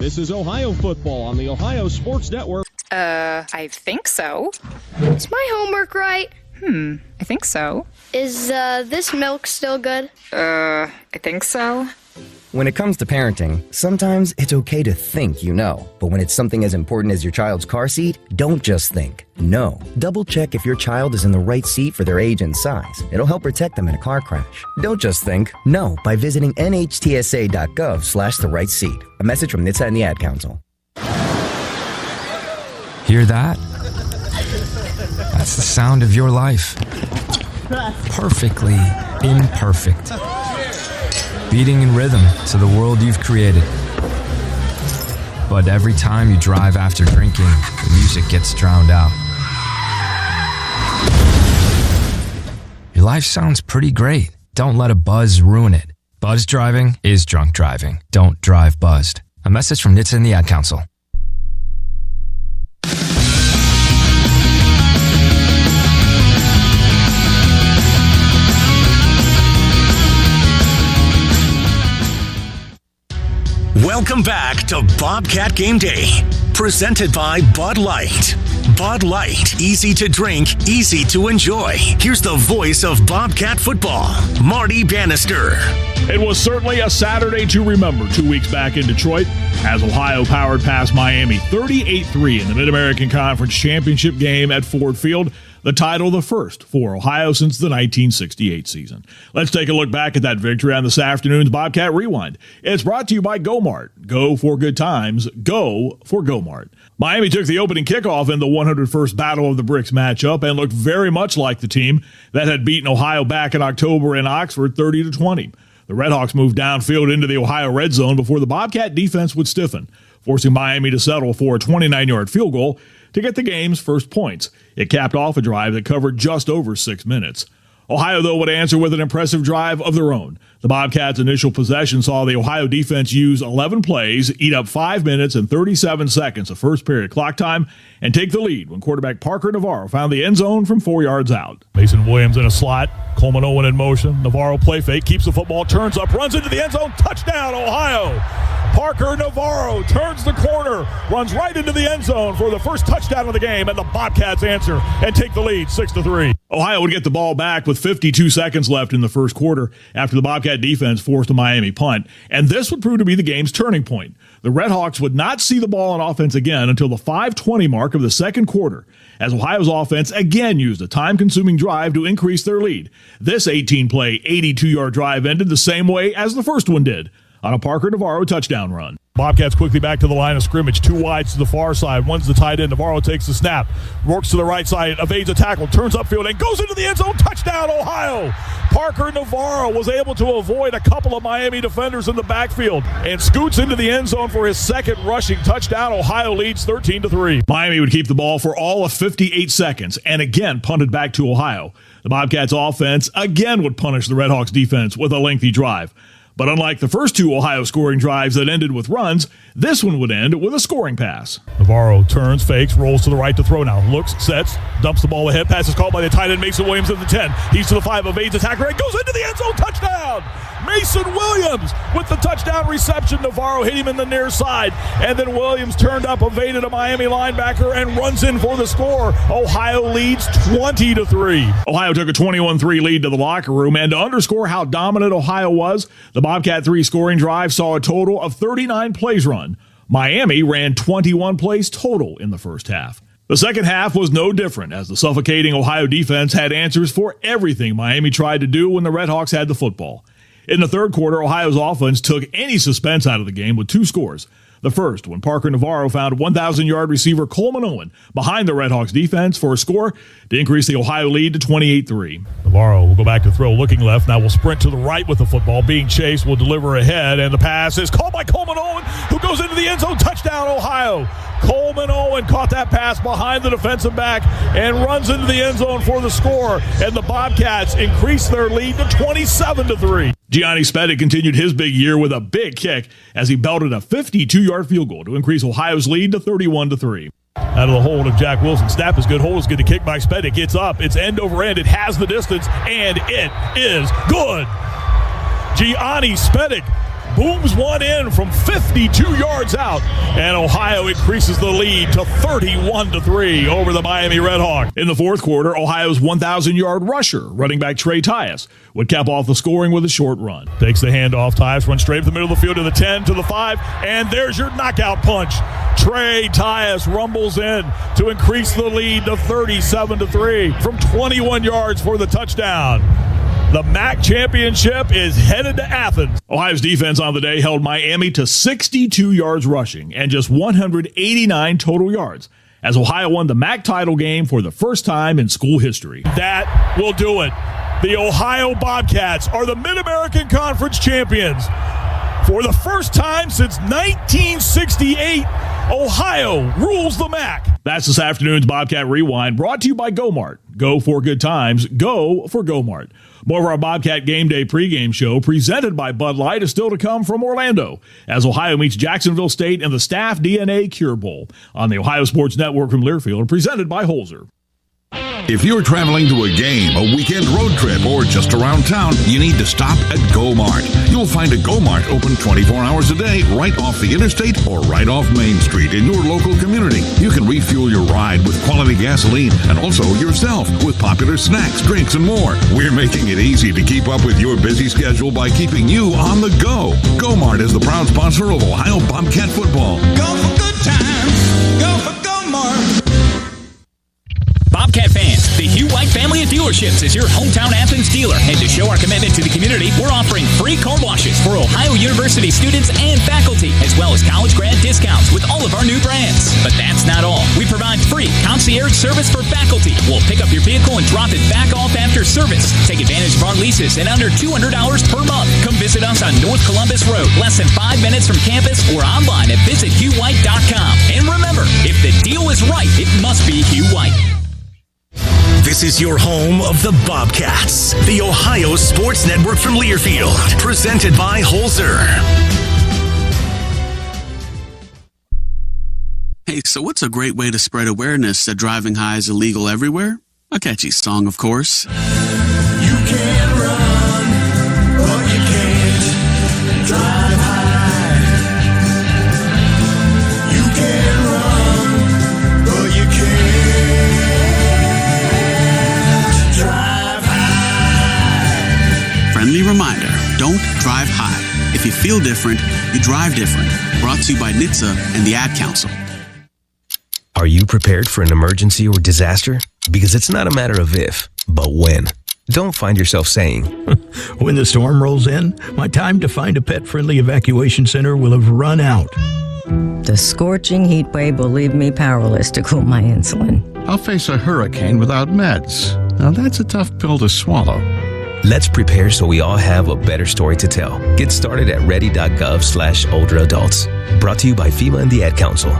This is Ohio football on the Ohio Sports Network. I think so. Is my homework right? I think so. Is this milk still good? I think so. When it comes to parenting, sometimes it's okay to think you know. But when it's something as important as your child's car seat, don't just think. Know. Double check if your child is in the right seat for their age and size. It'll help protect them in a car crash. Don't just think. Know by visiting nhtsa.gov/the right seat. A message from NHTSA and the Ad Council. Hear that? That's the sound of your life. Perfectly imperfect. Beating in rhythm to the world you've created. But every time you drive after drinking, the music gets drowned out. Your life sounds pretty great. Don't let a buzz ruin it. Buzz driving is drunk driving. Don't drive buzzed. A message from NHTSA and the Ad Council. Welcome back to Bobcat Game Day, presented by Bud Light. Bud Light, easy to drink, easy to enjoy. Here's the voice of Bobcat football, Marty Bannister. It was certainly a Saturday to remember 2 weeks back in Detroit as Ohio powered past Miami 38-3 in the Mid-American Conference Championship game at Ford Field. The title, the first for Ohio since the 1968 season. Let's take a look back at that victory on this afternoon's Bobcat Rewind. It's brought to you by GoMart. Go for good times. Go for GoMart. Miami took the opening kickoff in the 101st Battle of the Bricks matchup and looked very much like the team that had beaten Ohio back in October in Oxford 30-20. The Redhawks moved downfield into the Ohio red zone before the Bobcat defense would stiffen, forcing Miami to settle for a 29-yard field goal to get the game's first points. It capped off a drive that covered just over 6 minutes. Ohio, though, would answer with an impressive drive of their own. The Bobcats' initial possession saw the Ohio defense use 11 plays, eat up 5 minutes and 37 seconds of first period clock time, and take the lead when quarterback Parker Navarro found the end zone from 4 yards out. Mason Williams in a slot, Coleman Owen in motion. Navarro play fake, keeps the football, turns up, runs into the end zone, touchdown Ohio! Parker Navarro turns the corner, runs right into the end zone for the first touchdown of the game, and the Bobcats answer and take the lead 6-3. Ohio would get the ball back with 52 seconds left in the first quarter after the Bobcat defense forced a Miami punt, and this would prove to be the game's turning point. The Redhawks would not see the ball on offense again until the 5:20 mark of the second quarter, as Ohio's offense again used a time-consuming drive to increase their lead. This 18-play, 82-yard drive ended the same way as the first one did, on a Parker Navarro touchdown run. Bobcats quickly back to the line of scrimmage, two wides to the far side. One's the tight end. Navarro takes the snap, works to the right side, evades a tackle, turns upfield, and goes into the end zone. Touchdown, Ohio! Parker Navarro was able to avoid a couple of Miami defenders in the backfield and scoots into the end zone for his second rushing touchdown. Ohio leads 13-3. Miami would keep the ball for all of 58 seconds and again punted back to Ohio. The Bobcats offense again would punish the Redhawks defense with a lengthy drive. But unlike the first two Ohio scoring drives that ended with runs, this one would end with a scoring pass. Navarro turns, fakes, rolls to the right to throw now. Looks, sets, dumps the ball ahead. Pass is called by the tight end, Mason Williams at the 10. He's to the 5, evades attacker, and goes into the end zone. Touchdown! Mason Williams with the touchdown reception. Navarro hit him in the near side, and then Williams turned up, evaded a Miami linebacker, and runs in for the score. Ohio leads 20-3. Ohio took a 21-3 lead to the locker room, and to underscore how dominant Ohio was, the Bobcat 3 scoring drive saw a total of 39 plays run. Miami ran 21 plays total in the first half. The second half was no different, as the suffocating Ohio defense had answers for everything Miami tried to do when the Redhawks had the football. In the third quarter, Ohio's offense took any suspense out of the game with two scores. The first, when Parker Navarro found 1,000-yard receiver Coleman Owen behind the Redhawks defense for a score to increase the Ohio lead to 28-3. Navarro will go back to throw, looking left. Now will sprint to the right with the football. Being chased, will deliver ahead, and the pass is caught by Coleman Owen, who goes into the end zone. Touchdown, Ohio! Coleman Owen caught that pass behind the defensive back and runs into the end zone for the score, and the Bobcats increase their lead to 27-3. Gianni Spedic continued his big year with a big kick as he belted a 52-yard field goal to increase Ohio's lead to 31-3. Out of the hold of Jack Wilson. Snap is good. Hold is good. To kick by Spedic. It's up. It's end over end. It has the distance, and it is good. Gianni Spedic booms one in from 52 yards out, and Ohio increases the lead to 31-3 over the Miami Redhawks. In the fourth quarter, Ohio's 1,000-yard rusher, running back Trey Tyus, would cap off the scoring with a short run. Takes the handoff. Tyus runs straight up the middle of the field to the 10, to the 5, and there's your knockout punch. Trey Tyus rumbles in to increase the lead to 37-3 from 21 yards for the touchdown. The MAC championship is headed to Athens. Ohio's defense on the day held Miami to 62 yards rushing and just 189 total yards, as Ohio won the MAC title game for the first time in school history. That will do it. The Ohio Bobcats are the Mid-American Conference champions. For the first time since 1968, Ohio rules the MAC. That's this afternoon's Bobcat Rewind, brought to you by GoMart. Go for good times. Go for GoMart. More of our Bobcat Game Day pregame show, presented by Bud Light, is still to come from Orlando, as Ohio meets Jacksonville State in the StaffDNA Cure Bowl on the Ohio Sports Network from Learfield, presented by Holzer. If you're traveling to a game, a weekend road trip, or just around town, you need to stop at GoMart. You'll find a GoMart open 24 hours a day right off the interstate or right off Main Street in your local community. You can refuel your ride with quality gasoline and also yourself with popular snacks, drinks, and more. We're making it easy to keep up with your busy schedule by keeping you on the go. GoMart is the proud sponsor of Ohio Bobcat football. Go for good times. Go for GoMart. Bobcat fans, the Hugh White family of dealerships is your hometown Athens dealer. And to show our commitment to the community, we're offering free car washes for Ohio University students and faculty, as well as college grad discounts with all of our new brands. But that's not all. We provide free concierge service for faculty. We'll pick up your vehicle and drop it back off after service. Take advantage of our leases at under $200 per month. Come visit us on North Columbus Road, less than 5 minutes from campus, or online at visithughwhite.com. And remember, if the deal is right, it must be Hugh White. This is your home of the Bobcats, the Ohio Sports Network from Learfield, presented by Holzer. Hey, so what's a great way to spread awareness that driving high is illegal everywhere? A catchy song, of course. You can run, but you can't drive high. You can run, but you can't. Friendly reminder, don't drive high. If you feel different, you drive different. Brought to you by NHTSA and the Ad Council. Are you prepared for an emergency or disaster? Because it's not a matter of if, but when. Don't find yourself saying, when the storm rolls in, my time to find a pet-friendly evacuation center will have run out. The scorching heat wave will leave me powerless to cool my insulin. I'll face a hurricane without meds. Now that's a tough pill to swallow. Let's prepare so we all have a better story to tell. Get started at ready.gov/older adults. Brought to you by FEMA and the Ad Council.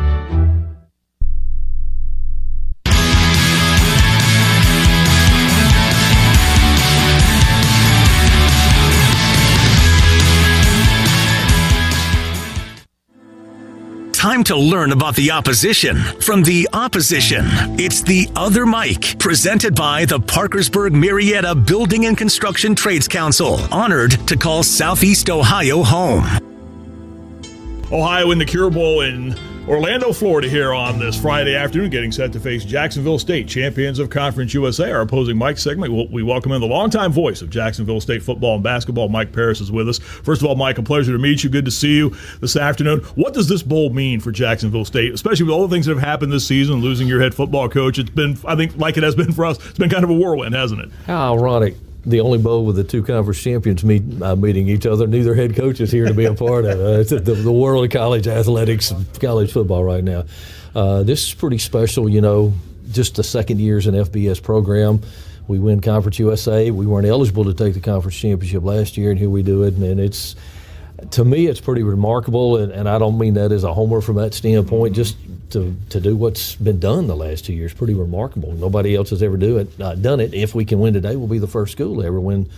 Time to learn about the opposition from the opposition. It's The Other Mike, presented by the Parkersburg Marietta Building and Construction Trades Council, honored to call Southeast Ohio home. Ohio in the Cure Bowl in Orlando, Florida here on this Friday afternoon, getting set to face Jacksonville State, champions of Conference USA. Our opposing Mike segment, we welcome in the longtime voice of Jacksonville State football and basketball. Mike Paris is with us. First of all, Mike, a pleasure to meet you. Good to see you this afternoon. What does this bowl mean for Jacksonville State, especially with all the things that have happened this season, losing your head football coach? It's been, I think, like it has been for us, it's been kind of a whirlwind, hasn't it? How ironic. The only bowl with the two conference champions meeting each other. Neither head coach is here to be a part of it. It's the world of college athletics and college football right now. This is pretty special, you know, just the second years in FBS program. We win Conference USA. We weren't eligible to take the conference championship last year, and here we do it. And it's, to me, it's pretty remarkable, and I don't mean that as a homer from that standpoint. Just to do what's been done the last 2 years, pretty remarkable. Nobody else has ever done it. If we can win today, we'll be the first school to ever win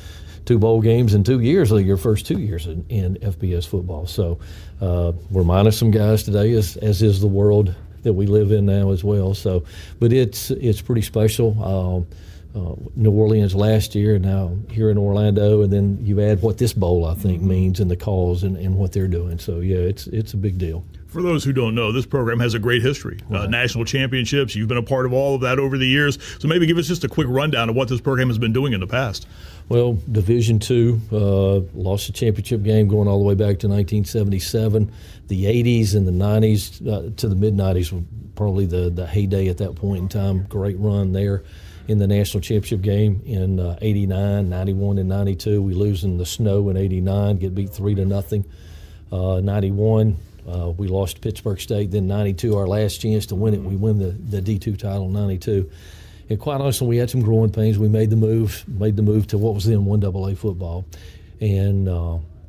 2 bowl games in 2 years, like your first 2 years in FBS football. So we're minus some guys today, as is the world that we live in now as well. So, but it's pretty special. New Orleans last year, and now here in Orlando, and then you add what this bowl I think means and the cause and what they're doing. So yeah, it's a big deal. For those who don't know, this program has a great history. Right. National championships, you've been a part of all of that over the years. So maybe give us just a quick rundown of what this program has been doing in the past. Well, Division II, lost the championship game going all the way back to 1977. The 80s and the 90s to the mid-90s were probably the heyday at that point in time. Great run there in the national championship game in 89, 91, and 92. We lose in the snow in 89, get beat 3-0. 91, we lost to Pittsburgh State. Then 92, our last chance to win it. We win the D2 title in 92. And quite honestly, we had some growing pains. We made the move to what was then 1AA football. And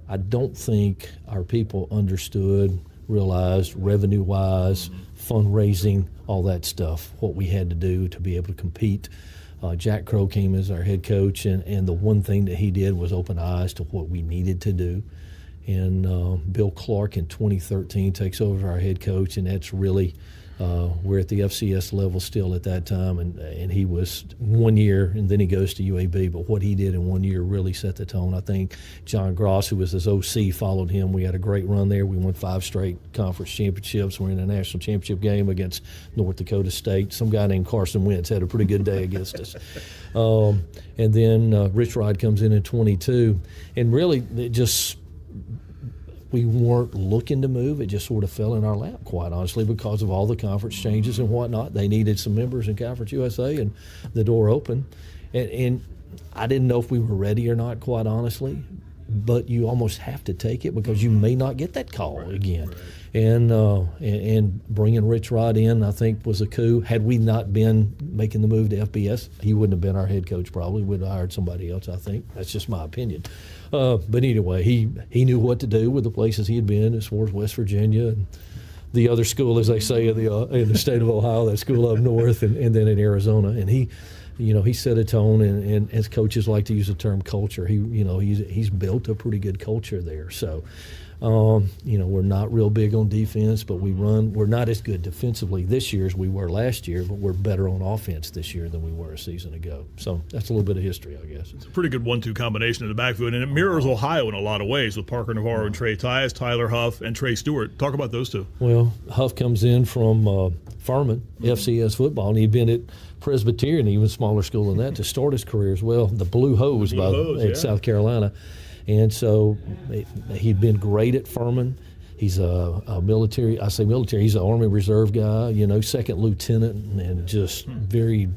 I don't think our people understood, realized revenue-wise, fundraising, all that stuff, what we had to do to be able to compete. Jack Crow came as our head coach, and the one thing that he did was open eyes to what we needed to do. And Bill Clark in 2013 takes over our head coach, and that's really we're at the FCS level still at that time, and he was 1 year, and then he goes to UAB. But what he did in 1 year really set the tone. I think John Gross, who was his OC, followed him. We had a great run there. We won 5 straight conference championships. We're in a national championship game against North Dakota State. Some guy named Carson Wentz had a pretty good day against us. And then Rich Rod comes in 22, and really it just – we weren't looking to move. It just sort of fell in our lap, quite honestly, because of all the conference changes and whatnot. They needed some members in Conference USA, and the door opened. And I didn't know if we were ready or not, quite honestly, but you almost have to take it because you may not get that call again. And bringing Rich Rod in, I think, was a coup. Had we not been making the move to FBS, he wouldn't have been our head coach probably. We'd have hired somebody else, I think. That's just my opinion. But anyway, he knew what to do with the places he had been as far as West Virginia and the other school, as they say, in the state of Ohio, that school up north, and then in Arizona. And he set a tone, and as coaches like to use the term culture, he's built a pretty good culture there. So, we're not real big on defense, but we're not as good defensively this year as we were last year, but we're better on offense this year than we were a season ago. So that's a little bit of history, I guess. It's a pretty good 1-2 combination in the backfield, and it mirrors Ohio in a lot of ways with Parker Navarro and Trey Tyus, Tyler Huff, and Trey Stewart. Talk about those two. Well, Huff comes in from Furman, FCS football, and he'd been at Presbyterian, even smaller school than that, to start his career as well. The Blue Hose at South Carolina. And so he'd been great at Furman. He's a military, I say military, he's an Army Reserve guy, second lieutenant, and just very,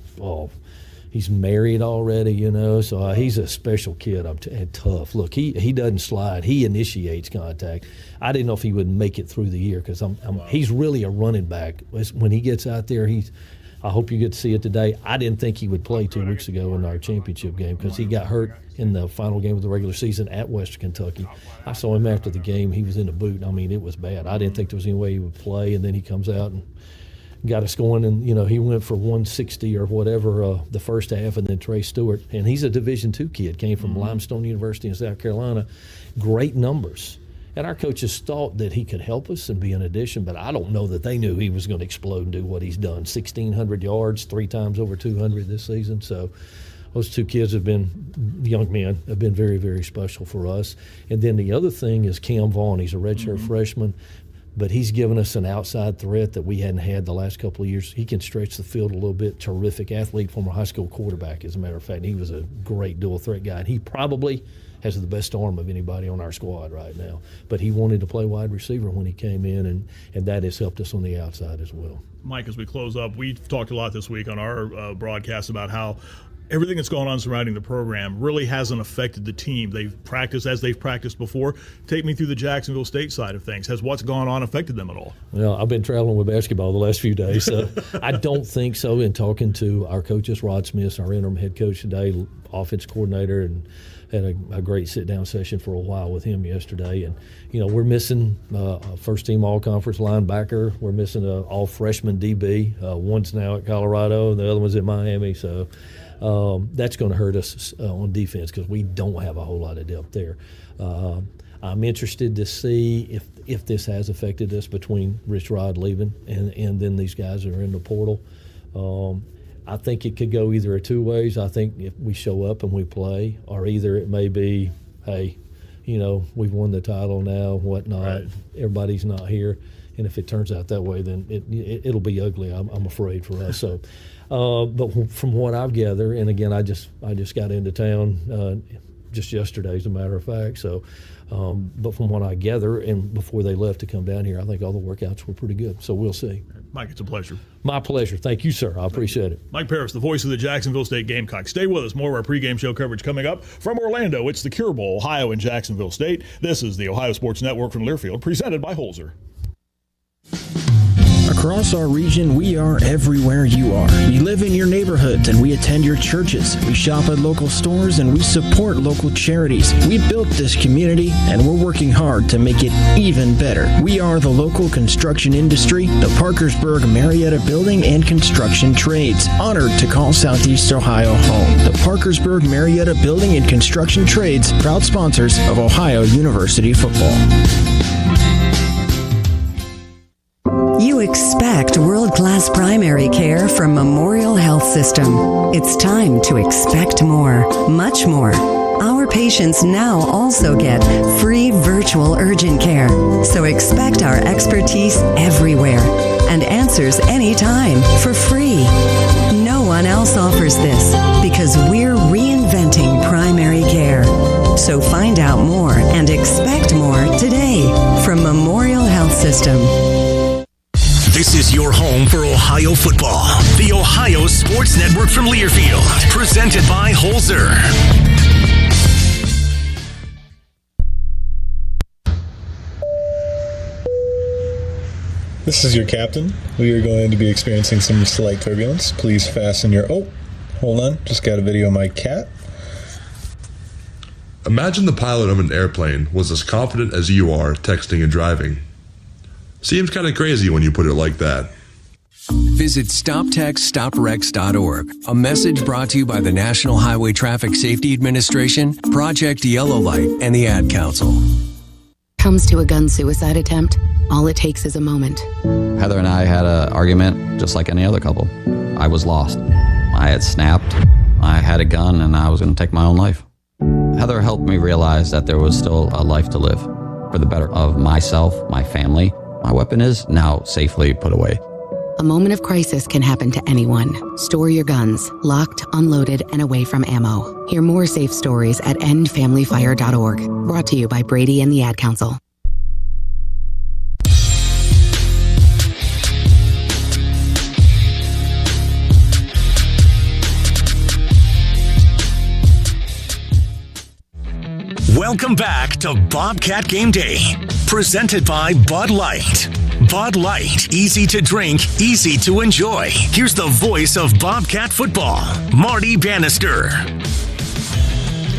he's married already, so he's a special kid and tough. Look, he doesn't slide. He initiates contact. I didn't know if he would make it through the year because he's really a running back. When he gets out there, I hope you get to see it today. I didn't think he would play 2 weeks ago in our championship game because he got hurt in the final game of the regular season at Western Kentucky. I saw him after the game. He was in a boot. I mean, it was bad. I didn't think there was any way he would play, and then he comes out and got us going, and he went for 160 or whatever the first half, and then Trey Stewart, and he's a Division II kid, came from Limestone University in South Carolina. Great numbers. And our coaches thought that he could help us and be an addition, but I don't know that they knew he was going to explode and do what he's done. 1,600 yards, 3 times over 200 this season. So those two kids young men, have been very, very special for us. And then the other thing is Cam Vaughn. He's a redshirt freshman, but he's given us an outside threat that we hadn't had the last couple of years. He can stretch the field a little bit. Terrific athlete, former high school quarterback, as a matter of fact. He was a great dual threat guy. And he probably has the best arm of anybody on our squad right now. But he wanted to play wide receiver when he came in, and that has helped us on the outside as well. Mike, as we close up, we've talked a lot this week on our broadcast about how everything that's going on surrounding the program really hasn't affected the team. They've practiced as they've practiced before. Take me through the Jacksonville State side of things. Has what's gone on affected them at all? Well, I've been traveling with basketball the last few days, so I don't think so. In talking to our coaches, Rod Smith, our interim head coach today, offense coordinator, and had a great sit-down session for a while with him yesterday. And, we're missing a first-team all-conference linebacker. We're missing an all-freshman DB. One's now at Colorado, and the other one's at Miami. So that's going to hurt us on defense because we don't have a whole lot of depth there. I'm interested to see if this has affected us between Rich Rod leaving and then these guys that are in the portal. I think it could go either of two ways. I think if we show up and we play, or either it may be, hey, we've won the title now, whatnot. Right. Everybody's not here. And if it turns out that way, then it'll be ugly, I'm afraid, for us. So, but from what I've gathered, and again, I just got into town just yesterday, as a matter of fact. So, but from what I gather, and before they left to come down here, I think all the workouts were pretty good. So we'll see. Mike, it's a pleasure. My pleasure. Thank you, sir. I appreciate it. Mike Paris, the voice of the Jacksonville State Gamecocks. Stay with us. More of our pregame show coverage coming up from Orlando. It's the Cure Bowl, Ohio and Jacksonville State. This is the Ohio Sports Network from Learfield, presented by Holzer. Across our region, we are everywhere you are. We live in your neighborhoods and we attend your churches. We shop at local stores and we support local charities. We built this community and we're working hard to make it even better. We are the local construction industry, the Parkersburg Marietta Building and Construction Trades. Honored to call Southeast Ohio home. The Parkersburg Marietta Building and Construction Trades, proud sponsors of Ohio University football. You expect world-class primary care from Memorial Health System. It's time to expect more, much more. Our patients now also get free virtual urgent care. So expect our expertise everywhere and answers anytime for free. No one else offers this because we're reinventing primary care. So find out more and expect more today from Memorial Health System. This is your home for Ohio football. The Ohio Sports Network from Learfield, presented by Holzer. This is your captain. We are going to be experiencing some slight turbulence. Please fasten your... Oh, hold on. Just got a video of my cat. Imagine the pilot of an airplane was as confident as you are texting and driving. Seems kind of crazy when you put it like that. Visit StopTextStopWrecks.org. A message brought to you by the National Highway Traffic Safety Administration, Project Yellow Light, and the Ad Council. Comes to a gun suicide attempt, all it takes is a moment. Heather and I had an argument just like any other couple. I was lost. I had snapped. I had a gun and I was going to take my own life. Heather helped me realize that there was still a life to live for the better of myself, my family. My weapon is now safely put away. A moment of crisis can happen to anyone. Store your guns, locked, unloaded, and away from ammo. Hear more safe stories at endfamilyfire.org. Brought to you by Brady and the Ad Council. Welcome back to Bobcat Game Day, presented by Bud Light. Bud Light, easy to drink, easy to enjoy. Here's the voice of Bobcat football, Marty Bannister.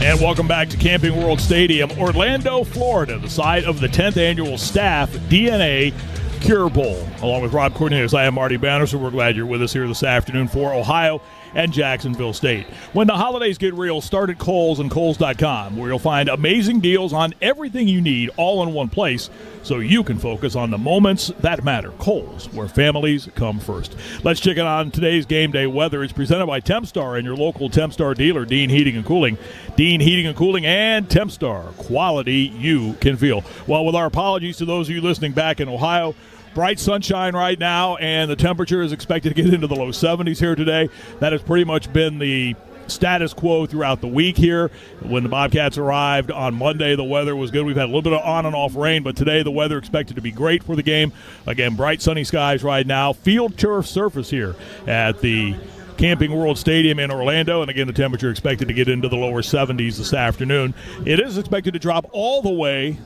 And welcome back to Camping World Stadium, Orlando, Florida, the site of the 10th annual StaffDNA Cure Bowl. Along with Rob Cornelius, I am Marty Bannister. We're glad you're with us here this afternoon for Ohio and Jacksonville State. When the holidays get real, start at Kohl's and Kohl's.com, where you'll find amazing deals on everything you need all in one place so you can focus on the moments that matter. Kohl's, where families come first. Let's check in on today's game day weather. It's presented by Tempstar and your local Tempstar dealer, Dean Heating and Cooling. Dean Heating and Cooling and Tempstar, quality you can feel. Well, with our apologies to those of you listening back in Ohio, bright sunshine right now, and the temperature is expected to get into the low 70s here today. That has pretty much been the status quo throughout the week here. When the Bobcats arrived on Monday, the weather was good. We've had a little bit of on and off rain, but today the weather expected to be great for the game. Again, bright sunny skies right now. Field turf surface here at the Camping World Stadium in Orlando, and again, the temperature expected to get into the lower 70s this afternoon. It is expected to drop all the way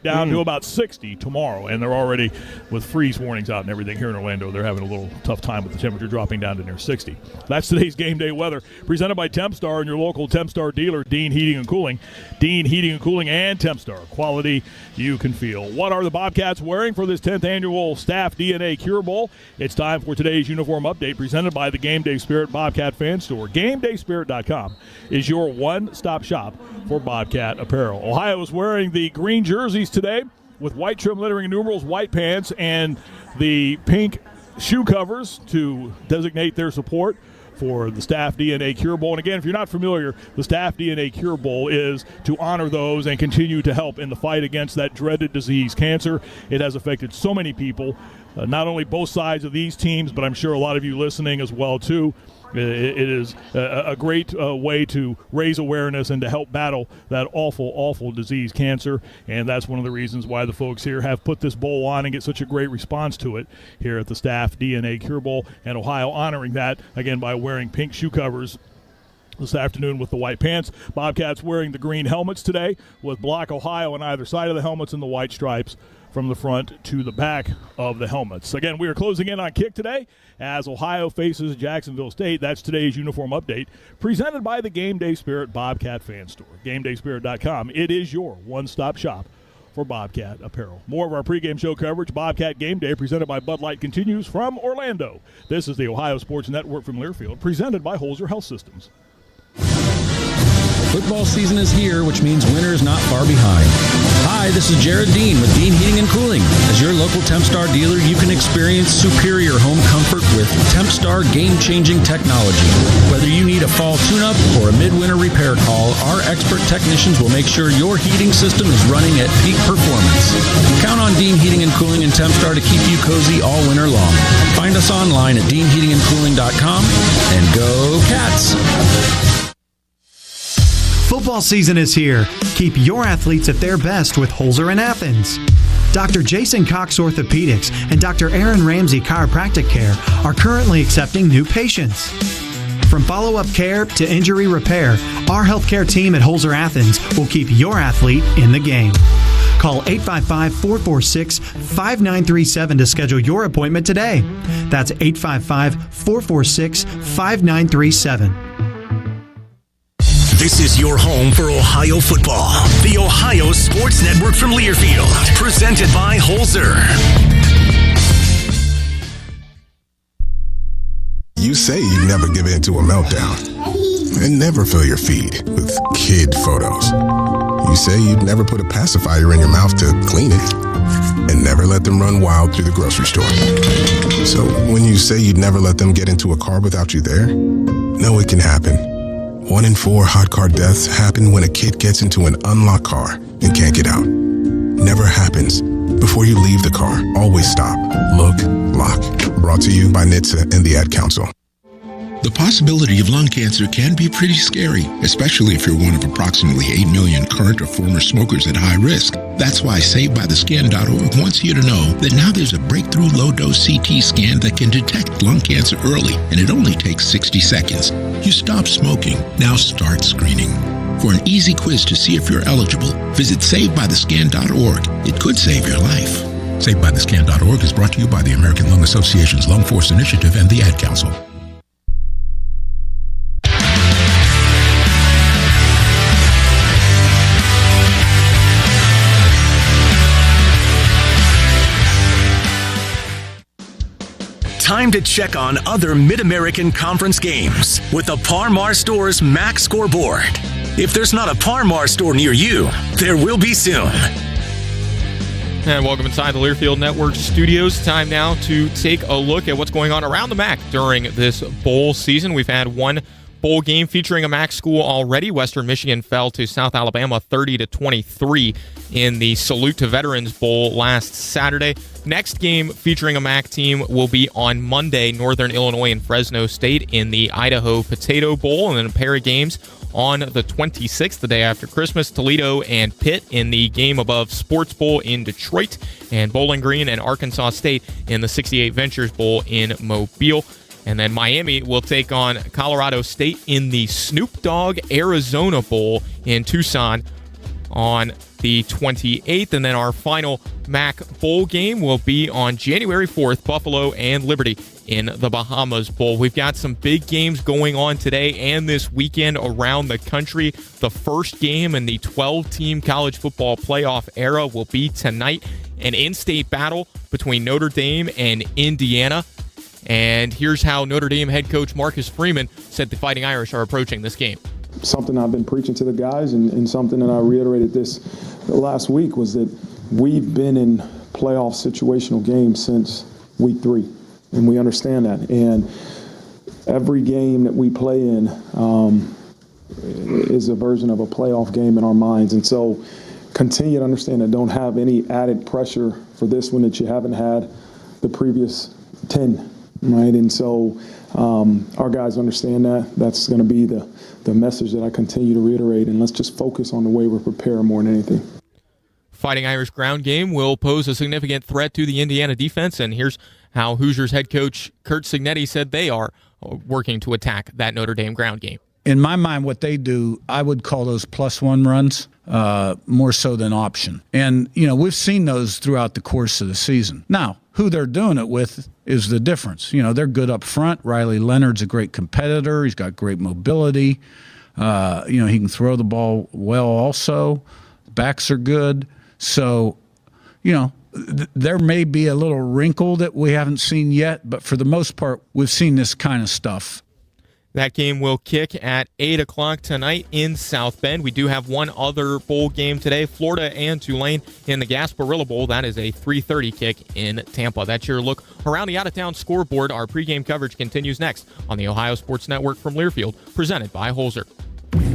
down to about 60 tomorrow, and they're already with freeze warnings out and everything here in Orlando. They're having a little tough time with the temperature dropping down to near 60. That's today's game day weather, presented by Tempstar and your local Tempstar dealer, Dean Heating and Cooling. Dean Heating and Cooling and Tempstar, quality you can feel. What are the Bobcats wearing for this 10th annual StaffDNA Cure Bowl? It's time for today's uniform update, presented by the Game Day Spirit Bobcat Fan Store. GameDaySpirit.com is your one-stop shop for Bobcat apparel. Ohio is wearing the green jerseys today with white trim lettering and numerals, white pants, and the pink shoe covers to designate their support for the StaffDNA Cure Bowl. And again, if you're not familiar, the StaffDNA Cure Bowl is to honor those and continue to help in the fight against that dreaded disease, cancer. It has affected so many people, not only both sides of these teams, but I'm sure a lot of you listening as well, too. It is a great way to raise awareness and to help battle that awful, awful disease, cancer. And that's one of the reasons why the folks here have put this bowl on and get such a great response to it here at the StaffDNA Cure Bowl, and Ohio honoring that, again, by wearing pink shoe covers this afternoon with the white pants. Bobcats wearing the green helmets today with Block Ohio on either side of the helmets and the white stripes from the front to the back of the helmets. Again, we are closing in on kick today as Ohio faces Jacksonville State. That's today's uniform update, presented by the Game Day Spirit Bobcat Fan Store. GameDaySpirit.com. It is your one-stop shop for Bobcat apparel. More of our pregame show coverage, Bobcat Game Day, presented by Bud Light, continues from Orlando. This is the Ohio Sports Network from Learfield, presented by Holzer Health Systems. Football season is here, which means winter is not far behind. Hi, this is Jared Dean with Dean Heating and Cooling. As your local Tempstar dealer, you can experience superior home comfort with Tempstar game-changing technology. Whether you need a fall tune-up or a midwinter repair call, our expert technicians will make sure your heating system is running at peak performance. Count on Dean Heating and Cooling and Tempstar to keep you cozy all winter long. Find us online at deanheatingandcooling.com and go Cats! Football season is here. Keep your athletes at their best with Holzer in Athens. Dr. Jason Cox Orthopedics and Dr. Aaron Ramsey Chiropractic Care are currently accepting new patients. From follow-up care to injury repair, our healthcare team at Holzer Athens will keep your athlete in the game. Call 855-446-5937 to schedule your appointment today. That's 855-446-5937. This is your home for Ohio football. The Ohio Sports Network from Learfield, presented by Holzer. You say you never give in to a meltdown and never fill your feed with kid photos. You say you'd never put a pacifier in your mouth to clean it and never let them run wild through the grocery store. So when you say you'd never let them get into a car without you there, no, it can happen. 1 in 4 hot car deaths happen when a kid gets into an unlocked car and can't get out. Never happens. Before you leave the car, always stop, look, lock. Brought to you by NHTSA and the Ad Council. The possibility of lung cancer can be pretty scary, especially if you're one of approximately 8 million current or former smokers at high risk. That's why SaveByTheScan.org wants you to know that now there's a breakthrough low-dose CT scan that can detect lung cancer early, and it only takes 60 seconds. You stop smoking, now start screening. For an easy quiz to see if you're eligible, visit SaveByTheScan.org. It could save your life. SaveByTheScan.org is brought to you by the American Lung Association's Lung Force Initiative and the Ad Council. Time to check on other Mid-American Conference games with the Par Mar Store's Mac Scoreboard. If there's not a Par Mar store near you, there will be soon. And welcome inside the Learfield Network studios. Time now to take a look at what's going on around the MAC during this bowl season. We've had one bowl game featuring a MAC school already. Western Michigan fell to South Alabama 30-23 in the Salute to Veterans Bowl last Saturday. Next game featuring a MAC team will be on Monday, Northern Illinois and Fresno State in the Idaho Potato Bowl, and then a pair of games on the 26th, the day after Christmas, Toledo and Pitt in the Game Above Sports Bowl in Detroit, and Bowling Green and Arkansas State in the 68 Ventures Bowl in Mobile. And then Miami will take on Colorado State in the Snoop Dogg Arizona Bowl in Tucson on the 28th. And then our final MAC bowl game will be on January 4th, Buffalo and Liberty in the Bahamas Bowl. We've got some big games going on today and this weekend around the country. The first game in the 12-team college football playoff era will be tonight. An in-state battle between Notre Dame and Indiana. And here's how Notre Dame head coach Marcus Freeman said the Fighting Irish are approaching this game. Something I've been preaching to the guys and something that I reiterated this last week was that we've been in playoff situational games since week 3. and we understand that. And every game that we play in is a version of a playoff game in our minds. And so continue to understand that don't have any added pressure for this one that you haven't had the previous 10, right? And so our guys understand that. That's going to be the message that I continue to reiterate, and let's just focus on the way we're preparing more than anything. Fighting Irish ground game will pose a significant threat to the Indiana defense, and here's how Hoosiers head coach Curt Cignetti said they are working to attack that Notre Dame ground game. In my mind, what they do, I would call those +1 runs more so than option. And, we've seen those throughout the course of the season. Now, who they're doing it with is the difference. They're good up front. Riley Leonard's a great competitor. He's got great mobility. He can throw the ball well also. Backs are good. So, there may be a little wrinkle that we haven't seen yet, but for the most part, we've seen this kind of stuff. That game will kick at 8 o'clock tonight in South Bend. We do have one other bowl game today, Florida and Tulane in the Gasparilla Bowl. That is a 3:30 kick in Tampa. That's your look around the out-of-town scoreboard. Our pregame coverage continues next on the Ohio Sports Network from Learfield, presented by Holzer.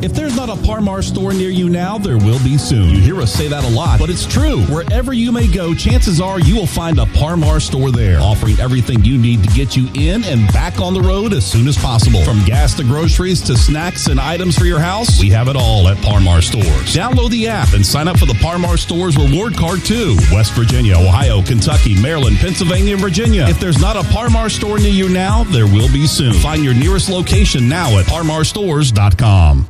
If there's not a Parmar store near you now, there will be soon. You hear us say that a lot, but it's true. Wherever you may go, chances are you will find a Parmar store there, offering everything you need to get you in and back on the road as soon as possible. From gas to groceries to snacks and items for your house, we have it all at Parmar Stores. Download the app and sign up for the Parmar Stores reward card too. West Virginia, Ohio, Kentucky, Maryland, Pennsylvania, and Virginia. If there's not a Parmar store near you now, there will be soon. Find your nearest location now at parmarstores.com.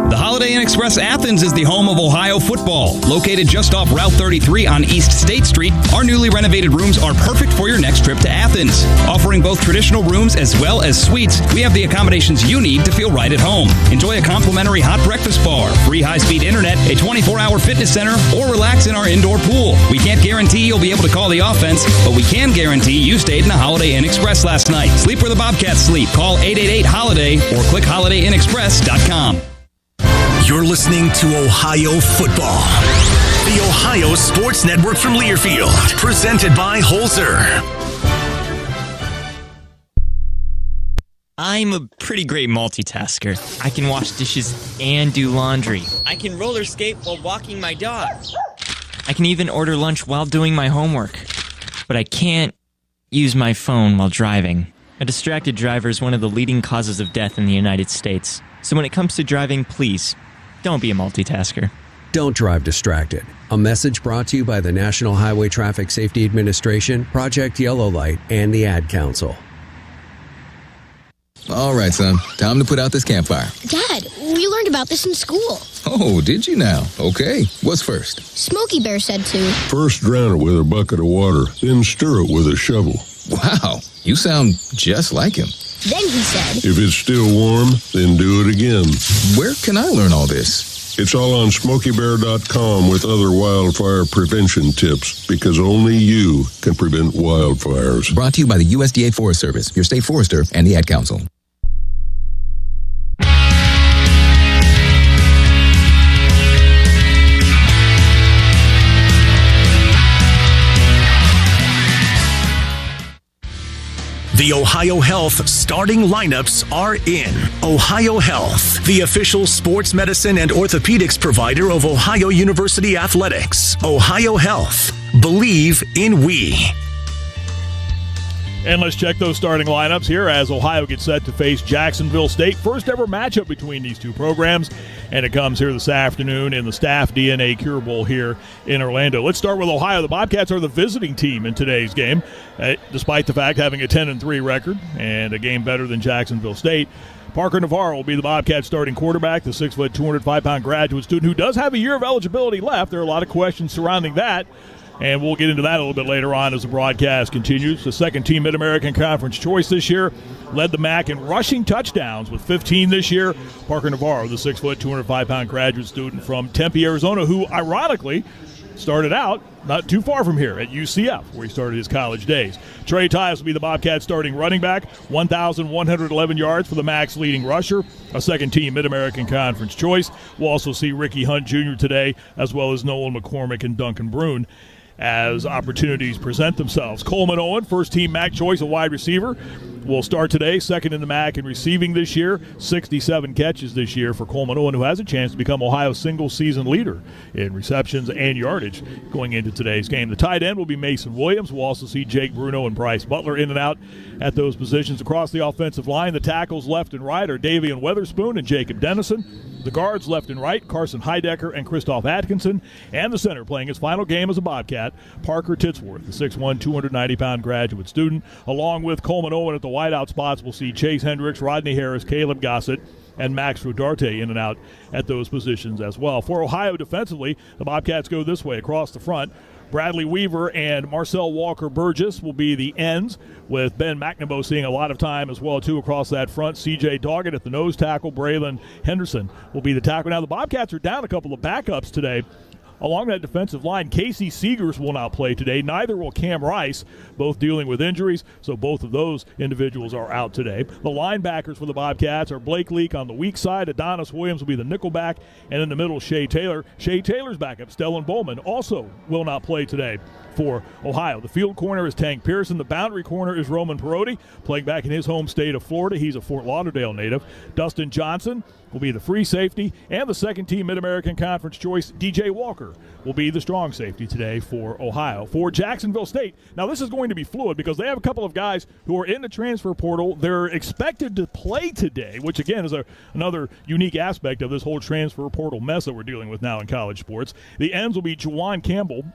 The Holiday Inn Express Athens is the home of Ohio football. Located just off Route 33 on East State Street, our newly renovated rooms are perfect for your next trip to Athens. Offering both traditional rooms as well as suites, we have the accommodations you need to feel right at home. Enjoy a complimentary hot breakfast bar, free high-speed internet, a 24-hour fitness center, or relax in our indoor pool. We can't guarantee you'll be able to call the offense, but we can guarantee you stayed in a Holiday Inn Express last night. Sleep where the Bobcats sleep. Call 888-HOLIDAY or click holidayinexpress.com. You're listening to Ohio Football, the Ohio Sports Network from Learfield, presented by Holzer. I'm a pretty great multitasker. I can wash dishes and do laundry. I can roller skate while walking my dog. I can even order lunch while doing my homework. But I can't use my phone while driving. A distracted driver is one of the leading causes of death in the United States. So when it comes to driving, please, don't be a multitasker. Don't drive distracted. A message brought to you by the National Highway Traffic Safety Administration, Project Yellow Light, and the Ad Council. All right, son. Time to put out this campfire. Dad, we learned about this in school. Oh, did you now? Okay. What's first? Smokey Bear said to. First drown it with a bucket of water, then stir it with a shovel. Wow, you sound just like him. Then he said, if it's still warm, then do it again. Where can I learn all this? It's all on SmokeyBear.com with other wildfire prevention tips, because only you can prevent wildfires. Brought to you by the USDA Forest Service, your state forester, and the Ad Council. The Ohio Health starting lineups are in. Ohio Health, the official sports medicine and orthopedics provider of Ohio University Athletics. Ohio Health. Believe in we. And let's check those starting lineups here as Ohio gets set to face Jacksonville State. First ever matchup between these two programs, and it comes here this afternoon in the StaffDNA Cure Bowl here in Orlando. Let's start with Ohio. The Bobcats are the visiting team in today's game, despite the fact having a 10-3 record and a game better than Jacksonville State. Parker Navarro will be the Bobcats starting quarterback, the 6', 205-pound graduate student who does have a year of eligibility left. There are a lot of questions surrounding that, and we'll get into that a little bit later on as the broadcast continues. The second-team Mid-American Conference choice this year, led the MAC in rushing touchdowns with 15 this year. Parker Navarro, the 6', 205-pound graduate student from Tempe, Arizona, who ironically started out not too far from here at UCF, where he started his college days. Trey Tyus will be the Bobcats starting running back, 1,111 yards for the MAC's leading rusher, a second-team Mid-American Conference choice. We'll also see Ricky Hunt Jr. today, as well as Nolan McCormick and Duncan Brune. as opportunities present themselves. Coleman Owen, first-team MAC choice, a wide receiver, will start today, second in the MAC in receiving this year, 67 catches this year for Coleman Owen, who has a chance to become Ohio's single-season leader in receptions and yardage going into today's game. The tight end will be Mason Williams. We'll also see Jake Bruno and Bryce Butler in and out at those positions. Across the offensive line, the tackles left and right are Davian Weatherspoon and Jacob Dennison. The guards left and right, Carson Heidecker and Christoph Atkinson. And the center playing his final game as a Bobcat, Parker Titsworth, the 6'1", 290-pound graduate student. Along with Coleman Owen at the wideout spots, we'll see Chase Hendricks, Rodney Harris, Caleb Gossett, and Max Rodarte in and out at those positions as well. For Ohio defensively, the Bobcats go this way across the front. Bradley Weaver and Marcel Walker-Burgess will be the ends, with Ben McNamara seeing a lot of time as well, too, across that front. C.J. Doggett at the nose tackle. Braylon Henderson will be the tackle. Now, the Bobcats are down a couple of backups today. Along that defensive line, Casey Seegers will not play today. Neither will Cam Rice, both dealing with injuries, so both of those individuals are out today. The linebackers for the Bobcats are Blake Leak on the weak side. Adonis Williams will be the nickelback, and in the middle, Shea Taylor. Shea Taylor's backup, Stellan Bowman, also will not play today for Ohio. The field corner is Tank Pearson. The boundary corner is Roman Perotti, playing back in his home state of Florida. He's a Fort Lauderdale native. Dustin Johnson will be the free safety, and the second-team Mid-American Conference choice, DJ Walker, will be the strong safety today for Ohio. For Jacksonville State, now this is going to be fluid because they have a couple of guys who are in the transfer portal. They're expected to play today, which, again, is another unique aspect of this whole transfer portal mess that we're dealing with now in college sports. The ends will be Juwan Campbell,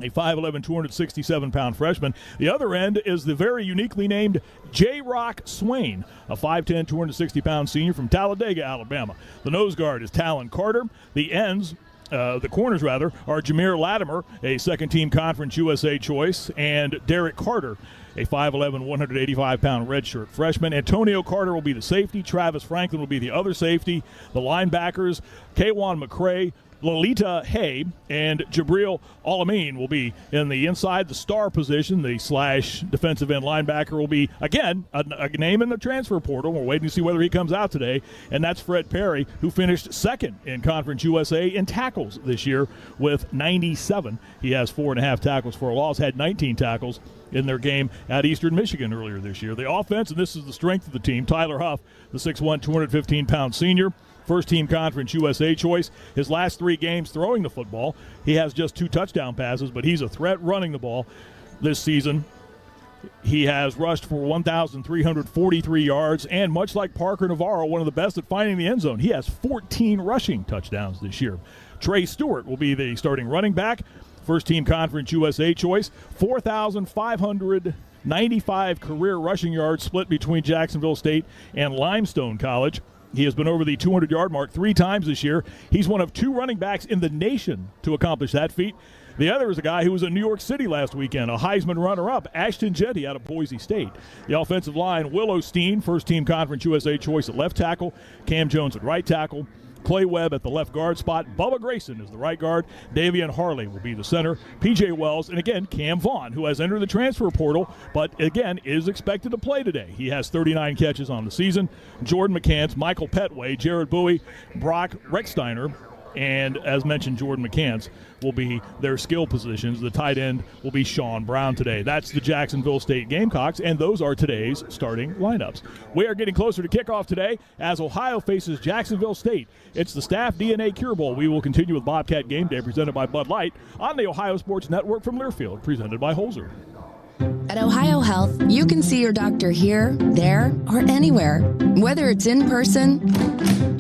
a 5'11", 267-pound freshman. The other end is the very uniquely named J-Rock Swain, a 5'10", 260-pound senior from Talladega, Alabama. The nose guard is Talon Carter. The ends, the corners rather, are Jameer Latimer, a second-team Conference USA choice, and Derek Carter, a 5'11", 185-pound redshirt freshman. Antonio Carter will be the safety. Travis Franklin will be the other safety. The linebackers, Kaywan McCray, Lolita Hay, and Jabril Alamin will be in the inside. The star position, the / defensive end linebacker, will be, again, a name in the transfer portal. We're waiting to see whether he comes out today, and that's Fred Perry, who finished second in Conference USA in tackles this year with 97. He has 4.5 tackles for a loss, had 19 tackles in their game at Eastern Michigan earlier this year. The offense, and this is the strength of the team, Tyler Huff, the 6'1", 215-pound senior, first-team Conference USA choice. His last 3 games throwing the football, he has just 2 touchdown passes, but he's a threat running the ball this season. He has rushed for 1,343 yards, and much like Parker Navarro, one of the best at finding the end zone, he has 14 rushing touchdowns this year. Trey Stewart will be the starting running back, first-team Conference USA choice, 4,595 career rushing yards split between Jacksonville State and Limestone College. He has been over the 200-yard mark 3 times this year. He's one of 2 running backs in the nation to accomplish that feat. The other is a guy who was in New York City last weekend, a Heisman runner-up, Ashton Jetty out of Boise State. The offensive line, Willow Steen, first-team Conference USA choice at left tackle, Cam Jones at right tackle, Clay Webb at the left guard spot. Bubba Grayson is the right guard. Davian Harley will be the center. P.J. Wells, and again, Cam Vaughn, who has entered the transfer portal, but again is expected to play today. He has 39 catches on the season. Jordan McCants, Michael Petway, Jared Bowie, Brock Recksteiner, and as mentioned, Jordan McCants will be their skill positions. The tight end will be Sean Brown today. That's the Jacksonville State Gamecocks, and those are today's starting lineups. We are getting closer to kickoff today as Ohio faces Jacksonville State. It's the StaffDNA Cure Bowl. We will continue with Bobcat Game Day presented by Bud Light on the Ohio Sports Network from Learfield, presented by Holzer. At Ohio Health, you can see your doctor here, there, or anywhere, whether it's in person.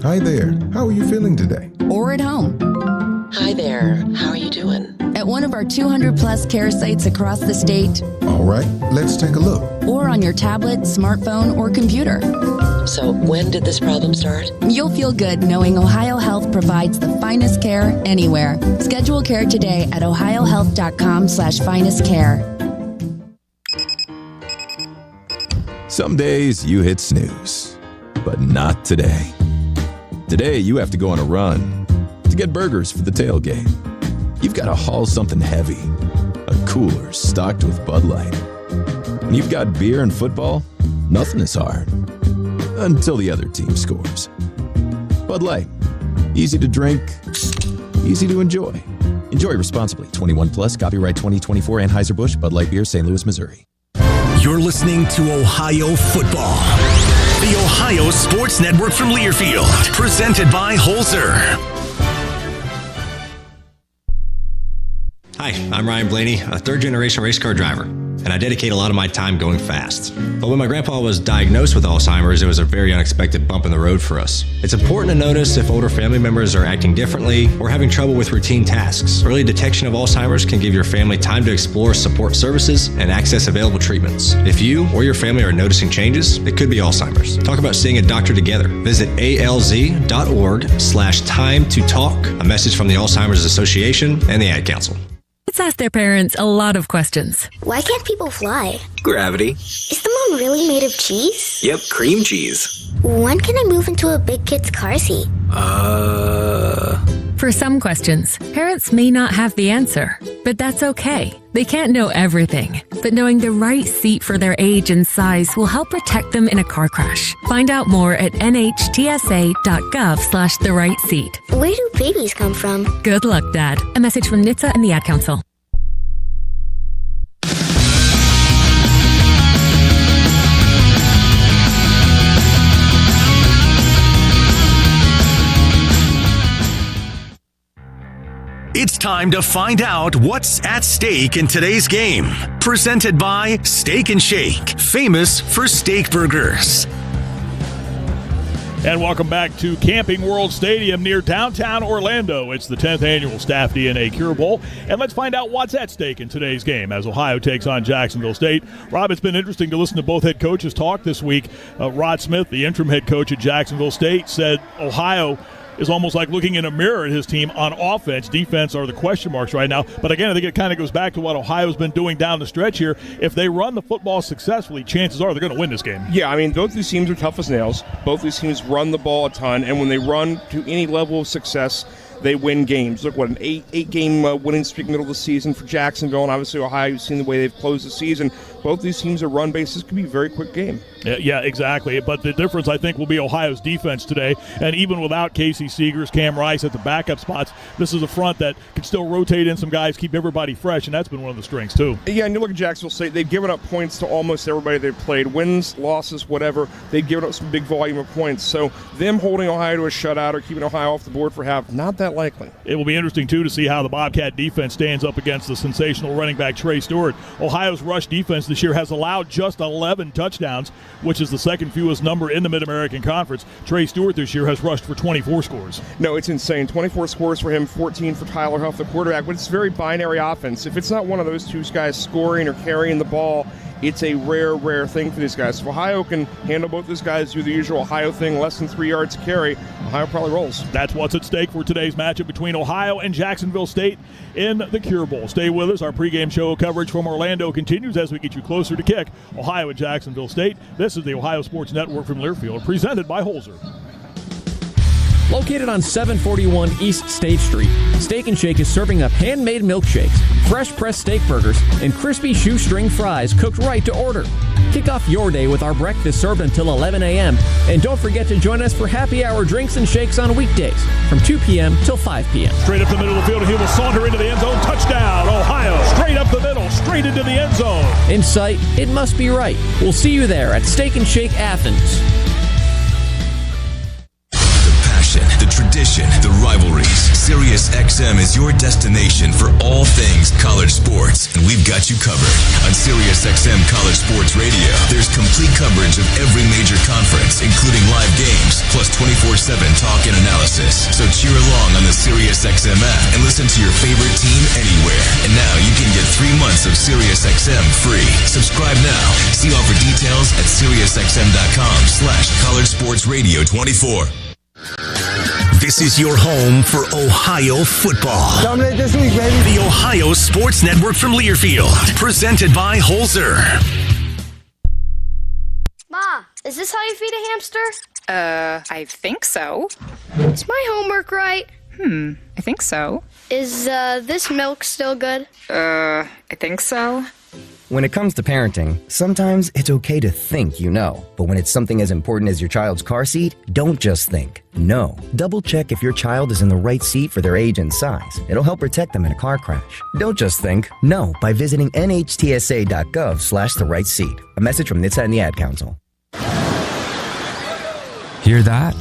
Hi there. How are you feeling today? Or at home. Hi there. How are you doing? At one of our 200-plus care sites across the state. All right, let's take a look. Or on your tablet, smartphone, or computer. So when did this problem start? You'll feel good knowing Ohio Health provides the finest care anywhere. Schedule care today at ohiohealth.com/finestcare. Some days you hit snooze, but not today. Today you have to go on a run to get burgers for the tailgate. You've got to haul something heavy, a cooler stocked with Bud Light. When you've got beer and football, nothing is hard. Until the other team scores. Bud Light, easy to drink, easy to enjoy. Enjoy responsibly. 21 plus. Copyright 2024 Anheuser-Busch, Bud Light Beer, St. Louis, Missouri. You're listening to Ohio Football, the Ohio Sports Network from Learfield, presented by Holzer. Hi, I'm Ryan Blaney, a third-generation race car driver, and I dedicate a lot of my time going fast. But when my grandpa was diagnosed with Alzheimer's, it was a very unexpected bump in the road for us. It's important to notice if older family members are acting differently or having trouble with routine tasks. Early detection of Alzheimer's can give your family time to explore support services and access available treatments. If you or your family are noticing changes, it could be Alzheimer's. Talk about seeing a doctor together. Visit alz.org/time to talk. A message from the Alzheimer's Association and the Ad Council. Let's ask their parents a lot of questions. Why can't people fly? Gravity. Is the moon really made of cheese? Yep, cream cheese. When can I move into a big kid's car seat? For some questions, parents may not have the answer, but that's okay. They can't know everything, but knowing the right seat for their age and size will help protect them in a car crash. Find out more at nhtsa.gov/the right seat. Where do babies come from? Good luck, Dad. A message from NHTSA and the Ad Council. It's time to find out what's at stake in today's game. Presented by Steak and Shake, famous for steak burgers. And welcome back to Camping World Stadium near downtown Orlando. It's the 10th annual StaffDNA Cure Bowl. And let's find out what's at stake in today's game as Ohio takes on Jacksonville State. Rob, it's been interesting to listen to both head coaches talk this week. Rod Smith, the interim head coach at Jacksonville State, said Ohio is almost like looking in a mirror at his team on offense. Defense are the question marks right now. But again, I think it kind of goes back to what Ohio's been doing down the stretch here. If they run the football successfully, chances are they're going to win this game. Yeah, I mean, both these teams are tough as nails. Both these teams run the ball a ton, and when they run to any level of success, they win games. Look, what an eight-game winning streak middle of the season for Jacksonville, and obviously Ohio, you've seen the way they've closed the season. Both these teams are run bases. This could be a very quick game. Yeah, exactly. But the difference, I think, will be Ohio's defense today. And even without Casey Seegers, Cam Rice at the backup spots, this is a front that can still rotate in some guys, keep everybody fresh, and that's been one of the strengths, too. Yeah, and you look at Jacksonville State, they've given up points to almost everybody they've played. Wins, losses, whatever, they've given up some big volume of points. So them holding Ohio to a shutout or keeping Ohio off the board for half, not that likely. It will be interesting, too, to see how the Bobcat defense stands up against the sensational running back Trey Stewart. Ohio's rush defense this year has allowed just 11 touchdowns, which is the second fewest number in the Mid-American Conference. Trey Stewart this year has rushed for 24 scores. No, it's insane. 24 scores for him, 14 for Tyler Huff, the quarterback. But it's a very binary offense. If it's not one of those two guys scoring or carrying the ball, it's a rare thing for these guys. If Ohio can handle both these guys, do the usual Ohio thing, less than 3 yards to carry, Ohio probably rolls. That's what's at stake for today's matchup between Ohio and Jacksonville State in the Cure Bowl. Stay with us. Our pregame show coverage from Orlando continues as we get you closer to kick. Ohio and Jacksonville State. This is the Ohio Sports Network from Learfield, presented by Holzer. Located on 741 East State Street, Steak and Shake is serving up handmade milkshakes, fresh pressed steak burgers, and crispy shoestring fries cooked right to order. Kick off your day with our breakfast served until 11 a.m. And don't forget to join us for happy hour drinks and shakes on weekdays from 2 p.m. till 5 p.m. Straight up the middle of the field, and he will saunter into the end zone. Touchdown, Ohio. Straight up the middle, straight into the end zone. In sight, it must be right. We'll see you there at Steak and Shake Athens. The tradition, the rivalries. SiriusXM is your destination for all things college sports, and we've got you covered. On SiriusXM College Sports Radio, there's complete coverage of every major conference, including live games, plus 24/7 talk and analysis. So cheer along on the SiriusXM app and listen to your favorite team anywhere. And now you can get 3 months of SiriusXM free. Subscribe now. See all for details at SiriusXM.com/collegesportsradio24. This is your home for Ohio football. Dominate this week, baby. The Ohio Sports Network from Learfield, presented by Holzer. Ma, is this how you feed a hamster? I think so. Is my homework right? I think so. Is this milk still good? I think so. When it comes to parenting, sometimes it's okay to think you know. But when it's something as important as your child's car seat, don't just think. No. Double check if your child is in the right seat for their age and size. It'll help protect them in a car crash. Don't just think. No by visiting nhtsa.gov/the right seat. A message from NHTSA and the Ad Council. Hear that?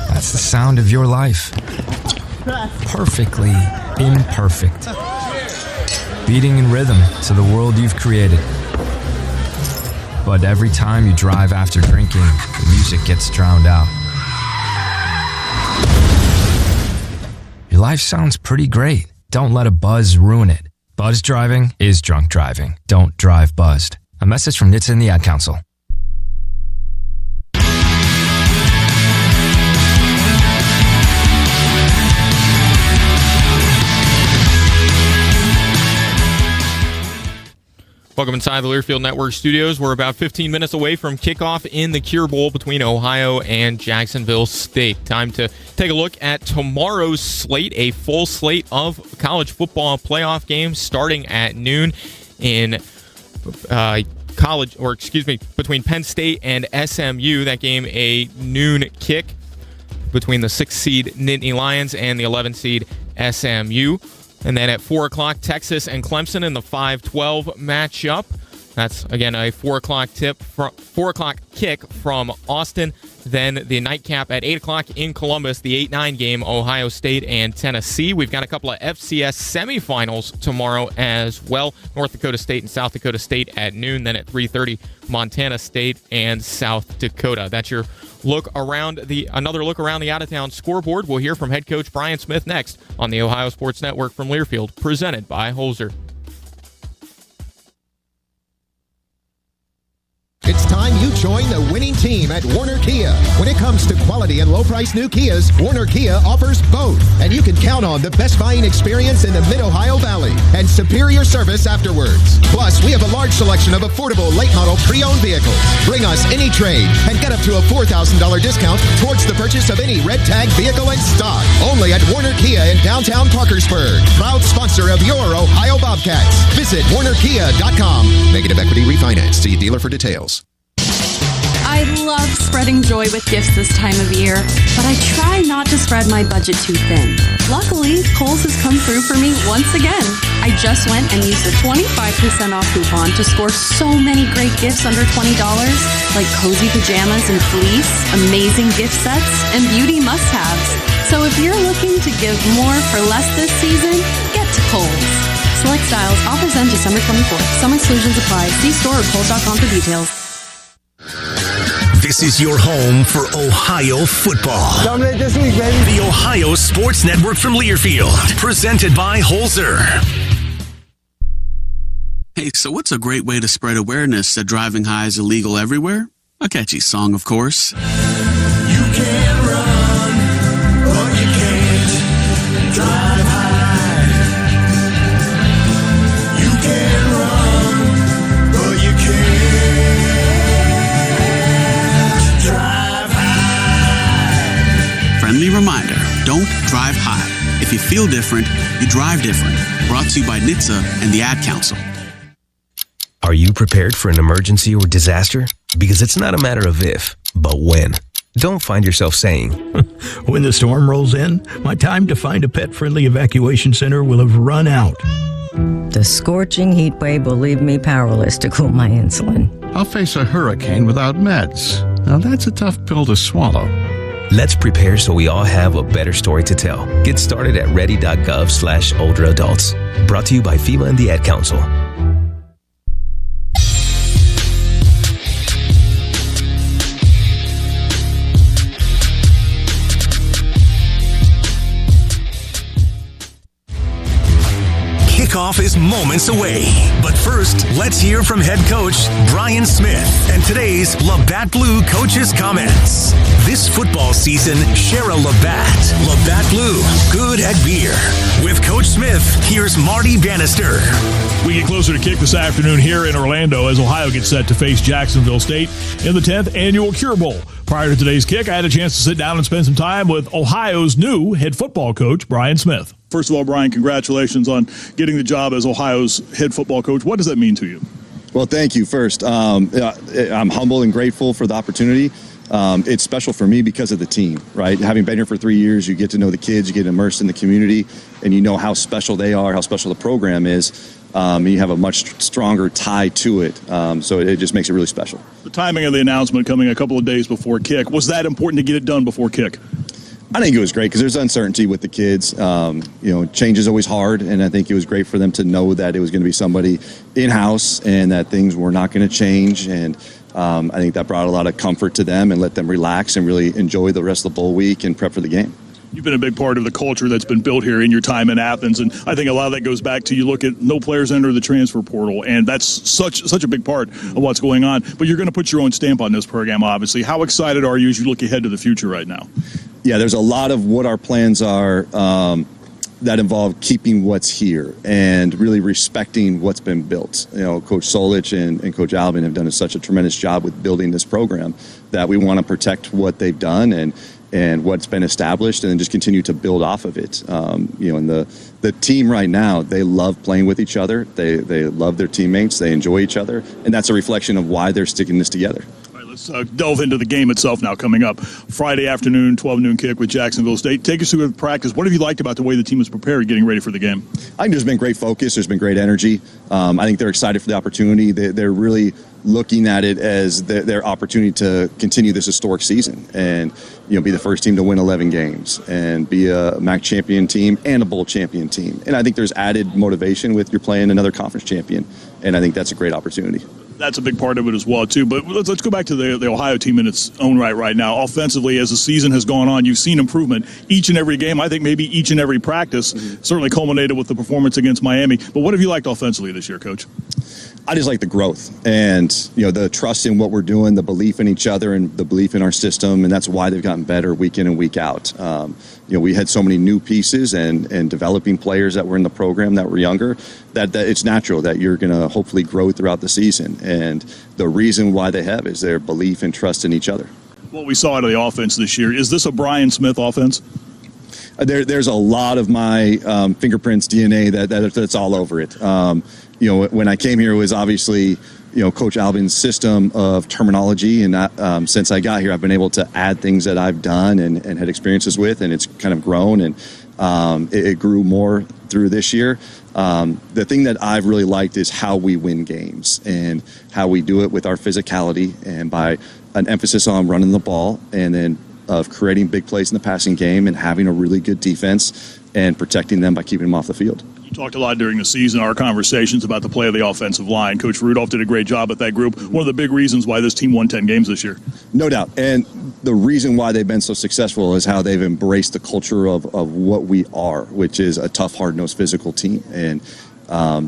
That's the sound of your life. Perfectly imperfect. Beating in rhythm to the world you've created. But every time you drive after drinking, the music gets drowned out. Your life sounds pretty great. Don't let a buzz ruin it. Buzz driving is drunk driving. Don't drive buzzed. A message from NHTSA and the Ad Council. Welcome inside the Learfield Network studios. We're about 15 minutes away from kickoff in the Cure Bowl between Ohio and Jacksonville State. Time to take a look at tomorrow's slate, a full slate of college football playoff games starting at noon in between Penn State and SMU. That game a noon kick between the 6th seed Nittany Lions and the 11th seed SMU. And then at 4 o'clock, Texas and Clemson in the 5-12 matchup. That's, again, a 4 o'clock kick from Austin. Then the nightcap at 8 o'clock in Columbus, the 8-9 game, Ohio State and Tennessee. We've got a couple of FCS semifinals tomorrow as well. North Dakota State and South Dakota State at noon. Then at 3:30, Montana State and South Dakota. That's your another look around the out-of-town scoreboard. We'll hear from head coach Brian Smith next on the Ohio Sports Network from Learfield, presented by Holzer. It's time you join the winning team at Warner Kia. When it comes to quality and low-price new Kias, Warner Kia offers both. And you can count on the best buying experience in the Mid-Ohio Valley and superior service afterwards. Plus, we have a large selection of affordable late-model pre-owned vehicles. Bring us any trade and get up to a $4,000 discount towards the purchase of any red tag vehicle in stock. Only at Warner Kia in downtown Parkersburg. Proud sponsor of your Ohio Bobcats. Visit WarnerKia.com. Negative equity refinance. See dealer for details. I love spreading joy with gifts this time of year, but I try not to spread my budget too thin. Luckily, Kohl's has come through for me once again. I just went and used the 25% off coupon to score so many great gifts under $20, like cozy pajamas and fleece, amazing gift sets, and beauty must-haves. So if you're looking to give more for less this season, get to Kohl's. Select styles, offers end December 24th. Some exclusions apply. See store or Kohl's.com for details. This is your home for Ohio football. Dominate this week, baby. The Ohio Sports Network from Learfield, presented by Holzer. Hey, so what's a great way to spread awareness that driving high is illegal everywhere? A catchy song, of course. You can run, but you can't drive high. You can run, but you can't. Friendly reminder, don't drive high. If you feel different, you drive different. Brought to you by NHTSA and the Ad Council. Are you prepared for an emergency or disaster? Because it's not a matter of if, but when. Don't find yourself saying, when the storm rolls in, my time to find a pet-friendly evacuation center will have run out. The scorching heat wave will leave me powerless to cool my insulin. I'll face a hurricane without meds. Now that's a tough pill to swallow. Let's prepare so we all have a better story to tell. Get started at ready.gov/older adults. Brought to you by FEMA and the Ad Council. Kickoff is moments away. But first, let's hear from head coach Brian Smith and today's Labatt Blue coaches' comments. This football season, share a Labatt. Labatt Blue, good at beer. With Coach Smith, here's Marty Bannister. We get closer to kick this afternoon here in Orlando as Ohio gets set to face Jacksonville State in the 10th annual Cure Bowl. Prior to today's kick, I had a chance to sit down and spend some time with Ohio's new head football coach, Brian Smith. First of all, Brian, congratulations on getting the job as Ohio's head football coach. What does that mean to you? Well, thank you first. I'm humble and grateful for the opportunity. It's special for me because of the team, right? Having been here for 3 years, you get to know the kids, you get immersed in the community, and you know how special they are, how special the program is. You have a much stronger tie to it, so it just makes it really special. The timing of the announcement coming a couple of days before kick, was that important to get it done before kick? I think it was great because there's uncertainty with the kids. Change is always hard, and I think it was great for them to know that it was going to be somebody in-house and that things were not going to change. And I think that brought a lot of comfort to them and let them relax and really enjoy the rest of the bowl week and prep for the game. You've been a big part of the culture that's been built here in your time in Athens, and I think a lot of that goes back to you look at no players enter the transfer portal, and that's such a big part of what's going on. But you're going to put your own stamp on this program, obviously. How excited are you as you look ahead to the future right now? Yeah, there's a lot of what our plans are that involve keeping what's here and really respecting what's been built. Coach Solich and Coach Alvin have done such a tremendous job with building this program that we want to protect what they've done and what's been established, and then just continue to build off of it. And the team right now, they love playing with each other. They love their teammates. They enjoy each other, and that's a reflection of why they're sticking this together. Let's delve into the game itself now coming up. Friday afternoon, 12 noon kick with Jacksonville State. Take us through the practice. What have you liked about the way the team is prepared getting ready for the game? I think there's been great focus. There's been great energy. I think they're excited for the opportunity. They're really looking at it as their opportunity to continue this historic season and be the first team to win 11 games and be a MAC champion team and a bowl champion team. And I think there's added motivation with you're playing another conference champion, and I think that's a great opportunity. That's a big part of it as well, too. But let's go back to the Ohio team in its own right now. Offensively, as the season has gone on, you've seen improvement each and every game. I think maybe each and every practice, certainly culminated with the performance against Miami. But what have you liked offensively this year, Coach? I just like the growth and, the trust in what we're doing, the belief in each other and the belief in our system. And that's why they've gotten better week in and week out. We had so many new pieces and developing players that were in the program that were younger that it's natural that you're going to hopefully grow throughout the season. And the reason why they have is their belief and trust in each other. What we saw out of the offense this year, is this a Brian Smith offense? There's a lot of my fingerprints, DNA that's all over it. When I came here, it was obviously, Coach Alvin's system of terminology. And since I got here, I've been able to add things that I've done and had experiences with, and it's kind of grown and it grew more through this year. The thing that I've really liked is how we win games and how we do it with our physicality and by an emphasis on running the ball and then of creating big plays in the passing game and having a really good defense and protecting them by keeping them off the field. You talked a lot during the season, our conversations about the play of the offensive line. Coach Rudolph did a great job at that group. One of the big reasons why this team won 10 games this year. No doubt. And the reason why they've been so successful is how they've embraced the culture of what we are, which is a tough, hard-nosed physical team. And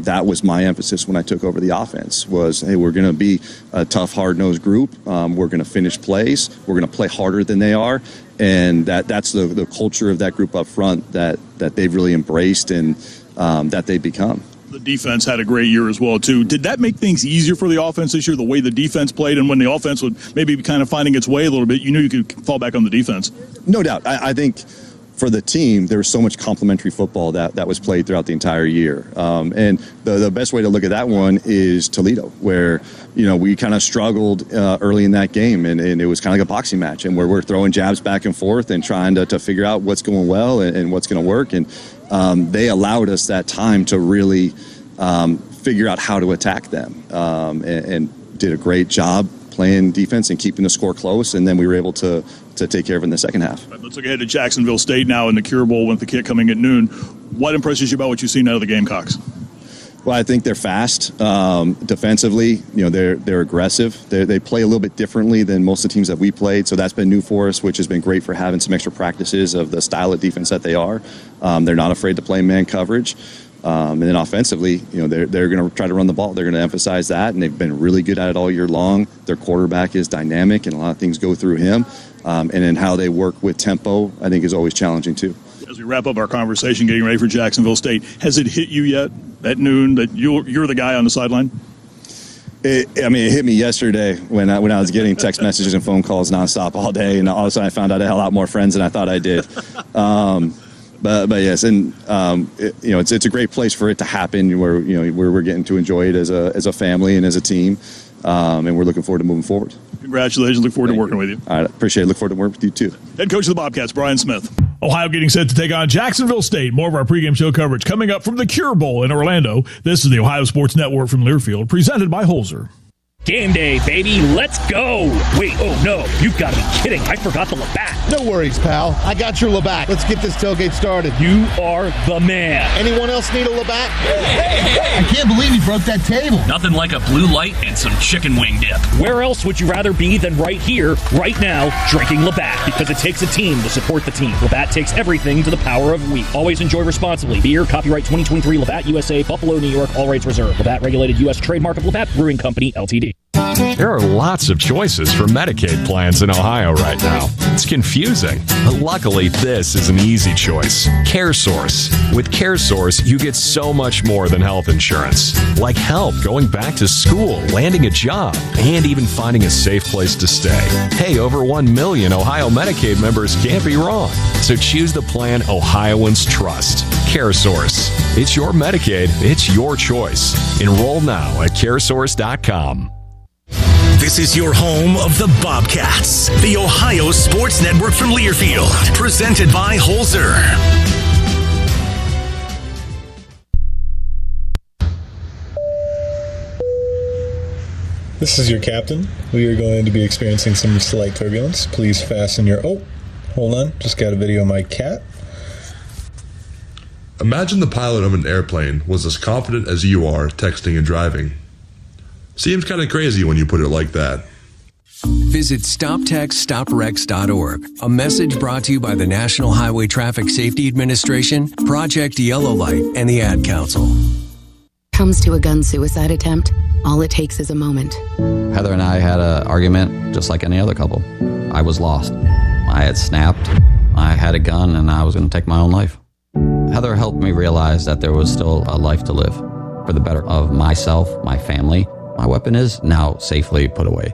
that was my emphasis when I took over the offense was, hey, we're going to be a tough, hard-nosed group. We're going to finish plays. We're going to play harder than they are. And that's the culture of that group up front that they've really embraced and that they've become. The defense had a great year as well, too. Did that make things easier for the offense this year, the way the defense played? And when the offense would maybe be kind of finding its way a little bit, you knew you could fall back on the defense. No doubt. I think for the team, there was so much complementary football that was played throughout the entire year. And the best way to look at that one is Toledo, where, we kind of struggled early in that game, and it was kind of like a boxing match, and where we're throwing jabs back and forth and trying to figure out what's going well and what's going to work. And they allowed us that time to really figure out how to attack them and did a great job playing defense and keeping the score close, and then we were able to take care of it in the second half. Let's look ahead to Jacksonville State now in the Cure Bowl with the kick coming at noon. What impresses you about what you've seen out of the Gamecocks? Well, I think they're fast. Defensively, they're aggressive. They play a little bit differently than most of the teams that we played, so that's been new for us, which has been great for having some extra practices of the style of defense that they are. They're not afraid to play man coverage. And then offensively, they're going to try to run the ball. They're going to emphasize that, and they've been really good at it all year long. Their quarterback is dynamic, and a lot of things go through him. And then how they work with tempo, I think, is always challenging, too. As we wrap up our conversation, getting ready for Jacksonville State, has it hit you yet at noon that you're the guy on the sideline? It hit me yesterday when I was getting text messages and phone calls nonstop all day, and all of a sudden I found out I had a lot more friends than I thought I did. But yes, and it's a great place for it to happen, where we're getting to enjoy it as a family and as a team, and we're looking forward to moving forward. Congratulations! Look forward to working with you. All right, appreciate it. Look forward to working with you too. Head coach of the Bobcats, Brian Smith. Ohio getting set to take on Jacksonville State. More of our pregame show coverage coming up from the Cure Bowl in Orlando. This is the Ohio Sports Network from Learfield, presented by Holzer. Game day, baby. Let's go. Wait, oh no. You've got to be kidding. I forgot the Labatt. No worries, pal. I got your Labatt. Let's get this tailgate started. You are the man. Anyone else need a Labatt? I can't believe you broke that table. Nothing like a blue light and some chicken wing dip. Where else would you rather be than right here, right now, drinking Labatt? Because it takes a team to support the team. Labatt takes everything to the power of we. Always enjoy responsibly. Beer, copyright 2023, Labatt USA, Buffalo, New York, all rights reserved. Labatt regulated U.S. trademark of Labatt Brewing Company, Ltd. There are lots of choices for Medicaid plans in Ohio right now. It's confusing, but luckily this is an easy choice. CareSource. With CareSource, you get so much more than health insurance, like help going back to school, landing a job, and even finding a safe place to stay. Hey, over 1 million Ohio Medicaid members can't be wrong. So choose the plan Ohioans trust. CareSource. It's your Medicaid. It's your choice. Enroll now at caresource.com. This is your home of the Bobcats, the Ohio Sports Network from Learfield, presented by Holzer. This is your captain. We are going to be experiencing some slight turbulence. Please fasten your... Oh, hold on. Just got a video of my cat. Imagine the pilot of an airplane was as confident as you are texting and driving. Seems kind of crazy when you put it like that. Visit StopTextStopWrecks.org. A message brought to you by the National Highway Traffic Safety Administration, Project Yellow Light, and the Ad Council. Comes to a gun suicide attempt, all it takes is a moment. Heather and I had an argument just like any other couple. I was lost. I had snapped. I had a gun and I was going to take my own life. Heather helped me realize that there was still a life to live for the better of myself, my family. My weapon is now safely put away.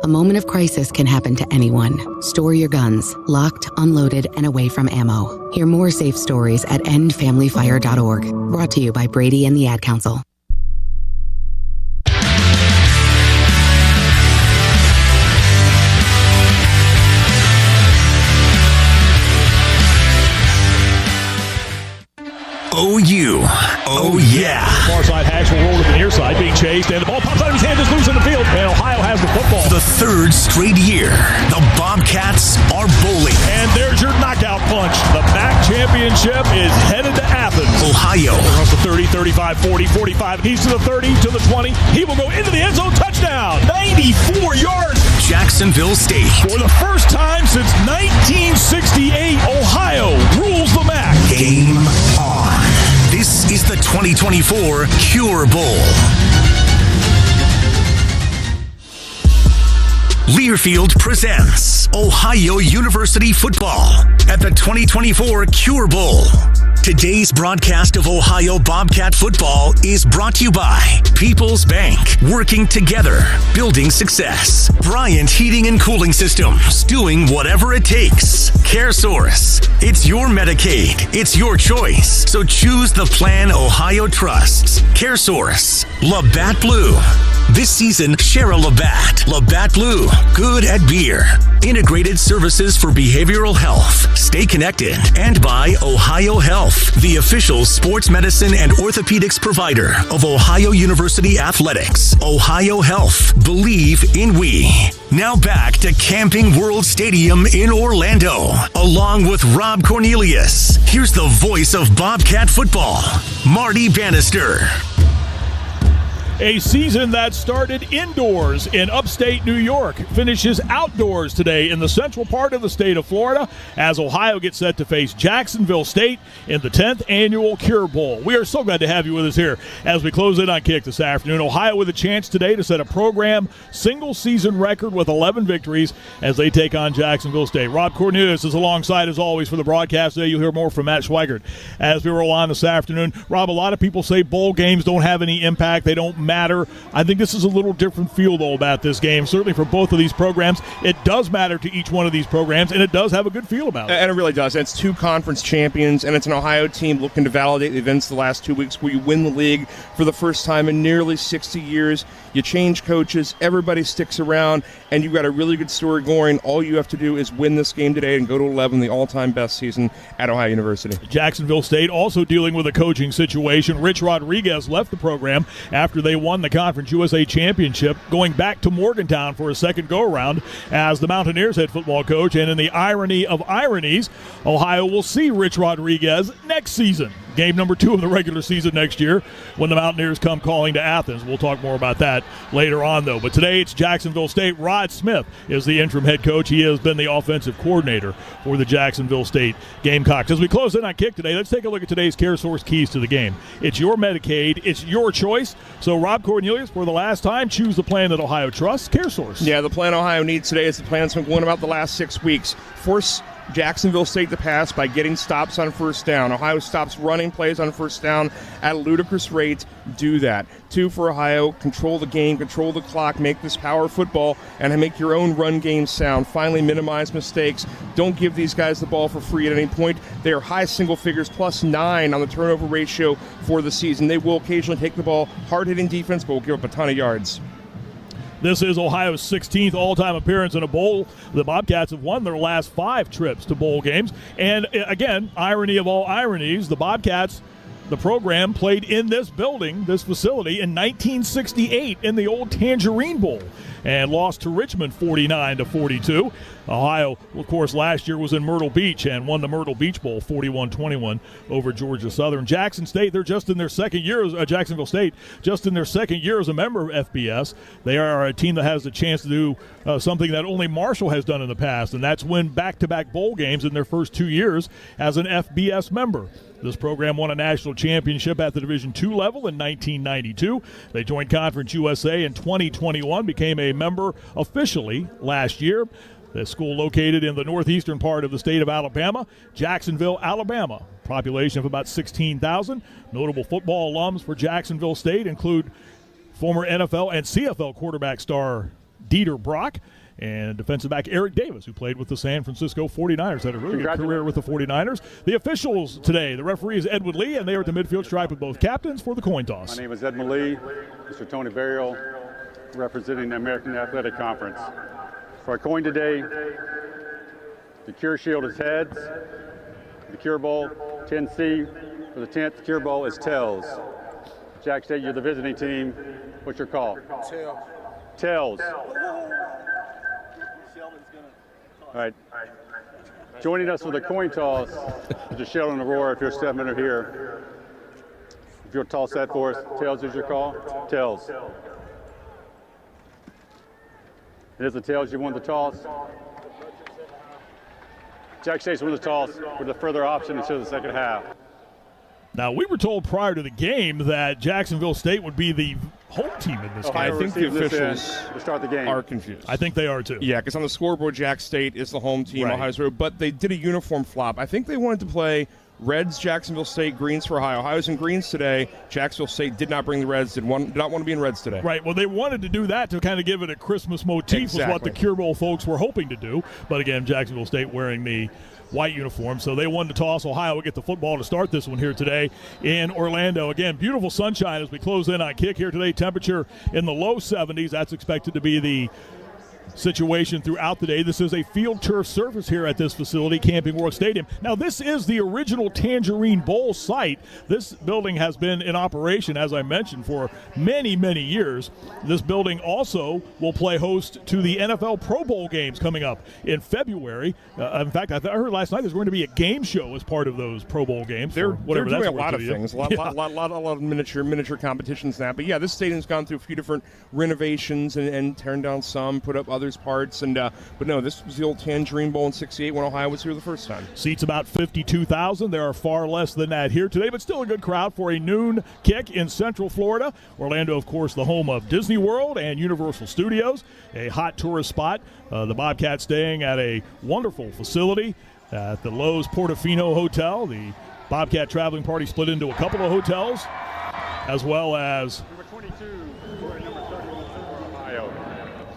A moment of crisis can happen to anyone. Store your guns, locked, unloaded, and away from ammo. Hear more safe stories at endfamilyfire.org. Brought to you by Brady and the Ad Council. OU. Oh, yeah. Far side Hags will roll to the near side, being chased, and the ball pops out of his hand, is loose in the field, and Ohio has the football. The third straight year, the Bobcats are bowling. And there's your knockout punch. The MAC championship is headed to Athens. Ohio. Across the 30, 35, 40, 45. He's to the 30, to the 20. He will go into the end zone. Touchdown. 94 yards. Jacksonville State. For the first time since 1968, Ohio rules the MAC. Game on. This is the 2024 Cure Bowl. Learfield presents Ohio University football at the 2024 Cure Bowl. Today's broadcast of Ohio Bobcat football is brought to you by People's Bank, working together, building success. Bryant Heating and Cooling Systems, doing whatever it takes. CareSource, it's your Medicaid, it's your choice, so choose the plan Ohio trusts. CareSource, Labatt Blue. This season, share a Labatt. Labatt Blue, good at beer. Integrated services for behavioral health. Stay connected. And by Ohio Health, the official sports medicine and orthopedics provider of Ohio University Athletics. Ohio Health, believe in we. Now back to Camping World Stadium in Orlando, along with Rob Cornelius. Here's the voice of Bobcat football, Marty Bannister. A season that started indoors in upstate New York finishes outdoors today in the central part of the state of Florida as Ohio gets set to face Jacksonville State in the 10th annual Cure Bowl. We are so glad to have you with us here as we close in on kick this afternoon. Ohio with a chance today to set a program single-season record with 11 victories as they take on Jacksonville State. Rob Cornelius is alongside, as always, for the broadcast today. You'll hear more from Matt Schweigert as we roll on this afternoon. Rob, a lot of people say bowl games don't have any impact. They don't matter matter. I think this is a little different feel, though, about this game, certainly for both of these programs. It does matter to each one of these programs, and it does have a good feel about it. And it really does. And it's two conference champions, and it's an Ohio team looking to validate the events the last 2 weeks where you win the league for the first time in nearly 60 years. You change coaches, everybody sticks around, and you've got a really good story going. All you have to do is win this game today and go to 11, the all-time best season at Ohio University. Jacksonville State also dealing with a coaching situation. Rich Rodriguez left the program after they won the Conference USA Championship, going back to Morgantown for a second go-around as the Mountaineers head football coach. And in the irony of ironies, Ohio will see Rich Rodriguez next season. Game number 2 of the regular season next year when the Mountaineers come calling to Athens. We'll talk more about that later on, though. But today it's Jacksonville State. Rod Smith is the interim head coach. He has been the offensive coordinator for the Jacksonville State Gamecocks. As we close in on kick today, let's take a look at today's CareSource keys to the game. It's your Medicaid. It's your choice. So, Rob Cornelius, for the last time, choose the plan that Ohio trusts, CareSource. Yeah, the plan Ohio needs today is the plan that's been going about the last 6 weeks. Force Jacksonville State to pass by getting stops on first down. Ohio stops running plays on first down at a ludicrous rate. Do that. 2 for Ohio, control the game, control the clock, make this power football, and make your own run game sound. Finally, minimize mistakes. Don't give these guys the ball for free at any point. They are high single figures, +9 on the turnover ratio for the season. They will occasionally take the ball, hard-hitting defense, but will give up a ton of yards. This is Ohio's 16th all-time appearance in a bowl. The Bobcats have won their last 5 trips to bowl games. And again, irony of all ironies, the Bobcats, the program, played in this building, this facility, in 1968 in the old Tangerine Bowl and lost to Richmond 49-42. Ohio, of course, last year was in Myrtle Beach and won the Myrtle Beach Bowl 41-21 over Georgia Southern. Jackson State, they're just in their second year, Jacksonville State, just in their second year as a member of FBS. They are a team that has the chance to do something that only Marshall has done in the past, and that's win back-to-back bowl games in their first 2 years as an FBS member. This program won a national championship at the Division II level in 1992. They joined Conference USA in 2021, became a member officially last year. The school located in the northeastern part of the state of Alabama, Jacksonville, Alabama. Population of about 16,000. Notable football alums for Jacksonville State include former NFL and CFL quarterback star Dieter Brock and defensive back Eric Davis, who played with the San Francisco 49ers, had a really good career with the 49ers. The officials today, the referee is Edward Lee, and they are at the midfield stripe with both captains for the coin toss. My name is Edmund Lee, Mr. Tony Burial, representing the American Athletic Conference. For our coin today, the Cure Shield is heads, the Cure Bowl, 10C. For the 10th Cure Bowl is tails. Jack State, you're the visiting team. What's your call? Tails. All right. Joining us for the coin toss is Sheldon Aurora, if you're stepping under here. If you'll toss that for us, tails is your call? Tails. It is the tails. You won the toss. Jack State's won the toss with a further option until the second half. Now, we were told prior to the game that Jacksonville State would be the home team in this game. I think the officials to start the game are confused. I think they are too. Yeah, because on the scoreboard, Jack State is the home team, Right. Ohio's road, but they did a uniform flop. I think they wanted to play Reds, Jacksonville State, greens for Ohio. Ohio's in greens today. Jacksonville State did not bring the Reds, did not want to be in Reds today. Right. Well, they wanted to do that to kind of give it a Christmas motif, was what the Exactly. Cure Bowl folks were hoping to do. But again, Jacksonville State wearing the white uniform. So they won the toss. Ohio will get the football to start this one here today in Orlando. Again, beautiful sunshine as we close in on kick here today. Temperature in the low 70s. That's expected to be the situation throughout the day. This is a field turf surface here at this facility, Camping World Stadium. Now, this is the original Tangerine Bowl site. This building has been in operation, as I mentioned, for many, many years. This building also will play host to the NFL Pro Bowl games coming up in February. In fact, I heard last night there's going to be a game show as part of those Pro Bowl games. They're whatever doing that's a lot worth of to you. things, a lot of miniature competitions now. But yeah, this stadium's gone through a few different renovations and tearing down some, put up others parts. And but no, this was the old Tangerine Bowl in '68 when Ohio was here the first time. Seats about 52,000. There are far less than that here today, but still a good crowd for a noon kick in Central Florida. Orlando, of course, the home of Disney World and Universal Studios, a hot tourist spot. The Bobcats staying at a wonderful facility at the Lowe's Portofino Hotel. The Bobcat traveling party split into a couple of hotels, as well as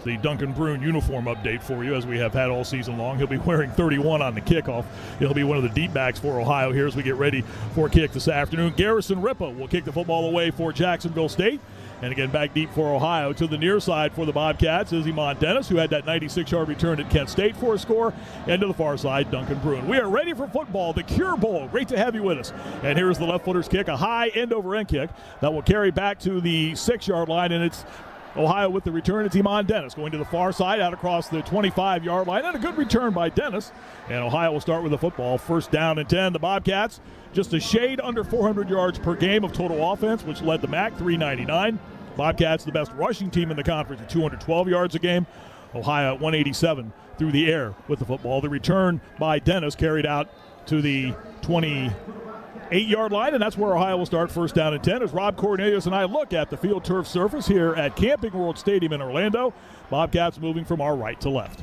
the Duncan Brune uniform update for you, as we have had all season long. He'll be wearing 31 on the kickoff. He'll be one of the deep backs for Ohio here as we get ready for a kick this afternoon. Garrison Ripa will kick the football away for Jacksonville State. And again, back deep for Ohio. To the near side for the Bobcats is Iman Dennis, who had that 96-yard return at Kent State for a score. And to the far side, Duncan Brune. We are ready for football, the Cure Bowl. Great to have you with us. And here's the left footer's kick, a high end-over-end kick that will carry back to the 6-yard line. And it's Ohio with the return. It's Iman Dennis going to the far side out across the 25-yard line. And a good return by Dennis. And Ohio will start with the football. First down and 10. The Bobcats just a shade under 400 yards per game of total offense, which led the MAC, 399. Bobcats, the best rushing team in the conference at 212 yards a game. Ohio at 187 through the air with the football. The return by Dennis carried out to the 28-yard line, and that's where Ohio will start first down and 10 as Rob Cornelius and I look at the field turf surface here at Camping World Stadium in Orlando. Bobcats moving from our right to left.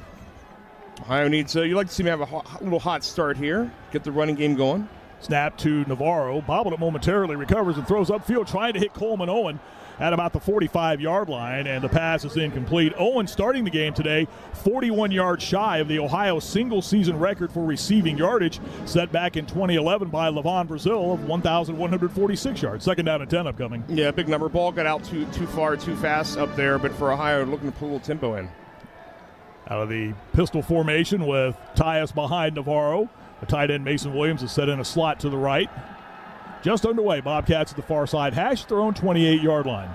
Ohio needs, you'd like to see me have a little hot start here, get the running game going. Snap to Navarro, bobbled it momentarily, recovers and throws upfield, trying to hit Coleman Owen at about the 45-yard line, and the pass is incomplete. Owen starting the game today 41 yards shy of the Ohio single-season record for receiving yardage set back in 2011 by Levon Brazil of 1,146 yards. Second down and 10 upcoming. Yeah, big number. Ball got out too far, too fast up there, but for Ohio, looking to put a little tempo in. Out of the pistol formation with Tyus behind Navarro. The tight end Mason Williams is set in a slot to the right. Just underway, Bobcats at the far side, hash their own 28-yard line.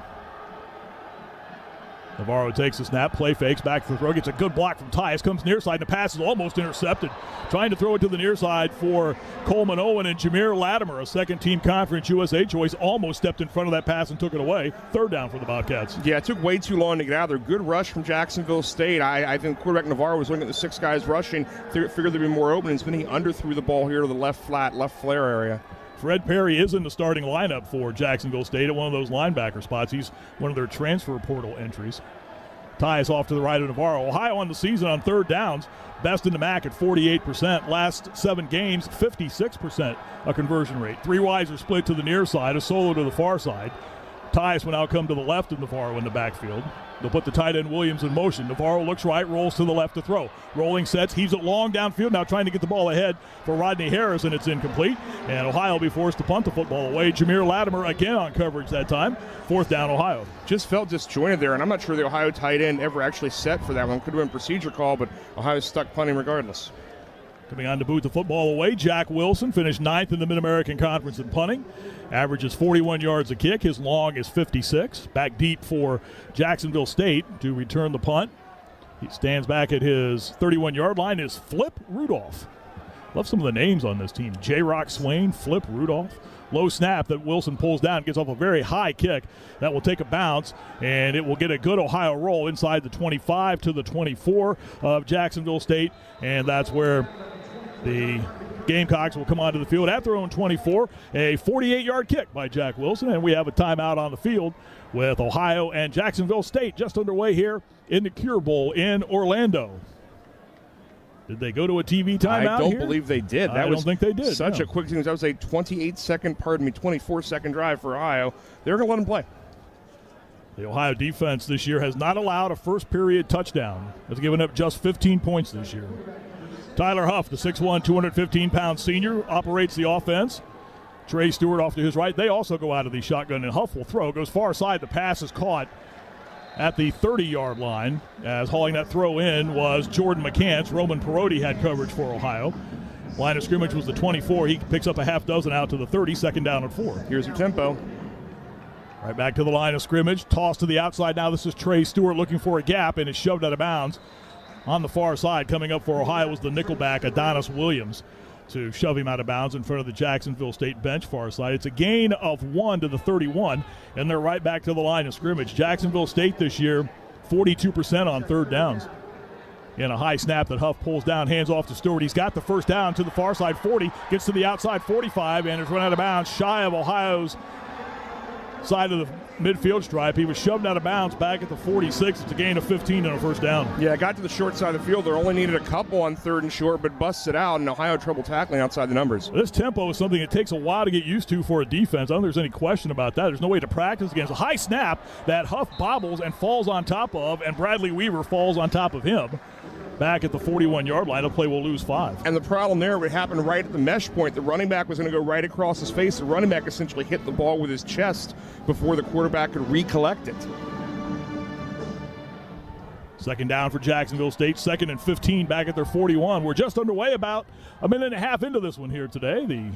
Navarro takes the snap, play fakes, back to the throw, gets a good block from Tyus, comes near side, and the pass is almost intercepted. Trying to throw it to the near side for Coleman Owen, and Jameer Latimer, a second-team Conference USA choice, almost stepped in front of that pass and took it away. Third down for the Bobcats. Yeah, it took way too long to get out there. Good rush from Jacksonville State. I think quarterback Navarro was looking at the 6 guys rushing, figured there'd be more openings, but he underthrew the ball here to the left flat, left flare area. Fred Perry is in the starting lineup for Jacksonville State at one of those linebacker spots. He's one of their transfer portal entries. Tyus off to the right of Navarro. Ohio on the season on third downs, best in the MAC at 48%. Last 7 games, 56% a conversion rate. 3 wides are split to the near side, a solo to the far side. Tyus will now come to the left of Navarro in the backfield. They'll put the tight end Williams in motion. Navarro looks right, rolls to the left to throw. Rolling sets, heaves it long downfield, now trying to get the ball ahead for Rodney Harris, and it's incomplete. And Ohio will be forced to punt the football away. Jameer Latimer again on coverage that time. Fourth down, Ohio. Just felt disjointed there, and I'm not sure the Ohio tight end ever actually set for that one. Could have been a procedure call, but Ohio's stuck punting regardless. Coming on to boot the football away, Jack Wilson finished 9th in the Mid-American Conference in punting. Averages 41 yards a kick. His long is 56. Back deep for Jacksonville State to return the punt. He stands back at his 31-yard line is Flip Rudolph. Love some of the names on this team. J-Rock Swain, Flip Rudolph. Low snap that Wilson pulls down, gets off a very high kick that will take a bounce, and it will get a good Ohio roll inside the 25 to the 24 of Jacksonville State, and that's where the Gamecocks will come onto the field at their own 24. A 48-yard kick by Jack Wilson, and we have a timeout on the field with Ohio and Jacksonville State just underway here in the Cure Bowl in Orlando. Did they go to a TV timeout? I don't believe they did. I don't think they did. Such a quick thing. That was a 24-second drive for Ohio. They're going to let them play. The Ohio defense this year has not allowed a first-period touchdown. Has given up just 15 points this year. Tyler Huff, the 6'1", 215-pound senior, operates the offense. Trey Stewart off to his right. They also go out of the shotgun, and Huff will throw. Goes far side. The pass is caught at the 30-yard line, as hauling that throw in was Jordan McCants. Roman Perotti had coverage for Ohio. Line of scrimmage was the 24. He picks up a half dozen out to the 30, second down and 4. Here's your tempo. Right back to the line of scrimmage. Toss to the outside. Now this is Trey Stewart looking for a gap, and it's shoved out of bounds. On the far side, coming up for Ohio was the nickelback Adonis Williams to shove him out of bounds in front of the Jacksonville State bench far side. It's a gain of 1 to the 31, and they're right back to the line of scrimmage. Jacksonville State this year, 42% on third downs. In a high snap that Huff pulls down, hands off to Stewart. He's got the first down to the far side 40, gets to the outside 45, and is run out of bounds shy of Ohio's side of the midfield stripe. He was shoved out of bounds back at the 46. It's a gain of 15 and a first down. Yeah, got to the short side of the field. They only needed a couple on 3rd and short, but busted out, and Ohio trouble tackling outside the numbers. This tempo is something it takes a while to get used to for a defense. I don't think there's any question about that. There's no way to practice against a high snap that Huff bobbles and falls on top of, and Bradley Weaver falls on top of him. Back at the 41-yard line, the play will lose 5. And the problem there would happen right at the mesh point. The running back was going to go right across his face. The running back essentially hit the ball with his chest before the quarterback could recollect it. Second down for Jacksonville State, 2nd and 15 back at their 41. We're just underway, about a minute and a half into this one here today. The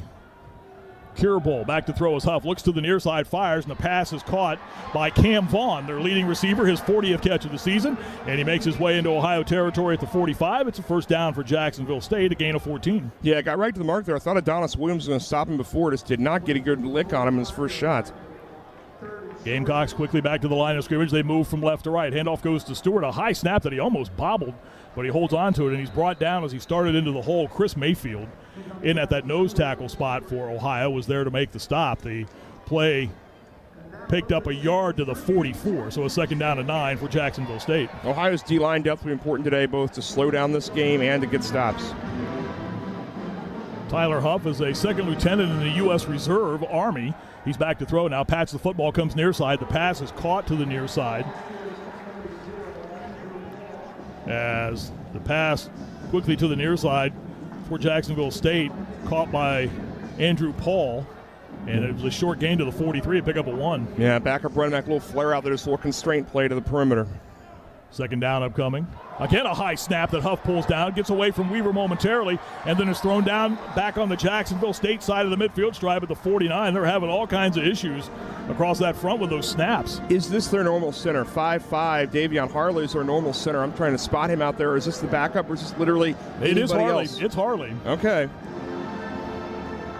Cure Bowl back to throw as Huff looks to the near side, fires, and the pass is caught by Cam Vaughn, their leading receiver, his 40th catch of the season, and he makes his way into Ohio territory at the 45. It's a first down for Jacksonville State, a gain of 14. Yeah, it got right to the mark there. I thought Adonis Williams was going to stop him before. Just did not get a good lick on him in his first shot. Gamecocks quickly back to the line of scrimmage. They move from left to right. Handoff goes to Stewart, a high snap that he almost bobbled, but he holds on to it, and he's brought down as he started into the hole. Chris Mayfield in at that nose tackle spot for Ohio was there to make the stop. The play picked up a yard to the 44, so a 2nd down and 9 for Jacksonville State. Ohio's D-line depth will be important today, both to slow down this game and to get stops. Tyler Huff is a 2nd lieutenant in the U.S. Reserve Army. He's back to throw now. Pats the football, comes near side. The pass is caught to the near side. As the pass quickly to the near side for Jacksonville State, caught by Andrew Paul. And it was a short gain to the 43 to pick up a 1. Yeah, backup running back, a little flare out there, just a little constraint play to the perimeter. 2nd down upcoming. Again, a high snap that Huff pulls down, gets away from Weaver momentarily, and then is thrown down back on the Jacksonville State side of the midfield stripe at the 49. They're having all kinds of issues across that front with those snaps. Is this their normal center? 5'5", Davion Harley is their normal center. I'm trying to spot him out there. Is this the backup, or is this literally It is Harley. Else? It's Harley. Okay.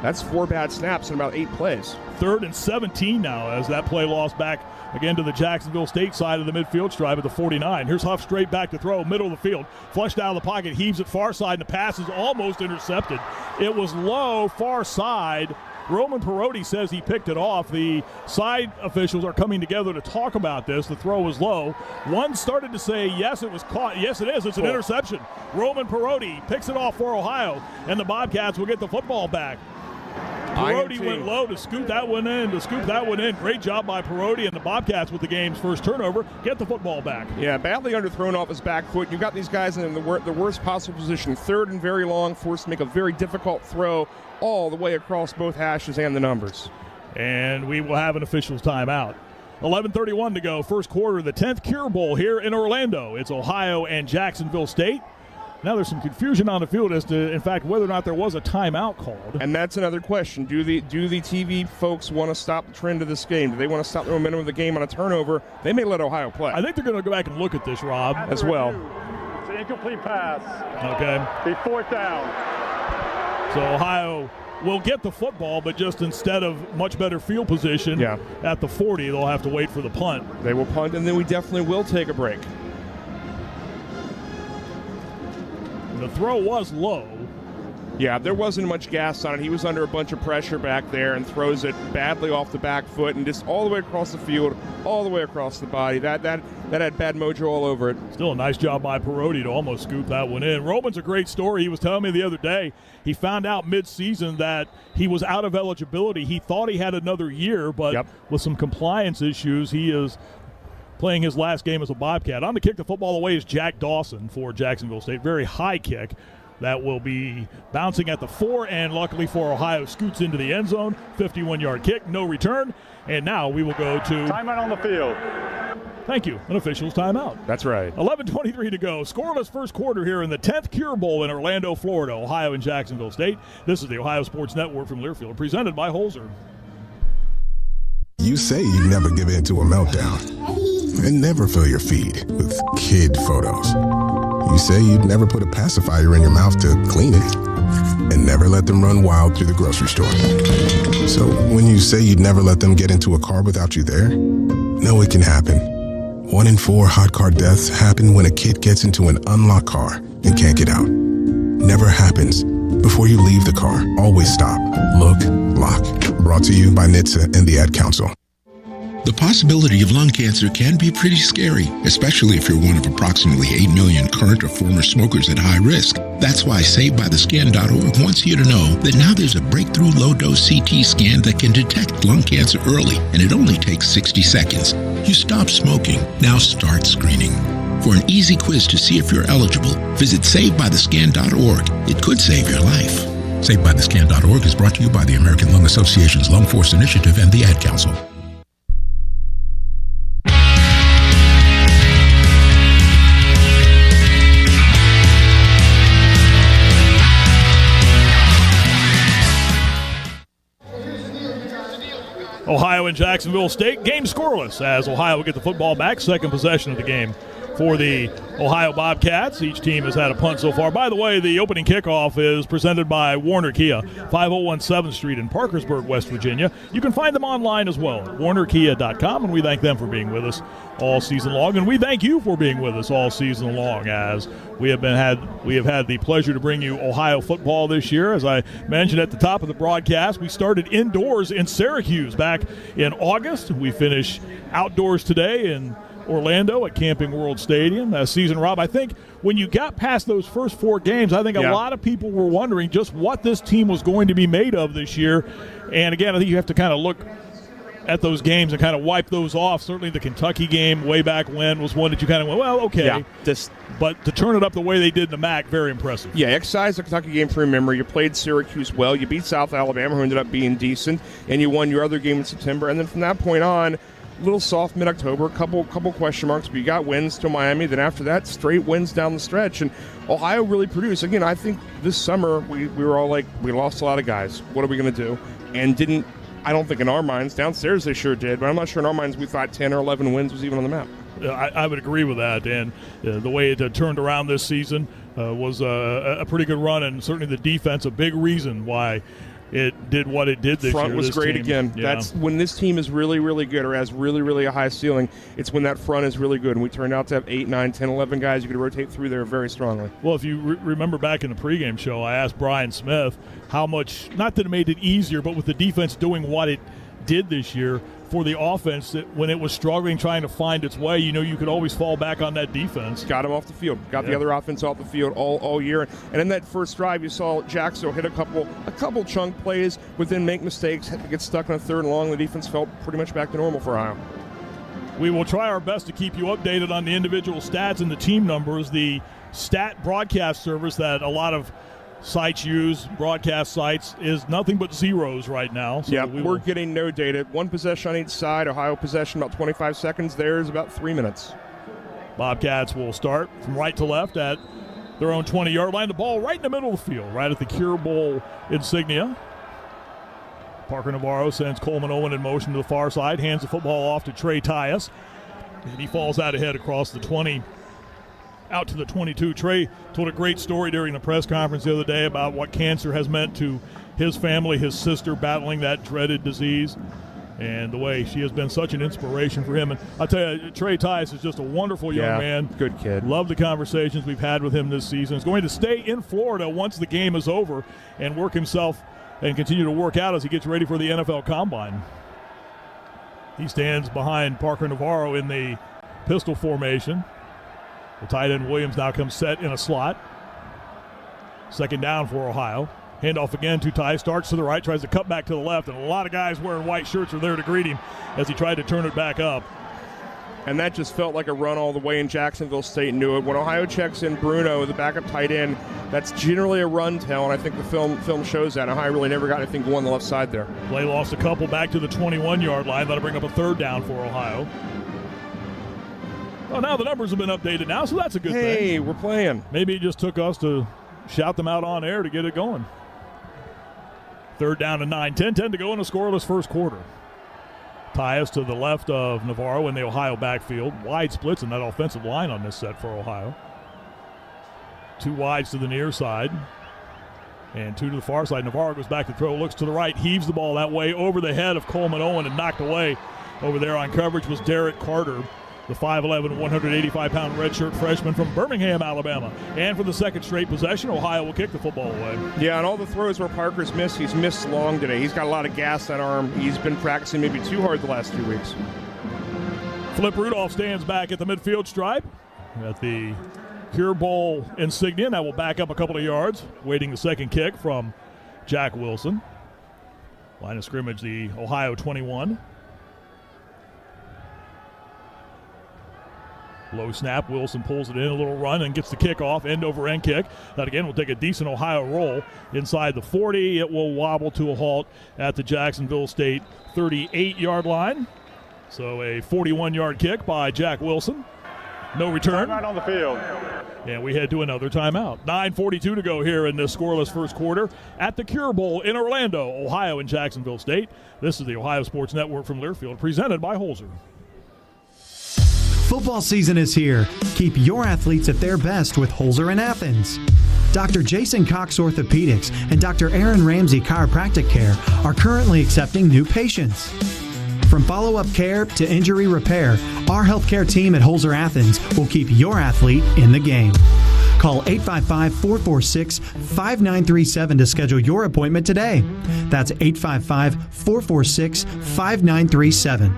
That's 4 bad snaps in about 8 plays. 3rd and 17 now as that play lost back again to the Jacksonville State side of the midfield stripe at the 49. Here's Huff straight back to throw, middle of the field. Flushed out of the pocket, heaves it far side, and the pass is almost intercepted. It was low, far side. Roman Perotti says he picked it off. The side officials are coming together to talk about this. The throw was low. One started to say, yes, it was caught. Yes, it is. It's an interception. Roman Perotti picks it off for Ohio, and the Bobcats will get the football back. Perotti went low to scoop that one in. Great job by Perotti, and the Bobcats with the game's first turnover get the football back. Yeah, badly underthrown off his back foot. You've got these guys in the worst possible position. 3rd and very long, forced to make a very difficult throw all the way across both hashes and the numbers. And we will have an official's timeout. 11:31 to go, first quarter of the 10th Cure Bowl here in Orlando. It's Ohio and Jacksonville State. Now there's some confusion on the field as to, in fact, whether or not there was a timeout called. And that's another question. Do the TV folks want to stop the trend of this game? Do they want to stop the momentum of the game on a turnover? They may let Ohio play. I think they're going to go back and look at this, Rob. As well. It's an incomplete pass. Okay. Be 4th down. So Ohio will get the football, but just instead of much better field position at the 40, they'll have to wait for the punt. They will punt, and then we definitely will take a break. The throw was low. Yeah, there wasn't much gas on it. He was under a bunch of pressure back there and throws it badly off the back foot and just all the way across the field, all the way across the body. That had bad mojo all over it. Still a nice job by Perotti to almost scoop that one in. Roman's a great story. He was telling me the other day he found out mid-season that he was out of eligibility. He thought he had another year, but with some compliance issues, he is playing his last game as a Bobcat. On to kick the football away is Jack Dawson for Jacksonville State. Very high kick that will be bouncing at the 4, and luckily for Ohio, scoots into the end zone. 51-yard kick, no return. And now we will go to timeout on the field. Thank you, an official's timeout. That's right. 11:23 to go. Scoreless first quarter here in the 10th Cure Bowl in Orlando, Florida. Ohio and Jacksonville State. This is the Ohio Sports Network from Learfield, presented by Holzer. You say you never give in to a meltdown and never fill your feed with kid photos. You say you'd never put a pacifier in your mouth to clean it and never let them run wild through the grocery store. So when you say you'd never let them get into a car without you there, no, it can happen. 1 in 4 hot car deaths happen when a kid gets into an unlocked car and can't get out. Never happens. Before you leave the car, always stop, look, lock. Brought to you by NHTSA and the Ad Council. The possibility of lung cancer can be pretty scary, especially if you're one of approximately 8 million current or former smokers at high risk. That's why SaveByTheScan.org wants you to know that now there's a breakthrough low-dose CT scan that can detect lung cancer early, and it only takes 60 seconds. You stop smoking, now start screening. For an easy quiz to see if you're eligible, visit SaveByTheScan.org. It could save your life. SaveByTheScan.org is brought to you by the American Lung Association's Lung Force Initiative and the Ad Council. Ohio and Jacksonville State, game scoreless as Ohio will get the football back. Second possession of the game for the Ohio Bobcats. Each team has had a punt so far. By the way, the opening kickoff is presented by Warner Kia, 501 7th Street in Parkersburg, West Virginia. You can find them online as well at warnerkia.com, and we thank them for being with us all season long. And we thank you for being with us all season long, as we have had the pleasure to bring you Ohio football this year. As I mentioned at the top of the broadcast, we started indoors in Syracuse back in August. We finish outdoors today in Orlando at Camping World Stadium. Season, Rob, I think when you got past those first 4 games, I think a lot of people were wondering just what this team was going to be made of this year. And again, I think you have to kind of look at those games and kind of wipe those off. Certainly the Kentucky game way back when was one that you kind of went, well, okay. Yeah, but to turn it up the way they did in the MAC, very impressive. Yeah, excise the Kentucky game from memory. You played Syracuse well. You beat South Alabama, who ended up being decent, and you won your other game in September. And then from that point on, a little soft mid-October, couple question marks, but you got wins to Miami. Then after that, straight wins down the stretch. And Ohio really produced. Again, I think this summer we were all like, we lost a lot of guys. What are we going to do? And I don't think in our minds, downstairs they sure did, but I'm not sure in our minds we thought 10 or 11 wins was even on the map. I would agree with that. And the way it turned around this season was a pretty good run, and certainly the defense, a big reason why it did what it did this year. Front was great again. Yeah. That's when this team is really, really good or has really, really a high ceiling. It's when that front is really good. And we turned out to have 8, 9, 10, 11 guys you could rotate through there very strongly. Well, if you remember back in the pregame show, I asked Brian Smith how much, not that it made it easier, but with the defense doing what it did this year for the offense, that when it was struggling trying to find its way, you could always fall back on that defense. Got him off the field. Got the other offense off the field all year. And in that first drive, you saw Jacksonville hit a couple chunk plays, but then make mistakes, had to get stuck on a 3rd and long. The defense felt pretty much back to normal for Ohio. We will try our best to keep you updated on the individual stats and the team numbers. The stat broadcast service that a lot of sites use, broadcast sites, is nothing but zeros right now. So we're getting no data. 1 possession on each side. Ohio possession about 25 seconds. Theirs about 3 minutes. Bobcats will start from right to left at their own 20-yard line. The ball right in the middle of the field, right at the Cure Bowl insignia. Parker Navarro sends Coleman Owen in motion to the far side, hands the football off to Trey Tyus, and he falls out ahead across the 20, out to the 22. Trey told a great story during the press conference the other day about what cancer has meant to his family, his sister battling that dreaded disease, and the way she has been such an inspiration for him. And I'll tell you, Trey Tyus is just a wonderful young man. Good kid. Love the conversations we've had with him this season. He's going to stay in Florida once the game is over and work himself and continue to work out as he gets ready for the NFL Combine. He stands behind Parker Navarro in the pistol formation. The tight end Williams now comes set in a slot. 2nd down for Ohio. Handoff again to Ty. Starts to the right, tries to cut back to the left, and a lot of guys wearing white shirts are there to greet him as he tried to turn it back up. And that just felt like a run all the way, in Jacksonville State knew it. When Ohio checks in Bruno, the backup tight end, that's generally a run tell, and I think the film shows that. Ohio really never got anything going on the left side there. Play lost a couple back to the 21-yard line. That'll bring up a 3rd down for Ohio. Well, now the numbers have been updated now, so that's a good thing. Hey, we're playing. Maybe it just took us to shout them out on air to get it going. 3rd down and 9. 10-10 to go in a scoreless first quarter. Tyus to the left of Navarro in the Ohio backfield. Wide splits in that offensive line on this set for Ohio. 2 wides to the near side. And 2 to the far side. Navarro goes back to throw, looks to the right, heaves the ball that way over the head of Coleman Owen, and knocked away. Over there on coverage was Derek Carter, the 5'11", 185-pound redshirt freshman from Birmingham, Alabama. And for the second straight possession, Ohio will kick the football away. Yeah, and all the throws where Parker's missed, he's missed long today. He's got a lot of gas on arm. He's been practicing maybe too hard the last 2 weeks. Flip Rudolph stands back at the midfield stripe at the Cure Bowl insignia. That will back up a couple of yards, waiting the second kick from Jack Wilson. Line of scrimmage, the Ohio 21. Low snap, Wilson pulls it in, a little run, and gets the kickoff, end-over-end kick. That, again, will take a decent Ohio roll inside the 40. It will wobble to a halt at the Jacksonville State 38-yard line. So a 41-yard kick by Jack Wilson. No return. Timeout on the field. And we head to another timeout. 9:42 to go here in this scoreless first quarter at the Cure Bowl in Orlando, Ohio and Jacksonville State. This is the Ohio Sports Network from Learfield, presented by Holzer. Football season is here. Keep your athletes at their best with Holzer in Athens. Dr. Jason Cox Orthopedics and Dr. Aaron Ramsey Chiropractic Care are currently accepting new patients. From follow-up care to injury repair, our healthcare team at Holzer Athens will keep your athlete in the game. Call 855-446-5937 to schedule your appointment today. That's 855-446-5937.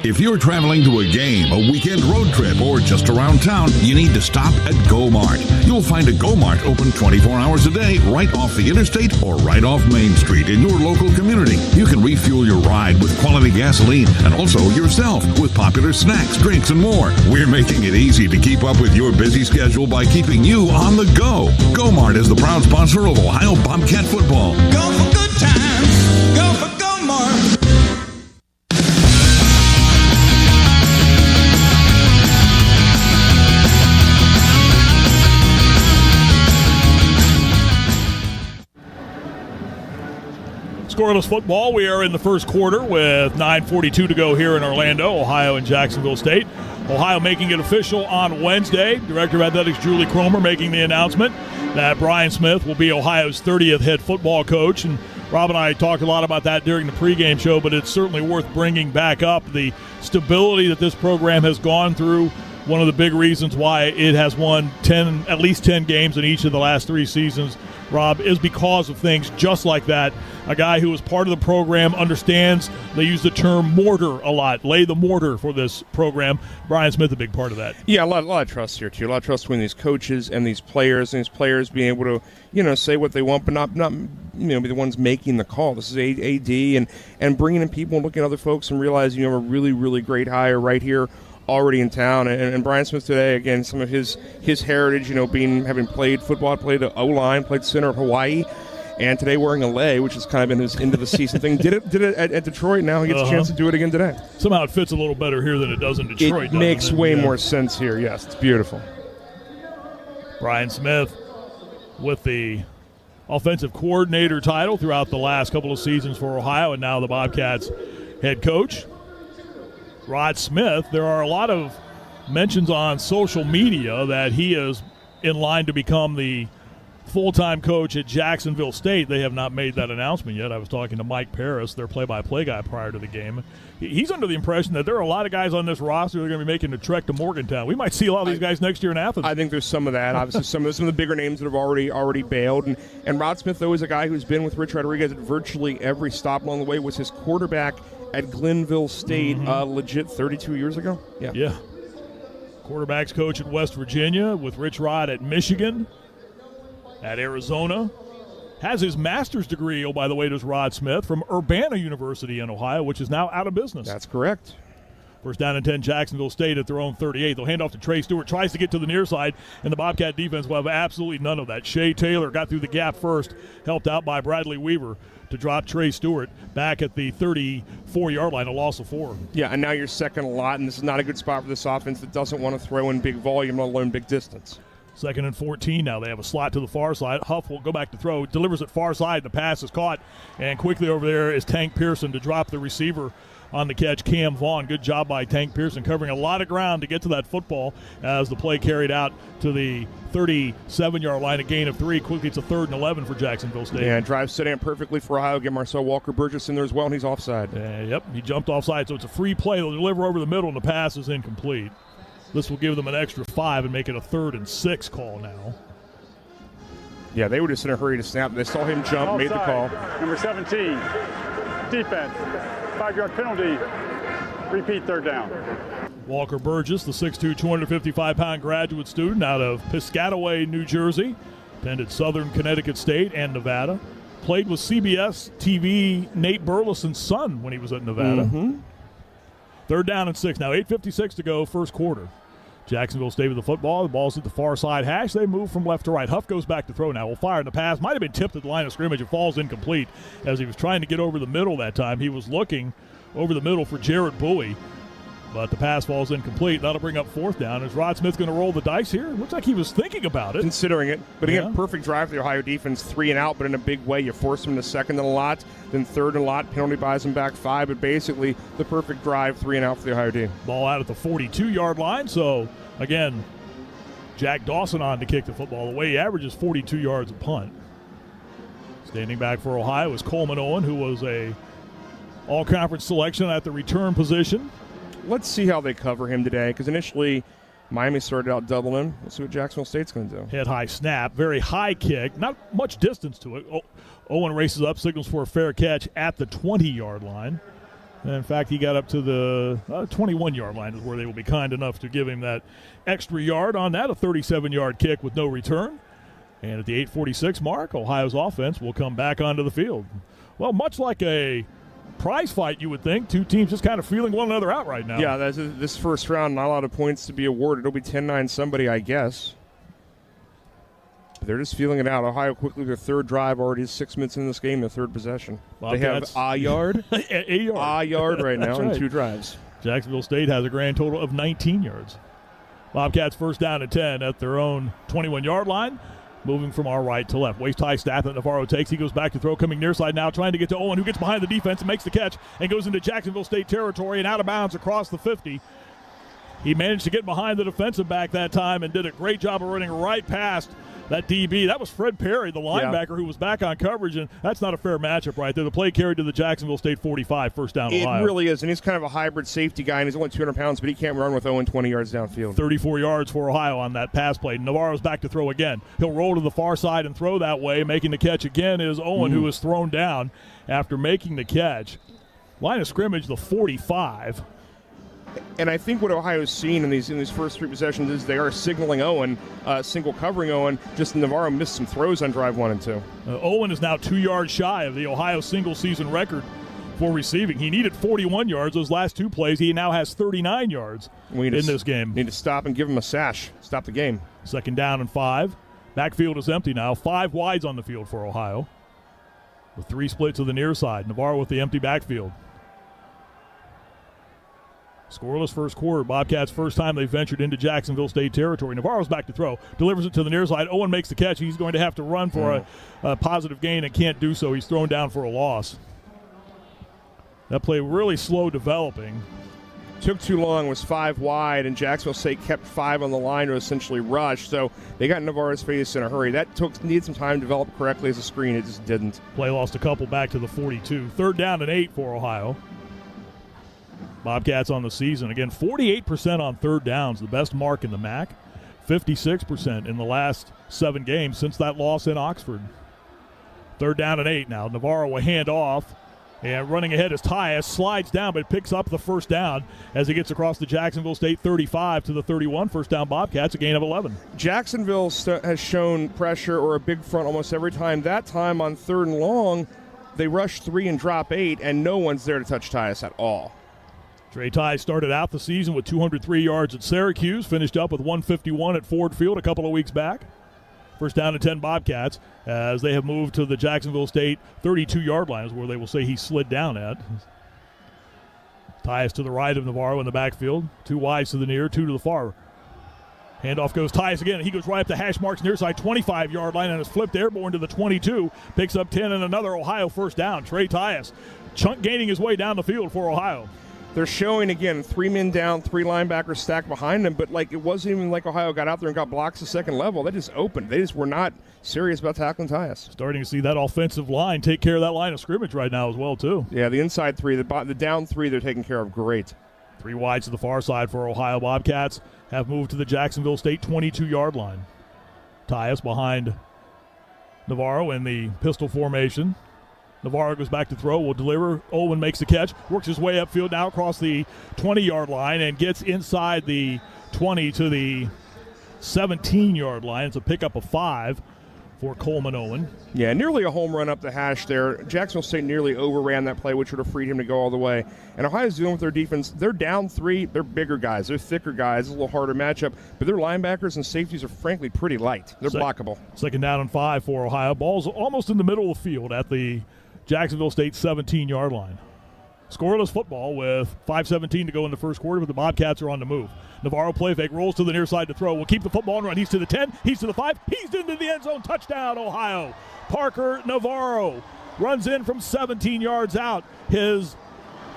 If you're traveling to a game, a weekend road trip, or just around town, you need to stop at Go-Mart. You'll find a Go-Mart open 24 hours a day right off the interstate or right off Main Street in your local community. You can refuel your ride with quality gasoline and also yourself with popular snacks, drinks, and more. We're making it easy to keep up with your busy schedule by keeping you on the go. Go-Mart is the proud sponsor of Ohio Bobcat football. Go for good times. Go for Go-Mart. Scoreless football. We are in the first quarter with 9:42 to go here in Orlando, Ohio and Jacksonville State. Ohio making it official on Wednesday. Director of Athletics Julie Cromer making the announcement that Brian Smith will be Ohio's 30th head football coach. And Rob and I talked a lot about that during the pregame show, but it's certainly worth bringing back up the stability that this program has gone through. One of the big reasons why it has won at least 10 games in each of the last 3 seasons, Rob, is because of things just like that. A guy who was part of the program understands, they use the term mortar a lot, lay the mortar for this program. Brian Smith, a big part of that. Yeah, a lot of trust here, too. A lot of trust between these coaches and these players being able to, say what they want, but not be the ones making the call. This is AD and bringing in people and looking at other folks and realizing you have a really, really great hire right here already in town. And Brian Smith today, again, some of his heritage, having played football, played O-line, played center at Hawaii, and today wearing a lei, which has kind of been his end of the season thing. Did it at Detroit. Now he gets a chance to do it again today. Somehow it fits a little better here than it does in Detroit. It makes way more sense here. Yes, it's beautiful. Brian Smith with the offensive coordinator title throughout the last couple of seasons for Ohio, and now the Bobcats head coach. Rod Smith, there are a lot of mentions on social media that he is in line to become the full-time coach at Jacksonville State. They have not made that announcement yet. I was talking to Mike Paris, their play-by-play guy, prior to the game. He's under the impression that there are a lot of guys on this roster that are going to be making the trek to Morgantown. We might see a lot of these guys next year in Athens. I think there's some of that. Obviously, some of the bigger names that have already bailed. And Rod Smith, though, is a guy who's been with Rich Rodriguez at virtually every stop along the way. Was his quarterback at Glenville State legit 32 years ago? Yeah. Quarterbacks coach at West Virginia with Rich Rod at Michigan, at Arizona. Has his master's degree, by the way, does Rod Smith, from Urbana University in Ohio, which is now out of business. That's correct. First down and 10, Jacksonville State at their own 38. They'll hand off to Trey Stewart, tries to get to the near side, and the Bobcat defense will have absolutely none of that. Shea Taylor got through the gap first, helped out by Bradley Weaver to drop Trey Stewart back at the 34-yard line, a loss of 4. Yeah, and now you're second a lot, and this is not a good spot for this offense that doesn't want to throw in big volume, let alone big distance. Second and 14 now. They have a slot to the far side. Huff will go back to throw. Delivers it far side. The pass is caught. And quickly over there is Tank Pearson to drop the receiver on the catch, Cam Vaughn. Good job by Tank Pearson, covering a lot of ground to get to that football as the play carried out to the 37-yard line, a gain of 3. Quickly, it's a 3rd and 11 for Jacksonville State. Yeah, drive set in perfectly for Ohio. Get Marcel Walker-Burgess in there as well, and he's offside. Yep, he jumped offside, so it's a free play. They'll deliver over the middle, and the pass is incomplete. This will give them an extra 5 and make it a 3rd and 6 call now. Yeah, they were just in a hurry to snap. They saw him jump, made the call. Number 17, defense, 5-yard penalty. Repeat third down. Walker Burgess, the 6'2", 255-pound graduate student out of Piscataway, New Jersey. Attended Southern Connecticut State and Nevada. Played with CBS TV Nate Burleson's son when he was at Nevada. Mm-hmm. Third down and 6. Now 8:56 to go, first quarter. Jacksonville State with the football. The ball's at the far side hash. They move from left to right. Huff goes back to throw now. Will fire in the pass. Might have been tipped at the line of scrimmage. It falls incomplete as he was trying to get over the middle that time. He was looking over the middle for Jared Bowie, but the pass falls incomplete. That'll bring up fourth down. Is Rod Smith going to roll the dice here? Looks like he was thinking about it. Considering it. But again, perfect drive for the Ohio defense. 3 and out, but in a big way. You force them to second and a lot, then third and a lot. Penalty buys them back 5, but basically the perfect drive, 3 and out for the Ohio D. Ball out at the 42-yard line. So, again, Jack Dawson on to kick the football away. He averages 42 yards a punt. Standing back for Ohio is Coleman Owen, who was a all-conference selection at the return position. Let's see how they cover him today, because initially Miami started out doubling him. Let's see what Jacksonville State's going to do. Head high snap, very high kick, not much distance to it. Owen races up, signals for a fair catch at the 20-yard line. And in fact, he got up to the 21-yard line is where they will be kind enough to give him that extra yard on that, a 37-yard kick with no return. And at the 8:46 mark, Ohio's offense will come back onto the field. Well, much like a prize fight, you would think. Two teams just kind of feeling one another out right now. Yeah, this first round, not a lot of points to be awarded. It'll be 10-9 somebody, I guess. But they're just feeling it out. Ohio quickly, their third drive, already 6 minutes in this game, their third possession. Bobcats. They have a yard. A yard. A yard right now right. in 2 drives. Jacksonville State has a grand total of 19 yards. Bobcats first down and 10 at their own 21-yard line. Moving from our right to left. Waist-high snap that Navarro takes. He goes back to throw, coming near side now, trying to get to Owen, who gets behind the defense and makes the catch and goes into Jacksonville State territory and out of bounds across the 50. He managed to get behind the defensive back that time and did a great job of running right past that DB. That was Fred Perry, the linebacker, who was back on coverage, and that's not a fair matchup right there. The play carried to the Jacksonville State 45, first down Ohio. It really is, and he's kind of a hybrid safety guy, and he's only 200 pounds, but he can't run with Owen 20 yards downfield. 34 yards for Ohio on that pass play. Navarro's back to throw again. He'll roll to the far side and throw that way. Making the catch again is Owen, who is thrown down after making the catch. Line of scrimmage, the 45. And I think what Ohio's seen in these first 3 possessions is they are signaling Owen, single covering Owen. Just Navarro missed some throws on drive 1 and 2. Owen is now 2 yards shy of the Ohio single-season record for receiving. He needed 41 yards those last 2 plays. He now has 39 yards in this game. Need to stop and give him a sash. Stop the game. Second down and 5. Backfield is empty now. 5 wides on the field for Ohio, with 3 splits to the near side. Navarro with the empty backfield. Scoreless first quarter. Bobcats first time they've ventured into Jacksonville State territory. Navarro's back to throw. Delivers it to the near side. Owen makes the catch. He's going to have to run for a positive gain and can't do so. He's thrown down for a loss. That play really slow developing. Took too long, was 5 wide, and Jacksonville State kept 5 on the line to essentially rush. So they got Navarro's face in a hurry. That needed some time to develop correctly as a screen. It just didn't. Play lost a couple back to the 42. Third down and 8 for Ohio. Bobcats on the season. Again, 48% on third downs, the best mark in the MAC. 56% in the last 7 games since that loss in Oxford. Third down and 8 now. Navarro will hand off. And running ahead is Tyus. Slides down, but picks up the first down as he gets across the Jacksonville State 35 to the 31. First down Bobcats, a gain of 11. Jacksonville has shown pressure or a big front almost every time. That time on 3rd and long, they rush 3 and drop 8, and no one's there to touch Tyus at all. Trey Tyus started out the season with 203 yards at Syracuse, finished up with 151 at Ford Field a couple of weeks back. First down and 10 Bobcats as they have moved to the Jacksonville State 32-yard line is where they will say he slid down at. Tyus to the right of Navarro in the backfield. 2 wides to the near, 2 to the far. Handoff goes Tyus again. He goes right up the hash marks near side 25-yard line and is flipped airborne to the 22. Picks up 10 and another Ohio first down. Trey Tyus chunk gaining his way down the field for Ohio. They're showing, again, 3 men down, 3 linebackers stacked behind them, but it wasn't even like Ohio got out there and got blocks to second level. They just opened. They just were not serious about tackling Tyus. Starting to see that offensive line take care of that line of scrimmage right now as well, too. Yeah, the inside 3, the down 3, they're taking care of great. 3 wides to the far side for Ohio. Bobcats have moved to the Jacksonville State 22-yard line. Tyus behind Navarro in the pistol formation. Navarro goes back to throw, will deliver. Owen makes the catch, works his way upfield now across the 20-yard line and gets inside the 20 to the 17-yard line. It's a pickup of 5 for Coleman Owen. Yeah, nearly a home run up the hash there. Jacksonville State nearly overran that play, which would have freed him to go all the way. And Ohio's dealing with their defense. They're down 3. They're bigger guys. They're thicker guys. It's a little harder matchup. But their linebackers and safeties are frankly pretty light. They're blockable. Second down and 5 for Ohio. Ball's almost in the middle of the field at the Jacksonville State 17-yard line. Scoreless football with 5:17 to go in the first quarter, but the Bobcats are on the move. Navarro play fake, rolls to the near side to throw. Will keep the football and run. He's to the 10. He's to the 5. He's into the end zone. Touchdown, Ohio. Parker Navarro runs in from 17 yards out. His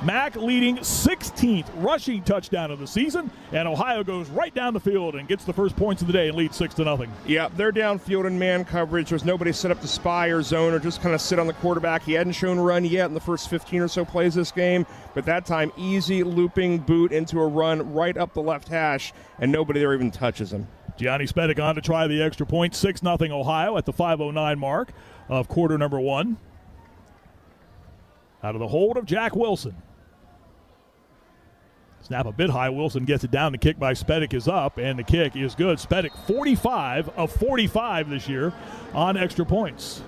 MAC leading 16th rushing touchdown of the season, and Ohio goes right down the field and gets the first points of the day and leads 6-0. Yeah, they're downfield in man coverage. There's nobody set up to spy or zone or just kind of sit on the quarterback. He hadn't shown a run yet in the first 15 or so plays this game, but that time easy looping boot into a run right up the left hash, and nobody there even touches him. Gianni Spedic on to try the extra point. 6-0 Ohio at the 5:09 mark of quarter number 1. Out of the hold of Jack Wilson. Snap a bit high. Wilson gets it down. The kick by Spedic is up, and the kick is good. Spedic 45 of 45 this year on extra points.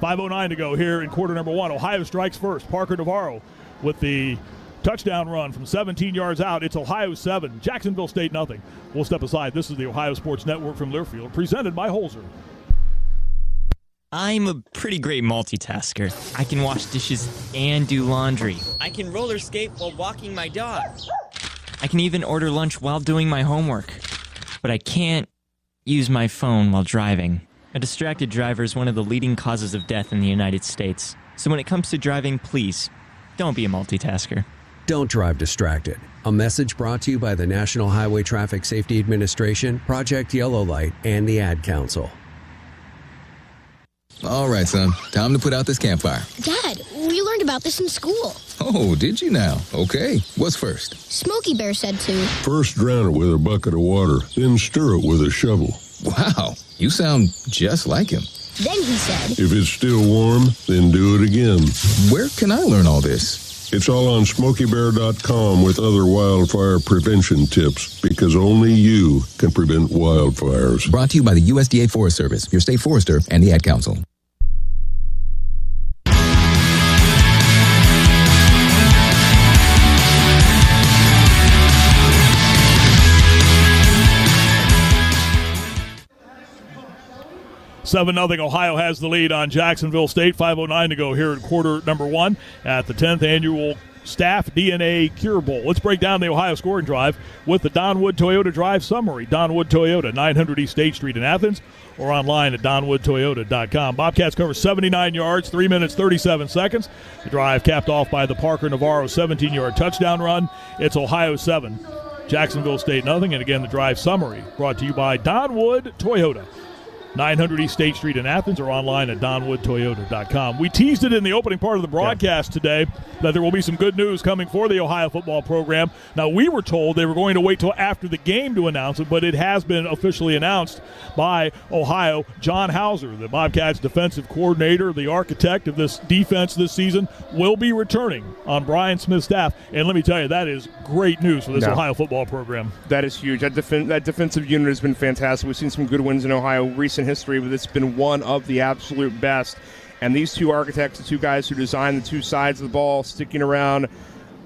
5:09 to go here in quarter number 1. Ohio strikes first. Parker Navarro with the touchdown run from 17 yards out. It's Ohio 7, Jacksonville State nothing. We'll step aside. This is the Ohio Sports Network from Learfield, presented by Holzer. I'm a pretty great multitasker. I can wash dishes and do laundry. I can roller skate while walking my dog. I can even order lunch while doing my homework. But I can't use my phone while driving. A distracted driver is one of the leading causes of death in the United States. So when it comes to driving, please, don't be a multitasker. Don't drive distracted. A message brought to you by the National Highway Traffic Safety Administration, Project Yellow Light, and the Ad Council. All right, son. Time to put out this campfire. Dad, we learned about this in school. Oh, did you now? Okay. What's first? Smokey Bear said to. First drown it with a bucket of water, then stir it with a shovel. Wow, you sound just like him. Then he said. If it's still warm, then do it again. Where can I learn all this? It's all on SmokeyBear.com with other wildfire prevention tips, because only you can prevent wildfires. Brought to you by the USDA Forest Service, your state forester, and the Ad Council. Seven 0 Ohio has the lead on Jacksonville State. 5:09 to go here in quarter number 1 at the 10th annual StaffDNA Cure Bowl. Let's break down the Ohio scoring drive with the Donwood Toyota Drive Summary. Donwood Toyota, 900 East State Street in Athens, or online at donwoodtoyota.com. Bobcats cover 79 yards, 3 minutes, 37 seconds. The drive capped off by the Parker Navarro 17-yard touchdown run. It's Ohio 7, Jacksonville State nothing. And again, the drive summary brought to you by Donwood Toyota. 900 East State Street in Athens, or online at donwoodtoyota.com. We teased it in the opening part of the broadcast today that there will be some good news coming for the Ohio football program. Now, we were told they were going to wait till after the game to announce it, but it has been officially announced by Ohio. John Hauser, the Bobcats defensive coordinator, the architect of this defense this season, will be returning on Brian Smith's staff. And let me tell you, that is great news for this Ohio football program. That is huge. That defensive unit has been fantastic. We've seen some good wins in Ohio recent history, but it's been one of the absolute best. And these two architects, the two guys who designed the two sides of the ball, sticking around,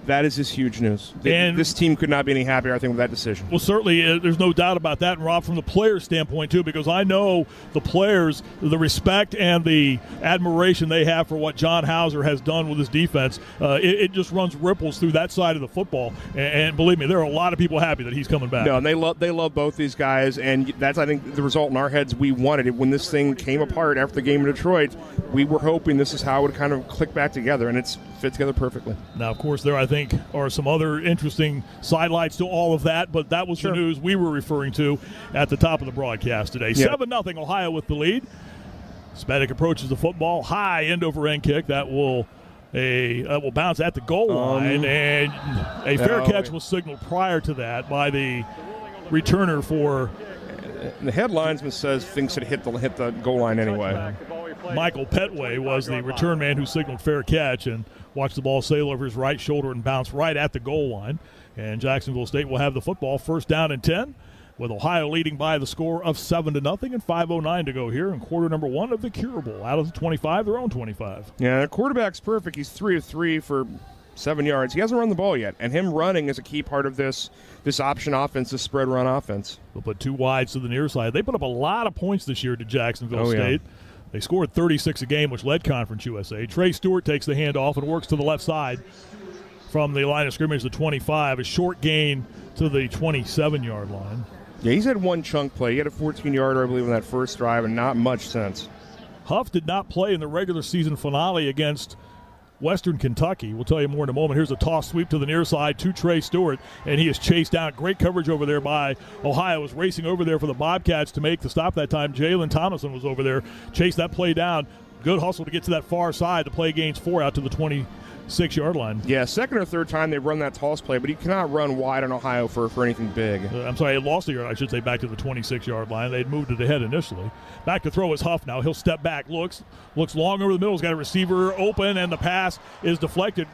that is just huge news. And this team could not be any happier, I think, with that decision. Well, certainly, there's no doubt about that. And, Rob, from the players' standpoint, too, because I know the players, the respect and the admiration they have for what John Hauser has done with his defense, it just runs ripples through that side of the football. And believe me, there are a lot of people happy that he's coming back. No, and they love both these guys, and that's, I think, the result in our heads we wanted. When this thing came apart after the game in Detroit, we were hoping this is how it would kind of click back together, and it's fit together perfectly. Now, of course, there, I think, are some other interesting sidelights to all of that, but that was the news we were referring to at the top of the broadcast today. 7-0 Ohio with the lead. Spedic approaches the football, high end over end kick that will bounce at the goal line, and a fair catch was signaled prior to that by the returner for. The headlinesman says thinks it hit the goal line anyway. The volley Michael Petway was the return man who signaled fair catch and watched the ball sail over his right shoulder and bounce right at the goal line. And Jacksonville State will have the football, first down and 10, with Ohio leading by the score of 7-0 and 5:09 to go here in quarter number 1 of the Cure Bowl. Out of the 25, their own 25. Yeah, their quarterback's perfect. He's 3 of 3 for 7 yards. He hasn't run the ball yet, and him running is a key part of this option offense, this spread run offense. They'll put 2 wides to the near side. They put up a lot of points this year to Jacksonville State. Yeah. They scored 36 a game, which led Conference USA. Trey Stewart takes the handoff and works to the left side from the line of scrimmage, the 25. A short gain to the 27-yard line. Yeah, he's had one chunk play. He had a 14-yarder, I believe, in that first drive, and not much since. Huff did not play in the regular season finale against Western Kentucky. We'll tell you more in a moment. Here's a toss sweep to the near side to Trey Stewart, and he is chased down. Great coverage over there by Ohio. Was racing over there for the Bobcats to make the stop that time. Jalen Thomason was over there, chased that play down. Good hustle to get to that far side. The play gains 4 out to the 26-yard line. Yeah, second or third time they've run that toss play, but he cannot run wide on Ohio for anything big. I'm sorry, it lost a yard, I should say, back to the 26-yard line. They'd moved it ahead initially. Back to throw is Huff now. He'll step back, looks long over the middle. He's got a receiver open, and the pass is deflected.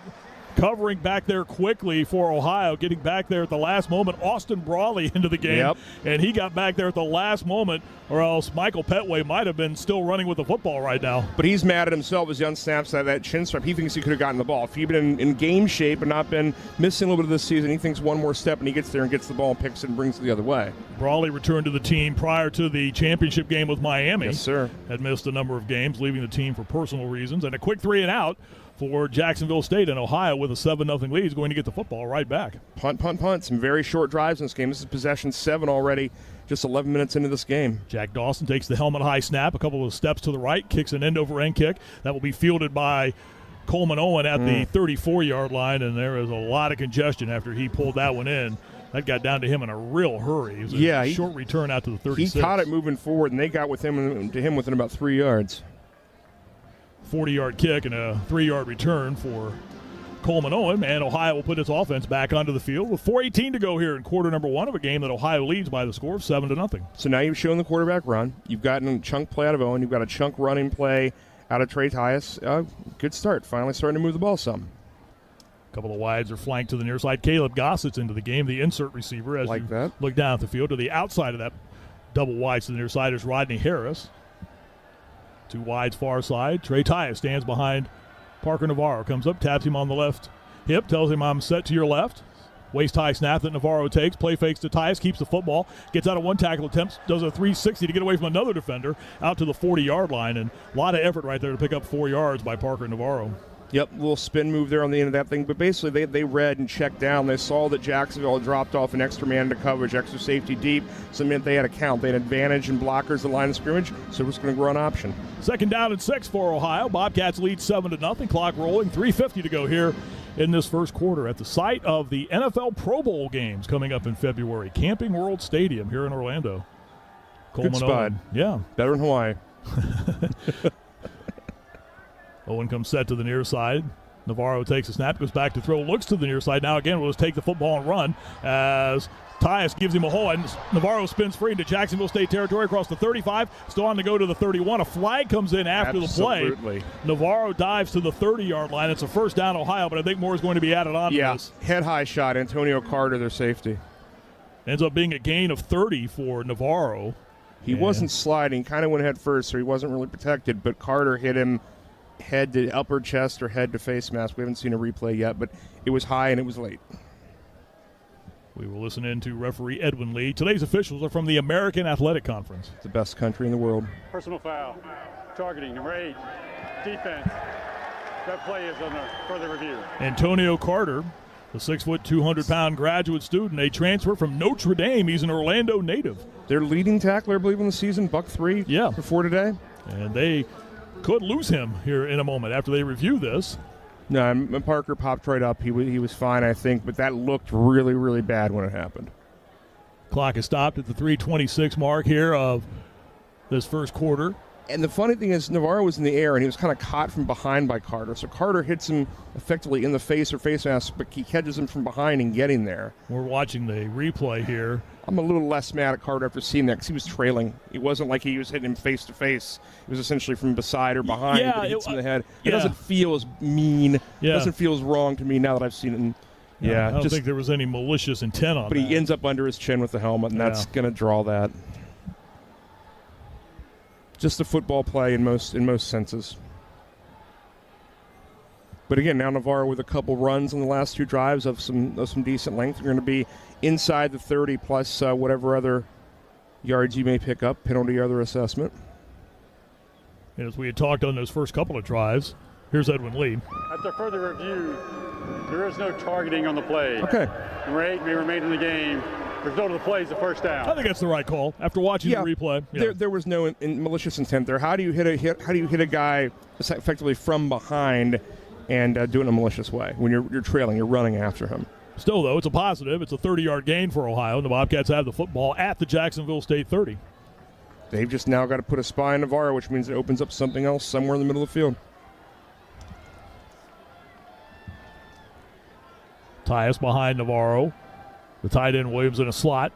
Covering back there quickly for Ohio, getting back there at the last moment. Austin Brawley into the game, and he got back there at the last moment, or else Michael Petway might have been still running with the football right now. But he's mad at himself as he unsnaps that chin strap. He thinks he could have gotten the ball. If he'd been in game shape and not been missing a little bit of this season, he thinks one more step, and he gets there and gets the ball and picks it and brings it the other way. Brawley returned to the team prior to the championship game with Miami. Yes, sir. Had missed a number of games, leaving the team for personal reasons. And a quick 3-and-out for Jacksonville State, and Ohio with a 7-0 lead is going to get the football right back. Punt. Some very short drives in this game. This is possession 7 already, just 11 minutes into this game. Jack Dawson takes the helmet high snap, a couple of steps to the right, kicks an end-over-end kick. That will be fielded by Coleman Owen at the 34-yard line, and there is a lot of congestion after he pulled that one in. That got down to him in a real hurry. It was a short return out to the 36. He caught it moving forward, and they got to him within about 3 yards. 40-yard kick and a 3-yard return for Coleman Owen, and Ohio will put its offense back onto the field with 4:18 to go here in quarter number 1 of a game that Ohio leads by the score of 7-0. So now you've shown the quarterback run. You've gotten a chunk play out of Owen. You've got a chunk running play out of Trey Tyus. Good start. Finally starting to move the ball some. A couple of wides are flanked to the near side. Caleb Gossett's into the game, the insert receiver. As like you that. Look down at the field. To the outside of that double wide to the near side is Rodney Harris. 2 wides far side. Trey Tyus stands behind Parker Navarro. Comes up, taps him on the left hip, tells him I'm set to your left. Waist high snap that Navarro takes. Play fakes to Tyus, keeps the football, gets out of one tackle attempt, does a 360 to get away from another defender out to the 40-yard line. And a lot of effort right there to pick up 4 yards by Parker Navarro. Yep, little spin move there on the end of that thing. But basically, they read and checked down. They saw that Jacksonville dropped off an extra man to coverage, extra safety deep. So it meant they had a count. They had advantage and blockers at the line of scrimmage, so we're just going to run option. Second down and 6 for Ohio. Bobcats lead 7-0. Clock rolling. 3:50 to go here in this first quarter at the site of the NFL Pro Bowl games coming up in February. Camping World Stadium here in Orlando. Coleman Good spot. Owen. Yeah. Better than Hawaii. Owen comes set to the near side. Navarro takes a snap, goes back to throw, looks to the near side. Now again, we'll just take the football and run as Tyus gives him a hole, and Navarro spins free into Jacksonville State territory across the 35. Still on to go to the 31. A flag comes in after the play. Navarro dives to the 30-yard line. It's a first down, Ohio, but I think more is going to be added on to this. Head high shot. Antonio Carter, their safety. Ends up being a gain of 30 for Navarro. He wasn't sliding, kind of went head first, so he wasn't really protected, but Carter hit him head to upper chest or head to face mask. We haven't seen a replay yet, but it was high and it was late. We will listen in to referee Edwin Lee. Today's officials are from the American Athletic Conference. It's the best country in the world. Personal foul. Targeting, number 8. Defense. That play is under further review. Antonio Carter, the 6', 200-pound graduate student, a transfer from Notre Dame. He's an Orlando native. Their leading tackler, I believe, in the season, buck 3 before today. And they could lose him here in a moment after they review this. No, Parker popped right up. He was fine, I think, but that looked really, really bad when it happened. Clock is stopped at the 3:26 mark here of this first quarter. And the funny thing is, Navarro was in the air, and he was kind of caught from behind by Carter. So Carter hits him effectively in the face or face mask, but he catches him from behind and getting there. We're watching the replay here. I'm a little less mad at Carter after seeing that because he was trailing. It wasn't like he was hitting him face to face. It was essentially from beside or behind. Yeah, but he hits him in the head. It doesn't feel as mean. Yeah. It doesn't feel as wrong to me now that I've seen it. And, I don't think there was any malicious intent on but that. But he ends up under his chin with the helmet, and that's going to draw that. Just a football play in most senses. But again, now Navarro with a couple runs on the last 2 drives of some decent length. You're going to be inside the 30 plus whatever other yards you may pick up, penalty or other assessment. And as we had talked on those first couple of drives, here's Edwin Lee. After further review, there is no targeting on the play. Okay. Number 8 may remain in the game. The result of the play is a first down. I think that's the right call. After watching the replay, there was no malicious intent there. How do you hit a guy effectively from behind and do it in a malicious way when you're trailing, you're running after him? Still, though, it's a positive. It's a 30-yard gain for Ohio, and the Bobcats have the football at the Jacksonville State 30. They've just now got to put a spy in Navarro, which means it opens up something else somewhere in the middle of the field. Tyus behind Navarro. The tight end Williams in a slot.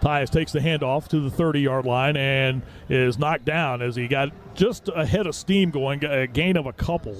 Tyus takes the handoff to the 30-yard line and is knocked down as he got just ahead of steam going, a gain of a couple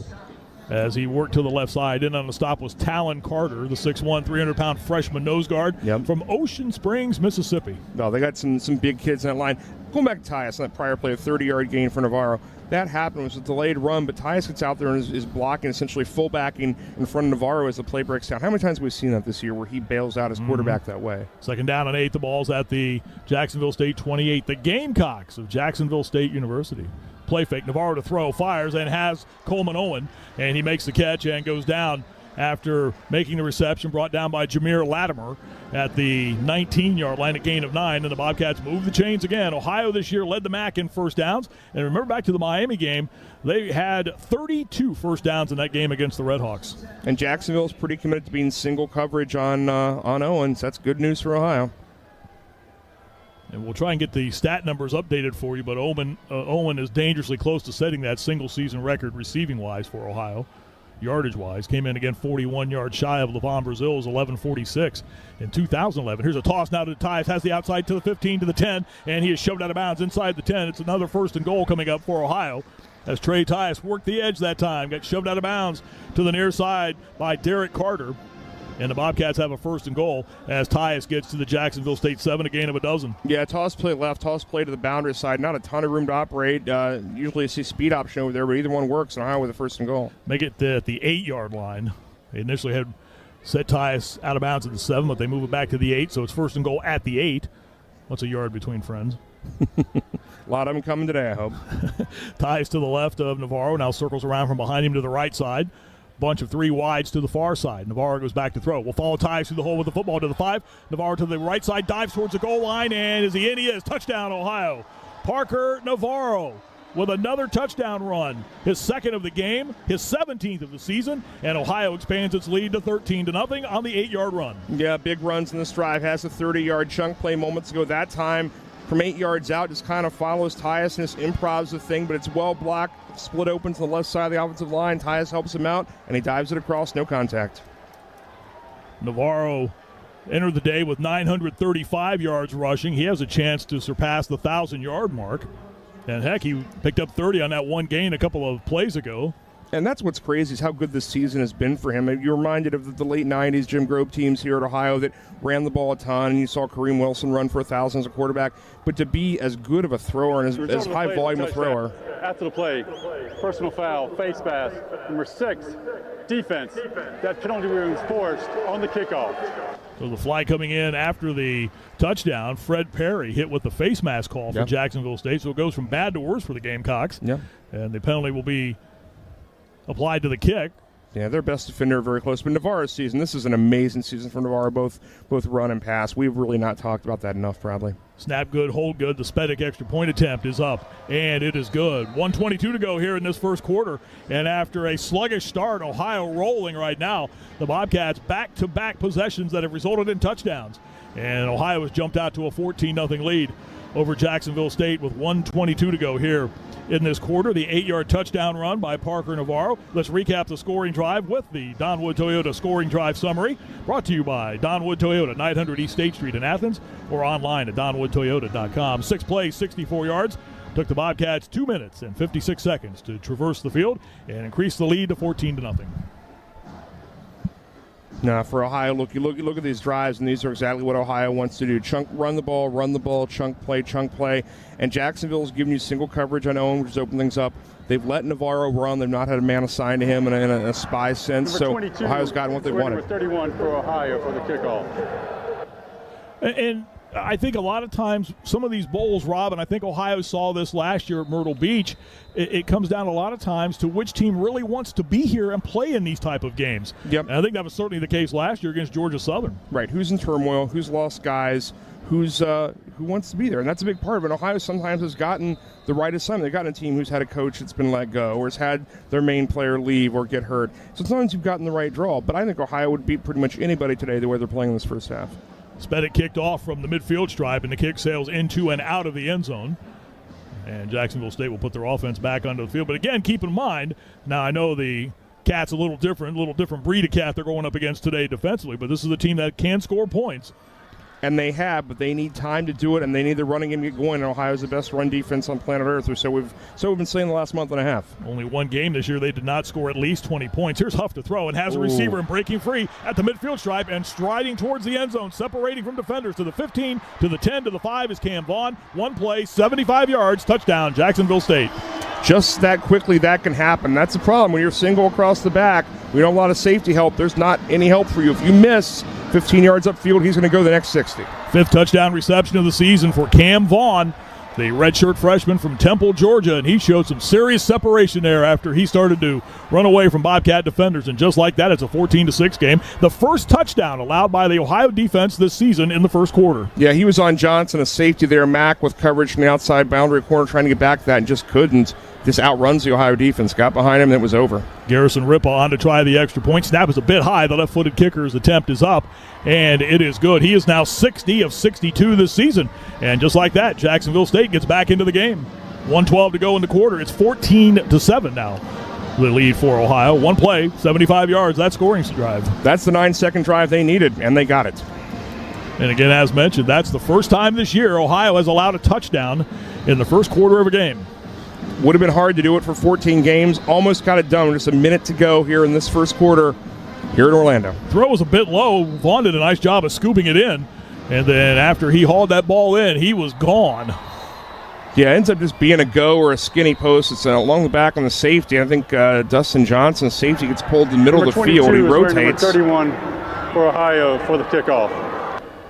as he worked to the left side. In on the stop was Talon Carter, the 6'1", 300-pound freshman nose guard from Ocean Springs, Mississippi. No, they got some big kids in that line. Going back to Tyus on that prior play, a 30-yard gain for Navarro. That happened. It was a delayed run, but Tyus gets out there and is blocking, essentially fullbacking in front of Navarro as the play breaks down. How many times have we seen that this year where he bails out his quarterback that way? Second down and 8. The ball's at the Jacksonville State 28. The Gamecocks of Jacksonville State University. Play fake. Navarro to throw, fires, and has Coleman Owen, and he makes the catch and goes down after making the reception, brought down by Jameer Latimer at the 19-yard line, a gain of 9, and the Bobcats move the chains again. Ohio this year led the MAC in first downs, and remember back to the Miami game, they had 32 first downs in that game against the Redhawks. And Jacksonville's pretty committed to being single coverage on Owens. That's good news for Ohio. And we'll try and get the stat numbers updated for you, but Owen is dangerously close to setting that single-season record receiving-wise for Ohio. Yardage-wise, came in again 41 yards shy of Levon Brazil's 11:46 in 2011. Here's a toss now to Tyus, has the outside to the 15, to the 10, and he is shoved out of bounds inside the 10. It's another first and goal coming up for Ohio as Trey Tyus worked the edge that time, got shoved out of bounds to the near side by Derek Carter. And the Bobcats have a first and goal as Tyus gets to the Jacksonville State 7, a gain of a dozen. Yeah, toss play left, toss play to the boundary side. Not a ton of room to operate. Usually you see speed option over there, but either one works, and Ohio with a first and goal. Make it at the 8-yard line. They initially had set Tyus out of bounds at the 7, but they move it back to the 8, so it's first and goal at the 8. What's a yard between friends? A lot of them coming today, I hope. Tyus to the left of Navarro, now circles around from behind him to the right side. Bunch of 3 wides to the far side. Navarro goes back to throw. We'll follow Tyus through the hole with the football to the 5. Navarro to the right side, dives towards the goal line, and is he in? He is. Touchdown, Ohio. Parker Navarro with another touchdown run. His second of the game, his 17th of the season, and Ohio expands its lead to 13-0 on the 8-yard run. Yeah, big runs in this drive. Has a 30-yard chunk play moments ago. That time from 8 yards out, just kind of follows Tyus and just improvs the thing, but it's well blocked, split open to the left side of the offensive line. Tyus helps him out, and he dives it across, no contact. Navarro entered the day with 935 yards rushing. He has a chance to surpass the 1,000-yard mark. And, heck, he picked up 30 on that one gain a couple of plays ago. And that's what's crazy is how good this season has been for him. You're reminded of the late 90s Jim Grobe teams here at Ohio that ran the ball a ton, and you saw Kareem Wilson run for 1,000 as a quarterback. But to be as good of a thrower and as high volume a thrower. After the play, personal foul, face pass. Number 6, defense. That penalty was forced on the kickoff. So the fly coming in after the touchdown, Fred Perry hit with the face mask call for Jacksonville State. So it goes from bad to worse for the Gamecocks. Yeah. And the penalty will be applied to the kick. Yeah, their best defender very close. But Navarro's season, this is an amazing season for Navarro, both run and pass. We've really not talked about that enough, probably. Snap good, hold good. The Spedic extra point attempt is up, and it is good. 1:22 to go here in this first quarter. And after a sluggish start, Ohio rolling right now. The Bobcats back-to-back possessions that have resulted in touchdowns. And Ohio has jumped out to a 14-0 lead over Jacksonville State with 1:22 to go here in this quarter. The 8-yard touchdown run by Parker Navarro. Let's recap the scoring drive with the Don Wood Toyota scoring drive summary, brought to you by Don Wood Toyota, 900 East State Street in Athens, or online at donwoodtoyota.com. 6 plays, 64 yards. Took the Bobcats 2 minutes and 56 seconds to traverse the field and increase the lead to 14-0. Now, for Ohio, look at these drives, and these are exactly what Ohio wants to do. Run the ball, chunk play. And Jacksonville's giving you single coverage on Owen, which has opened things up. They've let Navarro run. They've not had a man assigned to him in a spy sense. So Ohio's gotten what they wanted. Number 31 for Ohio for the kickoff. And I think a lot of times some of these bowls, Rob, and I think Ohio saw this last year at Myrtle Beach, it comes down a lot of times to which team really wants to be here and play in these type of games. Yep. And I think that was certainly the case last year against Georgia Southern. Right. Who's in turmoil? Who's lost guys? Who wants to be there? And that's a big part of it. Ohio sometimes has gotten the right assignment. They've gotten a team who's had a coach that's been let go or has had their main player leave or get hurt. So sometimes you've gotten the right draw. But I think Ohio would beat pretty much anybody today the way they're playing in this first half. Spedek kicked off from the midfield stripe, and the kick sails into and out of the end zone. And Jacksonville State will put their offense back onto the field. But again, keep in mind, now I know the Cat's a little different breed of cat they're going up against today defensively, but this is a team that can score points. And they have, but they need time to do it, and they need the running game to get going. And Ohio's the best run defense on planet Earth, or so we've been saying the last month and a half. Only one game this year they did not score at least 20 points. Here's Huff to throw and has a receiver and breaking free at the midfield stripe and striding towards the end zone, separating from defenders to the 15, to the 10, to the 5 is Cam Vaughn. One play, 75 yards, touchdown, Jacksonville State. Just that quickly that can happen. That's the problem. When you're single across the back, we don't have a lot of safety help. There's not any help for you. If you miss 15 yards upfield, he's going to go the next 60. Fifth touchdown reception of the season for Cam Vaughn, the redshirt freshman from Temple, Georgia, and he showed some serious separation there after he started to run away from Bobcat defenders, and just like that, it's a 14-6 game. The first touchdown allowed by the Ohio defense this season in the first quarter. Yeah, he was on Johnson, a safety there. Mack with coverage from the outside boundary corner trying to get back to that and just couldn't. Just outruns the Ohio defense. Got behind him, and it was over. Garrison Ripa on to try the extra point. Snap is a bit high. The left-footed kicker's attempt is up, and it is good. He is now 60 of 62 this season. And just like that, Jacksonville State gets back into the game. 1:12 to go in the quarter. It's 14-7 now. The lead for Ohio. One play, 75 yards. That scoring drive. That's the 9-second drive they needed, and they got it. And again, as mentioned, that's the first time this year Ohio has allowed a touchdown in the first quarter of a game. Would have been hard to do it for 14 games. Almost got it done. Just a minute to go here in this first quarter here in Orlando. Throw was a bit low. Vaughn did a nice job of scooping it in. And then after he hauled that ball in, he was gone. Yeah, it ends up just being a go or a skinny post. It's along the back on the safety. I think Dustin Johnson's safety gets pulled in the middle of the field. He rotates. Number 31 for Ohio for the kickoff.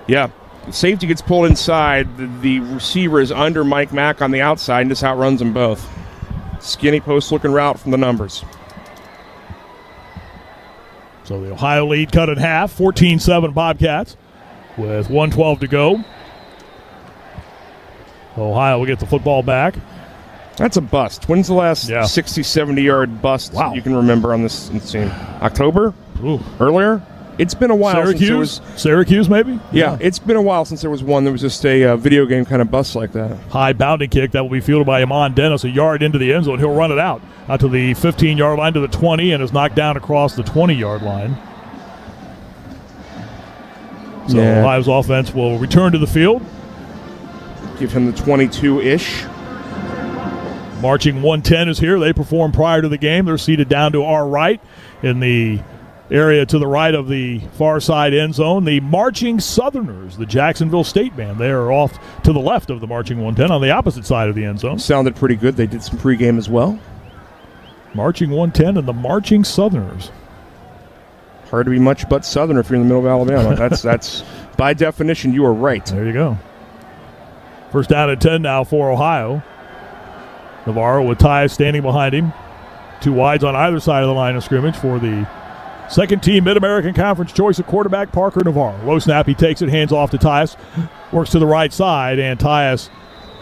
Yeah. Safety gets pulled inside. The receiver is under Mike Mack on the outside and just outruns them both. Skinny post-looking route from the numbers. So the Ohio lead cut in half, 14-7 Bobcats with 1:12 to go. Ohio will get the football back. That's a bust. When's the last 60, 70-yard bust you can remember on this team? October? Ooh. Earlier? It's been a while Syracuse, maybe? Yeah, it's been a while since there was one that was just a video game kind of bust like that. High bounding kick that will be fielded by Amon Dennis, a yard into the end zone. He'll run it out to the 15-yard line to the 20 and is knocked down across the 20-yard line. So Ohio's offense will return to the field. Give him the 22-ish. Marching 110 is here. They performed prior to the game. They're seated down to our right in the area to the right of the far side end zone. The Marching Southerners, the Jacksonville State band, they are off to the left of the Marching 110 on the opposite side of the end zone. Sounded pretty good. They did some pregame as well. Marching 110 and the Marching Southerners. Hard to be much but Southern if you're in the middle of Alabama. That's by definition, you are right. There you go. First down and 10 now for Ohio. Navarro with Tyus standing behind him. Two wides on either side of the line of scrimmage for the second team Mid-American Conference choice of quarterback Parker Navarro. Low snap, he takes it, hands off to Tyus. Works to the right side, and Tyus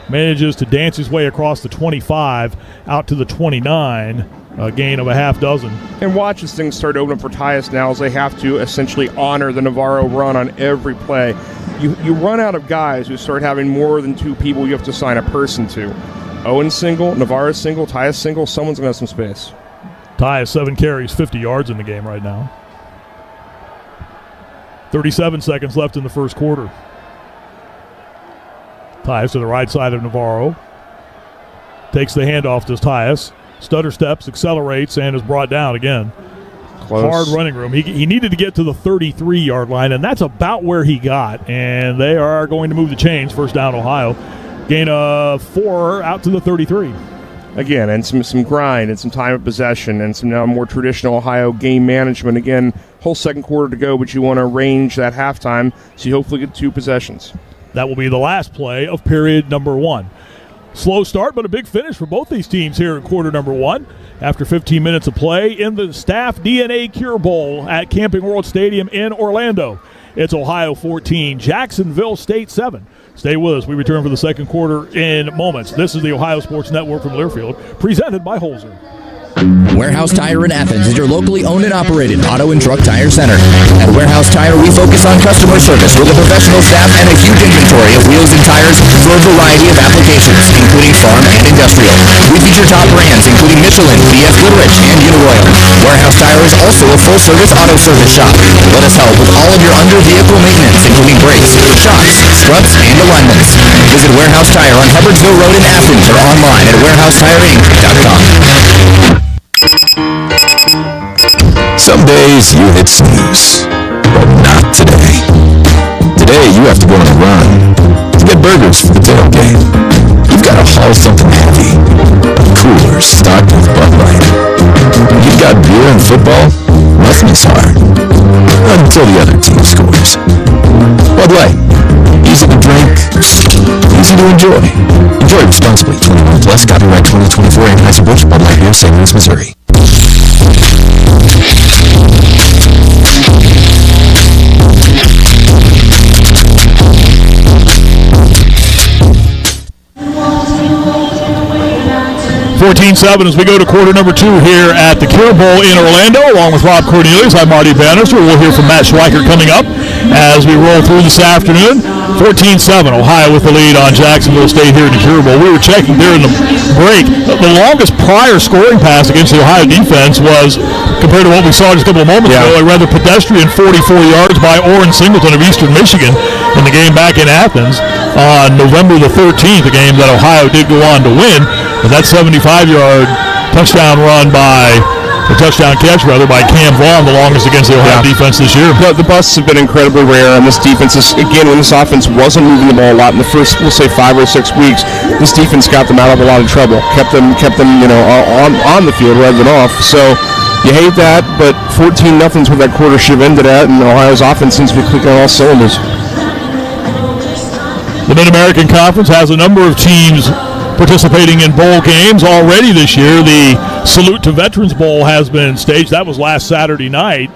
manages to dance his way across the 25 out to the 29. a gain of a half dozen. And watch as things start opening up for Tyus now, as they have to essentially honor the Navarro run on every play. You run out of guys who start having more than 2 people you have to assign a person to. Owen single, Navarro single, Tyus single, someone's going to have some space. Tyus 7 carries, 50 yards in the game right now. 37 seconds left in the first quarter. Tyus to the right side of Navarro. Takes the handoff to Tyus. Stutter steps, accelerates, and is brought down again. Close. Hard running room. He needed to get to the 33-yard line, and that's about where he got. And they are going to move the chains. First down, Ohio. Gain of 4 out to the 33. Again, and some grind and some time of possession and some now more traditional Ohio game management. Again, whole second quarter to go, but you want to arrange that halftime so you hopefully get 2 possessions. That will be the last play of period number 1. Slow start, but a big finish for both these teams here in quarter number 1. After 15 minutes of play in the StaffDNA Cure Bowl at Camping World Stadium in Orlando. It's Ohio 14, Jacksonville State 7. Stay with us. We return for the second quarter in moments. This is the Ohio Sports Network from Learfield, presented by Holzer. Warehouse Tire in Athens is your locally owned and operated auto and truck tire center. At Warehouse Tire, we focus on customer service with a professional staff and a huge inventory of wheels and tires for a variety of applications, including farm and industrial. We feature top brands including Michelin, BF Goodrich, and Uniroyal. Warehouse Tire is also a full-service auto service shop. Let us help with all of your under-vehicle maintenance, including brakes, shocks, struts, and alignments. Visit Warehouse Tire on Hubbardsville Road in Athens or online at warehousetireinc.com. Some days you hit snooze, but not today. Today you have to go on a run to get burgers for the tailgate. You've got to haul something heavy, a cooler stocked with Bud Light. You've got beer and football, nothing is hard, until the other team scores. Bud Light, easy to drink, easy to enjoy. Enjoy responsibly. 21 plus. Copyright 2024. Anheuser-Busch. Bud Light Beer, St. Louis, Missouri. 14-7 as we go to quarter number 2 here at the Cure Bowl in Orlando, along with Rob Cornelius. I'm Marty Bannister. We'll hear from Matt Schweikert coming up as we roll through this afternoon. 14-7, Ohio with the lead on Jacksonville State here at the Cure Bowl. We were checking during the break. The longest prior scoring pass against the Ohio defense was, compared to what we saw just a couple of moments ago, a rather pedestrian 44 yards by Orrin Singleton of Eastern Michigan in the game back in Athens on November the 13th, a game that Ohio did go on to win. But that 75-yard touchdown catch by Cam Vaughn, the longest against the Ohio defense this year. The busts have been incredibly rare, and this defense is, again, when this offense wasn't moving the ball a lot in the first, we'll say, 5 or 6 weeks, this defense got them out of a lot of trouble, kept them, on the field rather than off. So you hate that, but 14-0's what that quarter should have ended at, and Ohio's offense seems to be clicking on all cylinders. The Mid-American Conference has a number of teams participating in bowl games already this year. The Salute to Veterans Bowl has been staged. That was last Saturday night,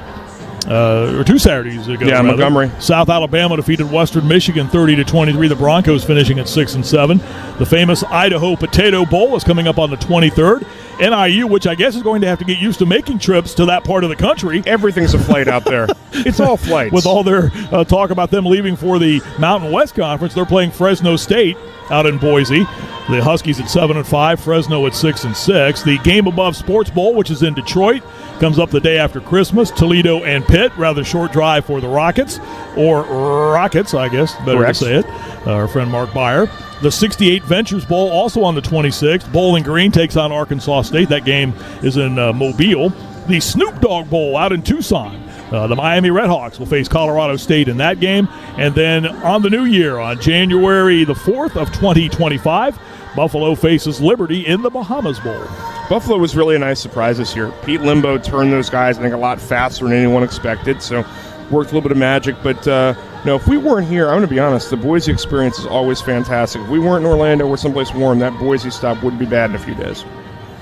or 2 Saturdays ago. Yeah, Montgomery. South Alabama defeated Western Michigan 30-23. The Broncos finishing at 6-7. The famous Idaho Potato Bowl is coming up on the 23rd. NIU, which I guess is going to have to get used to making trips to that part of the country. Everything's a flight out there. It's all flights. With all their talk about them leaving for the Mountain West Conference, they're playing Fresno State out in Boise. The Huskies at 7-5, Fresno at 6-6. The Game Above Sports Bowl, which is in Detroit, comes up the day after Christmas. Toledo and Pitt, rather short drive for the Rockets, or Rockets, I guess, better to say it. Our friend Mark Beyer. The 68 Ventures Bowl, also on the 26th. Bowling Green takes on Arkansas State. That game is in Mobile. The Snoop Dogg Bowl out in Tucson. The Miami Redhawks will face Colorado State in that game. And then on the new year, on January the 4th of 2025, Buffalo faces Liberty in the Bahamas Bowl. Buffalo was really a nice surprise this year. Pete Limbo turned those guys, I think, a lot faster than anyone expected. So worked a little bit of magic. But, if we weren't here, I'm going to be honest, the Boise experience is always fantastic. If we weren't in Orlando or someplace warm, that Boise stop wouldn't be bad in a few days.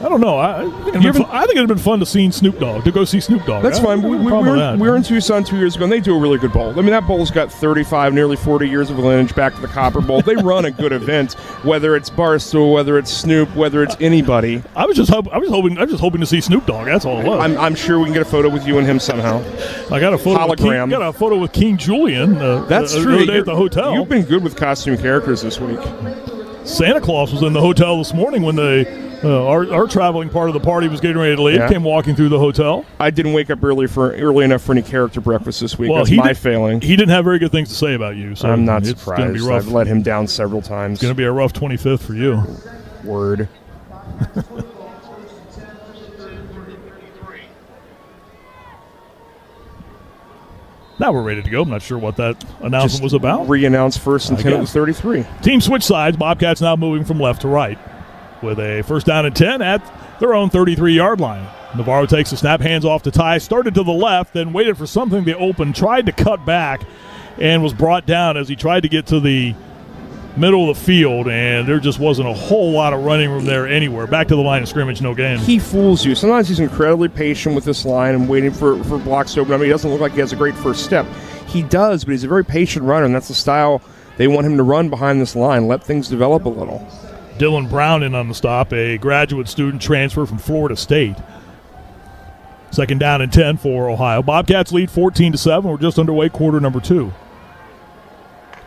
I don't know. I think it'd have been fun to see Snoop Dogg, to go see Snoop Dogg. That's fine. We were in Tucson 2 years ago, and they do a really good bowl. I mean, that bowl's got 35, nearly 40 years of lineage back to the Copper Bowl. They run a good event, whether it's Barstool, whether it's Snoop, whether it's anybody. I was just hoping to see Snoop Dogg. That's all it was. I'm sure we can get a photo with you and him somehow. I got a photo. Hologram. Got a photo with King Julian. That's the true. other day at the hotel. You've been good with costume characters this week. Santa Claus was in the hotel this morning when our traveling part of the party was getting ready to leave. Yeah. Came walking through the hotel. I didn't wake up early enough for any character breakfast this week. Well, That's my failing. He didn't have very good things to say about you. So I'm not it's gonna be surprised. rough. I've let him down several times. It's going to be a rough 25th for you. Word. Now we're ready to go. I'm not sure what that announcement was about. Re-announce first and 10 at the 33. Team switch sides. Bobcats now moving from left to right with a first down and 10 at their own 33-yard line. Navarro takes the snap, hands off to Ty, started to the left, then waited for something to open, tried to cut back, and was brought down as he tried to get to the middle of the field, and there just wasn't a whole lot of running room there anywhere. Back to the line of scrimmage, no gain. He fools you. Sometimes he's incredibly patient with this line and waiting for blocks to open. I mean, he doesn't look like he has a great first step. He does, but he's a very patient runner, and that's the style they want him to run behind this line. Let things develop a little. Dylan Brown in on the stop, a graduate student transfer from Florida State. Second down and 10 for Ohio. Bobcats lead 14-7. We're just underway, quarter number 2.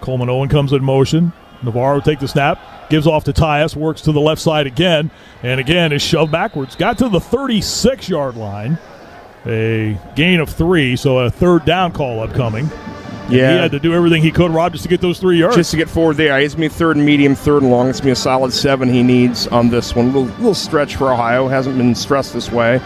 Coleman Owen comes in motion. Navarro take the snap, gives off to Tyus, works to the left side again, and again is shoved backwards. Got to the 36-yard line. A gain of 3, so a third down call upcoming. Yeah. He had to do everything he could, Rob, just to get those 3 yards. Just to get forward there. It's going to be third and medium, third and long. It's going to be a solid 7 he needs on this one. Little stretch for Ohio. Hasn't been stressed this way.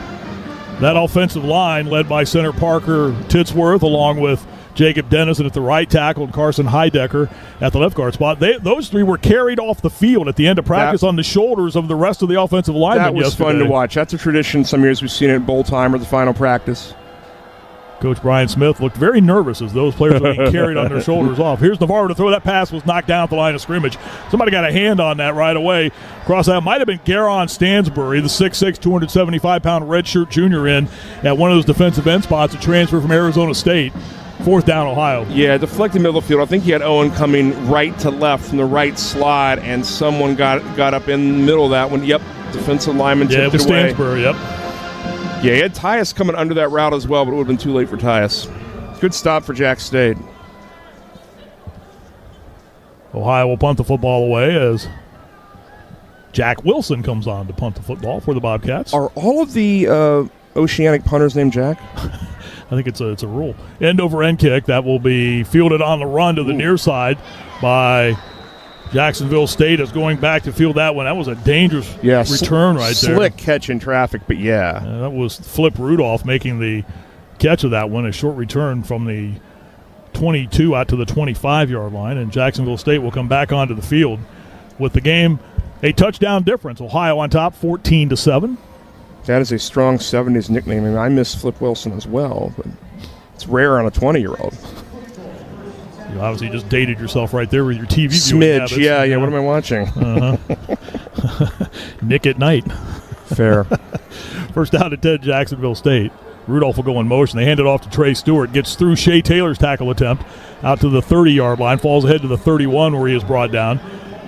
That offensive line led by center Parker Titsworth along with Jacob Dennison at the right tackle and Carson Heidecker at the left guard spot. Those 3 were carried off the field at the end of practice on the shoulders of the rest of the offensive linemen That was yesterday. fun to watch. That's a tradition. Some years we've seen it at bowl time or the final practice. Coach Brian Smith looked very nervous as those players were being carried on their shoulders off. Here's Navarro to throw. That pass was knocked down at the line of scrimmage. Somebody got a hand on that right away. Cross that might have been Garon Stansbury, the 6'6", 275-pound redshirt junior in at one of those defensive end spots, a transfer from Arizona State. Fourth down, Ohio. Yeah, deflected middle of the field. I think he had Owen coming right to left from the right slot, and someone got up in the middle of that one. Yep, defensive lineman tipped it away. Yeah, it was Stansbury, yep. Yeah, he had Tyus coming under that route as well, but it would have been too late for Tyus. Good stop for Jack State. Ohio will punt the football away as Jack Wilson comes on to punt the football for the Bobcats. Are all of the Oceanic punters named Jack? I think it's a rule. End over end kick that will be fielded on the run to the near side by Jacksonville State is going back to field that one. That was a dangerous return right there. Slick catch in traffic, but yeah. That was Flip Rudolph making the catch of that one, a short return from the 22 out to the 25-yard line, and Jacksonville State will come back onto the field with the game a touchdown difference. Ohio on top, 14-7. That is a strong 70s nickname. I mean, I miss Flip Wilson as well, but it's rare on a 20-year-old. You obviously just dated yourself right there with your TV viewing habits. Yeah. What am I watching? Nick at Night. Fair. First down at 10, Jacksonville State. Rudolph will go in motion. They hand it off to Trey Stewart. Gets through Shea Taylor's tackle attempt out to the 30-yard line. Falls ahead to the 31 where he is brought down.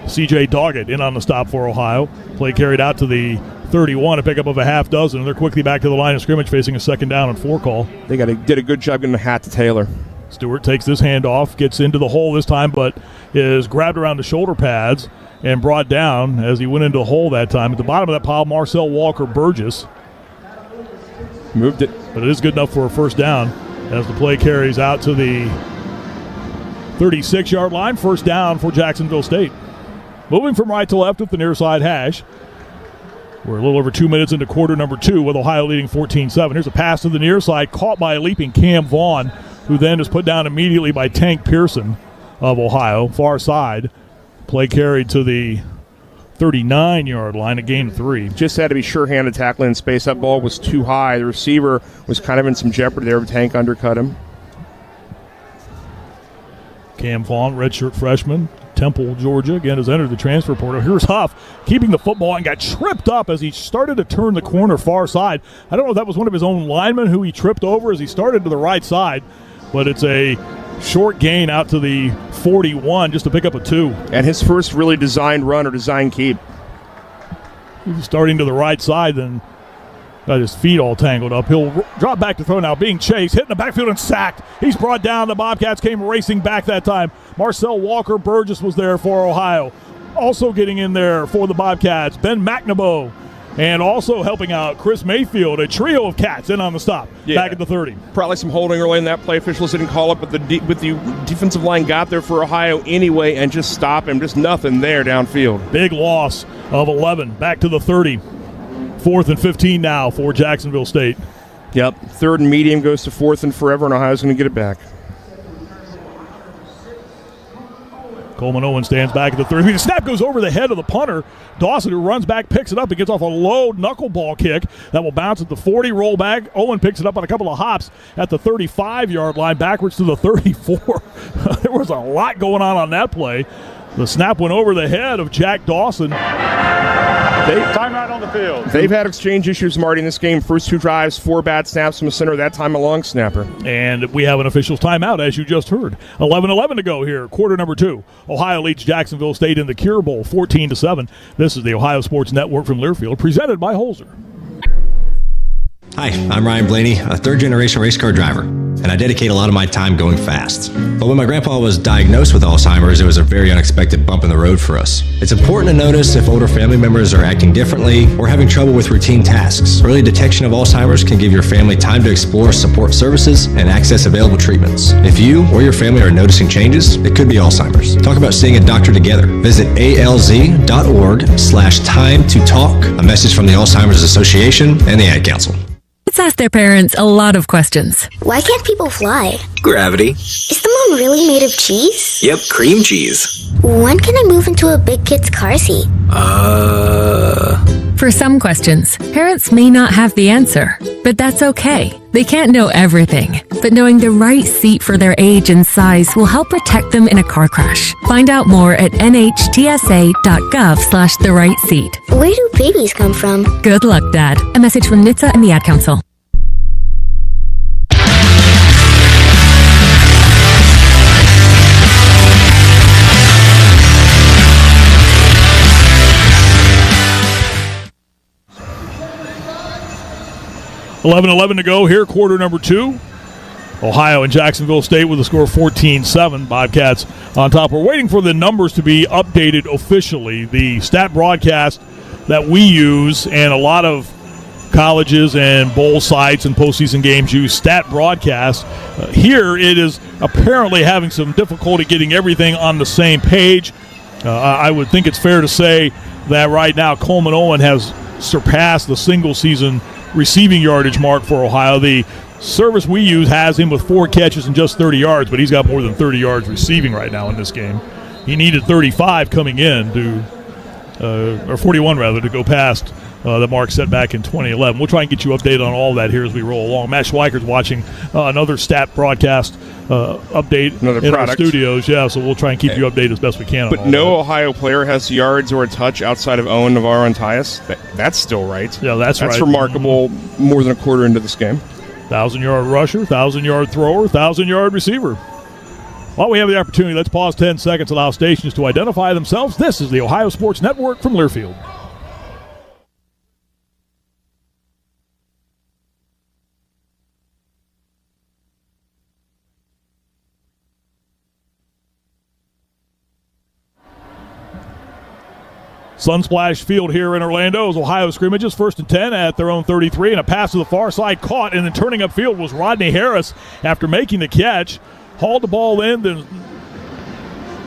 C.J. Doggett in on the stop for Ohio. Play carried out to the 31, a pickup of a half dozen. They're quickly back to the line of scrimmage facing a second down and 4 call. They did a good job getting the hat to Taylor. Stewart takes this handoff, gets into the hole this time, but is grabbed around the shoulder pads and brought down as he went into the hole that time. At the bottom of that pile, Marcel Walker-Burgess. Moved it. But it is good enough for a first down as the play carries out to the 36-yard line. First down for Jacksonville State. Moving from right to left with the near side hash. We're a little over 2 minutes into quarter number 2 with Ohio leading 14-7. Here's a pass to the near side, caught by a leaping Cam Vaughn, who then is put down immediately by Tank Pearson of Ohio, far side. Play carried to the 39-yard line, a gain of 3. Just had to be sure-handed tackling in space. That ball was too high. The receiver was kind of in some jeopardy there. Tank undercut him. Cam Vaughn, redshirt freshman, Temple, Georgia, again, has entered the transfer portal. Here's Huff keeping the football and got tripped up as he started to turn the corner far side. I don't know if that was one of his own linemen who he tripped over as he started to the right side, but it's a short gain out to the 41 just to pick up a 2. And his first really designed run or designed keep. He's starting to the right side, then got his feet all tangled up. He'll drop back to throw now, being chased, hit in the backfield and sacked. He's brought down. The Bobcats came racing back that time. Marcel Walker Burgess was there for Ohio. Also getting in there for the Bobcats, Ben McNaboe. And also helping out Chris Mayfield, a trio of cats in on the stop, back at the 30. Probably some holding early in that play. Officials didn't call it, but the defensive line got there for Ohio anyway and just stopped him. Just nothing there downfield. Big loss of 11, back to the 30. 4th and 15 now for Jacksonville State. Yep, 3rd and medium goes to 4th and forever, and Ohio's going to get it back. Coleman Owen stands back at the 30. The snap goes over the head of the punter. Dawson, who runs back, picks it up and gets off a low knuckleball kick that will bounce at the 40, roll back. Owen picks it up on a couple of hops at the 35-yard line, backwards to the 34. There was a lot going on that play. The snap went over the head of Jack Dawson. Timeout on the field. They've had exchange issues, Marty, in this game. First 2 drives, 4 bad snaps from the center. That time a long snapper. And we have an official's timeout, as you just heard. 11-11 to go here, quarter number 2. Ohio leads Jacksonville State in the Cure Bowl, 14-7. This is the Ohio Sports Network from Learfield, presented by Holzer. Hi, I'm Ryan Blaney, a third-generation race car driver, and I dedicate a lot of my time going fast. But when my grandpa was diagnosed with Alzheimer's, it was a very unexpected bump in the road for us. It's important to notice if older family members are acting differently or having trouble with routine tasks. Early detection of Alzheimer's can give your family time to explore support services and access available treatments. If you or your family are noticing changes, it could be Alzheimer's. Talk about seeing a doctor together. Visit alz.org/time to talk. A message from the Alzheimer's Association and the Ad Council. Kids ask their parents a lot of questions. Why can't people fly? Gravity. Is the moon really made of cheese? Yep, cream cheese. When can I move into a big kid's car seat? For some questions, parents may not have the answer, but that's okay. They can't know everything, but knowing the right seat for their age and size will help protect them in a car crash. Find out more at nhtsa.gov/the right seat. Where do babies come from? Good luck, Dad. A message from NHTSA and the Ad Council. $11-11 to go here, quarter number 2. Ohio and Jacksonville State with a score of 14-7. Bobcats on top. We're waiting for the numbers to be updated officially. The stat broadcast that we use, and a lot of colleges and bowl sites and postseason games use stat broadcast. Here it is apparently having some difficulty getting everything on the same page. I would think it's fair to say that right now Coleman Owen has surpassed the single season receiving yardage mark for Ohio. The service we use has him with 4 catches and just 30 yards, but he's got more than 30 yards receiving right now in this game. He needed 35 coming in to, or 41 rather, to go past the mark set back in 2011. We'll try and get you updated on all that here as we roll along. Matt Schweiker's watching another stat broadcast update in our studios. Yeah, so we'll try and keep you updated as best we can. But no Ohio player has yards or a touch outside of Owen, Navarro, and Tyus. That's still right. Yeah, that's right. That's remarkable. More than a quarter into this game. 1,000-yard rusher, 1,000-yard thrower, 1,000-yard receiver. While we have the opportunity, let's pause 10 seconds, allow stations to identify themselves. This is the Ohio Sports Network from Learfield. Sunsplash Field here in Orlando as Ohio scrimmages. 1st and 10 at their own 33, and a pass to the far side caught, and then turning upfield was Rodney Harris after making the catch. Hauled the ball in, then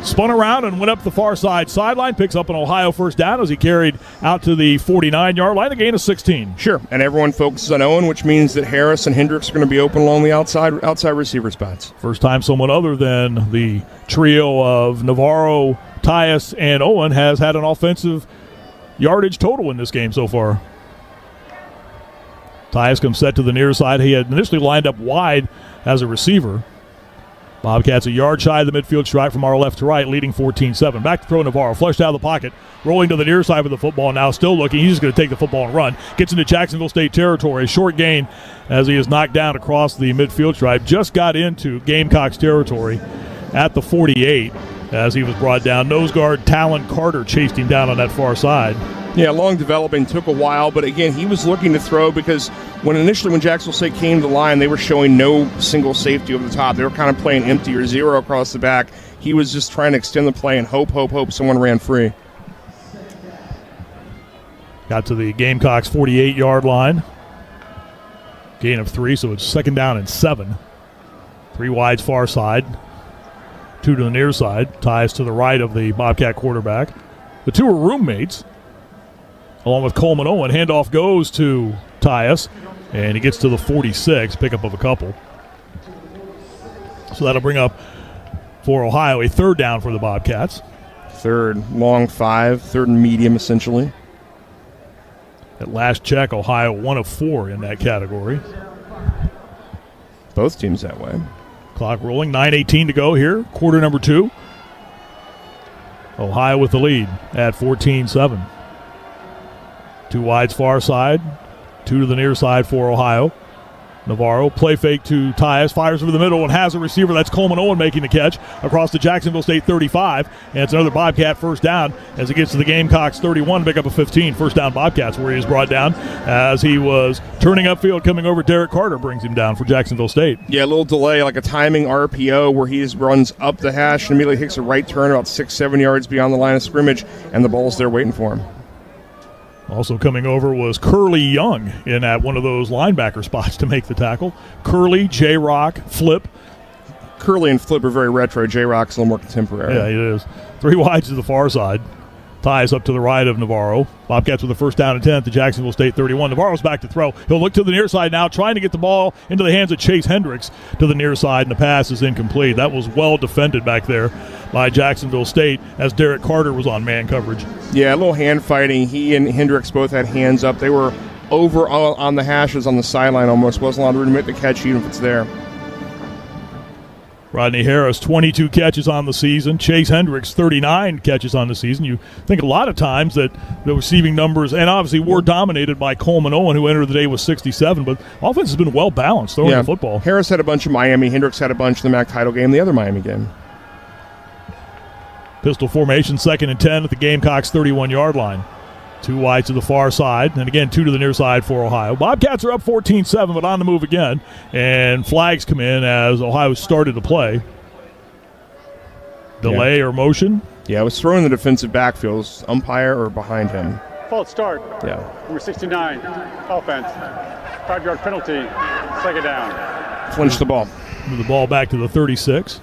spun around and went up the far side sideline. Picks up an Ohio first down as he carried out to the 49-yard line. A gain of 16. Sure, and everyone focuses on Owen, which means that Harris and Hendricks are going to be open along the outside receiver spots. First time someone other than the trio of Navarro, Tyus, and Owen has had an offensive yardage total in this game so far. Tyus comes set to the near side. He had initially lined up wide as a receiver. Bobcats a yard shy of the midfield stripe from our left to right, leading 14-7. Back to throw Navarro, flushed out of the pocket, rolling to the near side with the football, now still looking. He's just going to take the football and run. Gets into Jacksonville State territory. A short gain as he is knocked down across the midfield stripe. Just got into Gamecocks territory at the 48 as he was brought down. Nose guard Talon Carter chased him down on that far side. Yeah, long developing, took a while, but again, he was looking to throw because when Jacksonville State came to the line, they were showing no single safety over the top. They were kind of playing empty or zero across the back. He was just trying to extend the play and hope someone ran free. Got to the Gamecocks 48-yard line. Gain of 3, so it's 2nd down and 7. 3 wides far side. 2 to the near side. Ties to the right of the Bobcat quarterback. The two are roommates, along with Coleman Owen. Handoff goes to Tyus, and he gets to the 46, pickup of a couple. So that'll bring up, for Ohio, a 3rd down for the Bobcats. 3rd, long 5, 3rd and medium, essentially. At last check, Ohio 1 of 4 in that category. Both teams that way. Clock rolling, 9:18 to go here, quarter number 2. Ohio with the lead at 14-7. 2 wides far side, 2 to the near side for Ohio. Navarro, play fake to Tyus, fires over the middle and has a receiver. That's Coleman Owen making the catch across the Jacksonville State 35. And it's another Bobcat first down as it gets to the Gamecocks 31, pick up a 15. First down Bobcats, where he is brought down as he was turning upfield, coming over. Derek Carter brings him down for Jacksonville State. Yeah, a little delay, like a timing RPO where he runs up the hash and immediately takes a right turn about 6-7 yards beyond the line of scrimmage, and the ball's there waiting for him. Also coming over was Curly Young in at one of those linebacker spots to make the tackle. Curly, J-Rock, Flip. Curly and Flip are very retro. J-Rock's a little more contemporary. Yeah, it is. 3 wides to the far side. Ties up to the right of Navarro. Bobcats with the first down and 10 at the Jacksonville State 31. Navarro's back to throw. He'll look to the near side now, trying to get the ball into the hands of Chase Hendricks to the near side, and the pass is incomplete. That was well defended back there by Jacksonville State as Derek Carter was on man coverage. Yeah, a little hand fighting. He and Hendricks both had hands up. They were over on the hashes on the sideline almost. Wasn't allowed to make the catch even if it's there. Rodney Harris, 22 catches on the season. Chase Hendricks, 39 catches on the season. You think a lot of times that the receiving numbers, and obviously were dominated by Coleman Owen, who entered the day with 67, but offense has been well balanced throwing the football. Harris had a bunch in Miami. Hendricks had a bunch in the MAC title game, the other Miami game. Pistol formation, 2nd and 10 at the Gamecocks 31-yard line. 2 wide to the far side, and again 2 to the near side for Ohio. Bobcats are up 14-7, but on the move again, and flags come in as Ohio started to play. Delay or motion? Yeah, it was thrown in the defensive backfield. It was umpire or behind him. False start. Yeah. Number 69, offense. 5-yard penalty, 2nd down. Flinched the ball. Move the ball back to the 36.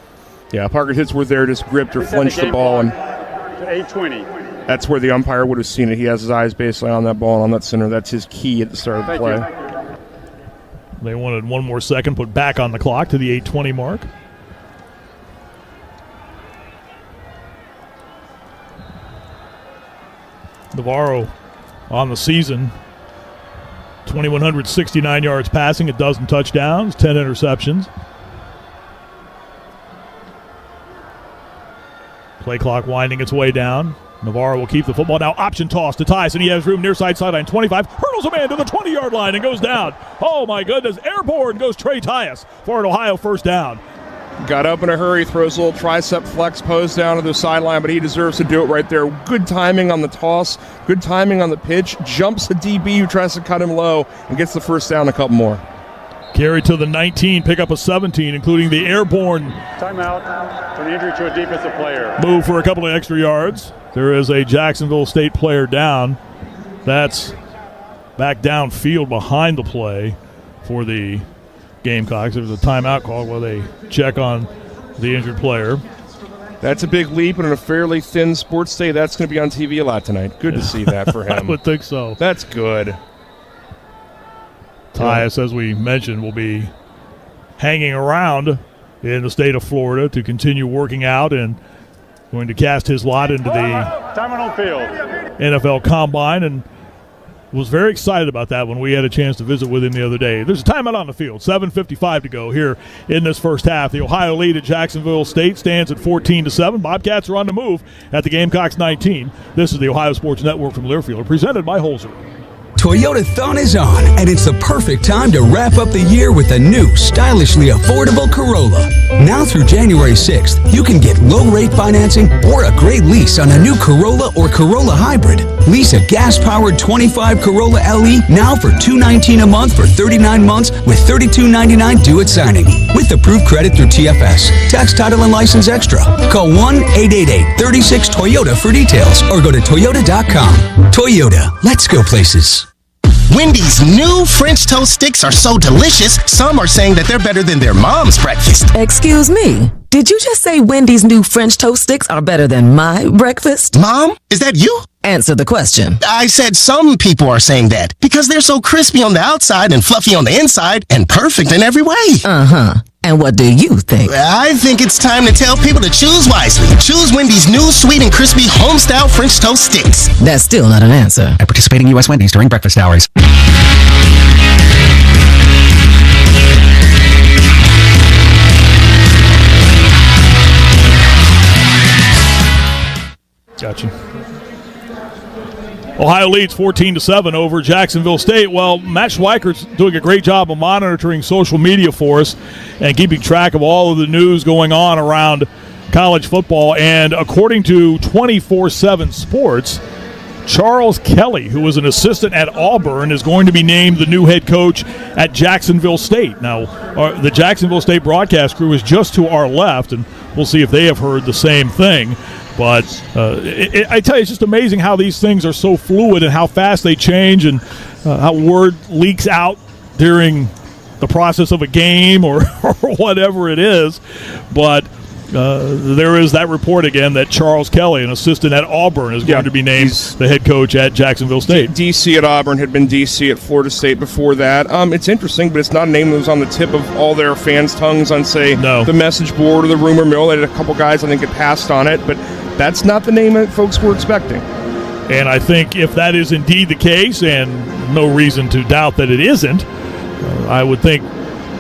Yeah, Parker Hitz were there, just gripped or flinched the ball. And to 8:20. That's where the umpire would have seen it. He has his eyes basically on that ball and on that center. That's his key at the start of the play. They wanted one more second, put back on the clock to the 8:20 mark. Navarro on the season, 2,169 yards passing, a dozen touchdowns, 10 interceptions. Play clock winding its way down. Navarro will keep the football now. Option toss to Tyus, and he has room near side sideline 25. Hurdles a man to the 20-yard line and goes down. Oh, my goodness. Airborne goes Trey Tyus for an Ohio first down. Got up in a hurry, throws a little tricep flex pose down to the sideline, but he deserves to do it right there. Good timing on the toss, good timing on the pitch. Jumps the DB who tries to cut him low and gets the first down, a couple more. Carry to the 19, pick up a 17, including the airborne. Timeout for an injury to a defensive player. Move for a couple of extra yards. There is a Jacksonville State player down. That's back downfield behind the play for the Gamecocks. There was a timeout call while they check on the injured player. That's a big leap, and in a fairly thin sports day, that's going to be on TV a lot tonight. Good to see that for him. I would think so. That's good. Tyus, as we mentioned, will be hanging around in the state of Florida to continue working out and going to cast his lot into the Time on field. NFL Combine. And was very excited about that when we had a chance to visit with him the other day. There's a timeout on the field, 7:55 to go here in this first half. The Ohio lead at Jacksonville State stands at 14-7. Bobcats are on the move at the Gamecocks 19. This is the Ohio Sports Network from Learfield, presented by Holzer. Toyotathon is on, and it's the perfect time to wrap up the year with a new, stylishly affordable Corolla. Now through January 6th, you can get low-rate financing or a great lease on a new Corolla or Corolla Hybrid. Lease a gas-powered 25 Corolla LE now for $219 a month for 39 months with $32.99 due at signing. With approved credit through TFS. Tax, title, and license extra. Call 1-888-36-TOYOTA for details or go to toyota.com. Toyota, let's go places. Wendy's new French toast sticks are so delicious, some are saying that they're better than their mom's breakfast. Excuse me, did you just say Wendy's new French toast sticks are better than my breakfast? Mom, is that you? Answer the question. I said some people are saying that because they're so crispy on the outside and fluffy on the inside and perfect in every way. Uh-huh. And what do you think? I think it's time to tell people to choose wisely. Choose Wendy's new sweet and crispy home-style French toast sticks. That's still not an answer. At participating U.S. Wendy's during breakfast hours. Gotcha. Ohio leads 14-7 over Jacksonville State. Well, Matt Schweikert's doing a great job of monitoring social media for us and keeping track of all of the news going on around college football. And according to 24/7 Sports, Charles Kelly, who was an assistant at Auburn, is going to be named the new head coach at Jacksonville State. Now, the Jacksonville State broadcast crew is just to our left, and we'll see if they have heard the same thing. But I tell you, it's just amazing how these things are so fluid and how fast they change and how word leaks out during the process of a game or whatever it is. But there is that report again that Charles Kelly, an assistant at Auburn, is going to be named the head coach at Jacksonville State. DC at Auburn, had been DC at Florida State before that. It's interesting, but it's not a name that was on the tip of all their fans' tongues on, say, the message board or the rumor mill. They had a couple guys, I think, get passed on it, but that's not the name that folks were expecting. And I think if that is indeed the case, and no reason to doubt that it isn't, I would think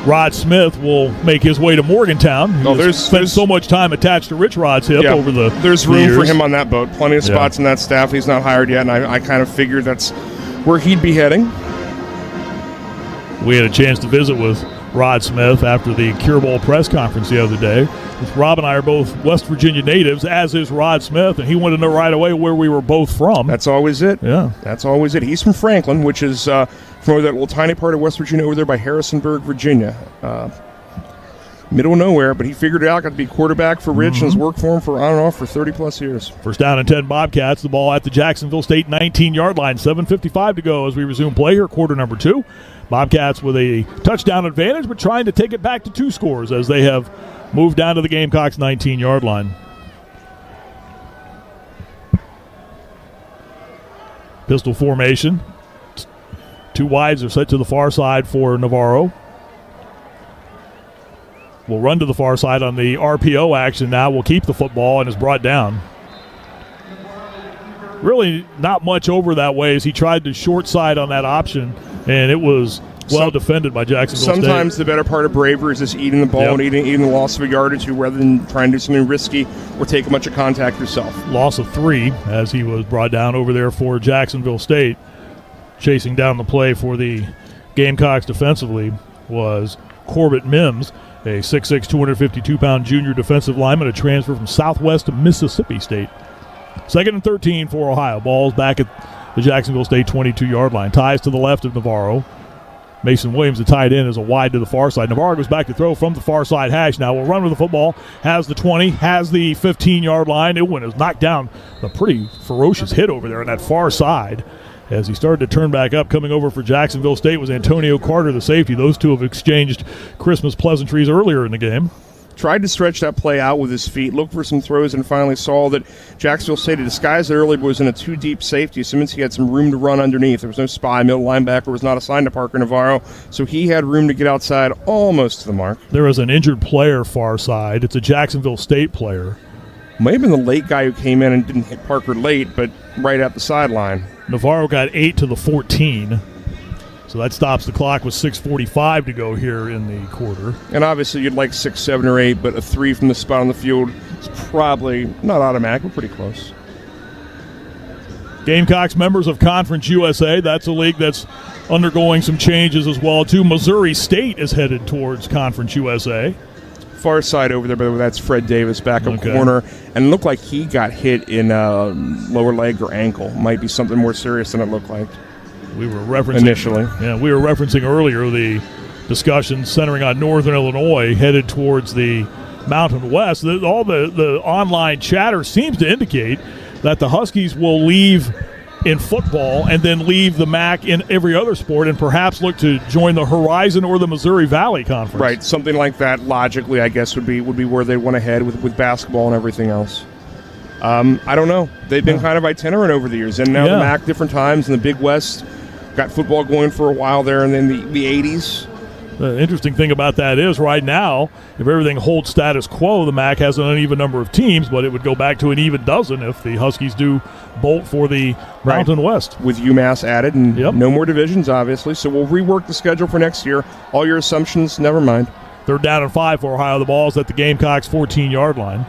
Rod Smith will make his way to Morgantown. There's spent so much time attached to Rich Rod's hip over the There's room years for him on that boat. Plenty of spots in that staff. He's not hired yet, and I kind of figured that's where he'd be heading. We had a chance to visit with Rod Smith after the Cure Bowl press conference the other day. Rob and I are both West Virginia natives, as is Rod Smith, and he wanted to know right away where we were both from. That's always it. Yeah. That's always it. He's from Franklin, which is from that little tiny part of West Virginia over there by Harrisonburg, Virginia. Middle of nowhere, but he figured it out, got to be quarterback for Rich and has worked for him for on and off for 30-plus years. First down and 10 Bobcats, the ball at the Jacksonville State 19-yard line. 7:55 to go as we resume play here, quarter number 2. Bobcats with a touchdown advantage, but trying to take it back to 2 scores as they have moved down to the Gamecocks 19-yard line. Pistol formation. 2 wides are set to the far side for Navarro. Will run to the far side on the RPO action now. Will keep the football and is brought down. Really not much over that way as he tried to short side on that option, and it was well defended by Jacksonville State. Sometimes the better part of bravery is just eating the ball and eating the loss of a yard or two rather than trying to do something risky or take a bunch of contact yourself. Loss of 3 as he was brought down over there for Jacksonville State. Chasing down the play for the Gamecocks defensively was Corbett Mims, a 6'6", 252-pound junior defensive lineman, a transfer from Southwest Mississippi State. 2nd and 13 for Ohio. Ball's back at the Jacksonville State 22-yard line. Ties to the left of Navarro. Mason Williams, the tight end, is a wide to the far side. Navarro goes back to throw from the far side hash. Now will run with the football. Has the 20. Has the 15-yard line. It went, is knocked down. A pretty ferocious hit over there on that far side. As he started to turn back up, coming over for Jacksonville State was Antonio Carter, the safety. Those two have exchanged Christmas pleasantries earlier in the game. Tried to stretch that play out with his feet, looked for some throws, and finally saw that Jacksonville State had disguised it early, but was in a 2-deep safety. So means he had some room to run underneath. There was no spy. Middle linebacker was not assigned to Parker Navarro, so he had room to get outside almost to the mark. There was an injured player far side. It's a Jacksonville State player Might have been the late guy who came in and didn't hit Parker late, but right at the sideline. Navarro got 8 to the 14. So that stops the clock with 6:45 to go here in the quarter. And obviously you'd like 6, 7, or 8, but a 3 from the spot on the field is probably not automatic, but pretty close. Gamecocks members of Conference USA. That's a league that's undergoing some changes as well, too. Missouri State is headed towards Conference USA. Far side over there, but that's Fred Davis back up corner. And it looked like he got hit in lower leg or ankle. Might be something more serious than it looked like. We were referencing initially. Yeah, we were referencing earlier the discussion centering on Northern Illinois headed towards the Mountain West. All the online chatter seems to indicate that the Huskies will leave in football and then leave the MAC in every other sport and perhaps look to join the Horizon or the Missouri Valley Conference. Right, something like that logically I guess would be where they want to head with basketball and everything else. I don't know. They've been kind of itinerant over the years, and now the MAC different times in the Big West. Got football going for a while there and then the 80s. The interesting thing about that is right now, if everything holds status quo, the MAC has an uneven number of teams, but it would go back to an even dozen if the Huskies do bolt for the Mountain West. With UMass added and no more divisions, obviously. So we'll rework the schedule for next year. All your assumptions, never mind. 3rd down and 5 for Ohio. The ball's at the Gamecocks' 14-yard line.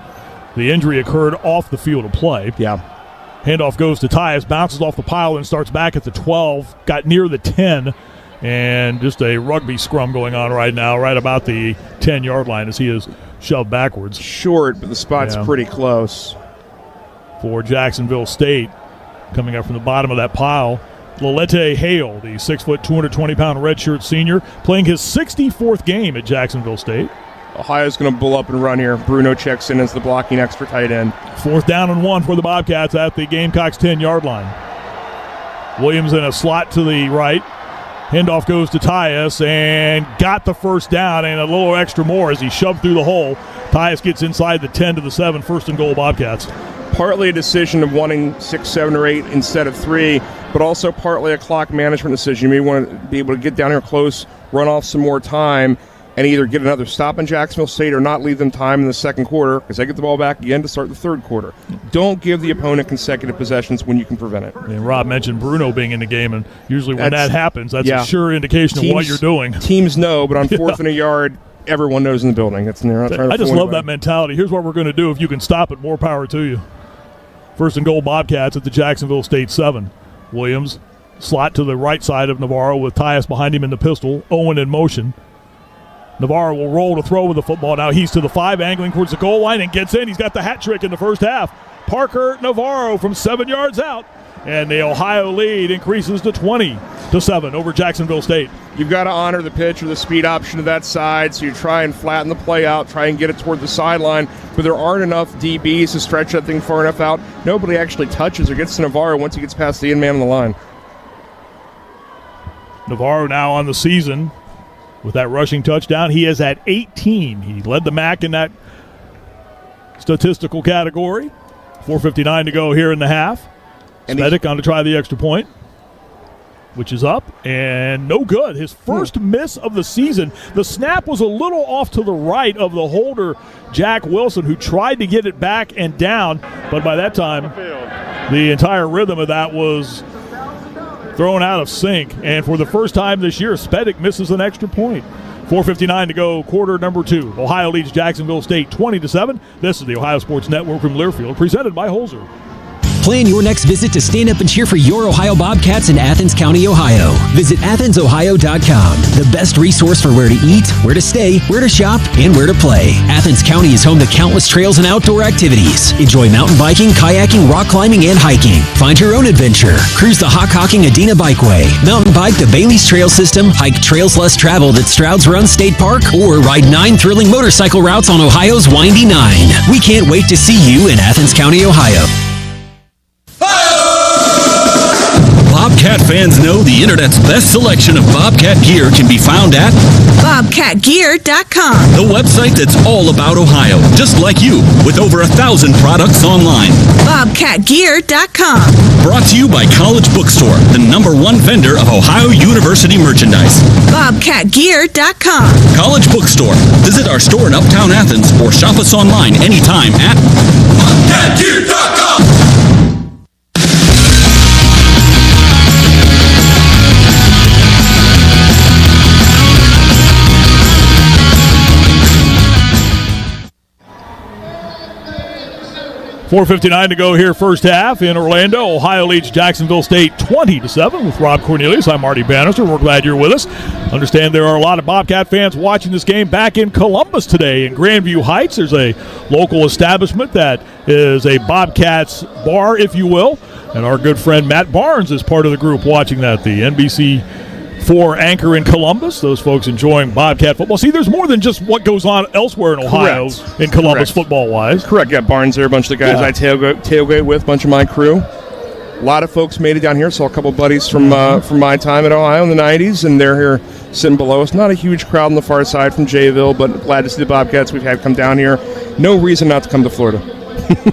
The injury occurred off the field of play. Yeah. Handoff goes to Tyus, bounces off the pile and starts back at the 12, got near the 10, and just a rugby scrum going on right now, right about the 10-yard line as he is shoved backwards. Short, but the spot's pretty close. For Jacksonville State, coming up from the bottom of that pile, Lolete Hale, the 6', 220-pound redshirt senior, playing his 64th game at Jacksonville State. Ohio's going to bull up and run here. Bruno checks in as the blocking extra tight end. 4th down and 1 for the Bobcats at the Gamecocks' 10-yard line. Williams in a slot to the right. Handoff goes to Tyus and got the first down and a little extra more as he shoved through the hole. Tyus gets inside the 10 to the 7, 1st and goal Bobcats. Partly a decision of wanting 6, 7, or 8 instead of 3, but also partly a clock management decision. You may want to be able to get down here close, run off some more time, and either get another stop in Jacksonville State or not leave them time in the second quarter because they get the ball back again to start the third quarter. Don't give the opponent consecutive possessions when you can prevent it. And Rob mentioned Bruno being in the game, and usually when that happens, that's a sure indication of what you're doing. Teams know, but on 4th and a yard, everyone knows in the building. I just love that mentality. Here's what we're going to do. If you can stop it, more power to you. 1st and goal Bobcats at the Jacksonville State 7. Williams, slot to the right side of Navarro with Tyus behind him in the pistol. Owen in motion. Navarro will roll to throw with the football. Now he's to the 5, angling towards the goal line and gets in. He's got the hat trick in the first half. Parker Navarro from 7 yards out. And the Ohio lead increases to 20-7 over Jacksonville State. You've got to honor the pitch or the speed option to that side, so you try and flatten the play out, try and get it toward the sideline, but there aren't enough DBs to stretch that thing far enough out. Nobody actually touches or gets to Navarro once he gets past the in-man on the line. Navarro now on the season with that rushing touchdown. He is at 18. He led the MAC in that statistical category. 4:59 to go here in the half. Spedic on to try the extra point, which is up, and no good. His first miss of the season. The snap was a little off to the right of the holder, Jack Wilson, who tried to get it back and down, but by that time, the entire rhythm of that was thrown out of sync. And for the first time this year, Spedic misses an extra point. 4:59 to go, quarter number 2. Ohio leads Jacksonville State 20-7. This is the Ohio Sports Network from Learfield, presented by Holzer. Plan your next visit to stand up and cheer for your Ohio Bobcats in Athens County, Ohio. Visit AthensOhio.com, the best resource for where to eat, where to stay, where to shop, and where to play. Athens County is home to countless trails and outdoor activities. Enjoy mountain biking, kayaking, rock climbing, and hiking. Find your own adventure. Cruise the Hockhocking Adena Bikeway. Mountain bike the Bailey's Trail System. Hike trails less traveled at Stroud's Run State Park. Or ride 9 thrilling motorcycle routes on Ohio's Windy 9. We can't wait to see you in Athens County, Ohio. Bobcat fans know the Internet's best selection of Bobcat gear can be found at BobcatGear.com. The website that's all about Ohio, just like you, with over 1,000 products online. BobcatGear.com. Brought to you by College Bookstore, the #1 vendor of Ohio University merchandise. BobcatGear.com. College Bookstore. Visit our store in Uptown Athens or shop us online anytime at BobcatGear.com. .459 to go here, first half in Orlando. Ohio leads Jacksonville State 20-7 with Rob Cornelius. I'm Marty Bannister. We're glad you're with us. Understand there are a lot of Bobcat fans watching this game back in Columbus today in Grandview Heights. There's a local establishment that is a Bobcats bar, if you will. And our good friend Matt Barnes is part of the group watching that. The NBC4 anchor in Columbus. Those folks enjoying Bobcat football. See, there's more than just what goes on elsewhere in Ohio in Columbus football-wise. Correct. Yeah, Barnes there, a bunch of the guys I tailgate with, a bunch of my crew. A lot of folks made it down here. Saw a couple buddies from my time at Ohio in the 90s, and they're here sitting below us. Not a huge crowd on the far side from Jayville, but glad to see the Bobcats we've had come down here. No reason not to come to Florida.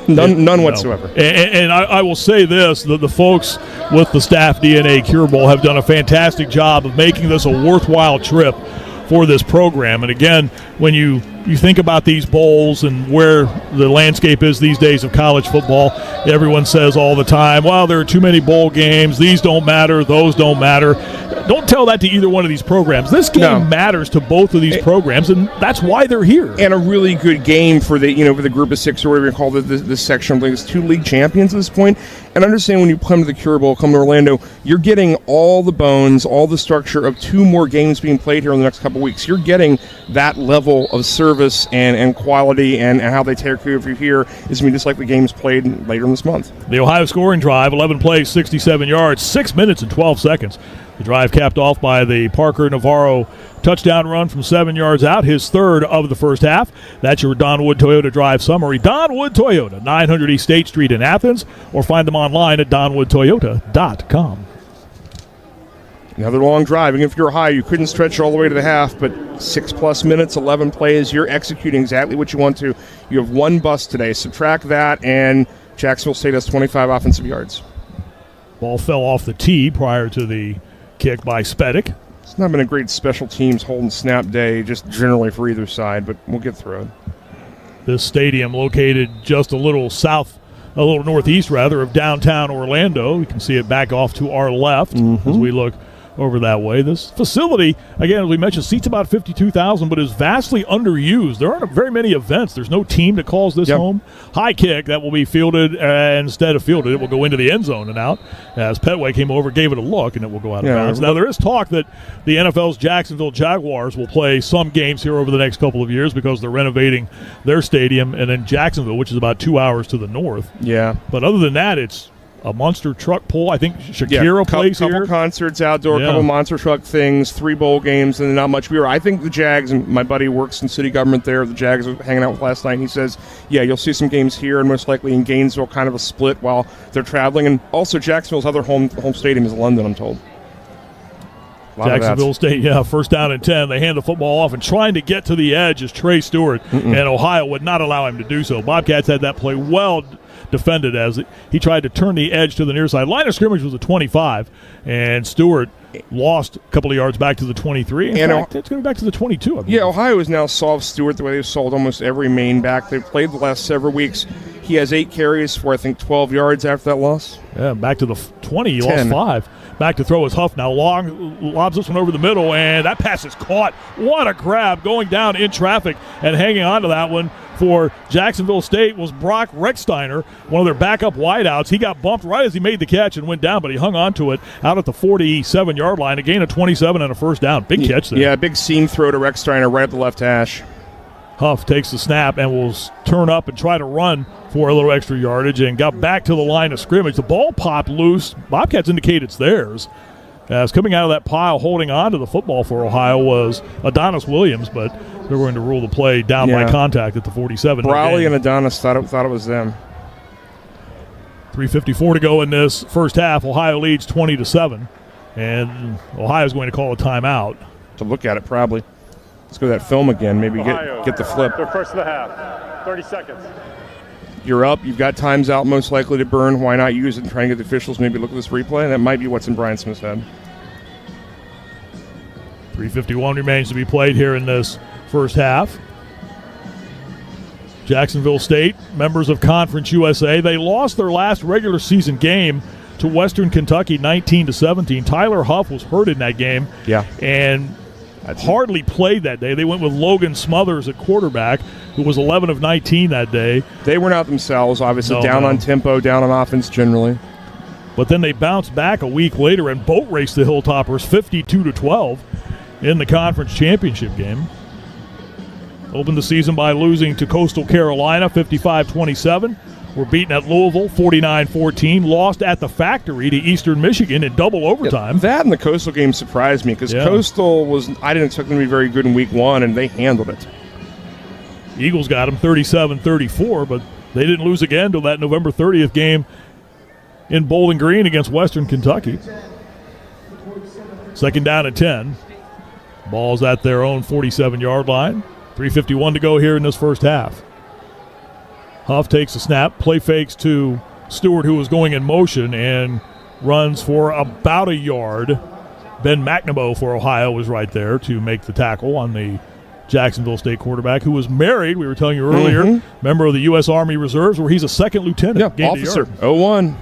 None whatsoever. And I will say this, the folks with the StaffDNA Cure Bowl have done a fantastic job of making this a worthwhile trip for this program. And again, when you think about these bowls and where the landscape is these days of college football, everyone says all the time, well, there are too many bowl games, these don't matter, those don't matter. Don't tell that to either one of these programs. This game matters to both of these programs, and that's why they're here. And a really good game for the for the group of six, or whatever you call this section. I think it's 2 league champions at this point. And understand when you come to the Cure Bowl, come to Orlando, you're getting all the bones, all the structure of 2 more games being played here in the next couple weeks. You're getting that level of service and quality, and how they take care of you here is going to be just like the games played later in this month. The Ohio scoring drive, 11 plays, 67 yards, 6 minutes and 12 seconds. The drive capped off by the Parker Navarro touchdown run from 7 yards out, his third of the first half. That's your Don Wood Toyota drive summary. Don Wood Toyota, 900 East State Street in Athens, or find them online at donwoodtoyota.com. Another long drive. And if you're high, you couldn't stretch all the way to the half, but 6+ minutes, 11 plays, you're executing exactly what you want to. You have 1 bust today. Subtract that, and Jacksonville State has 25 offensive yards. Ball fell off the tee prior to the kick by Spedick. It's not been a great special teams hold and snap day, just generally for either side, but we'll get through it. This stadium located just a little northeast of downtown Orlando. You can see it back off to our left as we look over that way. This facility, again, as we mentioned, seats about 52,000, but is vastly underused. There aren't very many events. There's no team that calls this home. High kick that will be fielded, and instead of fielded, it will go into the end zone and out. As Petway came over, gave it a look, and it will go out of bounds. Now, there is talk that the NFL's Jacksonville Jaguars will play some games here over the next couple of years because they're renovating their stadium, and then Jacksonville, which is about 2 hours to the north. Yeah. But other than that, it's a monster truck pull. I think Shakira plays here. Couple concerts outdoor, couple monster truck things, 3 bowl games, and not much beer. I think the Jags, and my buddy works in city government there, the Jags were hanging out with last night, and he says, you'll see some games here and most likely in Gainesville, kind of a split while they're traveling. And also Jacksonville's other home stadium is London, I'm told. Jacksonville State, first down and 10. They hand the football off, and trying to get to the edge is Trey Stewart, and Ohio would not allow him to do so. Bobcats had that play well defended as he tried to turn the edge to the near side. Line of scrimmage was a 25, and Stewart lost a couple of yards back to the 23. In fact, it's going back to the 22. Ohio has now solved Stewart the way they've solved almost every main back they've played the last several weeks. He has 8 carries for, I think, 12 yards after that loss. Yeah, back to the 20. He lost 5. Back to throw is Huff. Now Long lobs this one over the middle, and that pass is caught. What a grab going down in traffic, and hanging on to that one for Jacksonville State was Brock Recksteiner, one of their backup wideouts. He got bumped right as he made the catch and went down, but he hung on to it out at the 47-yard line. A gain of 27 and a first down. Big catch there. Yeah, big seam throw to Recksteiner right at the left hash. Huff takes the snap and will turn up and try to run for a little extra yardage and got back to the line of scrimmage. The ball popped loose. Bobcats indicate it's theirs. As coming out of that pile, holding on to the football for Ohio was Adonis Williams, but they're going to rule the play down by contact at the 47. Brawley and Adonis thought it was them. 3:54 to go in this first half. Ohio leads 20-7, and Ohio's going to call a timeout. To look at it, probably. Let's go to that film again. Maybe get the flip. The first of the half. 30 seconds. You're up. You've got times out most likely to burn. Why not use it and try and get the officials maybe look at this replay? That might be what's in Brian Smith's head. 3:51 remains to be played here in this first half. Jacksonville State, members of Conference USA, they lost their last regular season game to Western Kentucky 19-17. Tyler Huff was hurt in that game. Yeah. And hardly played that day. They went with Logan Smothers at quarterback, who was 11 of 19 that day. They were not themselves, obviously. Down on tempo, down on offense generally. But then they bounced back a week later and boat raced the Hilltoppers 52-12 in the conference championship game. Opened the season by losing to Coastal Carolina 55-27. Were beaten at Louisville 49-14. Lost at the Factory to Eastern Michigan in double overtime. Yeah, that and the Coastal game surprised me because Coastal I didn't expect them to be very good in week one, and they handled it. Eagles got them 37-34, but they didn't lose again until that November 30th game in Bowling Green against Western Kentucky. Second down and 10. Ball's at their own 47-yard line. 3:51 to go here in this first half. Huff takes a snap, play fakes to Stewart, who was going in motion, and runs for about a yard. Ben McNamara for Ohio was right there to make the tackle on the Jacksonville State quarterback, who was married, we were telling you earlier, member of the U.S. Army Reserves, where he's a second lieutenant. Yeah, officer, 01.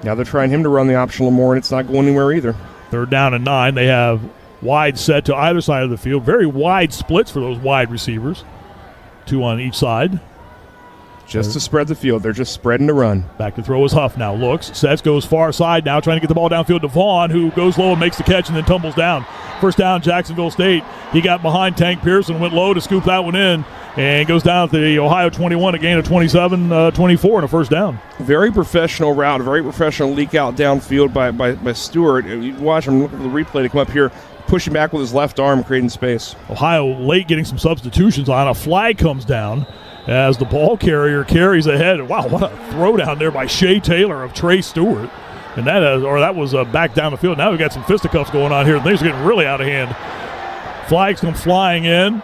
Now they're trying him to run the option a little more, and it's not going anywhere either. Third down and 9. They have wide set to either side of the field. Very wide splits for those wide receivers. 2 on each side. Just to spread the field. They're just spreading to run. Back to throw is Huff now. Looks, sets, goes far side now, trying to get the ball downfield to Vaughn, who goes low and makes the catch and then tumbles down. First down, Jacksonville State. He got behind Tank Pearson, went low to scoop that one in, and goes down to the Ohio 21, a gain of 27-24 and a first down. Very professional route, very professional leak out downfield by Stewart. You watch him, look at the replay to come up here, pushing back with his left arm, creating space. Ohio late getting some substitutions on. A flag comes down as the ball carrier carries ahead. Wow, what a throw down there by Shea Taylor of Trey Stewart. And that was back down the field. Now we've got some fisticuffs going on here. Things are getting really out of hand. Flags come flying in.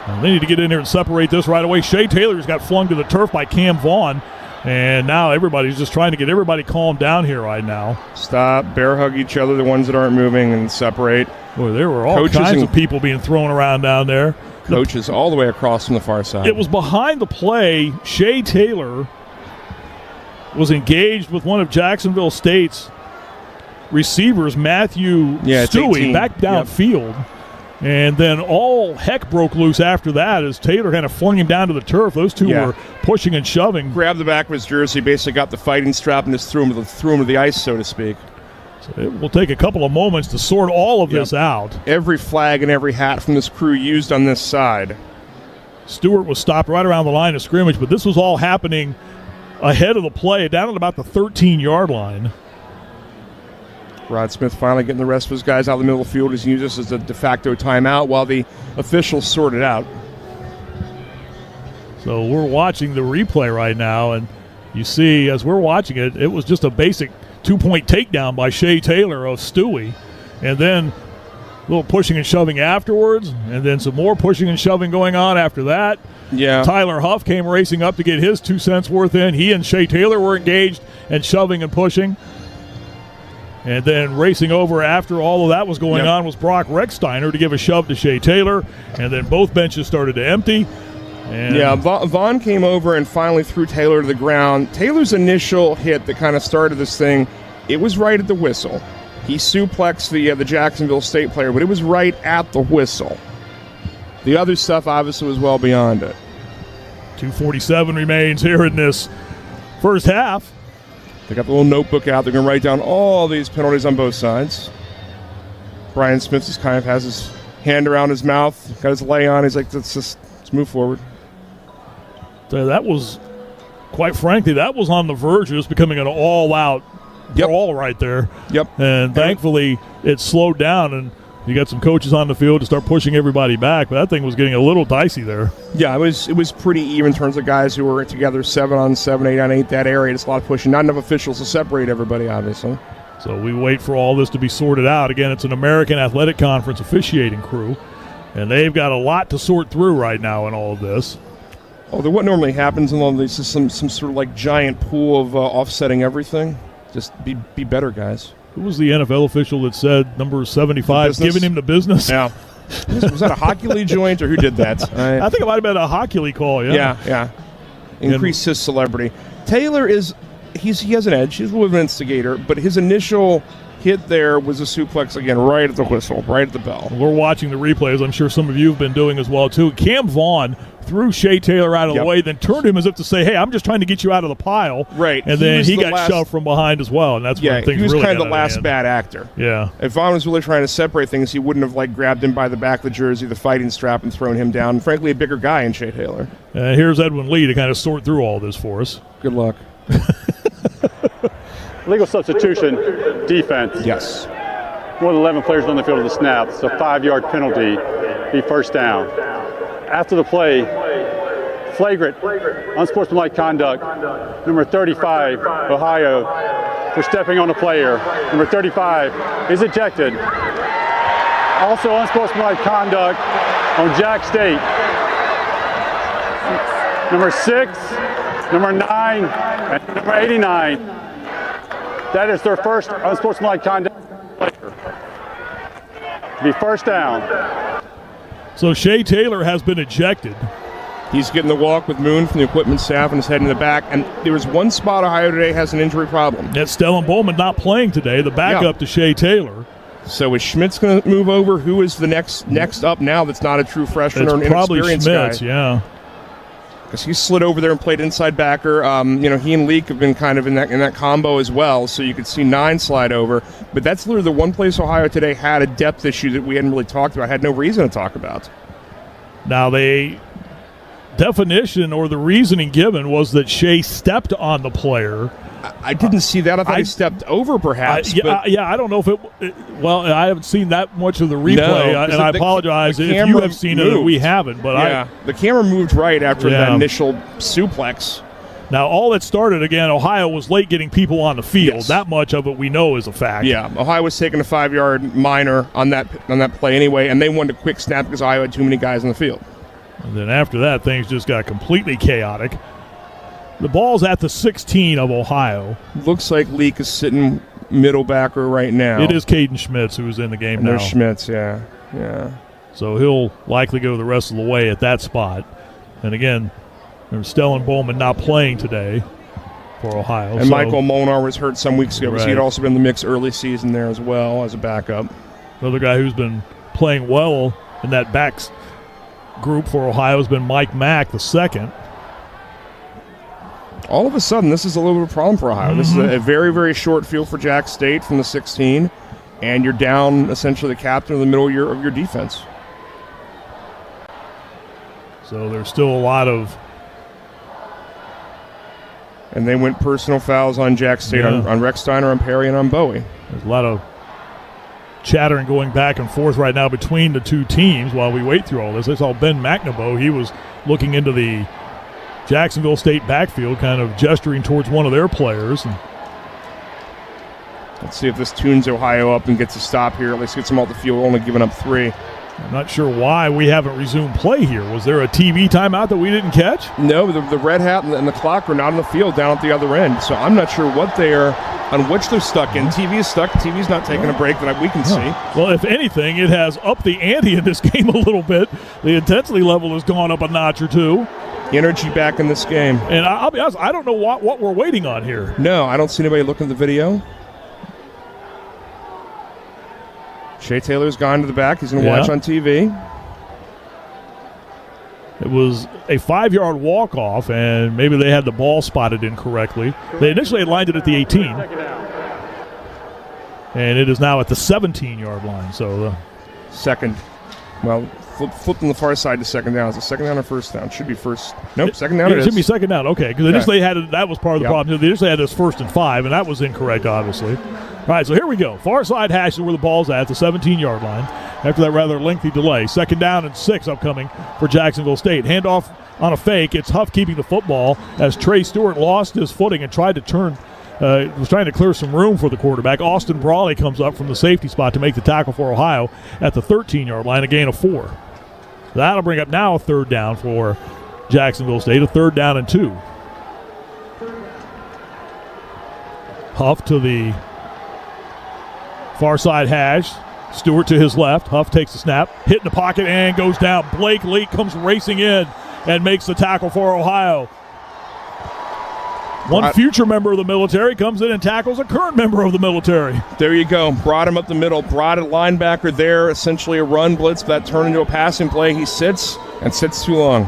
And they need to get in here and separate this right away. Shea Taylor's got flung to the turf by Cam Vaughn. And now everybody's just trying to get everybody calmed down here right now. Stop, bear hug each other, the ones that aren't moving, and separate. Boy, there were all kinds of people being thrown around down there. Coaches all the way across from the far side. It was behind the play. Shea Taylor was engaged with one of Jacksonville State's receivers, Matthew Stewie, back downfield. Yep. And then all heck broke loose after that as Taylor kind of flung him down to the turf. Those two were pushing and shoving. Grabbed the back of his jersey, basically got the fighting strap and just threw him to the ice, so to speak. So it will take a couple of moments to sort all of this out. Every flag and every hat from this crew used on this side. Stewart was stopped right around the line of scrimmage, but this was all happening ahead of the play, down at about the 13-yard line. Rod Smith finally getting the rest of his guys out of the middle of the field. He's used this as a de facto timeout while the officials sort it out. So we're watching the replay right now, and you see, as we're watching it, it was just a basic two-point takedown by Shea Taylor of Stewie. And then a little pushing and shoving afterwards, and then some more pushing and shoving going on after that. Yeah. Tyler Huff came racing up to get his 2 cents worth in. He and Shea Taylor were engaged and shoving and pushing. And then racing over after all of that was going on was Brock Recksteiner to give a shove to Shea Taylor. And then both benches started to empty. And Vaughn came over and finally threw Taylor to the ground. Taylor's initial hit that kind of started this thing, it was right at the whistle. He suplexed the Jacksonville State player, but it was right at the whistle. The other stuff obviously was well beyond it. 2:47 remains here in this first half. They got the little notebook out. They're going to write down all these penalties on both sides. Brian Smith just kind of has his hand around his mouth, got his lay on. He's like, let's move forward. So that was, quite frankly, that was on the verge of just becoming an all-out brawl right there. Yep. And thankfully, it slowed down. And You got some coaches on the field to start pushing everybody back, but that thing was getting a little dicey there. Yeah, it was pretty even in terms of guys who were together 7-on-7, 8-on-8, that area. Just a lot of pushing. Not enough officials to separate everybody, obviously. So we wait for all this to be sorted out. Again, it's an American Athletic Conference officiating crew, and they've got a lot to sort through right now in all of this. Although what normally happens in all of this is some sort of like giant pool of offsetting everything. Just be better, guys. Who was the NFL official that said number 75 giving him the business? Yeah. Was that a hockey league joint, or who did that? I think it might have been a hockey league call, Yeah. Increase his celebrity. Taylor he has an edge. He's a little bit of an instigator, but his initial hit there was a suplex, again, right at the whistle, right at the bell. We're watching the replays. I'm sure some of you have been doing as well, too. Cam Vaughn threw Shea Taylor out of the way, then turned him as if to say, hey, I'm just trying to get you out of the pile. Right. And then he got shoved from behind as well, and that's when things really got he was kind of the out last hand. bad actor. Yeah. If Vaughn was really trying to separate things, he wouldn't have grabbed him by the back of the jersey, the fighting strap, and thrown him down. Frankly, a bigger guy in Shea Taylor. Here's Edwin Lee to kind of sort through all this for us. Good luck. Legal substitution, defense. Yes. More than 11 players on the field at the snap. It's a 5-yard penalty, be first down. After the play, flagrant, unsportsmanlike conduct, number 35, Ohio, for stepping on a player. Number 35 is ejected. Also unsportsmanlike conduct on Jack State. Number 6, number 9, and number 89. That is their first unsportsmanlike conduct. Be first down. So Shea Taylor has been ejected. He's getting the walk with Moon from the equipment staff and his head in the back. And there was one spot Ohio today has an injury problem. That's Stellan Bowman not playing today, the backup to Shea Taylor. So is Schmitz going to move over? Who is the next up now that's not a true freshman or an inexperienced Schmitz, guy? Yeah. Because he slid over there and played inside backer. He and Leak have been kind of in that combo as well. So you could see 9 slide over. But that's literally the one place Ohio today had a depth issue that we hadn't really talked about, had no reason to talk about. Now the definition or the reasoning given was that Shea stepped on the player. I didn't see that. I thought he stepped over, perhaps. I don't know if well, I haven't seen that much of the replay, and I apologize if you have seen it and we haven't. But the camera moved right after that initial suplex. Now, all that started, again, Ohio was late getting people on the field. Yes. That much of it we know is a fact. Yeah, Ohio was taking a 5-yard minor on that play anyway, and they wanted a quick snap because Ohio had too many guys on the field. And then after that, things just got completely chaotic. The ball's at the 16 of Ohio. Looks like Leak is sitting middle backer right now. It is Caden Schmitz who's in the game now. There's Schmitz, yeah. So he'll likely go the rest of the way at that spot. And again, there's Stellan Bowman not playing today for Ohio. And Michael Molnar was hurt some weeks ago, because he had Right. also been in the mix early season there as well as a backup. Another guy who's been playing well in that backs group for Ohio has been Mike Mack, the second. All of a sudden, this is a little bit of a problem for Ohio. This is a very, very short field for Jack State from the 16, and you're down essentially the captain in the middle of your defense. So there's still a lot of... And they went personal fouls on Jack State, on Rex Steiner, on Perry, and on Bowie. There's a lot of chattering going back and forth right now between the two teams while we wait through all this. I saw Ben McNaboe. He was looking into the Jacksonville State backfield, kind of gesturing towards one of their players. And let's see if this tunes Ohio up and gets a stop here. At least gets them off the field, only giving up 3. I'm not sure why we haven't resumed play here. Was there a TV timeout that we didn't catch? No, the red hat and the clock are not on the field down at the other end. So I'm not sure what they are, on which they're stuck in. TV is stuck. TV's not taking a break that we can see. Well, if anything, it has upped the ante in this game a little bit. The intensity level has gone up a notch or two. Energy back in this game. And I'll be honest, I don't know what we're waiting on here. No, I don't see anybody looking at the video. Shea Taylor's gone to the back. He's going to watch on TV. It was a 5-yard walk-off, and maybe they had the ball spotted incorrectly. They initially had lined it at the 18. And it is now at the 17-yard line. So second. Well, flipped on the far side to second down. Is it second down or first down? Should be first. Nope, second down. It should be second down. Okay, because initially that was part of the problem. They initially had this 1st and 5, and that was incorrect, obviously. All right, so here we go. Far side hash is where the ball's at the 17-yard line. after that rather lengthy delay. 2nd down and 6 upcoming for Jacksonville State. Handoff on a fake. It's Huff keeping the football as Trey Stewart lost his footing and tried to turn. Was trying to clear some room for the quarterback. Austin Brawley comes up from the safety spot to make the tackle for Ohio at the 13-yard line, a gain of 4. That'll bring up now a 3rd down for Jacksonville State, a 3rd down and 2. Huff to the far side hash. Stewart to his left. Huff takes the snap, hit in the pocket, and goes down. Blake Leak comes racing in and makes the tackle for Ohio. One future member of the military comes in and tackles a current member of the military. There you go. Brought him up the middle. Brought a linebacker there. Essentially a run blitz that turned into a passing play. He sits and sits too long.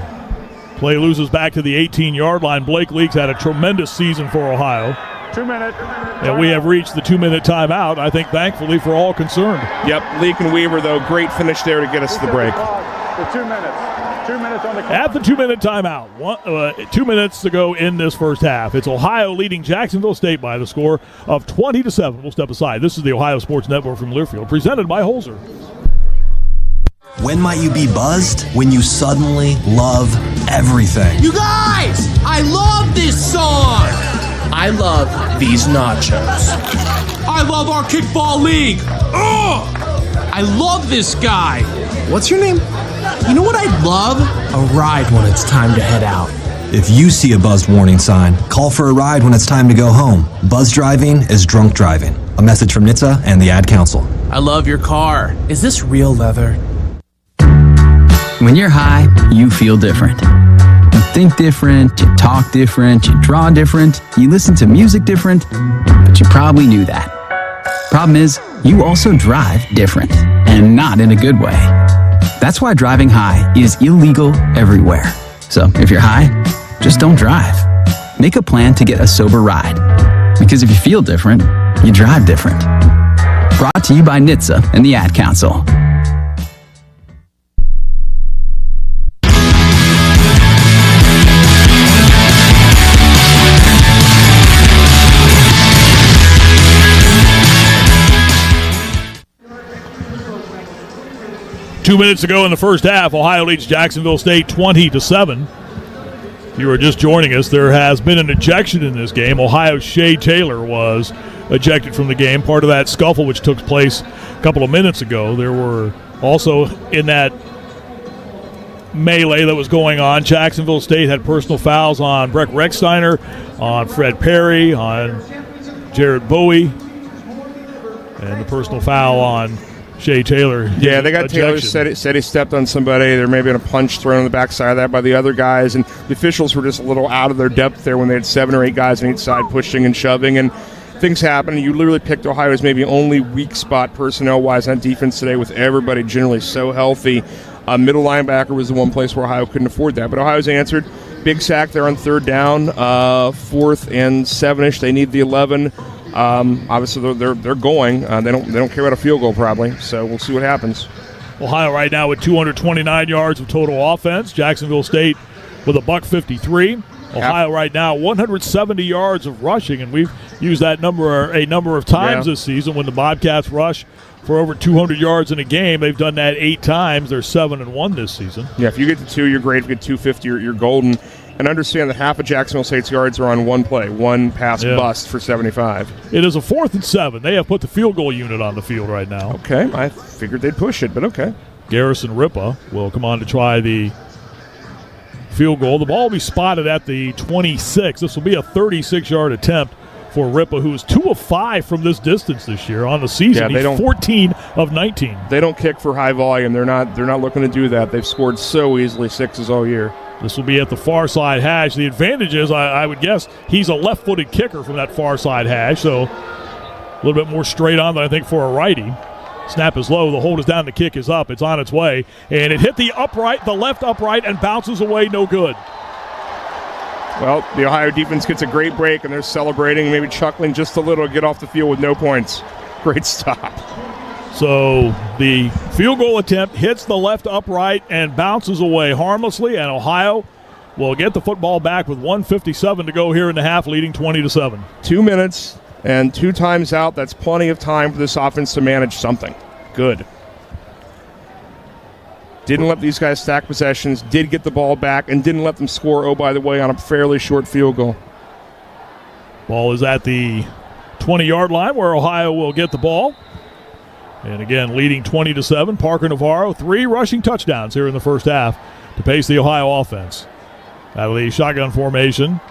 Play loses back to the 18-yard line. Blake Leak's had a tremendous season for Ohio. 2 minutes. And we have reached the 2-minute timeout, I think, thankfully, for all concerned. Yep, Leak and Weaver, though, great finish there to get us to the break. For 2 minutes. 2 minutes on the clock. At the 2-minute timeout, 2 minutes to go in this first half. It's Ohio leading Jacksonville State by the score of 20-7. We'll step aside. This is the Ohio Sports Network from Learfield, presented by Holzer. When might you be buzzed? When you suddenly love everything. You guys, I love this song. I love these nachos. I love our kickball league. Ugh! I love this guy. What's your name? You know what I'd love? A ride when it's time to head out. If you see a buzzed warning sign, call for a ride when it's time to go home. Buzz driving is drunk driving. A message from NHTSA and the Ad Council. I love your car. Is this real leather? When you're high, you feel different. You think different, you talk different, you draw different, you listen to music different, but you probably knew that. Problem is, you also drive different, and not in a good way. That's why driving high is illegal everywhere. So if you're high, just don't drive. Make a plan to get a sober ride. Because if you feel different, you drive different. Brought to you by NHTSA and the Ad Council. Two minutes ago in the first half, Ohio leads Jacksonville State 20-7. If you are just joining us, there has been an ejection in this game. Ohio's Shea Taylor was ejected from the game, part of that scuffle which took place a couple of minutes ago. There were also in that melee that was going on, Jacksonville State had personal fouls on Breck Rechsteiner, on Fred Perry, on Jared Bowie, and the personal foul on Shea Taylor. Yeah, they got ejection. Taylor said he stepped on somebody. There may have been a punch thrown on the backside of that by the other guys, and the officials were just a little out of their depth there when they had 7 or 8 guys on each side pushing and shoving, and things happen. You literally picked Ohio's maybe only weak spot personnel-wise on defense today with everybody generally so healthy. Middle linebacker was the one place where Ohio couldn't afford that, but Ohio's answered. Big sack there on 3rd down, 4th and 7-ish. They need the 11. Obviously, they're going. They don't care about a field goal probably. So we'll see what happens. Ohio right now with 229 yards of total offense. Jacksonville State with a $153. Ohio right now 170 yards of rushing, and we've used that number a number of times this season. When the Bobcats rush for over 200 yards in a game, they've done that 8 times. They're 7-1 this season. Yeah, if you get to 2, you're great. If you get 250, you're golden. And understand that half of Jacksonville State's yards are on one play, one pass bust for 75. It is a 4th and 7. They have put the field goal unit on the field right now. Okay, I figured they'd push it, but okay. Garrison Ripa will come on to try the field goal. The ball will be spotted at the 26. This will be a 36-yard attempt for Ripa, who is 2 of 5 from this distance this year on the season. Yeah, He's 14 of 19. They don't kick for high volume. They're not looking to do that. They've scored so easily 6s all year. This will be at the far side hash. The advantage is, I would guess, he's a left-footed kicker from that far side hash, so a little bit more straight on than I think for a righty. Snap is low. The hold is down. The kick is up. It's on its way. And it hit the left upright, and bounces away. No good. Well, the Ohio defense gets a great break, and they're celebrating, maybe chuckling just a little to get off the field with no points. Great stop. So the field goal attempt hits the left upright and bounces away harmlessly, and Ohio will get the football back with 1:57 to go here in the half, leading 20-7. 2 minutes and 2 times out. That's plenty of time for this offense to manage something. Good. Didn't let these guys stack possessions, did get the ball back, and didn't let them score, oh, by the way, on a fairly short field goal. Ball is at the 20-yard line where Ohio will get the ball. And again, leading 20-7. Parker Navarro, 3 rushing touchdowns here in the first half to pace the Ohio offense. Out of the shotgun formation,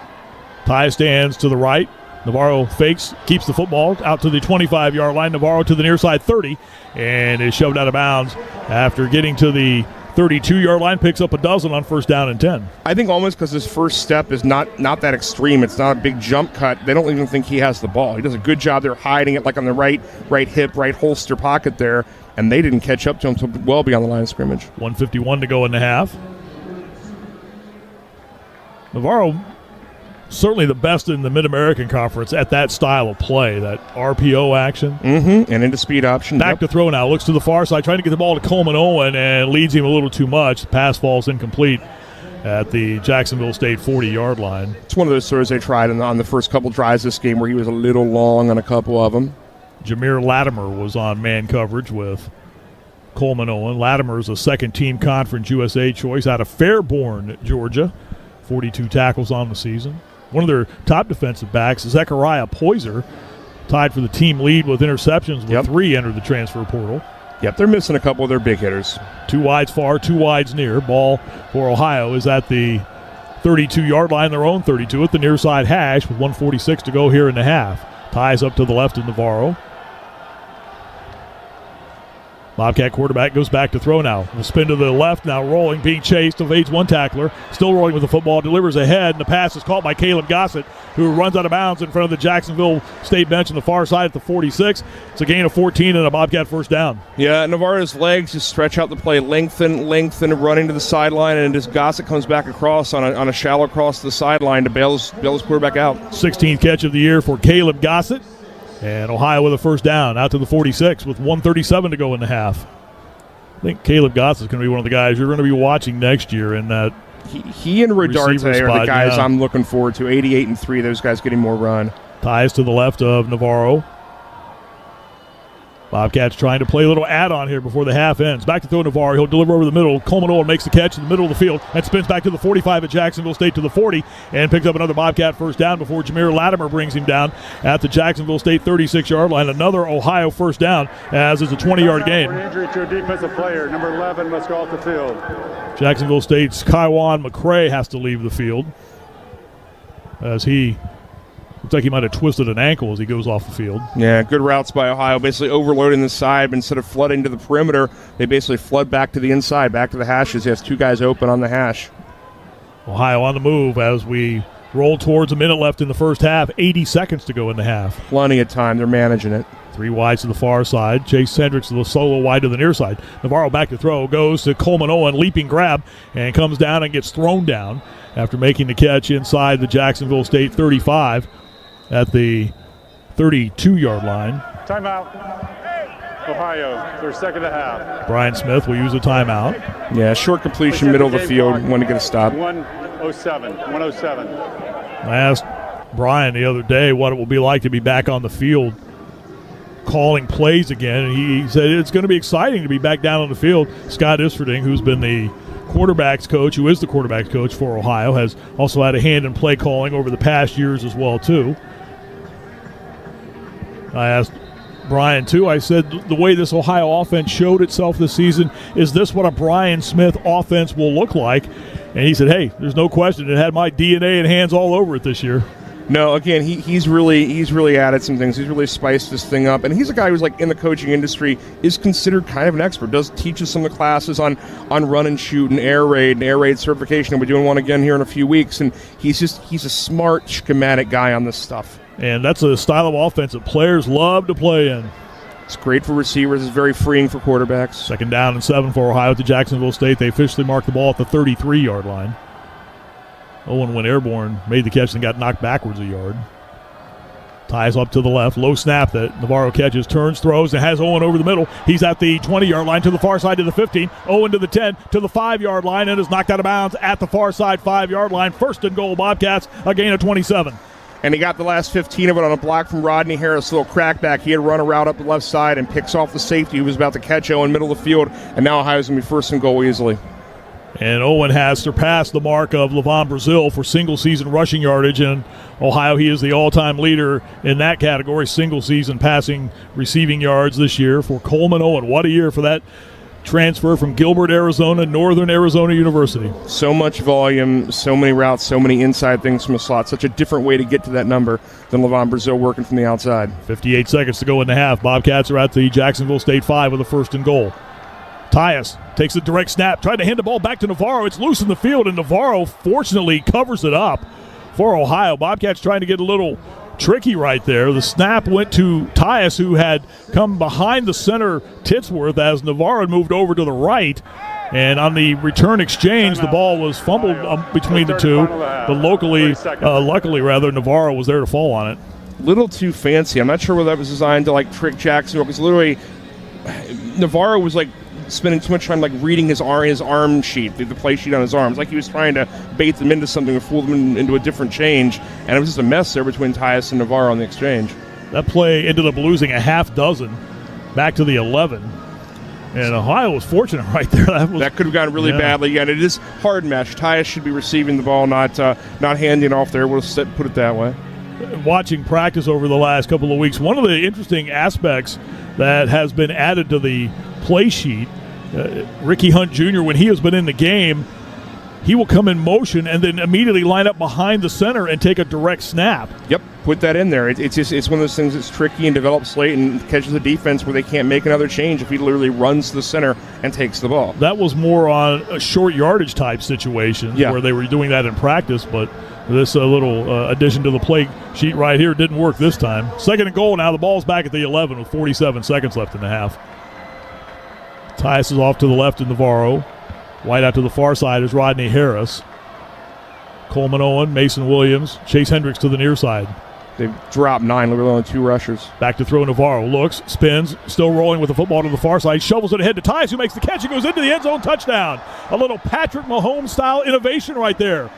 Ty stands to the right. Navarro fakes, keeps the football out to the 25-yard line. Navarro to the near side 30 and is shoved out of bounds after getting to the 32-yard line, picks up a dozen on first down and 10. I think almost because his first step is not that extreme. It's not a big jump cut. They don't even think he has the ball. He does a good job there hiding it like on the right hip, right holster pocket there, and they didn't catch up to him until well beyond the line of scrimmage. 1:51 to go in the half. Navarro, certainly the best in the Mid-American Conference at that style of play, that RPO action. And into speed option. Back to throw now. Looks to the far side, trying to get the ball to Coleman Owen, and leads him a little too much. The pass falls incomplete at the Jacksonville State 40-yard line. It's one of those throws they tried on the first couple drives this game where he was a little long on a couple of them. Jameer Latimer was on man coverage with Coleman Owen. Latimer is a second-team Conference USA choice out of Fairborn, Georgia. 42 tackles on the season. One of their top defensive backs, Zechariah Poyser, tied for the team lead with interceptions with 3 entered the transfer portal. Yep, they're missing a couple of their big hitters. 2 wides far, 2 wides near. Ball for Ohio is at the 32-yard line, their own 32 at the near side hash with 1:46 to go here in the half. Ties up to the left of Navarro. Bobcat quarterback goes back to throw now. Will spin to the left, now rolling, being chased, evades one tackler. Still rolling with the football, delivers ahead, and the pass is caught by Caleb Gossett, who runs out of bounds in front of the Jacksonville State bench on the far side at the 46. It's a gain of 14 and a Bobcat first down. Yeah, Navarro's legs just stretch out the play, lengthen, running to the sideline, and just Gossett comes back across on a shallow cross to the sideline to bail his quarterback out. 16th catch of the year for Caleb Gossett. And Ohio with a first down out to the 46 with 1:37 to go in the half. I think Caleb Goss is going to be one of the guys you're going to be watching next year in that. He and Rodarte are the guys I'm looking forward to. 88 and 3, those guys getting more run. Ties to the left of Navarro. Bobcats trying to play a little add-on here before the half ends. Back to throw Navarro. He'll deliver over the middle. Coleman Owen makes the catch in the middle of the field and spins back to the 45 at Jacksonville State to the 40 and picks up another Bobcat first down before Jameer Latimer brings him down at the Jacksonville State 36-yard line. Another Ohio first down as it's a 20-yard gain. For injury to a defensive player, number 11 must go off the field. Jacksonville State's Kywan McCray has to leave the field as he looks like he might have twisted an ankle as he goes off the field. Yeah, good routes by Ohio, basically overloading the side, but instead of flooding to the perimeter, they basically flood back to the inside, back to the hashes. He has 2 guys open on the hash. Ohio on the move as we roll towards a minute left in the first half, 80 seconds to go in the half. Plenty of time, they're managing it. 3 wides to the far side. Chase Hendricks to the solo wide to the near side. Navarro back to throw, goes to Coleman Owen, leaping grab, and comes down and gets thrown down after making the catch inside the Jacksonville State 35 at the 32-yard line. Timeout. Ohio, their second and a half. Brian Smith will use a timeout. Yeah, short completion, middle of the field, want to get a stop. 1:07. I asked Brian the other day what it will be like to be back on the field calling plays again, and he said it's going to be exciting to be back down on the field. Scott Isfording, who's been the quarterback's coach, who is the quarterback's coach for Ohio, has also had a hand in play calling over the past years as well, too. I asked Brian, too, I said, the way this Ohio offense showed itself this season, is this what a Brian Smith offense will look like? And he said, hey, there's no question. It had my DNA and hands all over it this year. No, again, he's really added some things. He's really spiced this thing up, and he's a guy who's like in the coaching industry is considered kind of an expert. Does teach us some of the classes on run and shoot and air raid certification, and we're doing one again here in a few weeks. And he's a smart, schematic guy on this stuff. And that's a style of offense that players love to play in. It's great for receivers. It's very freeing for quarterbacks. 2nd down and 7 for Ohio to Jacksonville State. They officially marked the ball at the 33-yard line. Owen went airborne, made the catch, and got knocked backwards a yard. Ties up to the left. Low snap that Navarro catches, turns, throws, and has Owen over the middle. He's at the 20-yard line to the far side to the 15. Owen to the 10 to the 5-yard line and is knocked out of bounds at the far side 5-yard line. 1st and goal, Bobcats, a gain of 27. And he got the last 15 of it on a block from Rodney Harris, a little crackback. He had run a route up the left side and picks off the safety who was about to catch Owen middle of the field, and now Ohio's going to be first and goal easily. And Owen has surpassed the mark of Levon Brazil for single-season rushing yardage. In Ohio, he is the all-time leader in that category, single-season passing receiving yards this year for Coleman Owen. What a year for that transfer from Gilbert, Arizona, Northern Arizona University. So much volume, so many routes, so many inside things from the slot. Such a different way to get to that number than Levon Brazil working from the outside. 58 seconds to go in the half. Bobcats are at the Jacksonville State 5 with a first and goal. Tyus takes a direct snap, tried to hand the ball back to Navarro. It's loose in the field, and Navarro fortunately covers it up for Ohio. Bobcats trying to get a little tricky right there. The snap went to Tyus, who had come behind the center Titsworth as Navarro had moved over to the right. And on the return exchange, the ball was fumbled between the two. But luckily, Navarro was there to fall on it. Little too fancy. I'm not sure whether that was designed to like trick Jacksonville, because literally Navarro was like spending too much time like reading his arm sheet, the play sheet on his arms, like he was trying to bait them into something or fool them into a different change, and it was just a mess there between Tyus and Navarro on the exchange. That play ended up losing a half dozen back to the 11, and Ohio was fortunate right there. That could have gone really badly. And it is hard mesh. Tyus should be receiving the ball, not handing off there. We'll put it that way. Watching practice over the last couple of weeks, one of the interesting aspects that has been added to the play sheet, Ricky Hunt Jr., when he has been in the game, he will come in motion and then immediately line up behind the center and take a direct snap. Yep, put that in there. It's one of those things that's tricky and develops late and catches the defense where they can't make another change if he literally runs to the center and takes the ball. That was more on a short yardage type situation where they were doing that in practice, but this little addition to the play sheet right here didn't work this time. Second and goal now. The ball's back at the 11 with 47 seconds left in the half. Tyus is off to the left in Navarro. Wide out to the far side is Rodney Harris. Coleman Owen, Mason Williams, Chase Hendricks to the near side. They've dropped 9, literally only 2 rushers. Back to throw Navarro. Looks, spins, still rolling with the football to the far side. Shovels it ahead to Tyus, who makes the catch and goes into the end zone. Touchdown. A little Patrick Mahomes-style innovation right there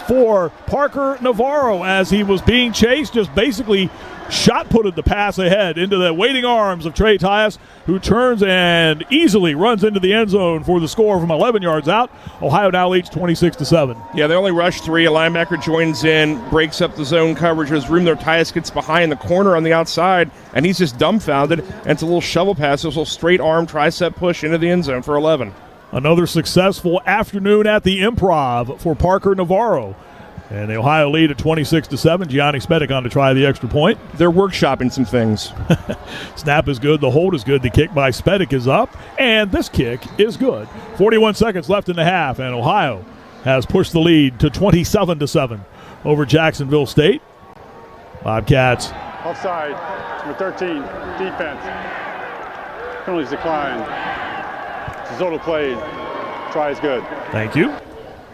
for Parker Navarro as he was being chased, just basically shot-putted the pass ahead into the waiting arms of Trey Tyus, who turns and easily runs into the end zone for the score from 11 yards out. Ohio now leads 26-7. Yeah, they only rush 3. A linebacker joins in, breaks up the zone coverage. There's room there. Tyus gets behind the corner on the outside, and he's just dumbfounded. And it's a little shovel pass, a little straight arm tricep push into the end zone for 11. Another successful afternoon at the Improv for Parker Navarro. And the Ohio lead at 26-7. Gianni Spedic on to try the extra point. They're workshopping some things. Snap is good. The hold is good. The kick by Spedic is up. And this kick is good. 41 seconds left in the half. And Ohio has pushed the lead to 27-7 over Jacksonville State. Bobcats. Offside, number 13, defense. Penalties declined. Zotto played. Try is good. Thank you.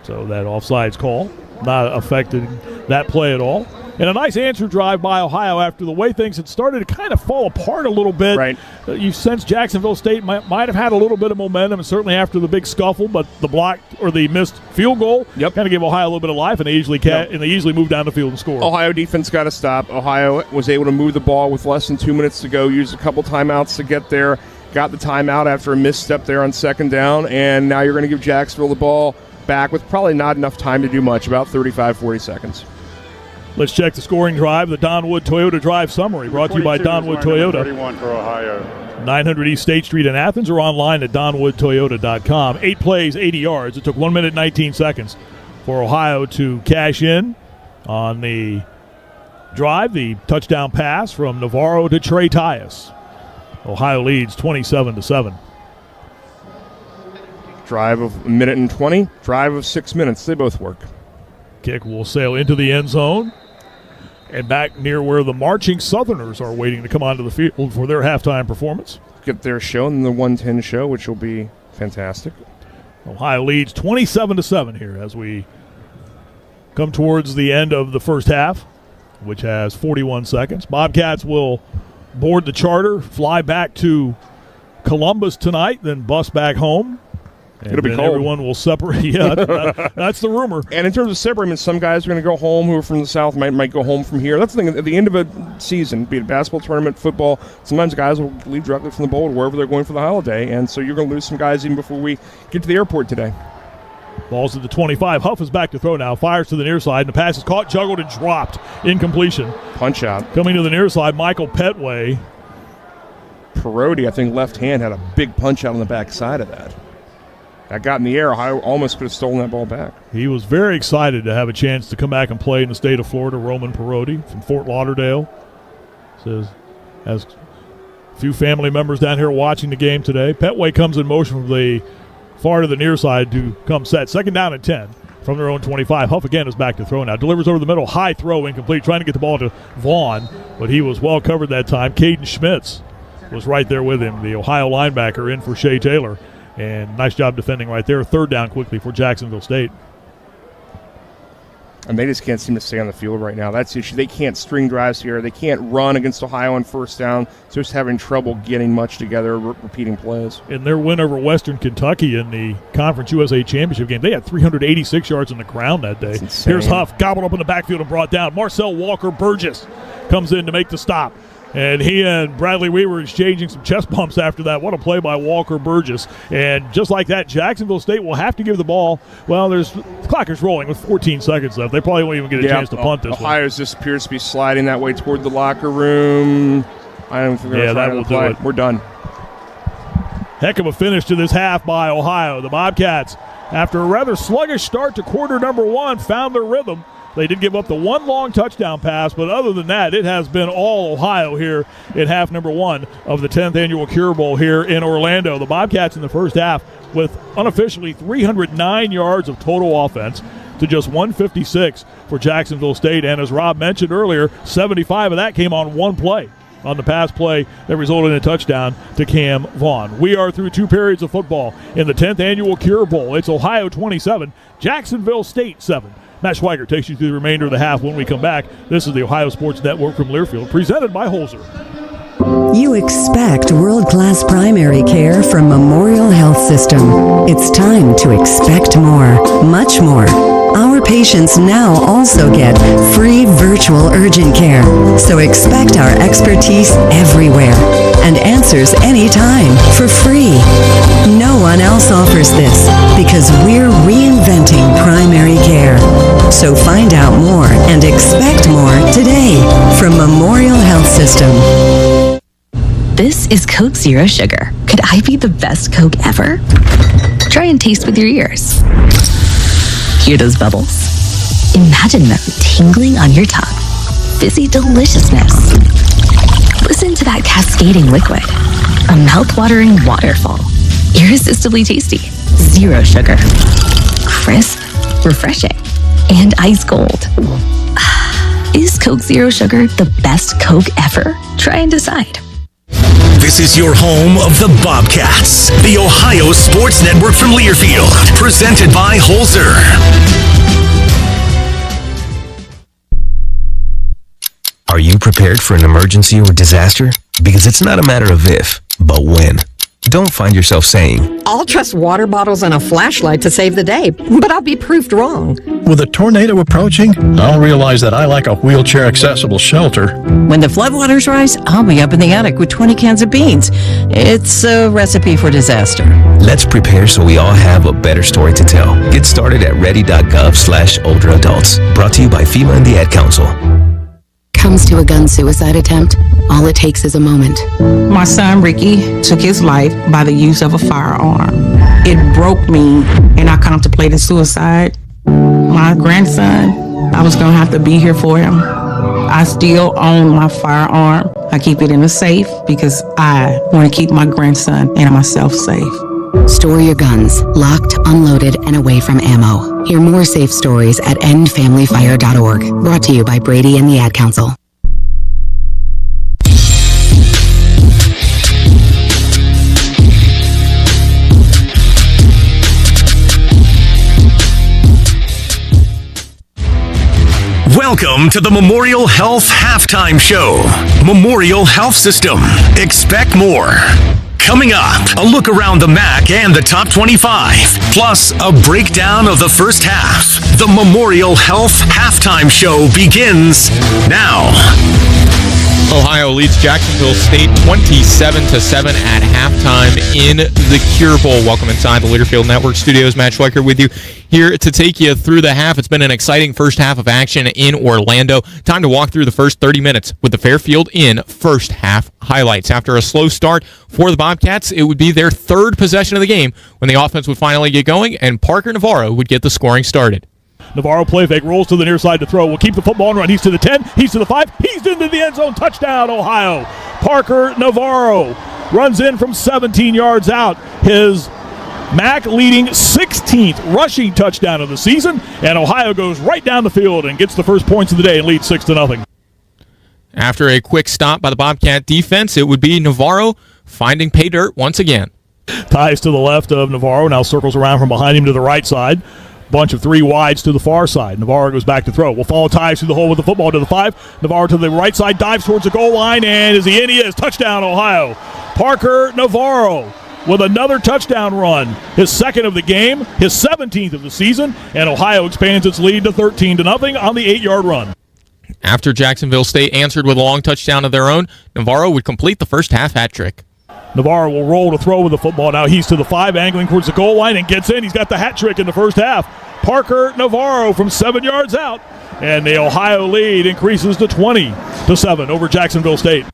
So that offsides call not affected that play at all. And a nice answer drive by Ohio after the way things had started to kind of fall apart a little bit. Right. You sense Jacksonville State might have had a little bit of momentum, and certainly after the big scuffle, but the block or the missed field goal kind of gave Ohio a little bit of life, and they easily moved down the field and scored. Ohio defense got to stop. Ohio was able to move the ball with less than 2 minutes to go, used a couple timeouts to get there, got the timeout after a misstep there on second down, and now you're going to give Jacksonville the ball back with probably not enough time to do much, about 35-40 seconds. Let's check the scoring drive, the Donwood Toyota Drive Summary, brought to you by Donwood Toyota. 31 for Ohio. 900 East State Street in Athens, or online at donwoodtoyota.com. 8 plays, 80 yards. It took 1 minute, 19 seconds for Ohio to cash in on the drive, the touchdown pass from Navarro to Trey Tyus. Ohio leads 27-7. Drive of 1 minute and 20, drive of 6 minutes. They both work. Kick will sail into the end zone and back near where the marching Southerners are waiting to come onto the field for their halftime performance. Get their show in the 110 show, which will be fantastic. Ohio leads 27-7 here as we come towards the end of the first half, which has 41 seconds. Bobcats will board the charter, fly back to Columbus tonight, then bus back home. It'll be cold. Everyone will separate. Yeah, that's the rumor. And in terms of separating, some guys are going to go home who are from the South, might go home from here. That's the thing. At the end of a season, be it a basketball tournament, football, sometimes guys will leave directly from the bowl to wherever they're going for the holiday. And so you're going to lose some guys even before we get to the airport today. Ball's at the 25. Huff is back to throw now. Fires to the near side. And the pass is caught, juggled, and dropped. Incompletion. Punch out. Coming to the near side, Michael Petway. Parodi, I think left hand, had a big punch out on the back side of that. That got in the air. Ohio almost could have stolen that ball back. He was very excited to have a chance to come back and play in the state of Florida. Roman Parodi from Fort Lauderdale. Says, has a few family members down here watching the game today. Petway comes in motion from the far to the near side to come set. Second down and 10 from their own 25. Huff again is back to throw now. Delivers over the middle. High throw, incomplete. Trying to get the ball to Vaughn, but he was well covered that time. Caden Schmitz was right there with him, the Ohio linebacker, in for Shea Taylor. And nice job defending right there. Third down quickly for Jacksonville State. And they just can't seem to stay on the field right now. That's the issue. They can't string drives here. They can't run against Ohio on first down. So just having trouble getting much together, repeating plays. In their win over Western Kentucky in the Conference USA Championship game, they had 386 yards on the ground that day. Here's Huff, gobbled up in the backfield and brought down. Marcel Walker-Burgess comes in to make the stop. And he and Bradley Weaver exchanging some chest bumps after that. What a play by Walker Burgess. And just like that, Jacksonville State will have to give the ball. Well, the clock is rolling with 14 seconds left. They probably won't even get a chance to punt this one. Ohio just appears to be sliding that way toward the locker room. I don't think that will do it. We're done. Heck of a finish to this half by Ohio. The Bobcats, after a rather sluggish start to quarter number one, found their rhythm. They did give up the one long touchdown pass, but other than that, it has been all Ohio here in half number one of the 10th Annual Cure Bowl here in Orlando. The Bobcats in the first half with unofficially 309 yards of total offense to just 156 for Jacksonville State. And as Rob mentioned earlier, 75 of that came on one play, on the pass play that resulted in a touchdown to Cam Vaughn. We are through two periods of football in the 10th Annual Cure Bowl. It's Ohio 27, Jacksonville State 7. Matt Schweiger takes you through the remainder of the half when we come back. This is the Ohio Sports Network from Learfield, presented by Holzer. You expect world-class primary care from Memorial Health System. It's time to expect more, much more. Our patients now also get free virtual urgent care. So expect our expertise everywhere and answers anytime for free. No one else offers this because we're reinventing primary care. So find out more and expect more today from Memorial Health System. This is Coke Zero Sugar. Could I be the best Coke ever? Try and taste with your ears. Hear those bubbles? Imagine them tingling on your tongue. Fizzy deliciousness. Listen to that cascading liquid. A mouth-watering waterfall. Irresistibly tasty. Zero sugar. Crisp, refreshing, and ice cold. Is Coke Zero Sugar the best Coke ever? Try and decide. This is your home of the Bobcats, the Ohio Sports Network from Learfield, presented by Holzer. Are you prepared for an emergency or disaster? Because it's not a matter of if, but when. Don't find yourself saying, I'll trust water bottles and a flashlight to save the day, but I'll be proved wrong. With a tornado approaching, I'll realize that I like a wheelchair-accessible shelter. When the floodwaters rise, I'll be up in the attic with 20 cans of beans. It's a recipe for disaster. Let's prepare so we all have a better story to tell. Get started at ready.gov/older adults. Brought to you by FEMA and the Ad Council. Comes to a gun suicide attempt, all it takes is a moment. My son Ricky took his life by the use of a firearm. It broke me and I contemplated suicide. My grandson, I was gonna have to be here for him. I still own my firearm. I keep it in a safe because I want to keep my grandson and myself safe. Store your guns, locked, unloaded, and away from ammo. Hear more safe stories at endfamilyfire.org. Brought to you by Brady and the Ad Council. Welcome to the Memorial Health Halftime Show. Memorial Health System. Expect more. Coming up, a look around the MAC and the top 25, plus a breakdown of the first half. The Memorial Health Halftime Show begins now. Ohio leads Jacksonville State 27-7 at halftime in the Cure Bowl. Welcome inside the Learfield Network studios. Matt Schweiker with you here to take you through the half. It's been an exciting first half of action in Orlando. Time to walk through the first 30 minutes with the Fairfield Inn first half highlights. After a slow start for the Bobcats, it would be their third possession of the game when the offense would finally get going, and Parker Navarro would get the scoring started. Navarro play fake, rolls to the near side to throw. Will keep the football and run. He's to the 10. He's to the 5. He's into the end zone. Touchdown, Ohio. Parker Navarro runs in from 17 yards out. His MAC leading 16th rushing touchdown of the season. And Ohio goes right down the field and gets the first points of the day and leads 6-0. After a quick stop by the Bobcat defense, it would be Navarro finding pay dirt once again. Ties to the left of Navarro. Now circles around from behind him to the right side. Bunch of three wides to the far side. Navarro goes back to throw. Will follow Ties through the hole with the football to the 5. Navarro to the right side, dives towards the goal line, and is he in? He is. Touchdown, Ohio. Parker Navarro with another touchdown run. His second of the game, his 17th of the season, and Ohio expands its lead to 13-0 on the 8-yard run. After Jacksonville State answered with a long touchdown of their own, Navarro would complete the first half hat trick. Navarro will roll to throw with the football. Now he's to the 5, angling towards the goal line and gets in. He's got the hat trick in the first half. Parker Navarro from 7 yards out. And the Ohio lead increases to 20-7 over Jacksonville State.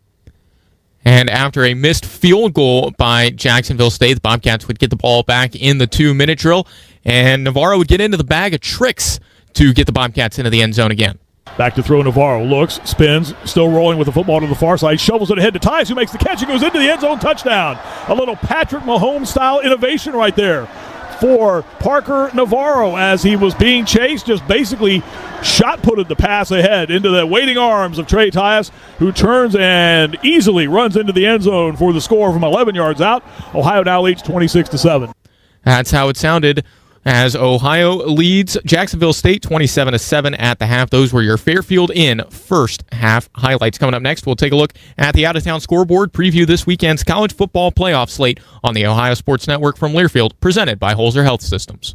And after a missed field goal by Jacksonville State, the Bobcats would get the ball back in the 2-minute drill. And Navarro would get into the bag of tricks to get the Bobcats into the end zone again. Back to throw. Navarro looks, spins, still rolling with the football to the far side, shovels it ahead to Ties, who makes the catch and goes into the end zone. Touchdown. A little Patrick Mahomes-style innovation right there for Parker Navarro as he was being chased, just basically shot-putted the pass ahead into the waiting arms of Trey Tyus, who turns and easily runs into the end zone for the score from 11 yards out. Ohio now leads 26-7. That's how it sounded as Ohio leads Jacksonville State 27-7 at the half. Those were your Fairfield Inn first half highlights. Coming up next, we'll take a look at the out-of-town scoreboard, preview this weekend's college football playoff slate on the Ohio Sports Network from Learfield, presented by Holzer Health Systems.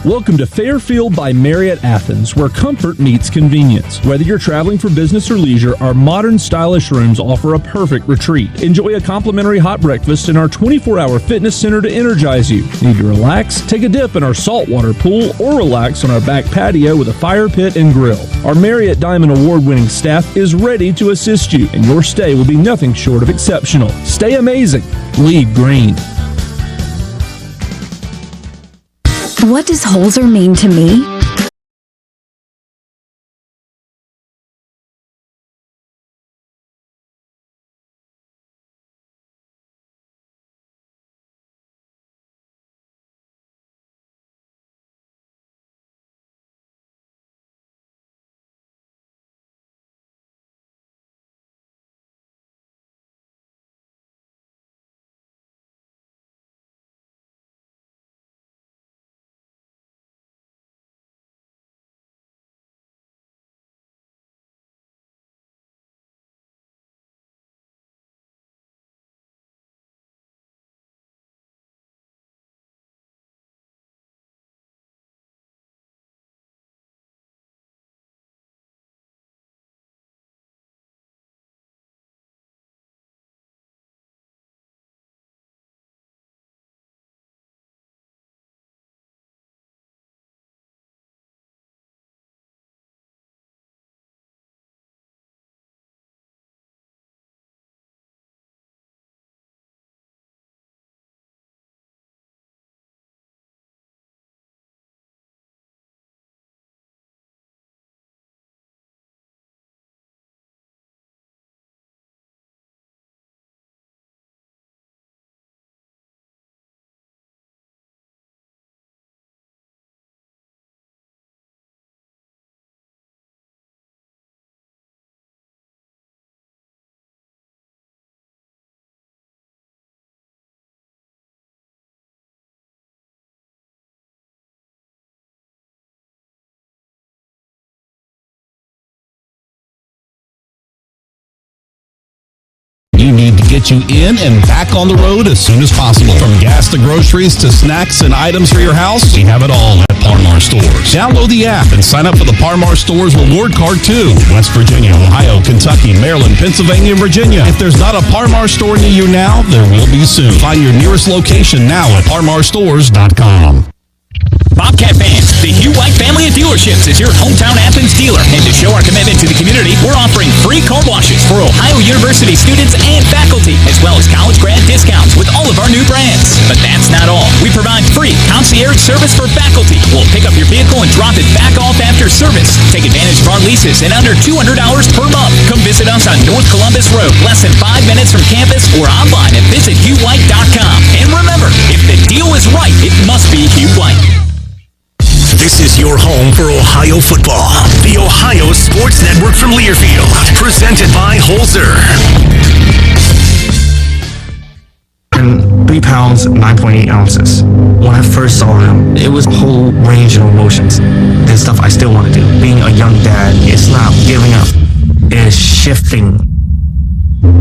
Welcome to Fairfield by Marriott Athens, where comfort meets convenience. Whether you're traveling for business or leisure, our modern, stylish rooms offer a perfect retreat. Enjoy a complimentary hot breakfast in our 24-hour fitness center to energize you. Need to relax? Take a dip in our saltwater pool or relax on our back patio with a fire pit and grill. Our Marriott Diamond Award-winning staff is ready to assist you, and your stay will be nothing short of exceptional. Stay amazing. Bleed green. What does Holzer mean to me? get you in and back on the road as soon as possible. From gas to groceries to snacks and items for your house, we have it all at Par-Mar Stores. Download the app and sign up for the Par-Mar Stores reward card too. West Virginia, Ohio, Kentucky, Maryland, Pennsylvania, and Virginia. If there's not a Par-Mar store near you now, there will be soon. Find your nearest location now at parmarstores.com. Bobcat fans, the Hugh White family of dealerships is your hometown Athens dealer. And to show our commitment to the community, we're offering free car washes for Ohio University students and faculty, as well as college grad discounts with all of our new brands. But that's not all. We provide free concierge service for faculty. We'll pick up your vehicle and drop it back off after service. Take advantage of our leases in under $200 per month. Come visit us on North Columbus Road, less than 5 minutes from campus, or online at visithughwhite.com. And remember, if the deal is right, it must be Hugh White. This is your home for Ohio football. The Ohio Sports Network from Learfield, presented by Holzer. 3 pounds, 9.8 ounces. When I first saw him, it was a whole range of emotions. There's stuff I still want to do. Being a young dad, it's not giving up. It's shifting.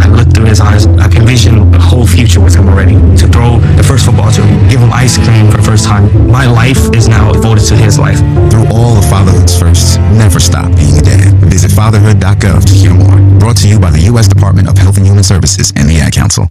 I looked through his eyes. I can envision a whole future with him already. To throw the first football to him, give him ice cream for the first time. My life is now devoted to his life. Through all of fatherhood's firsts, never stop being a dad. Visit fatherhood.gov to hear more. Brought to you by the U.S. Department of Health and Human Services and the Ad Council.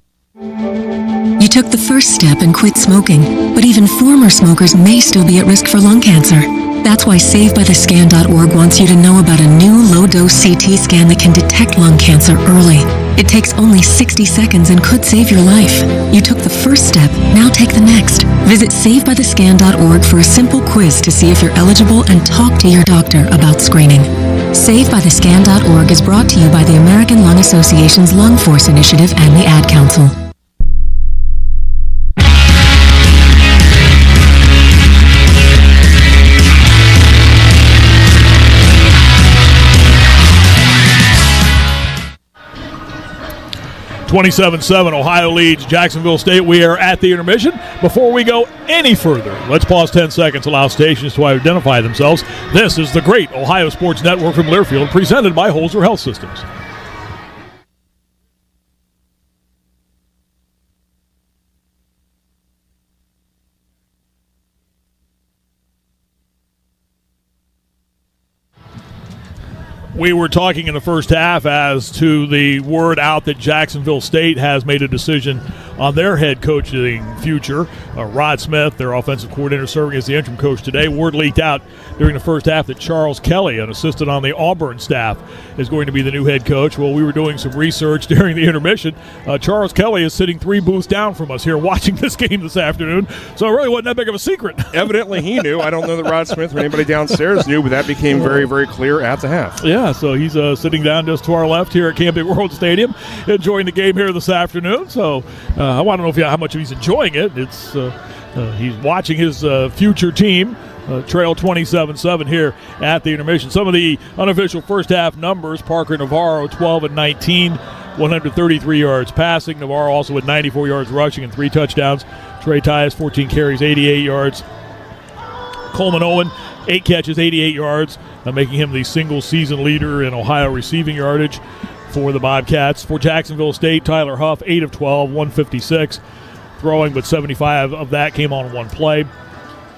You took the first step and quit smoking, but even former smokers may still be at risk for lung cancer. That's why SaveByTheScan.org wants you to know about a new low-dose CT scan that can detect lung cancer early. It takes only 60 seconds and could save your life. You took the first step, now take the next. Visit SaveByTheScan.org for a simple quiz to see if you're eligible and talk to your doctor about screening. SaveByTheScan.org is brought to you by the American Lung Association's Lung Force Initiative and the Ad Council. (27-7), Ohio leads Jacksonville State. We are at the intermission. Before we go any further, let's pause 10 seconds, allow stations to identify themselves. This is the great Ohio Sports Network from Learfield, presented by Holzer Health Systems. We were talking in the first half as to the word out that Jacksonville State has made a decision on their head coaching future. Rod Smith, their offensive coordinator, serving as the interim coach today. Word leaked out during the first half that Charles Kelly, an assistant on the Auburn staff, is going to be the new head coach. Well, we were doing some research during the intermission. Charles Kelly is sitting 3 booths down from us here watching this game this afternoon, so it really wasn't that big of a secret. Evidently he knew. I don't know that Rod Smith or anybody downstairs knew, but that became very, very clear at the half. Yeah, so he's sitting down just to our left here at Camping World Stadium, enjoying the game here this afternoon. So I want to know how much he's enjoying it. It's he's watching his future team trail 27-7 here at the intermission. Some of the unofficial first half numbers: Parker Navarro 12 and 19, 133 yards passing. Navarro also with 94 yards rushing and 3 touchdowns. Trey Tyus 14 carries, 88 yards. Coleman Owen 8 catches, 88 yards, making him the single season leader in Ohio receiving yardage for the Bobcats. For Jacksonville State, Tyler Huff 8 of 12, 156 throwing, but 75 of that came on one play.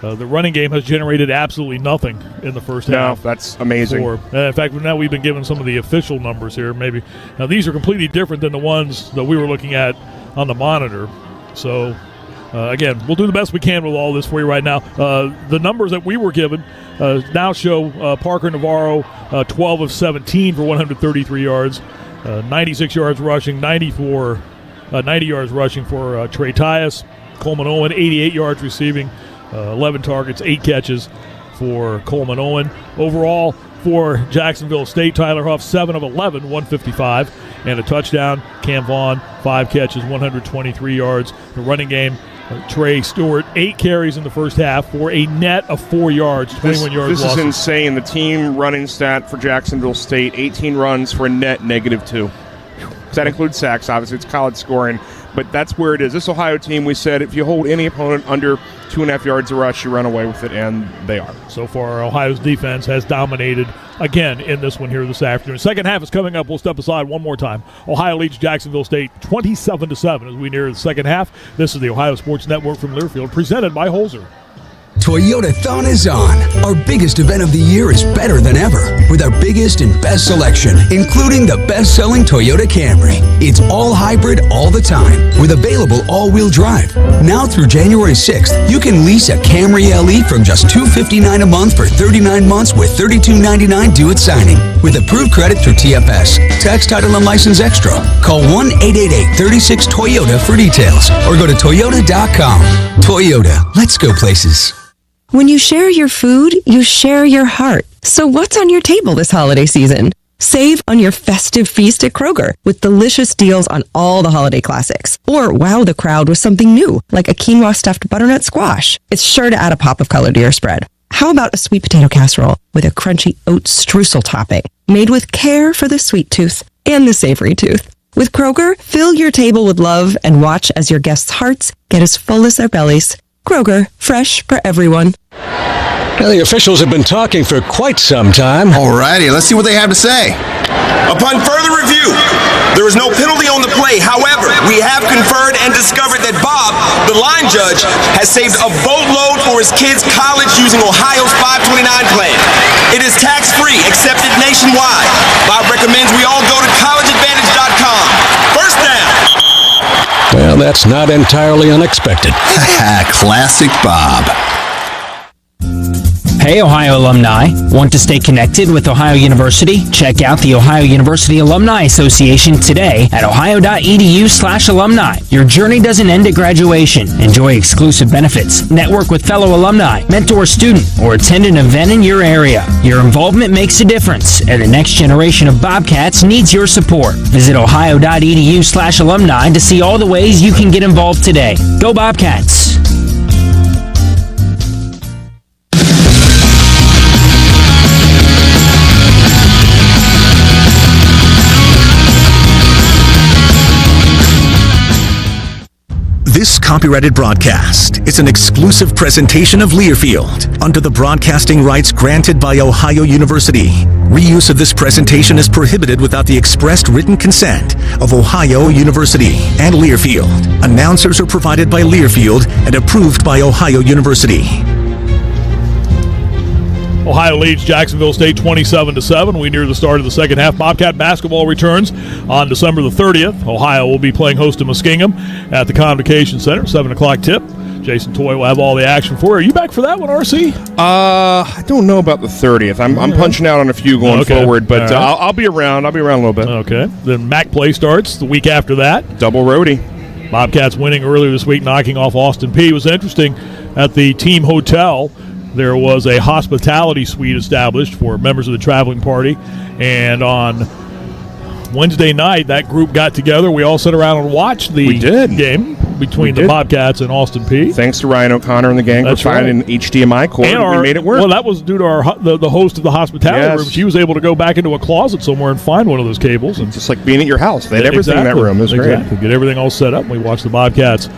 The running game has generated absolutely nothing in the first half. No, that's amazing. In fact, now we've been given some of the official numbers here. Maybe now these are completely different than the ones that we were looking at on the monitor. So again, we'll do the best we can with all this for you right now. The numbers that we were given now show Parker Navarro 12 of 17 for 133 yards, 96 yards rushing, 90 yards rushing for Trey Tyus. Coleman Owen 88 yards receiving, 11 targets, 8 catches for Coleman Owen. Overall for Jacksonville State, Tyler Huff 7 of 11, 155 and a touchdown. Cam Vaughn 5 catches, 123 yards. The running game, Trey Stewart 8 carries in the first half for a net of 4 yards, 21 yards This losses. is insane. The team running stat for Jacksonville State, 18 runs for a net -2. That includes sacks, obviously. It's college scoring. but that's where it is. This Ohio team, we said, if you hold any opponent under 2.5 yards of rush, you run away with it, and they are. So far, Ohio's defense has dominated again in this one here this afternoon. Second half is coming up. We'll step aside one more time. Ohio leads Jacksonville State 27-7 as we near the second half. This is the Ohio Sports Network from Learfield, presented by Holzer. Toyotathon is on. Our biggest event of the year is better than ever with our biggest and best selection, including the best-selling Toyota Camry. It's all hybrid all the time with available all-wheel drive. Now through January 6th, you can lease a Camry LE from just $259 a month for 39 months with $32.99 due at signing. With approved credit through TFS, tax, title, and license extra. Call 1-888-36-TOYOTA for details or go to Toyota.com. Toyota, let's go places. When you share your food, you share your heart. So what's on your table this holiday season? Save on your festive feast at Kroger with delicious deals on all the holiday classics. Or wow the crowd with something new, like a quinoa stuffed butternut squash. It's sure to add a pop of color to your spread. How about a sweet potato casserole with a crunchy oat streusel topping, made with care for the sweet tooth and the savory tooth? With Kroger, fill your table with love and watch as your guests' hearts get as full as their bellies. Kroger, fresh for everyone. Well, the officials have been talking for quite some time. Alrighty, let's see what they have to say. Upon further review, there is no penalty on the play. However, we have conferred and discovered that Bob, the line judge, has saved a boatload for his kids' college using Ohio's 529 plan. It is tax-free, accepted nationwide. Bob recommends we all go to collegeadvantage.com. First down. Well, that's not entirely unexpected. Classic Bob. Hey, Ohio alumni. Want to stay connected with Ohio University? Check out the Ohio University Alumni Association today at ohio.edu/alumni. Your journey doesn't end at graduation. Enjoy exclusive benefits, network with fellow alumni, mentor a student, or attend an event in your area. Your involvement makes a difference, and the next generation of Bobcats needs your support. Visit ohio.edu/alumni to see all the ways you can get involved today. Go Bobcats! This copyrighted broadcast is an exclusive presentation of Learfield under the broadcasting rights granted by Ohio University. Reuse of this presentation is prohibited without the expressed written consent of Ohio University and Learfield. Announcers are provided by Learfield and approved by Ohio University. Ohio leads Jacksonville State 27-7. We near the start of the second half. Bobcat basketball returns on December the 30th. Ohio will be playing host to Muskingum at the Convocation Center, 7 o'clock tip. Jason Toy will have all the action for you. Are you back for that one, RC? I don't know about the 30th. I'm punching out on a few going forward, but I'll be around. I'll be around a little bit. Okay. Then MAC play starts the week after that. Double roadie. Bobcats winning earlier this week, knocking off Austin Peay. It was interesting at the team hotel. There was a hospitality suite established for members of the traveling party, and on Wednesday night, that group got together. We all sat around and watched the game between the Bobcats and Austin Peay. Thanks to Ryan O'Connor and the gang for finding an HDMI cord, and we made it work. Well, that was due to the host of the hospitality room. She was able to go back into a closet somewhere and find one of those cables. And just like being at your house. They had everything in that room. It was great. Get everything all set up. We watched the Bobcats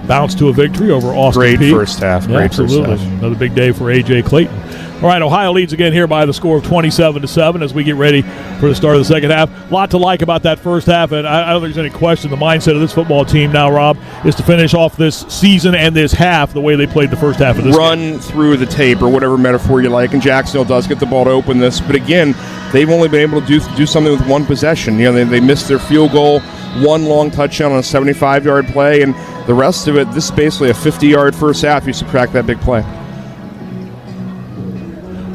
bounce to a victory over Austin Peay. Great first half. Absolutely. Another big day for A.J. Clayton. All right, Ohio leads again here by the score of 27-7 as we get ready for the start of the second half. A lot to like about that first half, and I don't think there's any question the mindset of this football team now, Rob, is to finish off this season and this half the way they played the first half of this game. Through the tape or whatever metaphor you like, and Jacksonville does get the ball to open this. But again, they've only been able to do something with one possession. You know, they missed their field goal, one long touchdown on a 75-yard play, and the rest of it, this is basically a 50-yard first half. You subtract that big play.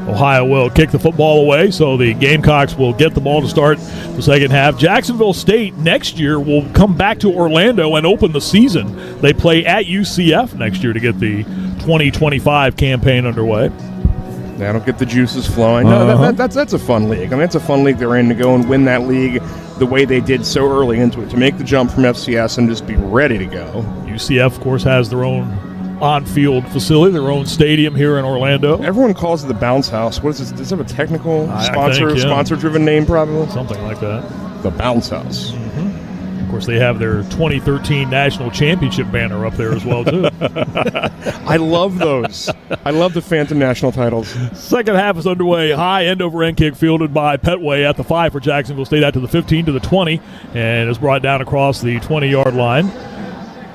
Ohio will kick the football away, so the Gamecocks will get the ball to start the second half. Jacksonville State next year will come back to Orlando and open the season. They play at UCF next year to get the 2025 campaign underway. That'll get the juices flowing. No, that's a fun league. I mean, it's a fun league they're in to go and win that league the way they did so early into it, to make the jump from FCS and just be ready to go. UCF, of course, has their own on-field facility, their own stadium here in Orlando. Everyone calls it the Bounce House. What is this? Does it have a technical sponsor-driven name, probably? Something like that. The Bounce House. Of course, they have their 2013 national championship banner up there as well, too. I love those. I love the Phantom national titles. Second half is underway. High end-over-end kick fielded by Petway at the 5 for Jacksonville State, out to the 15 to the 20, and is brought down across the 20-yard line.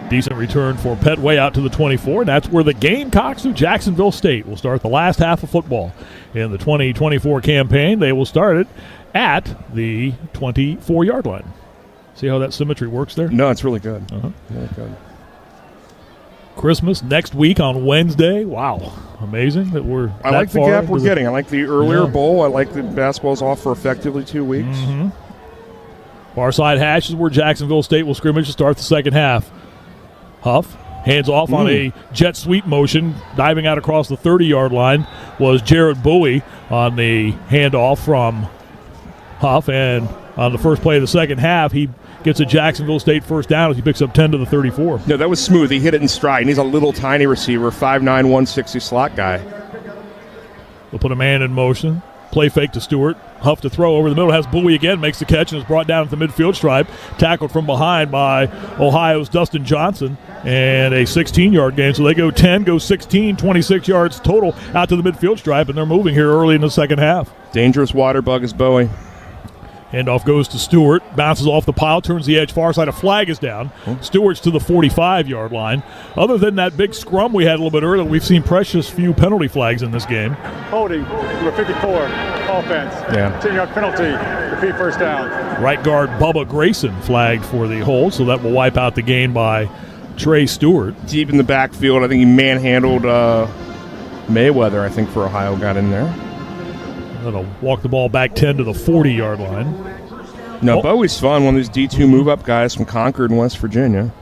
Decent return for Petway out to the 24, and that's where the Gamecocks of Jacksonville State will start the last half of football. In the 2024 campaign, they will start it at the 24-yard line. See how that symmetry works there? No, it's really good. Really good. Christmas next week on Wednesday. Wow. Amazing that we're I like the gap we're getting. I like the earlier bowl. I like the basketball's off for effectively 2 weeks. Mm-hmm. Far side hash is where Jacksonville State will scrimmage to start the second half. Huff hands off on a jet sweep motion. Diving out across the 30-yard line was Jared Bowie on the handoff from Huff. And on the first play of the second half, he gets a Jacksonville State first down as he picks up 10 to the 34. No, that was smooth. He hit it in stride, and he's a little tiny receiver, 5'9", 160 slot guy. They'll put a man in motion. Play fake to Stewart. Huff to throw over the middle. Has Bowie again. Makes the catch and is brought down at the midfield stripe. Tackled from behind by Ohio's Dustin Johnson. And a 16-yard gain. So they go 10, go 16, 26 yards total out to the midfield stripe. And they're moving here early in the second half. Dangerous water bug is Bowie. Handoff goes to Stewart, bounces off the pile, turns the edge far side. A flag is down. Stewart's to the 45-yard line. Other than that big scrum we had a little bit earlier, we've seen precious few penalty flags in this game. Holding, number 54, offense. 10-yard penalty, repeat first down. Right guard Bubba Grayson flagged for the hold, so that will wipe out the gain by Trey Stewart. Deep in the backfield, I think he manhandled Mayweather, I think, for Ohio, got in there. That'll walk the ball back 10 to the 40-yard line. No, Bowie's fun, one of those D2 move-up guys from Concord in West Virginia.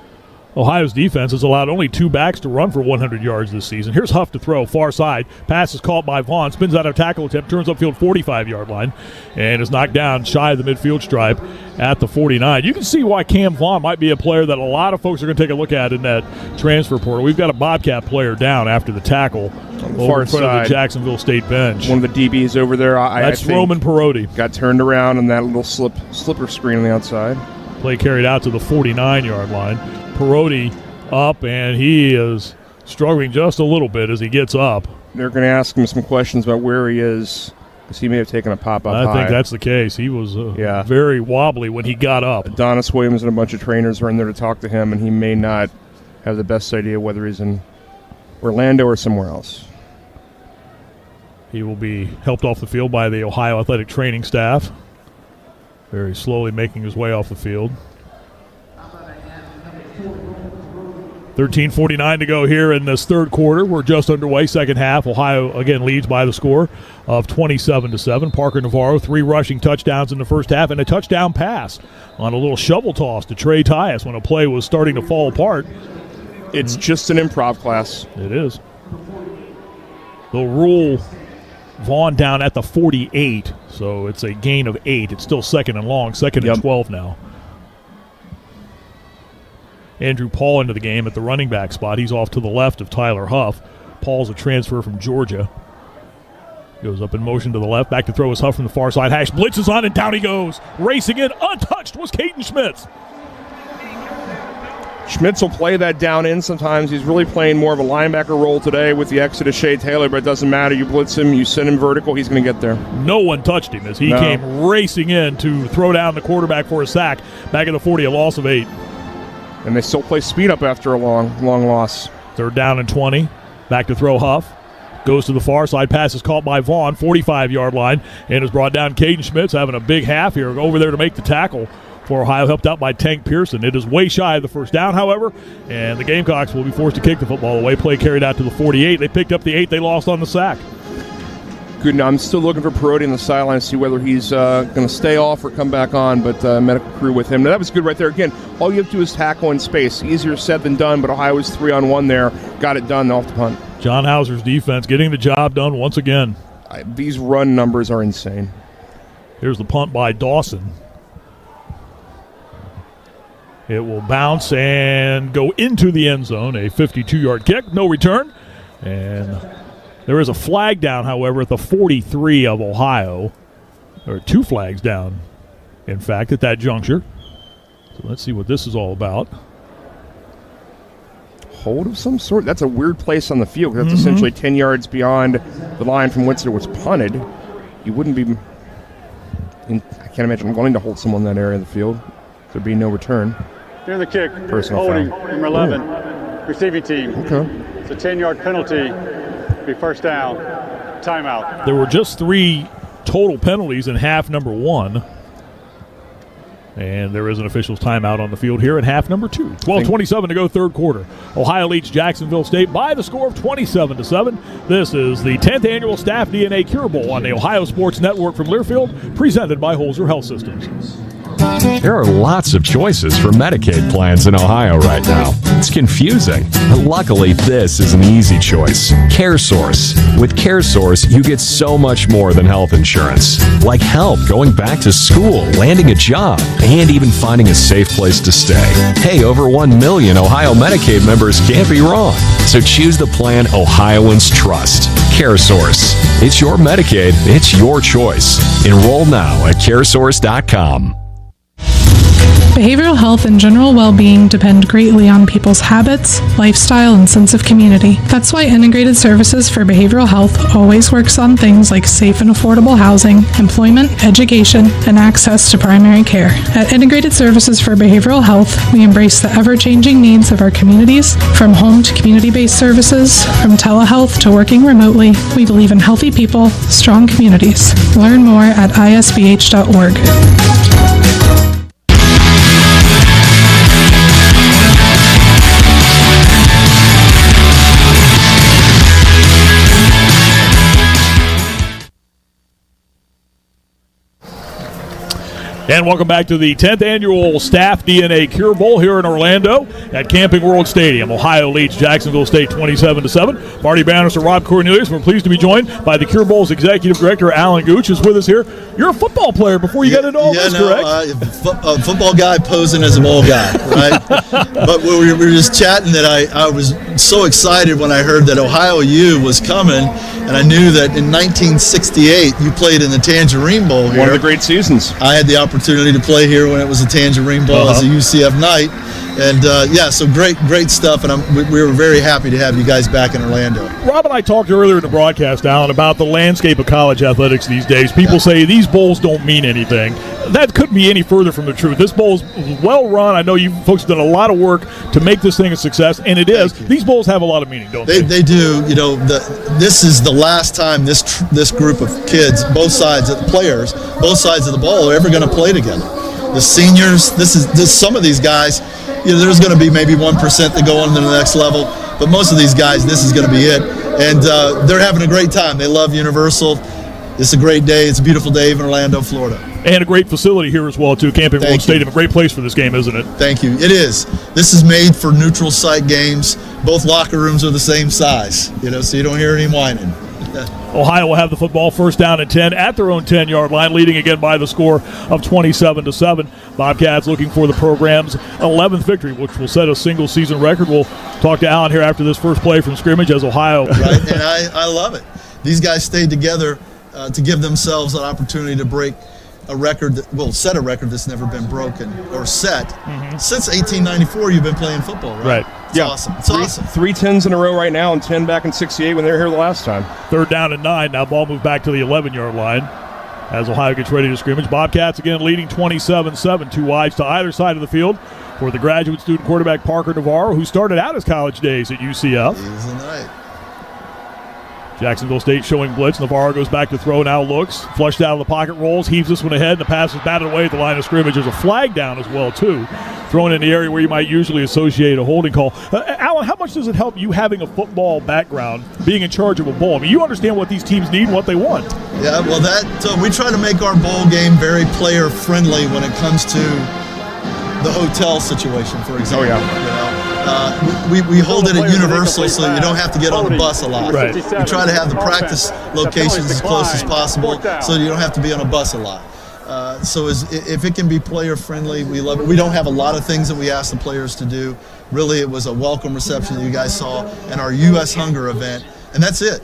Ohio's defense has allowed only 2 backs to run for 100 yards this season. Here's Huff to throw, far side. Pass is caught by Vaughn, spins out of tackle attempt, turns upfield 45-yard line, and is knocked down shy of the midfield stripe at the 49. You can see why Cam Vaughn might be a player that a lot of folks are going to take a look at in that transfer portal. We've got a Bobcat player down after the tackle over in front of the Jacksonville State bench. One of the DBs over there. That's Roman Perotti. Got turned around in that little slipper screen on the outside. Play carried out to the 49-yard line. Perotti up, and he is struggling just a little bit as he gets up. They're going to ask him some questions about where he is, because he may have taken a pop up high. I think that's the case. He was very wobbly when he got up. Adonis Williams and a bunch of trainers are in there to talk to him, and he may not have the best idea whether he's in Orlando or somewhere else. He will be helped off the field by the Ohio athletic training staff. Very slowly making his way off the field. 13:49 to go here in this third quarter. We're just underway. Second half. Ohio again leads by the score of 27-7. Parker Navarro, 3 rushing touchdowns in the first half and a touchdown pass on a little shovel toss to Trey Tyus when a play was starting to fall apart. It's just an improv class. It is. They'll rule Vaughn down at the 48, so it's a gain of 8. It's still second and long, second and 12 now. Andrew Paul into the game at the running back spot. He's off to the left of Tyler Huff. Paul's a transfer from Georgia. Goes up in motion to the left. Back to throw is Huff from the far side. Hash blitzes on and down he goes. Racing in, untouched was Caden Schmitz. Schmitz will play that down in sometimes. He's really playing more of a linebacker role today with the exit of Shea Taylor, but it doesn't matter. You blitz him, you send him vertical, he's going to get there. No one touched him as he came racing in to throw down the quarterback for a sack. Back at the 40, a loss of 8. And they still play speed up after a long loss. Third down and 20. Back to throw Huff. Goes to the far side. Pass is caught by Vaughn, 45-yard line, and is brought down. Caden Schmitz having a big half here. Over there to make the tackle for Ohio, helped out by Tank Pearson. It is way shy of the first down, however, and the Gamecocks will be forced to kick the football away. Play carried out to the 48. They picked up the 8 they lost on the sack. Good. Now I'm still looking for Perotti on the sideline to see whether he's going to stay off or come back on, but medical crew with him. Now, that was good right there. Again, all you have to do is tackle in space. Easier said than done, but Ohio was 3-on-1 there. Got it done off the punt. John Hauser's defense getting the job done once again. These run numbers are insane. Here's the punt by Dawson. It will bounce and go into the end zone. A 52-yard kick, no return. And there is a flag down, however, at the 43 of Ohio. There are 2 flags down, in fact, at that juncture. So let's see what this is all about. Hold of some sort? That's a weird place on the field. That's essentially 10 yards beyond the line from which it was punted. You wouldn't be... I can't imagine going to hold someone in that area of the field. There'd be no return. Near the kick, Personal holding, foul. number 11, receiving team. Okay. It's a 10-yard penalty. Be first down. Timeout. There were just 3 total penalties in half number 1. And there is an official's timeout on the field here at half number 2. 12:27 to go, third quarter. Ohio leads Jacksonville State by the score of 27-7. This is the 10th annual StaffDNA Cure Bowl on the Ohio Sports Network from Learfield, presented by Holzer Health Systems. There are lots of choices for Medicaid plans in Ohio right now. It's confusing. But luckily, this is an easy choice. CareSource. With CareSource, you get so much more than health insurance. Like help going back to school, landing a job, and even finding a safe place to stay. Hey, over 1 million Ohio Medicaid members can't be wrong. So choose the plan Ohioans trust. CareSource. It's your Medicaid. It's your choice. Enroll now at caresource.com. Behavioral health and general well-being depend greatly on people's habits, lifestyle, and sense of community. That's why Integrated Services for Behavioral Health always works on things like safe and affordable housing, employment, education, and access to primary care. At Integrated Services for Behavioral Health, we embrace the ever-changing needs of our communities, from home to community-based services, from telehealth to working remotely. We believe in healthy people, strong communities. Learn more at isbh.org. And welcome back to the 10th annual StaffDNA Cure Bowl here in Orlando at Camping World Stadium. Ohio leads Jacksonville State 27-7. Marty Bannister, Rob Cornelius. We're pleased to be joined by the Cure Bowl's executive director, Alan Gooch, is with us here. You're a football player before you got into all this, correct? A football guy posing as a bowl guy, right? But we were just chatting that I was so excited when I heard that Ohio U was coming, and I knew that in 1968 you played in the Tangerine Bowl here. One of the great seasons. I had the opportunity to play here when it was a Tangerine Bowl as a UCF night, and so great stuff, and we were very happy to have you guys back in Orlando. Rob and I talked earlier in the broadcast, Alan, about the landscape of college athletics these days. People say these bowls don't mean anything. That couldn't be any further from the truth. This bowl is well run. I know you folks have done a lot of work to make this thing a success, and it is. These bowls have a lot of meaning, don't they? They do. You know, this is the last time this group of kids, both sides of the players, both sides of the ball, are ever going to play together. The seniors, some of these guys, there's going to be maybe 1% that go on to the next level, but most of these guys, this is going to be it. And they're having a great time. They love Universal. It's a great day. It's a beautiful day in Orlando, Florida. And a great facility here as well, too. Camping World Stadium, a great place for this game, isn't it? Thank you. It is. This is made for neutral site games. Both locker rooms are the same size, so you don't hear any whining. Ohio will have the football, first down and 10 at their own 10-yard line, leading again by the score of 27-7. Bobcats looking for the program's 11th victory, which will set a single-season record. We'll talk to Alan here after this first play from scrimmage as Ohio. Right, and I love it. These guys stayed together to give themselves an opportunity to break a record, set a record that's never been broken or set. Since 1894, you've been playing football, right? It's awesome. It's awesome. 3 10s in a row right now, and 10 back in 68 when they were here the last time. Third down and 9. Now ball moved back to the 11-yard line as Ohio gets ready to scrimmage. Bobcats again leading 27-7. 2 wides to either side of the field for the graduate student quarterback Parker Navarro, who started out his college days at UCF. He's a night. Jacksonville State showing blitz. Navarro goes back to throw, now looks. Flushed out of the pocket, rolls, heaves this one ahead, and the pass is batted away at the line of scrimmage. There's a flag down as well, too. Thrown in the area where you might usually associate a holding call. Alan, how much does it help you having a football background, being in charge of a bowl? I mean, you understand what these teams need and what they want. Yeah, well, we try to make our bowl game very player-friendly when it comes to the hotel situation, for example. Oh, yeah. We hold it at Universal so you don't have to get on the bus a lot. Right. We try to have the practice locations as close as possible so you don't have to be on a bus a lot. So if it can be player friendly, we love it. We don't have a lot of things that we ask the players to do. Really, it was a welcome reception that you guys saw in our U.S. Hunger event, and that's it.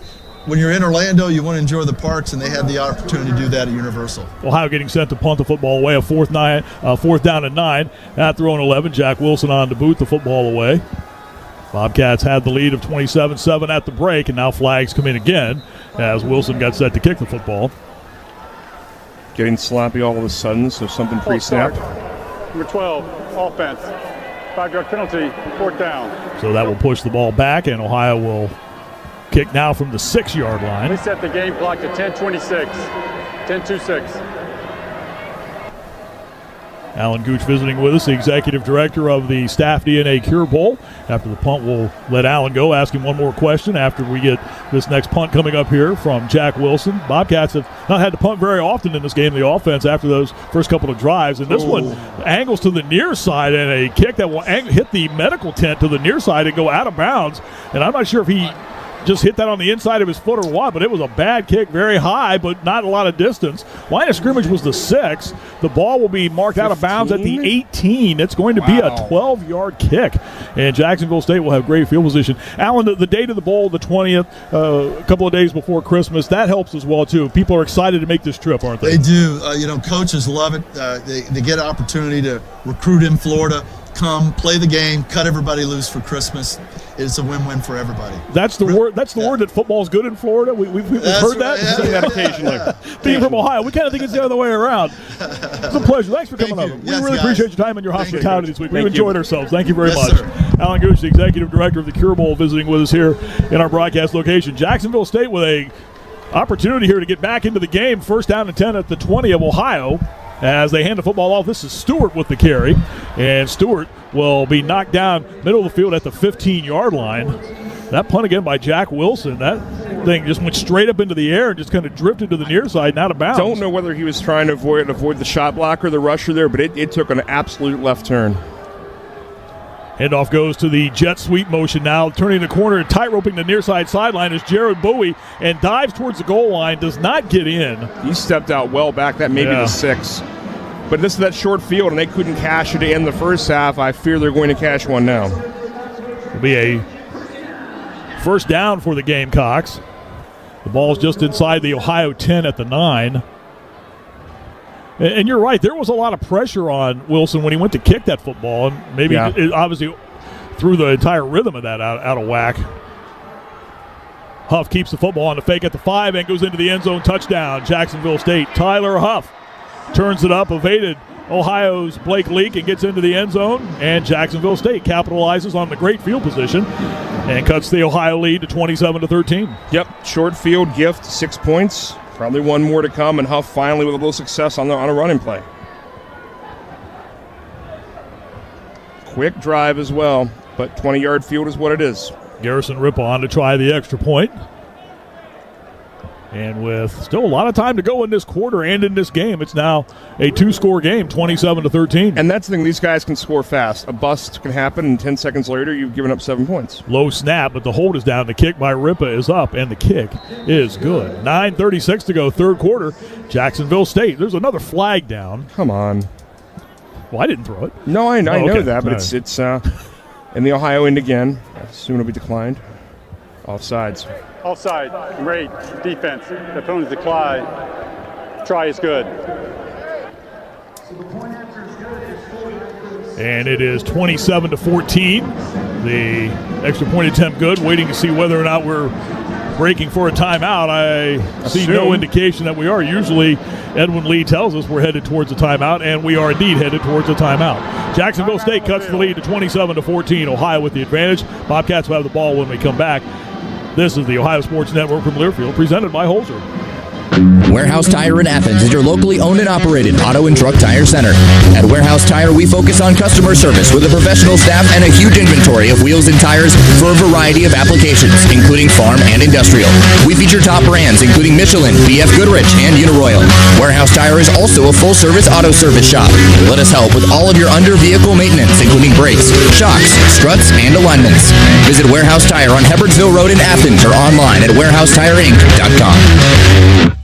when you're in Orlando, you want to enjoy the parks, and they had the opportunity to do that at Universal. Ohio getting set to punt the football away, a fourth down and 9 at their own 11. Jack Wilson on to boot the football away. Bobcats had the lead of 27-7 at the break, and now flags come in again as Wilson got set to kick the football. Getting sloppy all of a sudden, so something pre-snap. Number 12, offense. 5-yard penalty, 4th down. So that will push the ball back, and Ohio will kick now from the 6-yard line. We set the game clock to 10:26. 10:26. Alan Gooch visiting with us, the executive director of the StaffDNA Cure Bowl. After the punt, we'll let Alan go, ask him one more question after we get this next punt coming up here from Jack Wilson. Bobcats have not had to punt very often in this game, the offense, after those first couple of drives. And this one angles to the near side, and a kick that will hit the medical tent to the near side and go out of bounds. And I'm not sure if he just hit that on the inside of his foot or what, but it was a bad kick, very high, but not a lot of distance. Line of scrimmage was the 6. The ball will be marked 15? Out of bounds at the 18. It's going to be a 12-yard kick, and Jacksonville State will have great field position. Alan, the date of the bowl, the 20th, a couple of days before Christmas, that helps as well, too. People are excited to make this trip, aren't they? They do. Coaches love it. They get an opportunity to recruit in Florida, come, play the game, cut everybody loose for Christmas. It's a win-win for everybody. That's the word. That's the word that football's good in Florida. We've heard that. Right, yeah. That occasionally. Being from Ohio, we kind of think it's the other way around. It's a pleasure. Thanks for coming over. We really appreciate your time and your hospitality this week. We've enjoyed ourselves. Thank you very much. Sir. Alan Gooch, the executive director of the Cure Bowl, visiting with us here in our broadcast location. Jacksonville State with a opportunity here to get back into the game. 1st down and 10 at the 20 of Ohio. As they hand the football off, this is Stewart with the carry. And Stewart will be knocked down middle of the field at the 15-yard line. That punt again by Jack Wilson. That thing just went straight up into the air and just kind of drifted to the near side and out of bounds. Don't know whether he was trying to avoid the shot blocker, the rusher there, but it took an absolute left turn. Handoff goes to the jet sweep motion now. Turning the corner and tight-roping the near side sideline is Jared Bowie and dives towards the goal line. Does not get in. He stepped out well back. That may be the 6. But this is that short field, and they couldn't cash it in the first half. I fear they're going to cash one now. It'll be a 1st down for the Gamecocks. The ball's just inside the Ohio 10 at the 9. And you're right, there was a lot of pressure on Wilson when he went to kick that football, and maybe it obviously threw the entire rhythm of that out of whack. Huff keeps the football on the fake at the 5 and goes into the end zone. Touchdown, Jacksonville State. Tyler Huff turns it up, evaded Ohio's Blake Leak and gets into the end zone, and Jacksonville State capitalizes on the great field position and cuts the Ohio lead to 27-13. Yep, short field gift, 6 points. Probably one more to come, and Huff finally with a little success on a running play. Quick drive as well, but 20-yard field is what it is. Garrison Rippon to try the extra point. And with still a lot of time to go in this quarter and in this game, it's now a 2-score game, 27-13. And that's the thing, these guys can score fast. A bust can happen, and 10 seconds later, you've given up 7 points. Low snap, but the hold is down. The kick by Ripa is up, and the kick is good. 9:36 to go, 3rd quarter. Jacksonville State. There's another flag down. Come on. Well, I didn't throw it. No, I know okay. that, but it's in the Ohio end again. Soon it'll be declined. Offsides. Offside, great defense. The opponent's decline. Try is good. And it is 27-14. The extra point attempt good. Waiting to see whether or not we're breaking for a timeout. I see no indication that we are. Usually Edwin Lee tells us we're headed towards a timeout, and we are indeed headed towards a timeout. Jacksonville State cuts the lead to 27-14. Ohio with the advantage. Bobcats will have the ball when we come back. This is the Ohio Sports Network from Learfield, presented by Holzer. Warehouse Tire in Athens is your locally owned and operated auto and truck tire center. At Warehouse Tire, we focus on customer service with a professional staff and a huge inventory of wheels and tires for a variety of applications, including farm and industrial. We feature top brands including Michelin, BF Goodrich, and Uniroyal. Warehouse Tire is also a full-service auto service shop. Let us help with all of your under-vehicle maintenance, including brakes, shocks, struts, and alignments. Visit Warehouse Tire on Hebbardsville Road in Athens or online at warehousetireinc.com.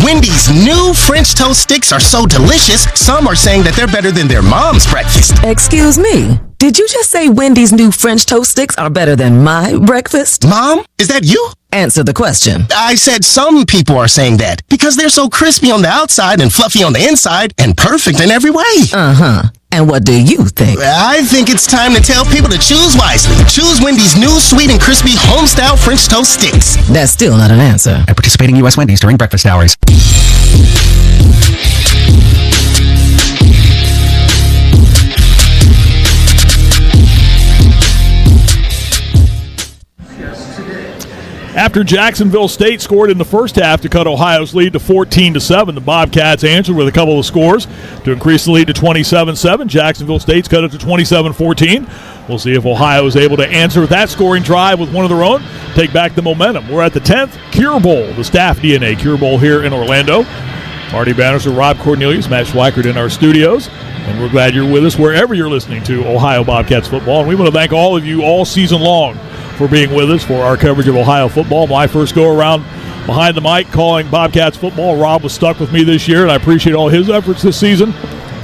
Wendy's new French toast sticks are so delicious, some are saying that they're better than their mom's breakfast. Excuse me, Did you just say Wendy's new French toast sticks are better than my breakfast? Mom, is that you? Answer the question. I said some people are saying that because they're so crispy on the outside and fluffy on the inside and perfect in every way. Uh-huh. And what do you think? I think it's time to tell people to choose wisely. Choose Wendy's new sweet and crispy home-style French toast sticks. That's still not an answer. At participating U.S. Wendy's during breakfast hours. After Jacksonville State scored in the first half to cut Ohio's lead to 14-7, the Bobcats answered with a couple of scores to increase the lead to 27-7. Jacksonville State's cut it to 27-14. We'll see if Ohio is able to answer with that scoring drive with one of their own, take back the momentum. We're at the 10th Cure Bowl, the StaffDNA Cure Bowl here in Orlando. Marty Bannister, Rob Cornelius, Matt Schweikert in our studios. And we're glad you're with us wherever you're listening to Ohio Bobcats football. And we want to thank all of you all season long for being with us for our coverage of Ohio football. My first go-around behind the mic calling Bobcats football. Rob was stuck with me this year, and I appreciate all his efforts this season.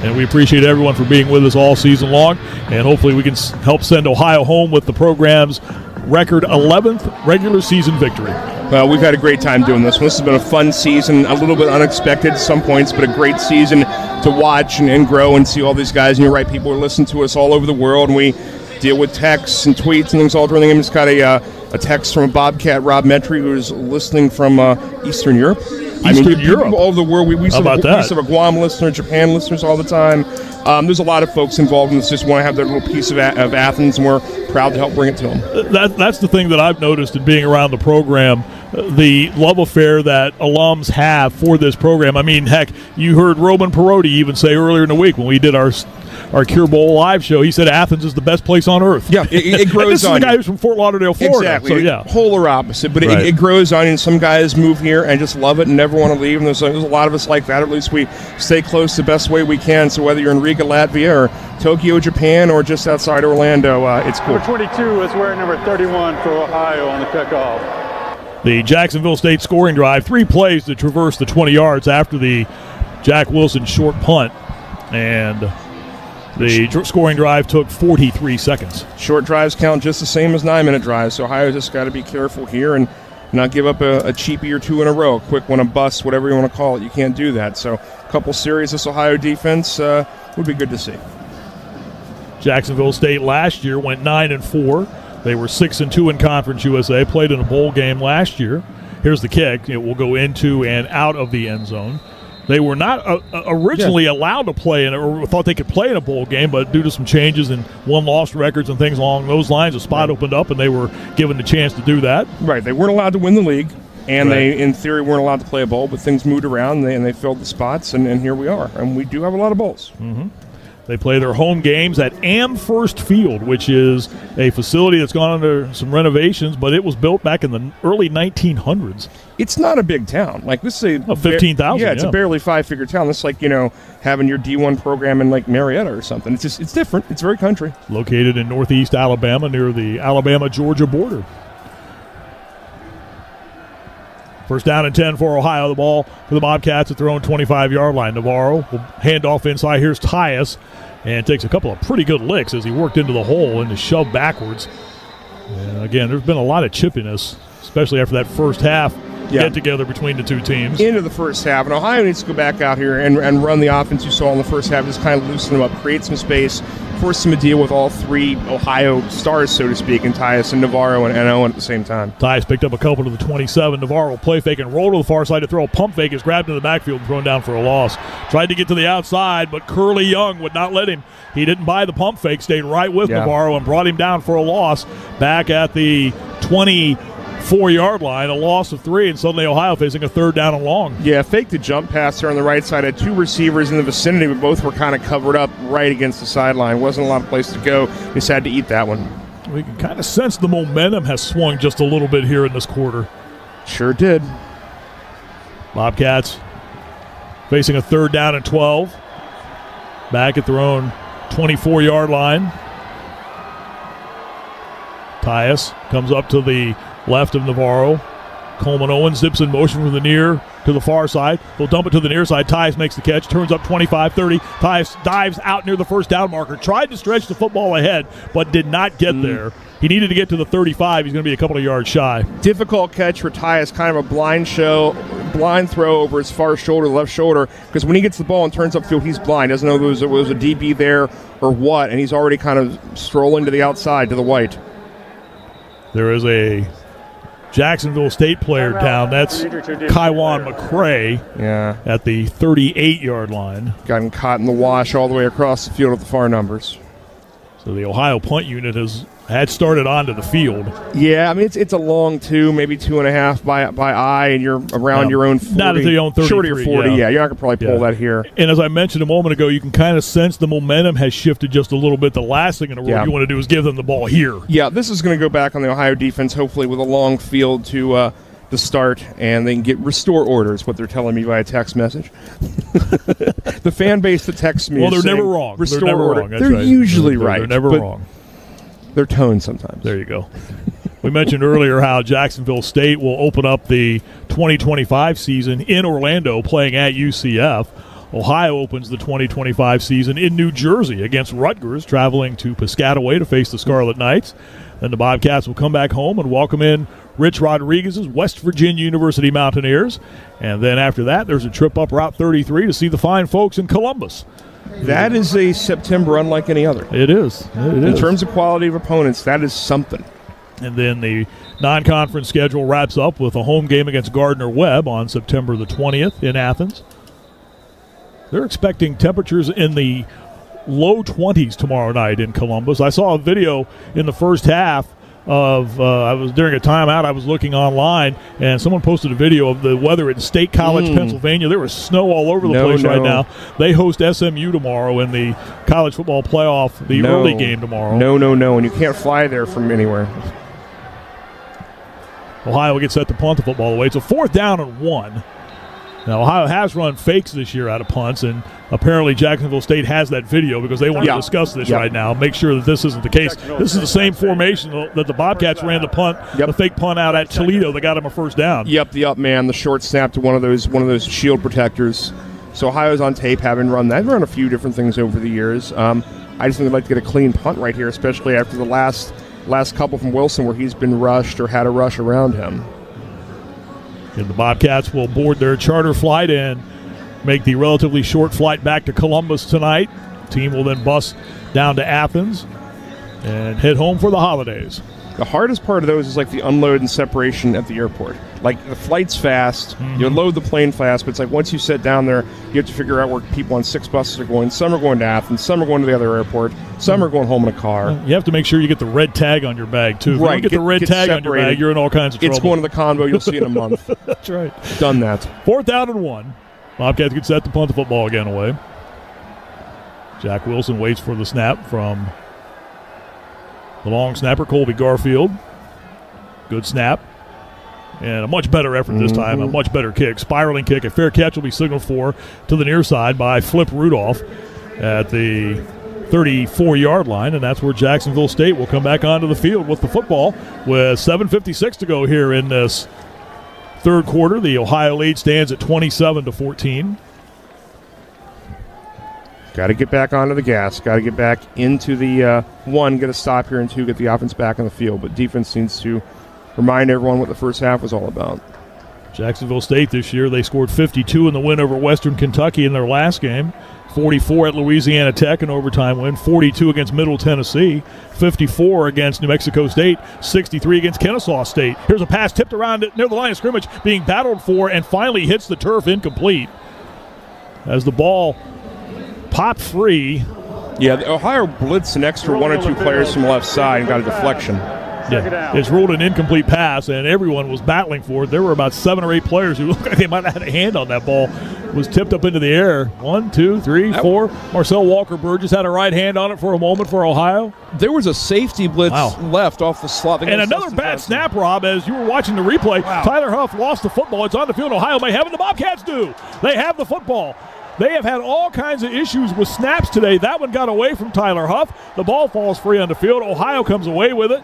And we appreciate everyone for being with us all season long. And hopefully we can help send Ohio home with the program's record 11th regular season victory. Well, we've had a great time doing this one. This has been a fun season, a little bit unexpected at some points, but a great season to watch and grow and see all these guys. And you're right, people are listening to us all over the world, and we deal with texts and tweets and things all during the game. Just got a text from a Bobcat, Rob Metry, who's listening from Eastern Europe. Europe. All over the world. We still have a Guam listener, Japan listeners all the time. There's a lot of folks involved in this. Just want to have their little piece of Athens, and we're proud to help bring it to them. That's the thing that I've noticed in being around the program, the love affair that alums have for this program. I mean, heck, you heard Roman Perotti even say earlier in the week when we did our Cure Bowl live show, he said Athens is the best place on earth. Yeah, it grows on this is the guy who's from Fort Lauderdale, Florida. Exactly. So, yeah. Polar opposite, but right. it grows on you. And some guys move here and just love it and never want to leave. And there's a lot of us like that. At least we stay close the best way we can. So whether you're in Riga, Latvia, or Tokyo, Japan, or just outside Orlando, it's cool. Number 22 is wearing number 31 for Ohio on the kickoff. The Jacksonville State scoring drive, 3 plays to traverse the 20 yards after the Jack Wilson short punt. And the scoring drive took 43 seconds. Short drives count just the same as 9-minute drives, so Ohio just got to be careful here and not give up a cheapie or 2 in a row, a quick one, a bust, whatever you want to call it. You can't do that. So a couple series this Ohio defense would be good to see. Jacksonville State last year went 9-4. They were 6-2 in Conference USA, played in a bowl game last year. Here's the kick. It will go into and out of the end zone. They were not originally allowed to play or thought they could play in a bowl game, but due to some changes in won-loss records and things along those lines, a spot opened up and they were given the chance to do that. Right. They weren't allowed to win the league, and they, in theory, weren't allowed to play a bowl, but things moved around and they filled the spots, and here we are. And we do have a lot of bowls. Mm-hmm. They play their home games at Amherst Field, which is a facility that's gone under some renovations, but it was built back in the early 1900s. It's not a big town. Like, this is 15,000. Yeah, it's a barely 5-figure town. It's like, having your D1 program in like Marietta or something. It's different. It's very country. Located in northeast Alabama near the Alabama-Georgia border. First down and 10 for Ohio. The ball for the Bobcats at their own 25-yard line. Navarro will hand off inside. Here's Tyus, and takes a couple of pretty good licks as he worked into the hole and is shoved backwards. And again, there's been a lot of chippiness, especially after that first half get-together between the two teams. Into the first half, and Ohio needs to go back out here and run the offense you saw in the first half, just kind of loosen them up, create some space, force them to deal with all 3 Ohio stars, so to speak, and Tyus and Navarro and Owen at the same time. Tyus picked up a couple to the 27. Navarro will play fake and roll to the far side to throw a pump fake. Is grabbed in the backfield and thrown down for a loss. Tried to get to the outside, but Curly Young would not let him. He didn't buy the pump fake, stayed right with Navarro and brought him down for a loss back at the 24-yard line, a loss of 3, and suddenly Ohio facing a 3rd down and long. Yeah, fake the jump pass there on the right side. Had 2 receivers in the vicinity, but both were kind of covered up right against the sideline. Wasn't a lot of place to go. Just had to eat that one. We can kind of sense the momentum has swung just a little bit here in this quarter. Sure did. Bobcats facing a 3rd down and 12. Back at their own 24-yard line. Tyus comes up to the left of Navarro. Coleman Owens dips in motion from the near to the far side. They'll dump it to the near side. Tyus makes the catch, turns up 25-30. Tyus dives out near the first down marker, tried to stretch the football ahead, but did not get there. He needed to get to the 35. He's going to be a couple of yards shy. Difficult catch for Tyus, kind of a blind throw over his far shoulder, left shoulder, because when he gets the ball and turns upfield, he's blind. Doesn't know if it was a DB there or what, and he's already kind of strolling to the outside, to the white. There is a Jacksonville State player down. That's Kywan McCray at the 38-yard line. Gotten caught in the wash all the way across the field at the far numbers. So the Ohio punt unit had started onto the field. Yeah, I mean, it's a long 2, maybe 2.5 by eye, and you're around your own 40. Not at your own 33. Short of your 40, yeah. You're not going to probably pull that here. And as I mentioned a moment ago, you can kind of sense the momentum has shifted just a little bit. The last thing in the world you want to do is give them the ball here. Yeah, this is going to go back on the Ohio defense, hopefully with a long field to start, and they can restore orders, what they're telling me via text message. The fan base that texts me they're never wrong. Restore they're never order. wrong. They're right. usually right. They're never wrong. Their tone sometimes. There you go. We mentioned earlier how Jacksonville State will open up the 2025 season in Orlando playing at UCF. Ohio opens the 2025 season in New Jersey against Rutgers, traveling to Piscataway to face the Scarlet Knights. Then the Bobcats will come back home and welcome in Rich Rodriguez's West Virginia University Mountaineers. And then after that, there's a trip up Route 33 to see the fine folks in Columbus. That is a September unlike any other. It is. In terms of quality of opponents, that is something. And then the non-conference schedule wraps up with a home game against Gardner-Webb on September the 20th in Athens. They're expecting temperatures in the low 20s tomorrow night in Columbus. I saw a video in the first half of I was during a timeout. I was looking online, and someone posted a video of the weather in State College, Pennsylvania. There was snow all over the place right now. They host SMU tomorrow in the college football playoff, the early game tomorrow. No, and you can't fly there from anywhere. Ohio will get set to punt the football away. It's a 4th down and 1. Now, Ohio has run fakes this year out of punts, and apparently Jacksonville State has that video because they want to discuss this right now, make sure that this isn't the case. This is the same formation that the Bobcats ran the fake punt out at Toledo that got him a first down. The up man, the short snap to one of those shield protectors. So Ohio's on tape having run that. They've run a few different things over the years. I just think they'd like to get a clean punt right here, especially after the last couple from Wilson where he's been rushed or had a rush around him. And the Bobcats will board their charter flight and make the relatively short flight back to Columbus tonight. The team will then bus down to Athens and head home for the holidays. The hardest part of those is like the unload and separation at the airport. Like the flight's fast, you load the plane fast, but it's like once you sit down there, you have to figure out where people on 6 buses are going. Some are going to Athens, some are going to the other airport, some are going home in a car. You have to make sure you get the red tag on your bag, too. If you don't get the red tag on your bag, you're in all kinds of trouble. It's going to the convo you'll see in a month. That's right. Done that. 4th down and 1. Bobcats get set to punt the football again away. Jack Wilson waits for the snap from the long snapper, Colby Garfield. Good snap. And a much better effort this time, a much better kick. Spiraling kick. A fair catch will be signaled for to the near side by Flip Rudolph at the 34-yard line, and that's where Jacksonville State will come back onto the field with the football with 7:56 to go here in this third quarter. The Ohio lead stands at 27-14. Got to get back onto the gas. Got to get back into the one, get a stop here, and 2, get the offense back on the field. But defense needs to remind everyone what the first half was all about. Jacksonville State this year, they scored 52 in the win over Western Kentucky in their last game, 44 at Louisiana Tech, an overtime win, 42 against Middle Tennessee, 54 against New Mexico State, 63 against Kennesaw State. Here's a pass tipped around near the line of scrimmage, being battled for, and finally hits the turf, incomplete. As the ball popped free. Yeah, the Ohio blitzed an extra 1 or 2 players from the left side and got a deflection. Yeah, it's ruled an incomplete pass, and everyone was battling for it. There were about 7 or 8 players who looked like they might have had a hand on that ball. It was tipped up into the air. 1, 2, 3, 4. Marcel Walker-Burgess had a right hand on it for a moment for Ohio. There was a safety blitz left off the slot. And another bad snap, Rob, as you were watching the replay. Tyler Huff lost the football. It's on the field. Ohio may have it. The Bobcats do. They have the football. They have had all kinds of issues with snaps today. That one got away from Tyler Huff. The ball falls free on the field. Ohio comes away with it.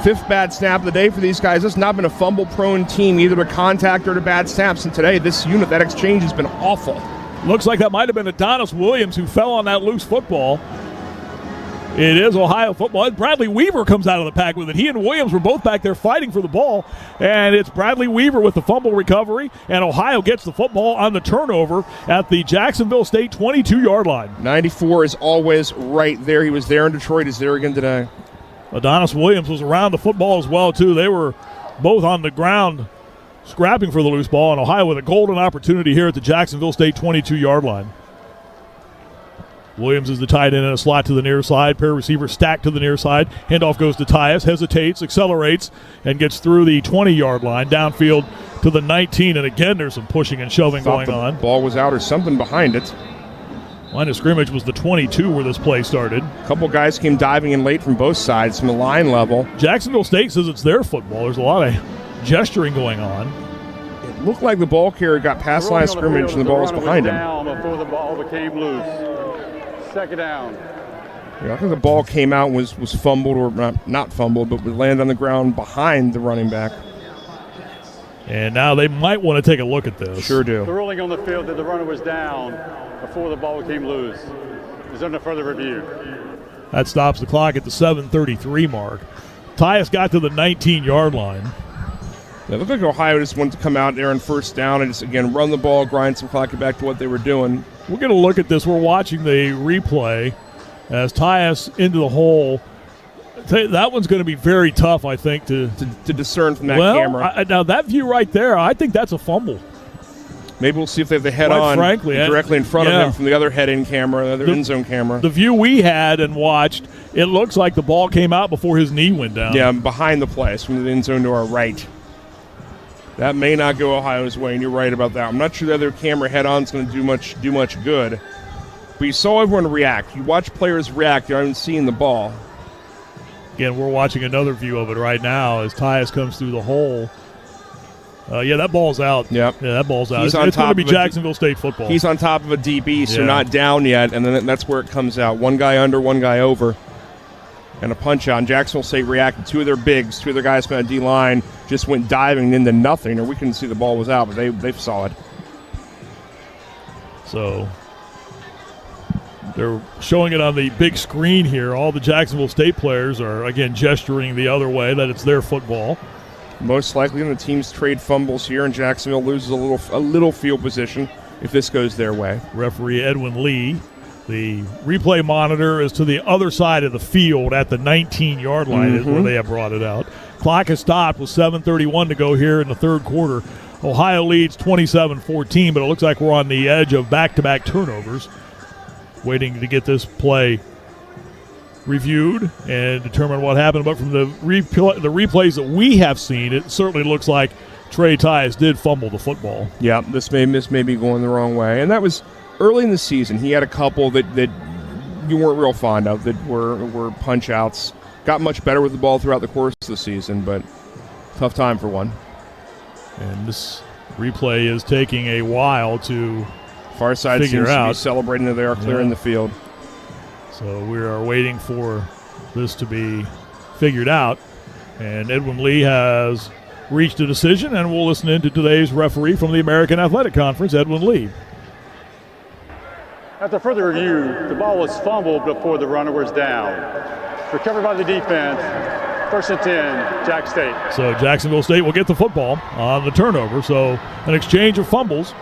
Fifth bad snap of the day for these guys. This has not been a fumble-prone team, either to contact or to bad snaps. And today, this unit, that exchange has been awful. Looks like that might have been Adonis Williams who fell on that loose football. It is Ohio football. Bradley Weaver comes out of the pack with it. He and Williams were both back there fighting for the ball, and it's Bradley Weaver with the fumble recovery, and Ohio gets the football on the turnover at the Jacksonville State 22-yard line. 94 is always right there. He was there in Detroit. He's there again today. Adonis Williams was around the football as well, too. They were both on the ground scrapping for the loose ball, and Ohio with a golden opportunity here at the Jacksonville State 22-yard line. Williams is the tight end in a slot to the near side. Pair receivers stacked to the near side. Handoff goes to Tyus, hesitates, accelerates, and gets through the 20-yard line, downfield to the 19. And again, there's some pushing and shoving going on. Ball was out or something behind it. Line of scrimmage was the 22 where this play started. A couple guys came diving in late from both sides from the line level. Jacksonville State says it's their football. There's a lot of gesturing going on. It looked like the ball carrier got past line of scrimmage and the ball was behind him. Down before the ball became loose. Second down. Yeah, I think the ball came out and was fumbled, or not fumbled, but would land on the ground behind the running back. And now they might want to take a look at this. Sure do. The ruling on the field that the runner was down before the ball became loose is under further review. That stops the clock at the 7:33 mark. Tyus got to the 19-yard line. It looked like Ohio just wanted to come out there on first down and just, again, run the ball, grind some clock, get back to what they were doing. We're going to look at this. We're watching the replay as Tyus into the hole. That one's going to be very tough, I think, to discern from that camera. Now, that view right there, I think that's a fumble. Maybe we'll see if they have the head-on directly in front of him from the other head-in camera, the other end-zone camera. The view we had and watched, it looks like the ball came out before his knee went down. Yeah, behind the place, from the end zone to our right. That may not go Ohio's way, and you're right about that. I'm not sure the other camera head-on is going to do much good. But you saw everyone react. You watch players react. You're not even seeing the ball. Again, we're watching another view of it right now as Tyus comes through the hole. That ball's out. Yep. Yeah, that ball's out. It's on going to be Jacksonville State football. He's on top of a DB, so not down yet, and then that's where it comes out. One guy under, one guy over. And a punch out. Jacksonville State reacted. Two of their bigs, two of their guys from that D-line just went diving into nothing, or we couldn't see the ball was out, but they saw it. So they're showing it on the big screen here. All the Jacksonville State players are, again, gesturing the other way, that it's their football. Most likely, the teams trade fumbles here, and Jacksonville loses a little field position if this goes their way. Referee Edwin Lee. The replay monitor is to the other side of the field at the 19-yard line is where they have brought it out. Clock has stopped with 7:31 to go here in the third quarter. Ohio leads 27-14, but it looks like we're on the edge of back-to-back turnovers, waiting to get this play reviewed and determine what happened. But from the replays that we have seen, it certainly looks like Trey Tyus did fumble the football. Yeah, this may be going the wrong way. And that was early in the season. He had a couple that you weren't real fond of that were punch-outs. Got much better with the ball throughout the course of the season, but tough time for one. And this replay is taking a while to far side figure seems out. To be celebrating that they are clearing the field. So we are waiting for this to be figured out. And Edwin Lee has reached a decision, and we'll listen into today's referee from the American Athletic Conference, Edwin Lee. After further review, the ball was fumbled before the runner was down. Recovered by the defense. 1st and 10, Jack State. So Jacksonville State will get the football on the turnover. So an exchange of fumbles.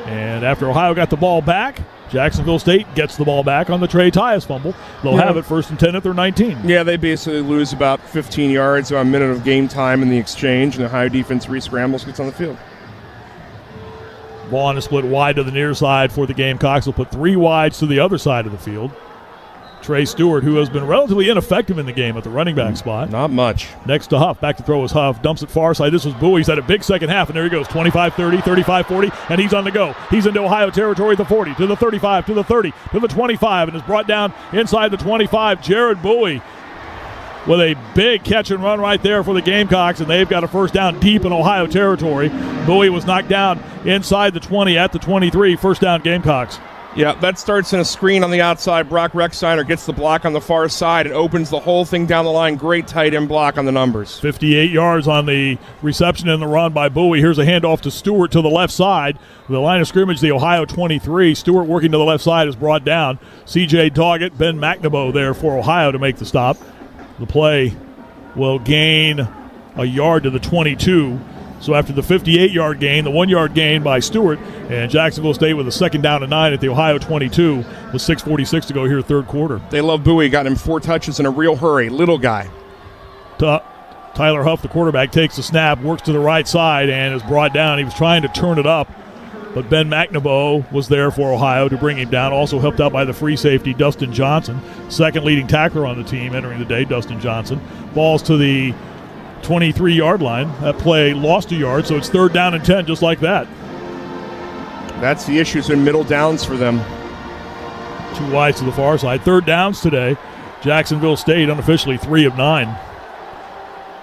And after Ohio got the ball back, Jacksonville State gets the ball back on the Trey Tyus fumble. They'll have it 1st and 10 at their 19. Yeah, they basically lose about 15 yards, about a minute of game time in the exchange, and the Ohio defense re-scrambles, gets on the field. Ball on a split wide to the near side for the Gamecocks. Will put 3 wides to the other side of the field. Trey Stewart, who has been relatively ineffective in the game at the running back spot. Not much. Next to Huff. Back to throw is Huff. Dumps it far side. This was Bowie. He's had a big second half, and there he goes. 25-30, 35-40, and he's on the go. He's into Ohio territory at the 40, to the 35, to the 30, to the 25, and is brought down inside the 25. Jared Bowie with a big catch and run right there for the Gamecocks, and they've got a first down deep in Ohio territory. Bowie was knocked down inside the 20 at the 23. First down Gamecocks. Yeah, that starts in a screen on the outside. Brock Rexiner gets the block on the far side and opens the whole thing down the line. Great tight end block on the numbers. 58 yards on the reception and the run by Bowie. Here's a handoff to Stewart to the left side. The line of scrimmage, the Ohio 23. Stewart working to the left side is brought down. C.J. Doggett, Ben McNabo there for Ohio to make the stop. The play will gain a yard to the 22. So after the 58-yard gain, the 1-yard gain by Stewart, and Jacksonville State with a 2nd down and 9 at the Ohio 22 with 6:46 to go here, third quarter. They love Bowie. Got him 4 touches in a real hurry. Little guy. Tyler Huff, the quarterback, takes the snap, works to the right side, and is brought down. He was trying to turn it up, but Ben McNabo was there for Ohio to bring him down. Also helped out by the free safety, Dustin Johnson, second leading tackler on the team entering the day, Dustin Johnson. Balls to the 23-yard line. That play lost a yard, so it's 3rd down and 10 just like that. That's the issues in middle downs for them. 2 wides to the far side. 3rd downs today. Jacksonville State unofficially 3 of 9.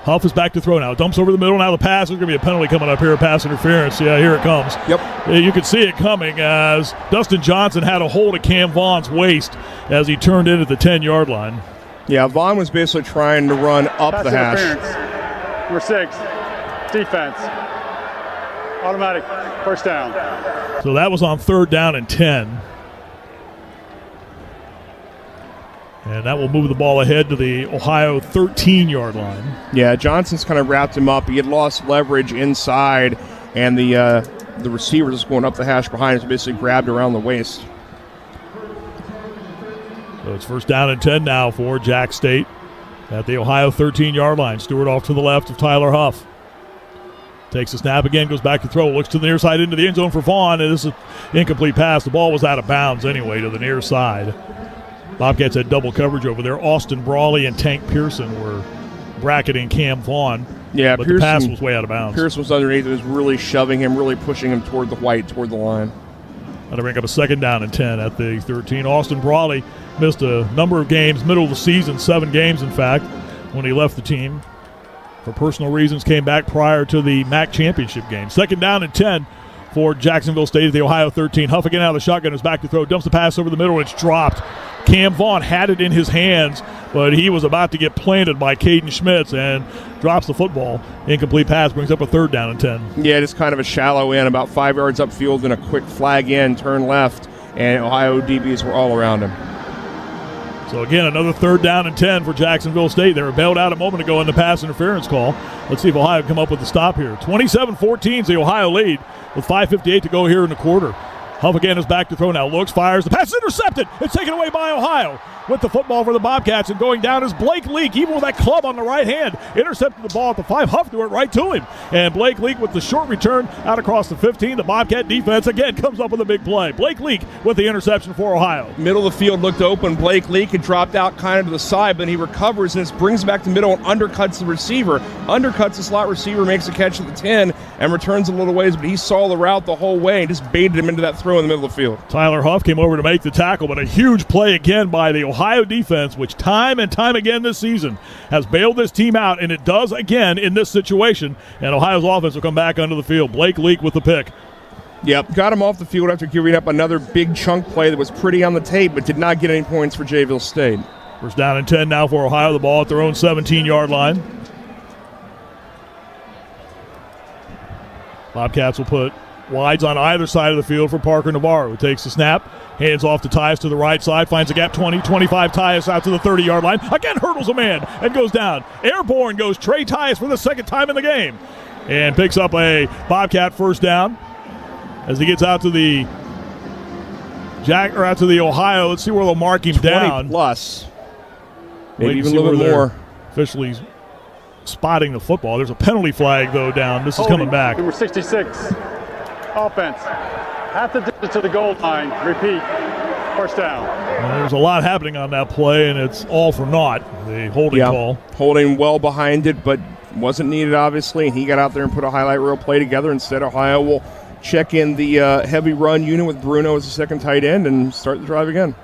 Huff is back to throw now. Dumps over the middle. Now the pass. There's going to be a penalty coming up here. Pass interference. Yeah, here it comes. Yep. You could see it coming as Dustin Johnson had a hold of Cam Vaughn's waist as he turned in at the 10-yard line. Yeah, Vaughn was basically trying to run up Pass the hash. Number 6, defense. Automatic, 1st down. So that was on 3rd down and 10. And that will move the ball ahead to the Ohio 13-yard line. Yeah, Johnson's kind of wrapped him up. He had lost leverage inside, and the receiver just going up the hash behind him, basically grabbed around the waist. So it's 1st down and 10 now for Jack State at the Ohio 13-yard line. Stewart off to the left of Tyler Huff. Takes the snap again, goes back to throw, looks to the near side into the end zone for Vaughn, and this is an incomplete pass. The ball was out of bounds anyway to the near side. Bobcats had double coverage over there. Austin Brawley and Tank Pearson were bracketing Cam Vaughn. Yeah, but Pearson, the pass was way out of bounds. Pearson was underneath. It was really shoving him, really pushing him toward the white, toward the line. That'll bring up a 2nd down and 10 at the 13. Austin Brawley missed a number of games, middle of the season, 7 games in fact, when he left the team. For personal reasons, came back prior to the MAC championship game. 2nd down and 10 for Jacksonville State at the Ohio 13. Huff again out of the shotgun, is back to throw, dumps the pass over the middle, and it's dropped. Cam Vaughn had it in his hands, but he was about to get planted by Caden Schmitz and drops the football. Incomplete pass brings up a 3rd down and 10. Yeah, just kind of a shallow in, about 5 yards upfield, and a quick flag in, turn left, and Ohio DBs were all around him. So again, another 3rd down and 10 for Jacksonville State. They were bailed out a moment ago in the pass interference call. Let's see if Ohio can come up with the stop here. 27-14 is the Ohio lead with 5:58 to go here in the quarter. Huff again is back to throw now. Looks, fires. The pass is intercepted. It's taken away by Ohio. With the football for the Bobcats, and going down is Blake Leak, even with that club on the right hand. Intercepted the ball at the 5. Huff threw it right to him. And Blake Leak with the short return out across the 15. The Bobcat defense again comes up with a big play. Blake Leak with the interception for Ohio. Middle of the field looked open. Blake Leak had dropped out kind of to the side, but he recovers and just brings back to middle and undercuts the receiver. Undercuts the slot receiver, makes a catch at the 10, and returns a little ways, but he saw the route the whole way and just baited him into that throw in the middle of the field. Tyler Huff came over to make the tackle, but a huge play again by the Ohio defense, which time and time again this season has bailed this team out, and it does again in this situation. And Ohio's offense will come back onto the field. Blake Leak with the pick. Yep, got him off the field after giving up another big chunk play that was pretty on the tape, but did not get any points for Jacksonville State. 1st down and 10 now for Ohio. The ball at their own 17-yard line. Bobcats will put wides on either side of the field for Parker Navarro, who takes the snap, hands off to Tyus to the right side, finds a gap 20, 25, Tyus out to the 30-yard line, again hurdles a man and goes down. Airborne goes Trey Tyus for the 2nd time in the game and picks up a Bobcat 1st down as he gets out to the Ohio. Let's see where they'll mark him 20 down. Plus. Maybe even a little bit more. Officially spotting the football. There's a penalty flag, though, down. This is coming back. Number 66. Offense. Half the distance to the goal line. Repeat. 1st down. Well, there's a lot happening on that play, and it's all for naught. The holding call. Holding well behind it, but wasn't needed, obviously. He got out there and put a highlight reel play together. Instead, Ohio will check in the heavy run unit with Bruno as the 2nd tight end and start the drive again.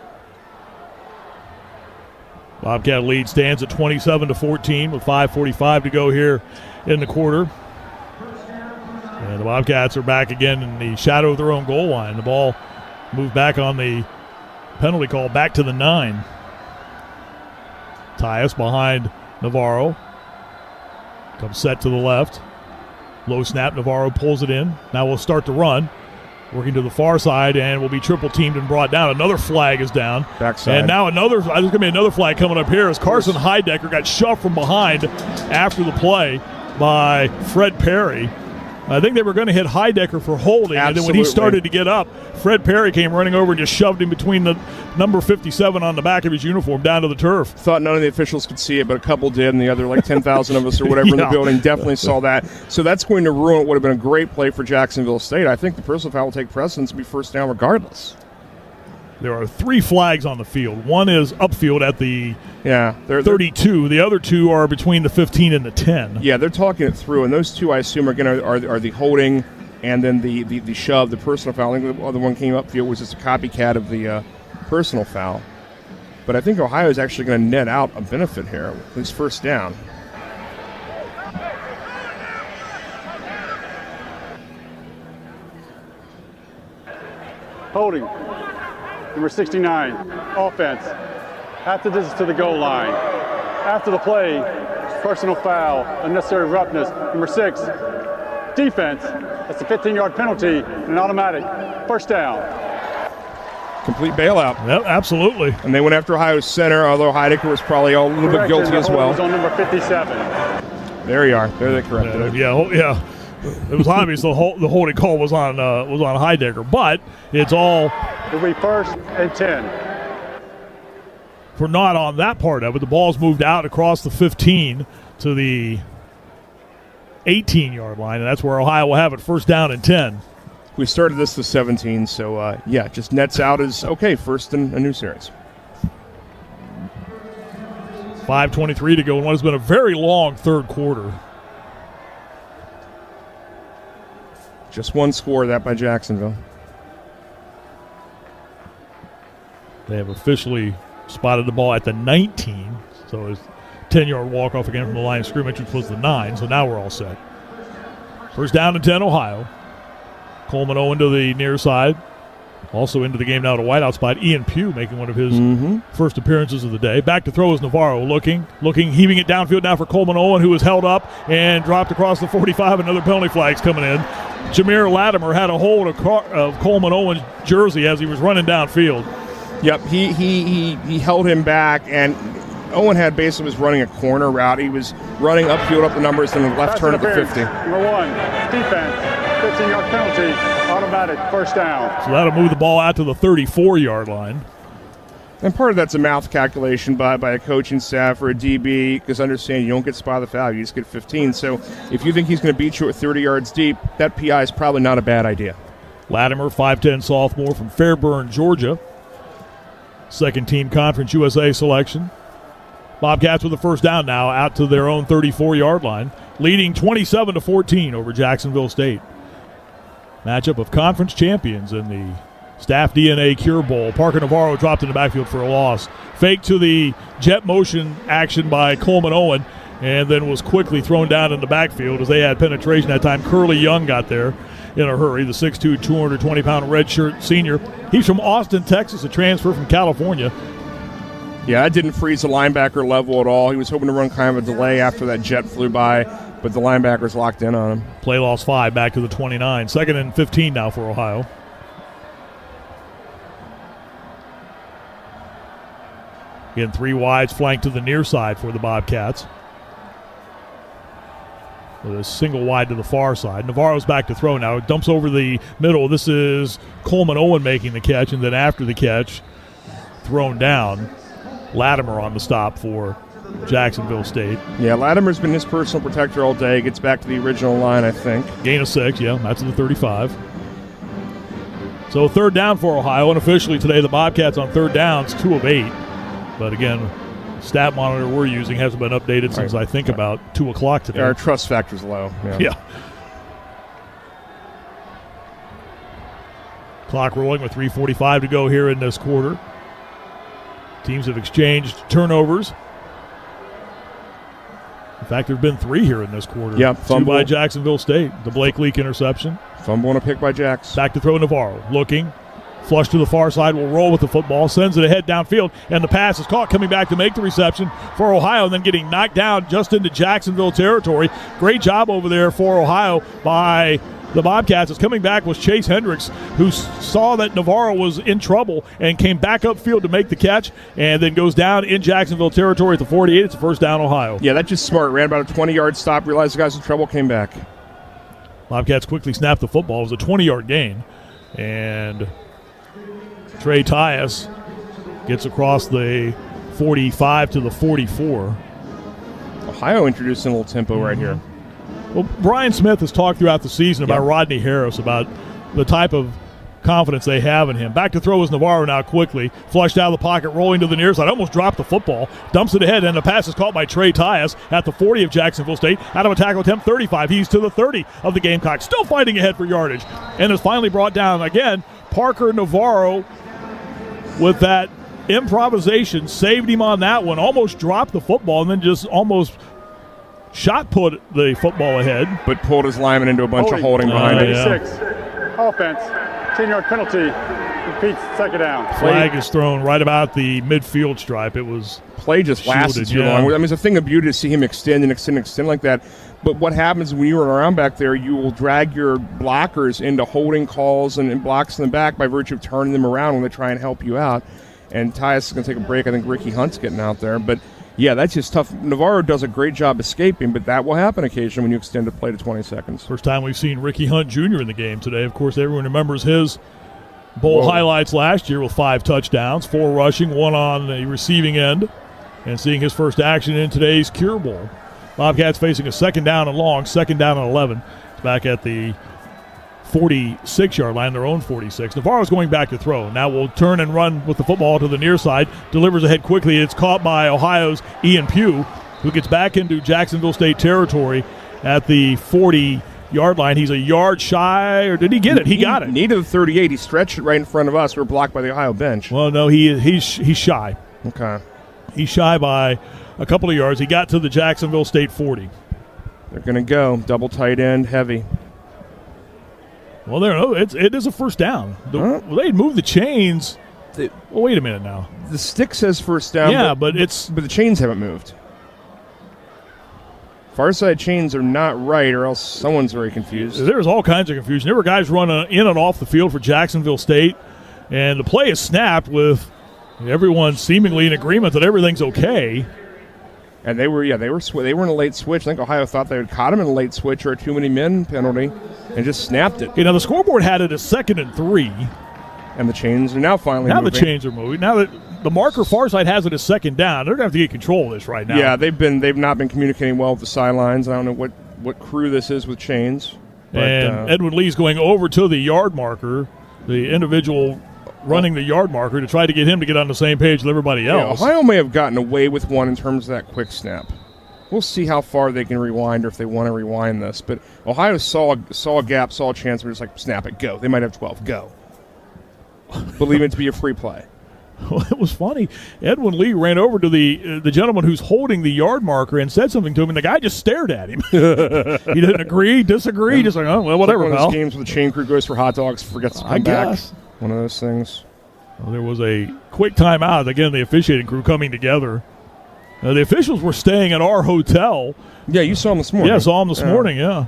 Bobcat lead stands at 27-14 with 5:45 to go here in the quarter. And the Bobcats are back again in the shadow of their own goal line. The ball Move back on the penalty call, back to the 9. Tyus behind Navarro. Comes set to the left. Low snap, Navarro pulls it in. Now we'll start to run. Working to the far side, and will be triple teamed and brought down. Another flag is down. Backside. And now there's going to be another flag coming up here as Carson Heidecker got shoved from behind after the play by Fred Perry. I think they were going to hit Heidecker for holding, and then when he started to get up, Fred Perry came running over and just shoved him between the number 57 on the back of his uniform down to the turf. Thought none of the officials could see it, but a couple did, and the other 10,000 of us or whatever in the building definitely saw that. So that's going to ruin what would have been a great play for Jacksonville State. I think the personal foul will take precedence and be first down regardless. There are 3 flags on the field. One is upfield at the 32. The other 2 are between the 15 and the 10. Yeah, they're talking it through, and those 2 I assume are the holding and then the shove, the personal foul. I think the other one came upfield was just a copycat of the personal foul. But I think Ohio is actually going to net out a benefit here, at least first down. Holding. Number 69, offense. Half the distance to the goal line. After the play, personal foul, unnecessary roughness. Number 6, defense. That's a 15-yard penalty and an automatic first down. Complete bailout. Yep, absolutely. And they went after Ohio's center, although Heidecker was probably a little bit guilty as well. Was on number 57. There you are. There they corrected it. Yeah. It was obvious the holding call was on Heidecker, but it's all. It'll be first and 10. For not on that part of it, the ball's moved out across the 15 to the 18-yard line, and that's where Ohio will have it first down and 10. We started this to 17, so just nets out as okay, first in a new series. 5:23 to go in what has been a very long third quarter. Just one score, that by Jacksonville. They have officially spotted the ball at the 19, so it's 10-yard walk-off again from the line of scrimmage, which was the 9, so now we're all set. First down and 10, Ohio. Coleman Owen to the near side. Also into the game now to wideout spot. Ian Pugh making one of his first appearances of the day. Back to throw is Navarro looking, heaving it downfield now for Coleman Owen, who was held up and dropped across the 45. Another penalty flag's coming in. Jameer Latimer had a hold of Coleman Owen's jersey as he was running downfield. Yep, he held him back, and Owen basically was running a corner route. He was running upfield up the numbers and the left turn at the 50. Number 1, defense, 15-yard penalty, automatic first down. So that'll move the ball out to the 34-yard line. And part of that's a mouth calculation by a coaching staff or a DB, because understand you don't get spotted the foul, you just get 15. So if you think he's going to beat you at 30 yards deep, that PI is probably not a bad idea. Latimer, 5'10 sophomore from Fairburn, Georgia. Second team Conference USA selection. Bobcats with the first down now out to their own 34-yard line, leading 27-14 over Jacksonville State. Matchup of conference champions in the StaffDNA Cure Bowl. Parker Navarro dropped in the backfield for a loss. Fake to the jet motion action by Coleman Owen, and then was quickly thrown down in the backfield as they had penetration that time. Curly Young got there in a hurry, the 6'2", 220-pound redshirt senior. He's from Austin, Texas, a transfer from California. Yeah, that didn't freeze the linebacker level at all. He was hoping to run kind of a delay after that jet flew by, but the linebacker's locked in on him. Play loss 5, back to the 29. Second and 15 now for Ohio. Again, 3 wides flanked to the near side for the Bobcats. With a single wide to the far side. Navarro's back to throw now. It dumps over the middle. This is Coleman Owen making the catch, and then after the catch, thrown down. Latimer on the stop for Jacksonville State. Yeah, Latimer's been his personal protector all day. Gets back to the original line, I think. Gain of 6, yeah, that's in the 35. So third down for Ohio, and officially today the Bobcats on third downs, 2 of 8. But again, stat monitor we're using hasn't been updated since I think about 2 o'clock today. Our trust factor's low. Yeah. Clock rolling with 3:45 to go here in this quarter. Teams have exchanged turnovers. In fact, there have been 3 here in this quarter. Yeah, 2 by Jacksonville State. The Blake Leak interception. Fumble and a pick by Jacks. Back to throw Navarro. Looking. Flush to the far side, will roll with the football, sends it ahead downfield, and the pass is caught, coming back to make the reception for Ohio, and then getting knocked down just into Jacksonville territory. Great job over there for Ohio by the Bobcats. Is coming back was Chase Hendricks, who saw that Navarro was in trouble and came back upfield to make the catch, and then goes down in Jacksonville territory at the 48. It's a first down, Ohio. Yeah, that's just smart. Ran about a 20-yard stop, realized the guy's in trouble, came back. Bobcats quickly snapped the football. It was a 20-yard gain, and Trey Tyus gets across the 45 to the 44. Ohio introducing a little tempo right here. Well, Brian Smith has talked throughout the season about Rodney Harris, about the type of confidence they have in him. Back to throw is Navarro now quickly. Flushed out of the pocket, rolling to the near side. Almost dropped the football. Dumps it ahead, and the pass is caught by Trey Tyus at the 40 of Jacksonville State. Out of a tackle attempt, 35. He's to the 30 of the Gamecocks. Still fighting ahead for yardage. And is finally brought down again. Parker Navarro with that improvisation saved him on that one. Almost dropped the football and then just almost shot put the football ahead. But pulled his lineman into a bunch of holding behind it. 86. Offense. 10-yard penalty. Repeats second down. Flag is thrown right about the midfield stripe. It was play just lasted too long. I mean, it's a thing of beauty to see him extend like that. But what happens when you run around back there, you will drag your blockers into holding calls and blocks in the back by virtue of turning them around when they try and help you out. And Tyus is going to take a break. I think Ricky Hunt's getting out there. But, yeah, that's just tough. Navarro does a great job escaping, but that will happen occasionally when you extend a play to 20 seconds. First time we've seen Ricky Hunt Jr. in the game today. Of course, everyone remembers his bowl highlights last year with 5 touchdowns, 4 rushing, 1 on the receiving end, and seeing his first action in today's Cure Bowl. Bobcats facing a second down and long, second down and 11. It's back at the 46-yard line, their own 46. Navarro's going back to throw. Now will turn and run with the football to the near side. Delivers ahead quickly. It's caught by Ohio's Ian Pugh, who gets back into Jacksonville State territory at the 40-yard line. He's a yard shy, or did he get it? He got it. Needed the 38. He stretched it right in front of us. We were blocked by the Ohio bench. Well, no, he's shy. Okay. He's shy by a couple of yards. He got to the Jacksonville State 40. They're going to go double tight end, heavy. Well, it is a first down. They had moved the chains. Well, wait a minute now. The stick says first down. Yeah, but the chains haven't moved. Far side chains are not right, or else someone's very confused. There's all kinds of confusion. There were guys running in and off the field for Jacksonville State, and the play is snapped with everyone seemingly in agreement that everything's okay. And they were in a late switch. I think Ohio thought they had caught him in a late switch or a too many men penalty, and just snapped it. Now the scoreboard had it as 2nd and 3, and the chains are now finally moving. The chains are moving. Now that the marker far side has it as 2nd down, they're going to have to get control of this right now. Yeah, they've not been communicating well with the sidelines. I don't know what crew this is with chains. But, and Edwin Lee's going over to the yard marker, the individual running the yard marker, to try to get him to get on the same page with everybody else. Yeah, Ohio may have gotten away with one in terms of that quick snap. We'll see how far they can rewind, or if they want to rewind this. But Ohio saw a gap, saw a chance, we're just like, snap it, go. They might have 12, go. Believe it to be a free play. Well, it was funny. Edwin Lee ran over to the gentleman who's holding the yard marker and said something to him, and the guy just stared at him. He didn't agree, disagree, just like, oh, well, whatever, one pal. of those games where the chain crew goes for hot dogs, forgets to come back. One of those things. Well, there was a quick timeout. Again, the officiating crew coming together. The officials were staying at our hotel. Yeah, you saw them this morning. Yeah, saw them this morning, yeah.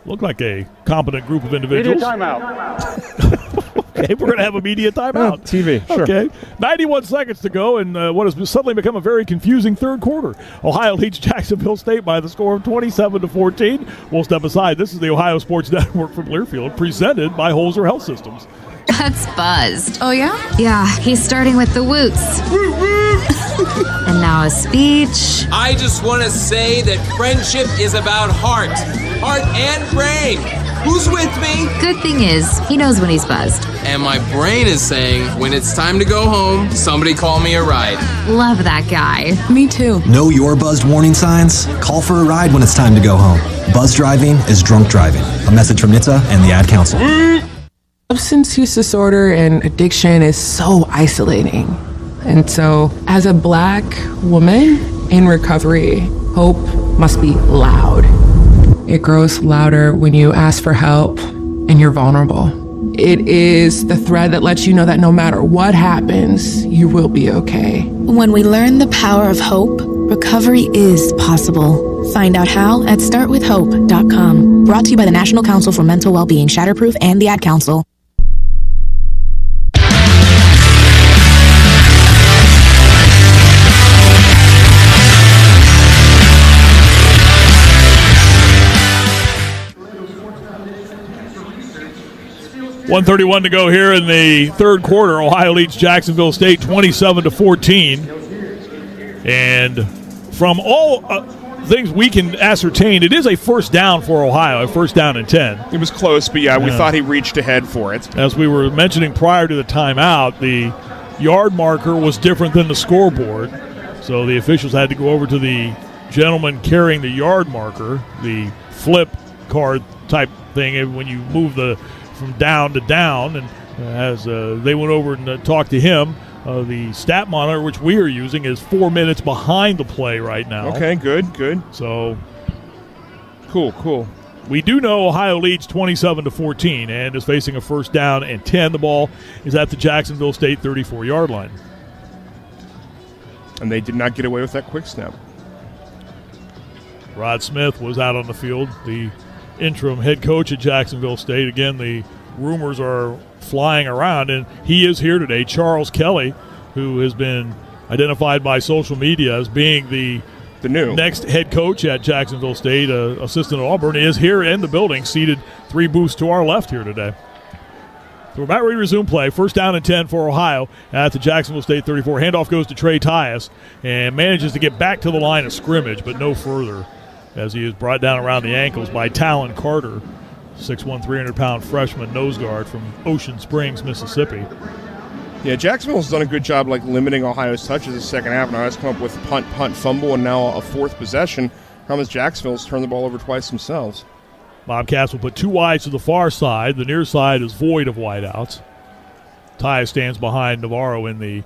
Looked like a competent group of individuals. Media timeout. Okay, we're going to have a media timeout. TV, sure. Okay, 91 seconds to go, and what has suddenly become a very confusing third quarter. Ohio leads Jacksonville State by the score of 27-14. We'll step aside. This is the Ohio Sports Network from Learfield, presented by Holzer Health Systems. That's buzzed. Oh, yeah? Yeah, he's starting with the woots. And now a speech. I just want to say that friendship is about heart and brain. Who's with me? Good thing is, he knows when he's buzzed. And my brain is saying, when it's time to go home, somebody call me a ride. Love that guy. Me too. Know your buzzed warning signs? Call for a ride when it's time to go home. Buzz driving is drunk driving. A message from NHTSA and the Ad Council. Substance use disorder and addiction is so isolating. And so, as a Black woman in recovery, hope must be loud. It grows louder when you ask for help and you're vulnerable. It is the thread that lets you know that no matter what happens, you will be okay. When we learn the power of hope, recovery is possible. Find out how at startwithhope.com. Brought to you by the National Council for Mental Wellbeing, Shatterproof, and the Ad Council. .131 to go here in the third quarter. Ohio leads Jacksonville State 27-14. And from all things we can ascertain, it is a first down for Ohio, a first down and 10. It was close, but we thought he reached ahead for it. As we were mentioning prior to the timeout, the yard marker was different than the scoreboard. So the officials had to go over to the gentleman carrying the yard marker, the flip card type thing, and when you move from down to down, and as they went over and talked to him, the stat monitor, which we are using, is 4 minutes behind the play right now. Okay, good. So, cool. We do know Ohio leads 27-14 and is facing a first down and 10. The ball is at the Jacksonville State 34-yard line. And they did not get away with that quick snap. Rod Smith was out on the field, the interim head coach at Jacksonville State. Again, the rumors are flying around, and he is here today. Charles Kelly, who has been identified by social media as being the new next head coach at Jacksonville State, assistant at Auburn, is here in the building, seated 3 booths to our left here today. So we're about ready to resume play. First down and 10 for Ohio at the Jacksonville State 34. Handoff goes to Trey Tyus and manages to get back to the line of scrimmage, but no further, as he is brought down around the ankles by Talon Carter, 6'1", 300-pound freshman nose guard from Ocean Springs, Mississippi. Yeah, Jacksonville's done a good job limiting Ohio's touches in the second half. Now has come up with punt, fumble, and now a fourth possession. Problem is Jacksonville's turned the ball over twice themselves. Bobcats will put 2 wides to the far side. The near side is void of wideouts. Tyus stands behind Navarro in the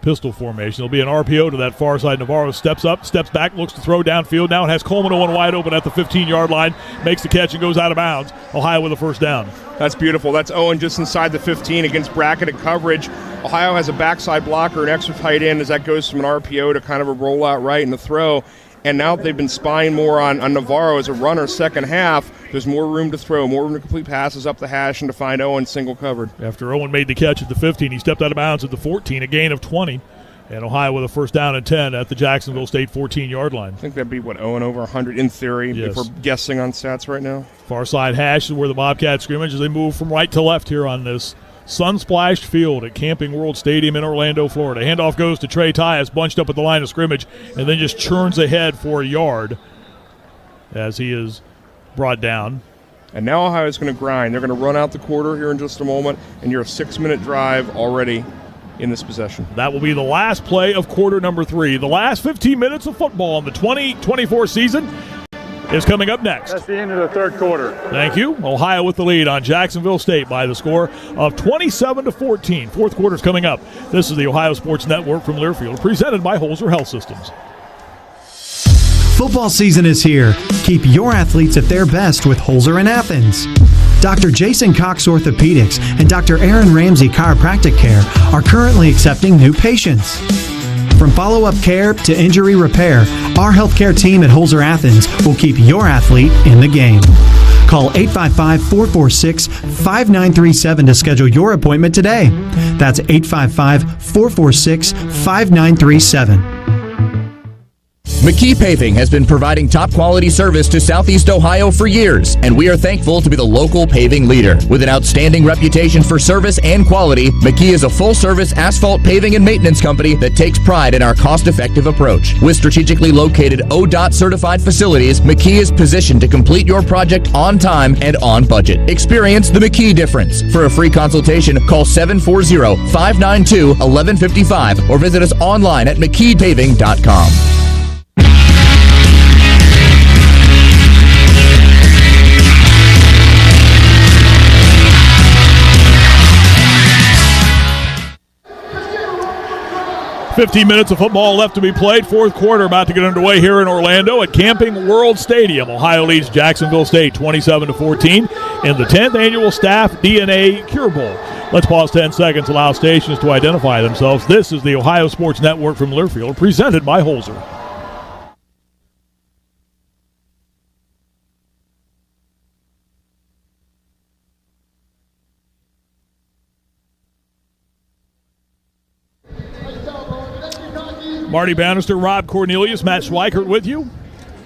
pistol formation. There'll be an RPO to that far side. Navarro steps up, steps back, looks to throw downfield. Now it has Coleman Owen wide open at the 15-yard line, makes the catch and goes out of bounds. Ohio with a first down. That's beautiful. That's Owen just inside the 15 against bracketed coverage. Ohio has a backside blocker, an extra tight end, as that goes from an RPO to kind of a rollout right in the throw. And now they've been spying more on Navarro as a runner second half. There's more room to throw, more room to complete passes up the hash and to find Owen single covered. After Owen made the catch at the 15, he stepped out of bounds at the 14, a gain of 20. And Ohio with a first down and 10 at the Jacksonville State 14-yard line. I think that'd be, Owen over 100 in theory, yes, if we're guessing on stats right now. Far side hash is where the Bobcats scrimmage as they move from right to left here on this sun-splashed field at Camping World Stadium in Orlando, Florida. Handoff goes to Trey Tyus, bunched up at the line of scrimmage, and then just churns ahead for a yard as he is brought down. And now Ohio's going to grind. They're going to run out the quarter here in just a moment, and you're a 6-minute drive already in this possession. That will be the last play of quarter number 3. The last 15 minutes of football in the 2024 season is coming up next. That's the end of the third quarter. Thank you. Ohio with the lead on Jacksonville State by the score of 27-14. Fourth quarter's coming up. This is the Ohio Sports Network from Learfield, presented by Holzer Health Systems. Football season is here. Keep your athletes at their best with Holzer in Athens. Dr. Jason Cox Orthopedics and Dr. Aaron Ramsey Chiropractic Care are currently accepting new patients. From follow-up care to injury repair, our healthcare team at Holzer Athens will keep your athlete in the game. Call 855-446-5937 to schedule your appointment today. That's 855-446-5937. McKee Paving has been providing top-quality service to Southeast Ohio for years, and we are thankful to be the local paving leader. With an outstanding reputation for service and quality, McKee is a full-service asphalt paving and maintenance company that takes pride in our cost-effective approach. With strategically located ODOT-certified facilities, McKee is positioned to complete your project on time and on budget. Experience the McKee difference. For a free consultation, call 740-592-1155 or visit us online at mckeepaving.com. 15 minutes of football left to be played. Fourth quarter about to get underway here in Orlando at Camping World Stadium. Ohio leads Jacksonville State 27-14 in the 10th annual StaffDNA Cure Bowl. Let's pause 10 seconds, allow stations to identify themselves. This is the Ohio Sports Network from Learfield, presented by Holzer. Marty Bannister, Rob Cornelius, Matt Schweikert with you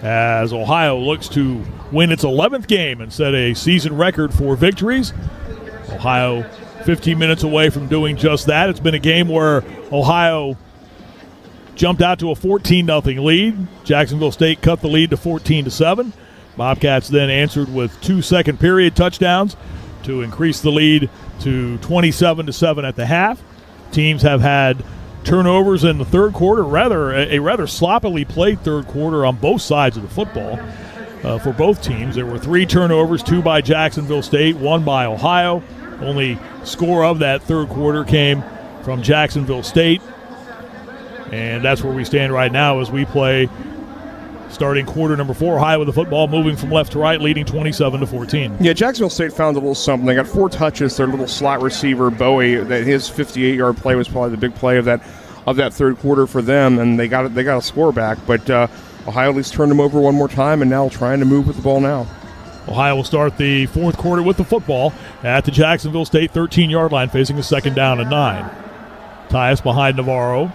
as Ohio looks to win its 11th game and set a season record for victories. Ohio 15 minutes away from doing just that. It's been a game where Ohio jumped out to a 14-0 lead. Jacksonville State cut the lead to 14-7. Bobcats then answered with 2 second-period touchdowns to increase the lead to 27-7 at the half. Teams have had turnovers in the third quarter, a rather sloppily played third quarter on both sides of the football for both teams. There were 3 turnovers, 2 by Jacksonville State, 1 by Ohio. Only score of that third quarter came from Jacksonville State. And that's where we stand right now as we play starting quarter number 4. Ohio with the football moving from left to right, leading 27-14. Yeah, Jacksonville State found a little something. They got 4 touches. Their little slot receiver, Bowie, that his 58-yard play was probably the big play of that third quarter for them, and they got a score back. But Ohio at least turned them over one more time, and now trying to move with the ball now. Ohio will start the fourth quarter with the football at the Jacksonville State 13-yard line, facing a 2nd down and 9. Tyus behind Navarro.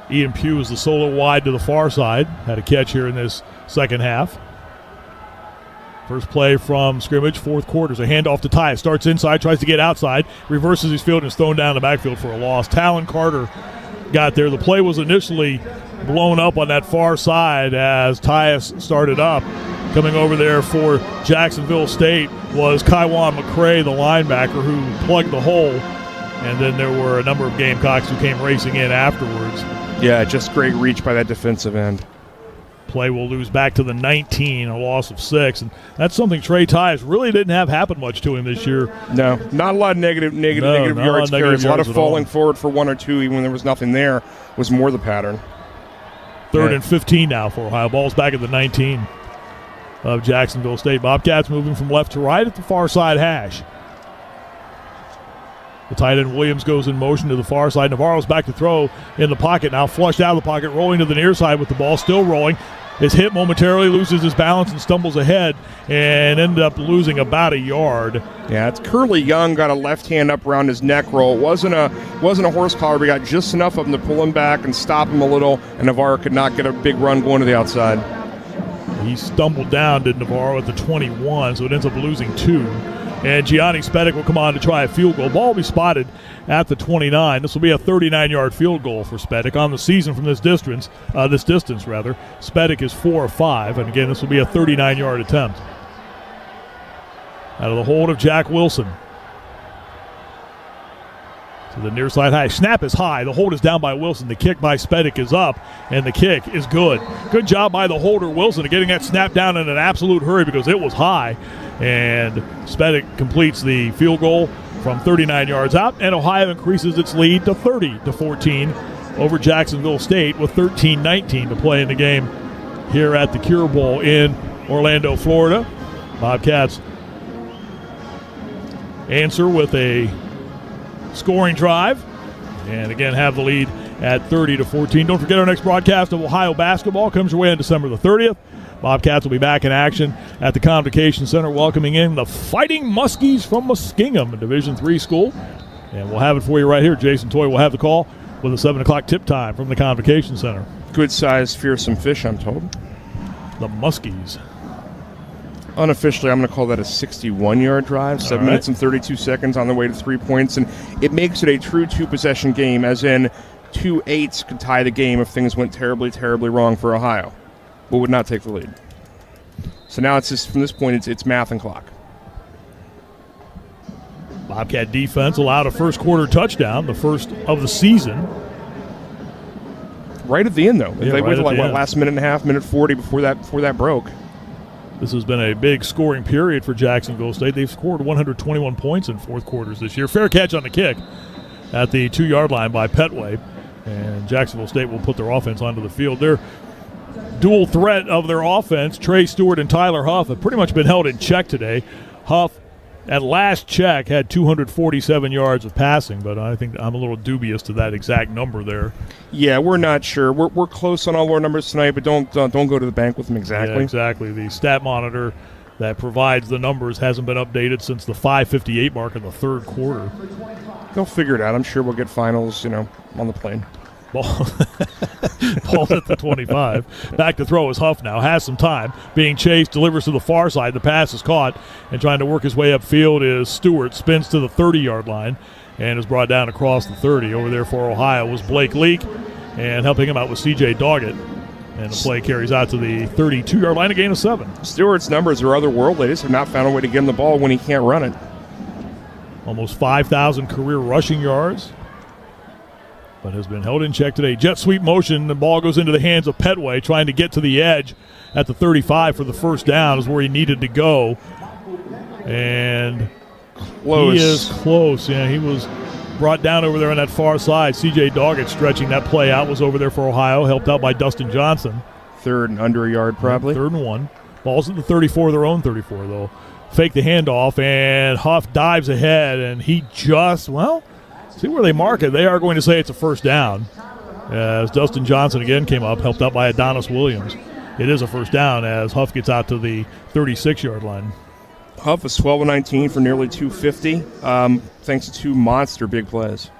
Ian Pugh is the solo wide to the far side. Had a catch here in this second half. First play from scrimmage, fourth quarter. A handoff to Tyus. Starts inside, tries to get outside, reverses his field, and is thrown down the backfield for a loss. Talon Carter got there. The play was initially blown up on that far side as Tyus started up. Coming over there for Jacksonville State was Kaiwan McCray, the linebacker, who plugged the hole. And then there were a number of Gamecocks who came racing in afterwards. Yeah, just great reach by that defensive end. Play will lose back to the 19, a loss of 6. And that's something Trey Tyus really didn't have happen much to him this year. No, not a lot of negative yards carries. A lot of falling forward for 1 or 2, even when there was nothing there, was more the pattern. 3rd and 15 now for Ohio. Ball's back at the 19 of Jacksonville State. Bobcats moving from left to right at the far side hash. The tight end Williams goes in motion to the far side. Navarro's back to throw in the pocket. Now flushed out of the pocket, rolling to the near side with the ball still rolling. Is hit momentarily, loses his balance, and stumbles ahead, and ended up losing about a yard. Yeah, it's Curly Young got a left hand up around his neck roll. It wasn't a horse collar, but he got just enough of him to pull him back and stop him a little, and Navarro could not get a big run going to the outside. He stumbled down, did Navarro, at the 21, so it ends up losing 2. And Gianni Spedic will come on to try a field goal. Ball will be spotted at the 29. This will be a 39-yard field goal for Spedic on the season from this distance. Spedic is 4 of 5, and again, this will be a 39-yard attempt. Out of the hold of Jack Wilson. To the near side high. Snap is high. The hold is down by Wilson. The kick by Spedic is up, and the kick is good. Good job by the holder, Wilson, of getting that snap down in an absolute hurry because it was high. And Spedic completes the field goal from 39 yards out, and Ohio increases its lead to 30-14 over Jacksonville State with 13-19 to play in the game here at the Cure Bowl in Orlando, Florida. Bobcats answer with a scoring drive, and again have the lead at 30-14. Don't forget our next broadcast of Ohio basketball comes your way on December the 30th. Bobcats will be back in action at the Convocation Center, welcoming in the Fighting Muskies from Muskingum, a Division III school. And we'll have it for you right here. Jason Toy will have the call with a 7 o'clock tip time from the Convocation Center. Good-sized, fearsome fish, I'm told. The Muskies. Unofficially, I'm going to call that a 61-yard drive, 7 minutes and 32 seconds on the way to 3 points. And it makes it a true 2-possession game, as in 2 eights could tie the game if things went terribly, terribly wrong for Ohio, but would not take the lead. So now it's just, from this point, it's math and clock. Bobcat defense allowed a first quarter touchdown, the first of the season. Right at the end, though. Yeah, they waited right last minute and a half, minute 40 before that broke. This has been a big scoring period for Jacksonville State. They've scored 121 points in fourth quarters this year. Fair catch on the kick at the 2-yard line by Petway. And Jacksonville State will put their offense onto the field. Their dual threat of their offense, Trey Stewart and Tyler Huff, have pretty much been held in check today. Huff, at last check, had 247 yards of passing, but I think I'm a little dubious to that exact number there. Yeah, we're not sure. We're close on all our numbers tonight, but don't go to the bank with them exactly. Yeah, exactly. The stat monitor that provides the numbers hasn't been updated since the 5:58 mark in the third quarter. They'll figure it out. I'm sure we'll get finals, on the plane. Ball at the 25. Back to throw is Huff now. Has some time. Being chased, delivers to the far side. The pass is caught. And trying to work his way upfield is Stewart. Spins to the 30-yard line and is brought down across the 30. Over there for Ohio was Blake Leak. And helping him out was C.J. Doggett. And the play carries out to the 32-yard line, a gain of 7. Stewart's numbers are otherworldly. They just have not found a way to get him the ball when he can't run it. Almost 5,000 career rushing yards, but has been held in check today. Jet sweep motion. The ball goes into the hands of Petway, trying to get to the edge at the 35 for the first down is where he needed to go. And close. He is close. Yeah, he was brought down over there on that far side. C.J. Doggett stretching that play out was over there for Ohio, helped out by Dustin Johnson. Third and under a yard probably. 3rd and 1. Ball's at the 34, their own 34 though. Fake the handoff, and Huff dives ahead, and he just, see where they mark it. They are going to say it's a first down. As Dustin Johnson again came up, helped out by Adonis Williams. It is a first down as Huff gets out to the 36-yard line. Huff is 12-19 for nearly 250, thanks to 2 monster big plays.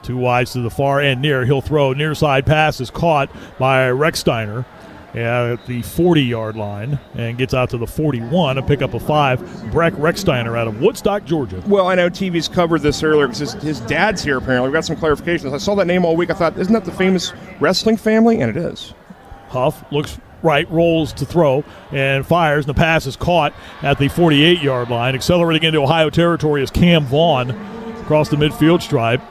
2 wides to the far end near. He'll throw. Near side pass is caught by Recksteiner at the 40-yard line and gets out to the 41, a pickup of 5. Breck Recksteiner out of Woodstock, Georgia. Well, I know TV's covered this earlier because his dad's here apparently. We've got some clarifications. I saw that name all week. I thought, isn't that the famous wrestling family? And it is. Huff looks right, rolls to throw, and fires, and the pass is caught at the 48-yard line. Accelerating into Ohio territory is Cam Vaughn across the midfield stripe,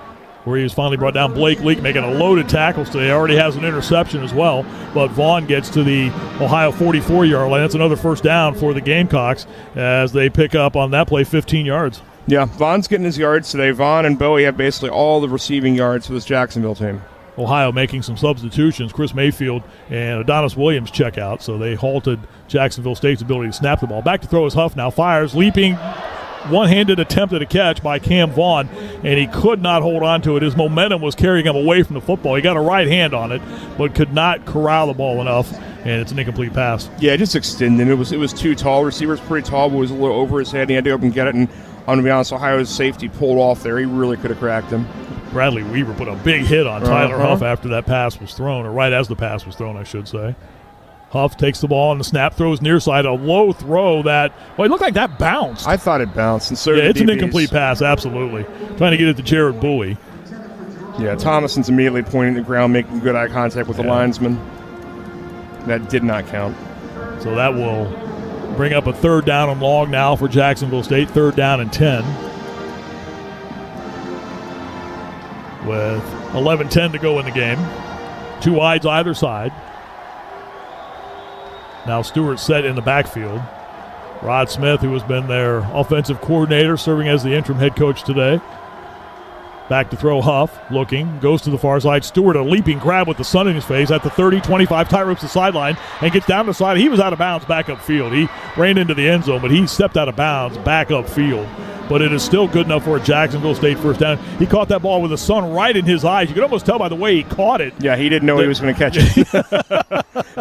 where he was finally brought down. Blake Leak making a loaded tackle today. Already has an interception as well, but Vaughn gets to the Ohio 44-yard line. That's another first down for the Gamecocks as they pick up on that play 15 yards. Yeah, Vaughn's getting his yards today. Vaughn and Bowie have basically all the receiving yards for this Jacksonville team. Ohio making some substitutions. Chris Mayfield and Adonis Williams check out, so they halted Jacksonville State's ability to snap the ball. Back to throw is Huff now. Fires, leaping, one-handed attempt at a catch by Cam Vaughn, and he could not hold on to it. His momentum was carrying him away from the football. He got a right hand on it, but could not corral the ball enough, and it's an incomplete pass. Yeah, just extending. It was too tall. Receiver's pretty tall, but it was a little over his head. He had to go up and get it, and I'm going to be honest, Ohio's safety pulled off there. He really could have cracked him. Bradley Weaver put a big hit on Tyler Huff after that pass was thrown, or right as the pass was thrown, I should say. Huff takes the ball on the snap, throws near side, a low throw that, it looked like that bounced. I thought it bounced. And so yeah, it's an incomplete pass, absolutely. Trying to get it to Jared Bowie. Yeah, Thomason's immediately pointing to the ground, making good eye contact with the linesman. That did not count. So that will bring up a 3rd down and long now for Jacksonville State, 3rd down and 10. With 11:10 to go in the game. 2 wides either side. Now Stewart set in the backfield. Rod Smith, who has been their offensive coordinator, serving as the interim head coach today. Back to throw Huff, looking, goes to the far side. Stewart, a leaping grab with the sun in his face at the 30, 25, tie rips the sideline and gets down the side. He was out of bounds back upfield. He ran into the end zone, but he stepped out of bounds back upfield. But it is still good enough for a Jacksonville State first down. He caught that ball with the sun right in his eyes. You could almost tell by the way he caught it. Yeah, he didn't know he was going to catch it.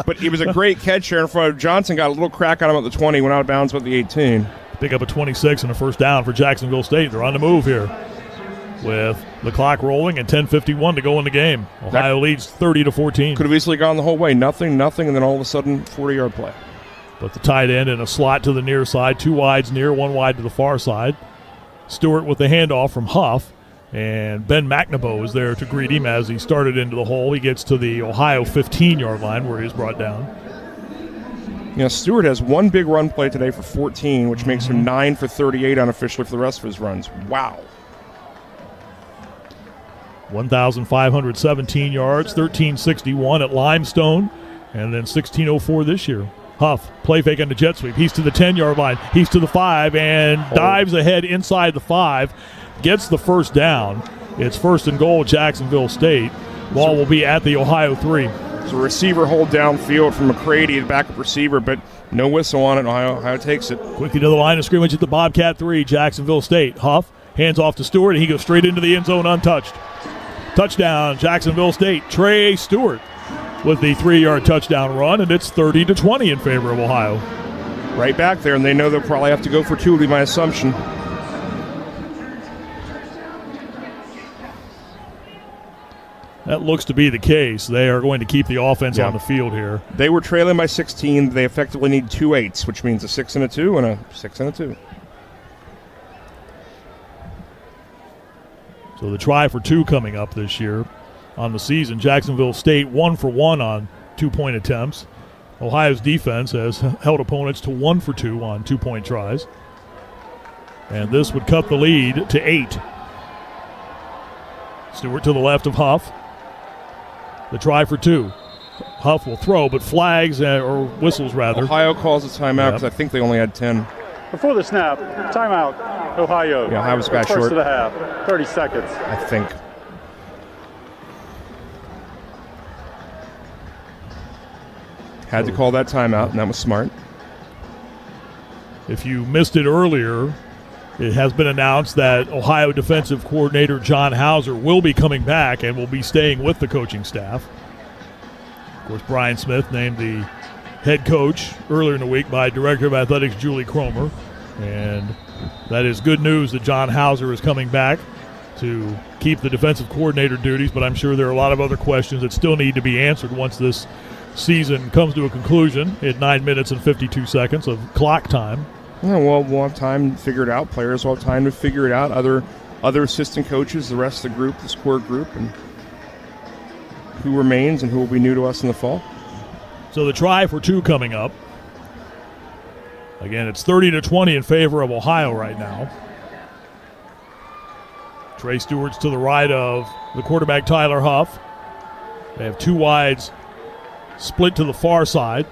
But it was a great catch there in front of Johnson. Got a little crack on him at the 20, went out of bounds with the 18. Pick up a 26 and a first down for Jacksonville State. They're on the move here with the clock rolling and 10:51 to go in the game. Ohio leads 30-14. Could have easily gone the whole way. Nothing, and then all of a sudden 40-yard play. But the tight end in a slot to the near side. 2 wides near, 1 wide to the far side. Stewart with the handoff from Huff, and Ben McNaboe is there to greet him as he started into the hole. He gets to the Ohio 15-yard line where he's brought down. You know, Stewart has 1 big run play today for 14, which makes him 9 for 38 unofficially for the rest of his runs. Wow. 1,517 yards, 1,361 at Limestone, and then 1,604 this year. Huff, play fake on the jet sweep. He's to the 10-yard line. He's to the 5 and dives ahead inside the 5. Gets the first down. It's 1st and goal, Jacksonville State. Ball will be at the Ohio 3. So receiver hold downfield from McCready, the backup receiver, but no whistle on it. Ohio takes it. Quickly to the line of scrimmage at the Bobcat 3, Jacksonville State. Huff hands off to Stewart, and he goes straight into the end zone untouched. Touchdown, Jacksonville State. Trey Stewart with the 3-yard touchdown run, and it's 30-20 in favor of Ohio. Right back there, and they know they'll probably have to go for 2, would be my assumption. That looks to be the case. They are going to keep the offense on the field here. They were trailing by 16. They effectively need 2 8s, which means a 6 and a 2 and a 6 and a 2. So the try for 2 coming up this year on the season. Jacksonville State 1 for 1 on 2-point attempts. Ohio's defense has held opponents to 1 for 2 on 2-point tries. And this would cut the lead to 8. Stewart to the left of Huff. The try for 2. Huff will throw, but flags, or whistles rather. Ohio calls a timeout because I think they only had 10. Before the snap, timeout, Ohio. Yeah, Ohio's got short. First of the half, 30 seconds. I think. Had to call that timeout, and that was smart. If you missed it earlier, it has been announced that Ohio defensive coordinator John Hauser will be coming back and will be staying with the coaching staff. Of course, Brian Smith named the head coach earlier in the week by Director of Athletics Julie Cromer. And that is good news that John Hauser is coming back to keep the defensive coordinator duties, but I'm sure there are a lot of other questions that still need to be answered once this season comes to a conclusion at 9 minutes and 52 seconds of clock time. Yeah, well, we'll have time to figure it out. Players will have time to figure it out. Other assistant coaches, the rest of the group, this core group, and who remains and who will be new to us in the fall. So the try for 2 coming up. Again, it's 30-20 in favor of Ohio right now. Trey Stewart's to the right of the quarterback, Tyler Huff. They have 2 wides split to the far side.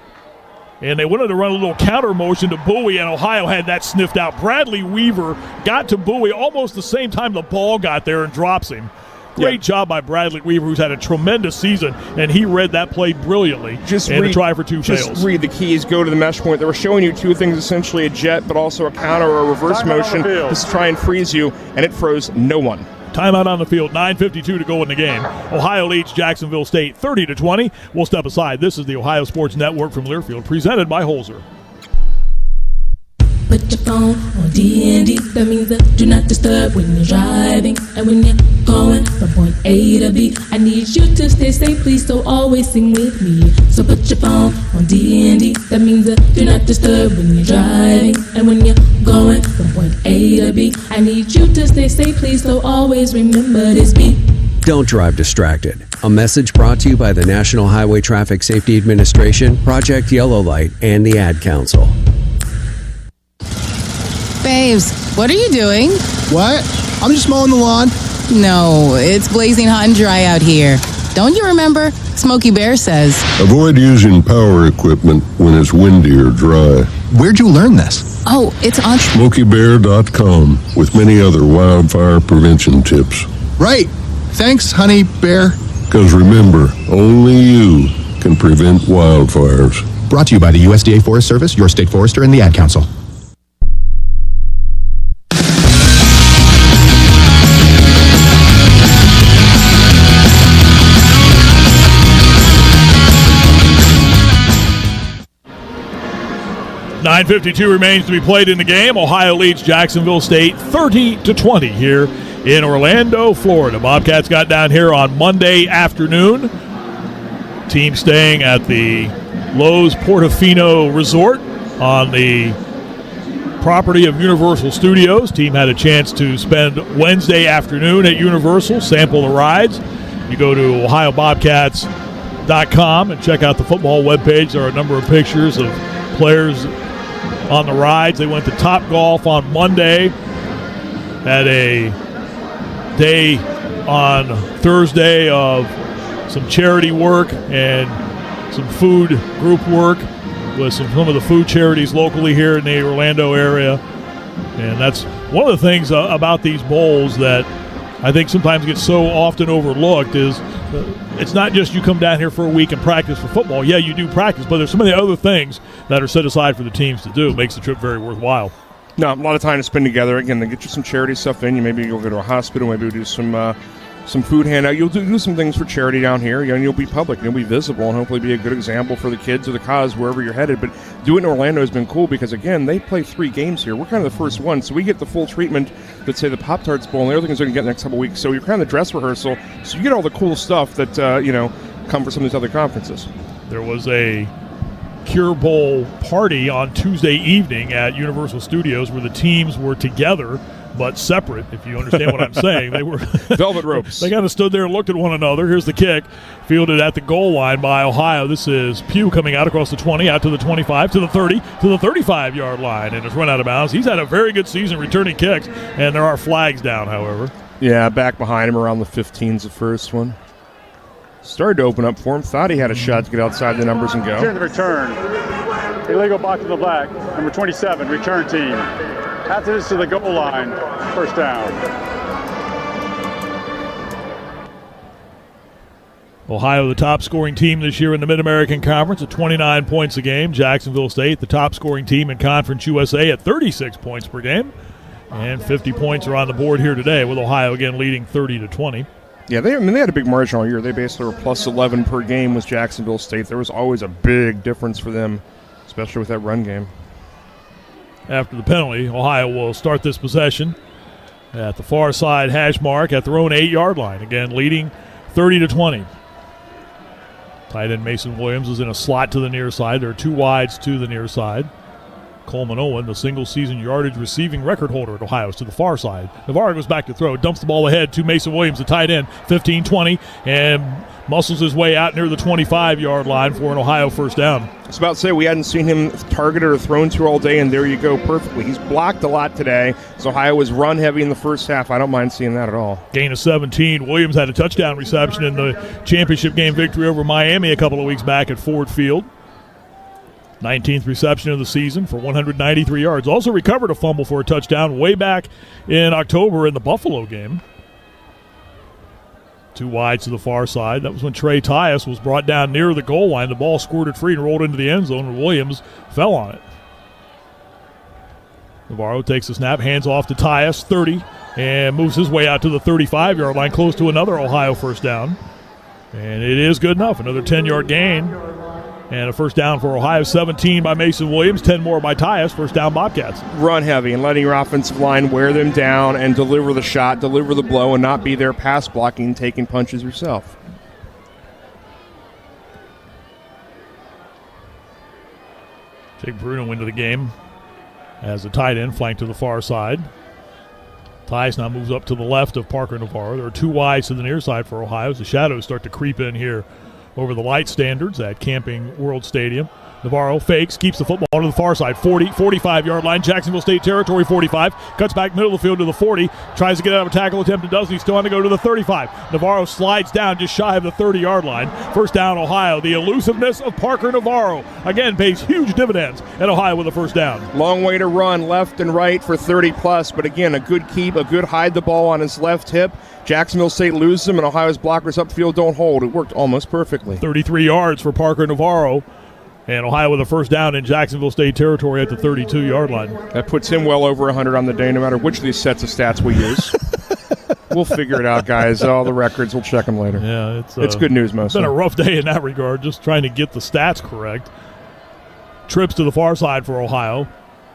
And they wanted to run a little counter motion to Bowie, and Ohio had that sniffed out. Bradley Weaver got to Bowie almost the same time the ball got there and drops him. Great job by Bradley Weaver, who's had a tremendous season, and he read that play brilliantly. The try for 2 fails. Just read the keys, go to the mesh point. They were showing you 2 things, essentially a jet, but also a counter or a reverse motion to try and freeze you, and it froze no one. Timeout on the field, 9:52 to go in the game. Ohio leads Jacksonville State 30-20. We'll step aside. This is the Ohio Sports Network from Learfield, presented by Holzer. Put your phone on D&D, that means do not disturb when you're driving. And when you're going from point A to B, I need you to stay safe, please, so always sing with me. So put your phone on D&D, that means do not disturb when you're driving. And when you're going from point A to B, I need you to stay safe, please, so always remember this beat. Don't drive distracted. A message brought to you by the National Highway Traffic Safety Administration, Project Yellow Light, and the Ad Council. Babes, what are you doing? What? I'm just mowing the lawn. No, it's blazing hot and dry out here. Don't you remember? Smokey Bear says. Avoid using power equipment when it's windy or dry. Where'd you learn this? Oh, it's on SmokeyBear.com with many other wildfire prevention tips. Right. Thanks, Honey Bear. Because remember, only you can prevent wildfires. Brought to you by the USDA Forest Service, your state forester, and the Ad Council. .952 remains to be played in the game. Ohio leads Jacksonville State 30-20 here in Orlando, Florida. Bobcats got down here on Monday afternoon. Team staying at the Lowe's Portofino Resort on the property of Universal Studios. Team had a chance to spend Wednesday afternoon at Universal, sample the rides. You go to OhioBobcats.com and check out the football webpage. There are a number of pictures of players on the rides. They went to Top Golf on Monday, had a day on Thursday of some charity work and some food group work with some of the food charities locally here in the Orlando area. And that's one of the things about these bowls that I think sometimes gets so often overlooked is it's not just you come down here for a week and practice for football. Yeah, you do practice, but there's so many other things that are set aside for the teams to do. It makes the trip very worthwhile. No, a lot of time to spend together. Again, they get you some charity stuff in. Maybe you'll go to a hospital. Maybe you'll do some food handout. You'll do some things for charity down here. And you'll be public. You'll be visible and hopefully be a good example for the kids or the cause wherever you're headed. But doing it in Orlando has been cool because, again, they play 3 games here. We're kind of the first one, so we get the full treatment that, say, the Pop-Tarts Bowl and the other things they're going to get in the next couple of weeks. So you're kind of the dress rehearsal. So you get all the cool stuff that, come for some of these other conferences. There was a Cure Bowl party on Tuesday evening at Universal Studios where the teams were together but separate, if you understand what I'm saying. They were velvet ropes. They kind of stood there and looked at one another. Here's the kick, fielded at the goal line by Ohio. This is Pugh coming out across the 20, out to the 25, to the 30, to the 35-yard line, and it's run out of bounds. He's had a very good season returning kicks, and there are flags down, however. Yeah, back behind him around the 15's the first one. Started to open up for him. Thought he had a shot to get outside the numbers and go. Here's the return. Illegal box to the black. Number 27, return team. After this to the goal line. First down. Ohio, the top scoring team this year in the Mid-American Conference at 29 points a game. Jacksonville State, the top scoring team in Conference USA at 36 points per game. And 50 points are on the board here today with Ohio again leading 30-20. Yeah, they had a big margin all year. They basically were plus 11 per game with Jacksonville State. There was always a big difference for them, especially with that run game. After the penalty, Ohio will start this possession at the far side hash mark at their own 8-yard line. Again, leading 30-20. Tight end Mason Williams is in a slot to the near side. There are 2 wides to the near side. Coleman Owen, the single-season yardage receiving record holder at Ohio, is to the far side. Navarro goes back to throw, dumps the ball ahead to Mason Williams, the tight end, 15-20, and muscles his way out near the 25-yard line for an Ohio first down. I was about to say, we hadn't seen him targeted or thrown to all day, and there you go, perfectly. He's blocked a lot today, so Ohio was run-heavy in the first half. I don't mind seeing that at all. Gain of 17. Williams had a touchdown reception in the championship game victory over Miami a couple of weeks back at Ford Field. 19th reception of the season for 193 yards. Also recovered a fumble for a touchdown way back in October in the Buffalo game. 2 wides to the far side. That was when Trey Tyus was brought down near the goal line. The ball squirted free and rolled into the end zone, and Williams fell on it. Navarro takes the snap, hands off to Tyus, 30, and moves his way out to the 35-yard line, close to another Ohio first down. And it is good enough. Another 10-yard gain. And a first down for Ohio, 17 by Mason Williams, 10 more by Tyus. First down, Bobcats. Run heavy and letting your offensive line wear them down and deliver the shot, deliver the blow, and not be there pass blocking, taking punches yourself. Jake Bruno into the game as a tight end, flanked to the far side. Tyus now moves up to the left of Parker Navarro. There are 2 wides to the near side for Ohio as the shadows start to creep in here over the light standards at Camping World Stadium. Navarro fakes, keeps the football to the far side, 40, 45-yard line, Jacksonville State territory, 45, cuts back middle of the field to the 40, tries to get out of a tackle attempt and doesn't. He's still on to go to the 35. Navarro slides down just shy of the 30-yard line. First down, Ohio. The elusiveness of Parker Navarro, again, pays huge dividends at Ohio with a first down. Long way to run left and right for 30-plus, but again, a good keep, a good hide the ball on his left hip. Jacksonville State loses him, and Ohio's blockers upfield don't hold. It worked almost perfectly. 33 yards for Parker Navarro. And Ohio with a first down in Jacksonville State territory at the 32-yard line. That puts him well over 100 on the day, no matter which of these sets of stats we use. We'll figure it out, guys. All the records, we'll check them later. Yeah, it's good news, mostly. It's been a rough day in that regard, just trying to get the stats correct. Trips to the far side for Ohio.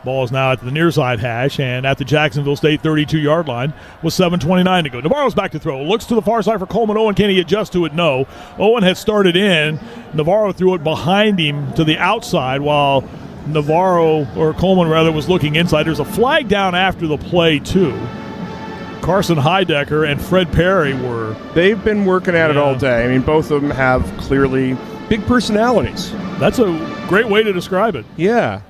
Ball is now at the near side hash and at the Jacksonville State 32-yard line with 7:29 to go. Navarro's back to throw. Looks to the far side for Coleman Owen. Can he adjust to it? No. Owen had started in. Navarro threw it behind him to the outside while Coleman was looking inside. There's a flag down after the play, too. Carson Heidecker and Fred Perry They've been working at it all day. I mean, both of them have clearly big personalities. That's a great way to describe it. Yeah.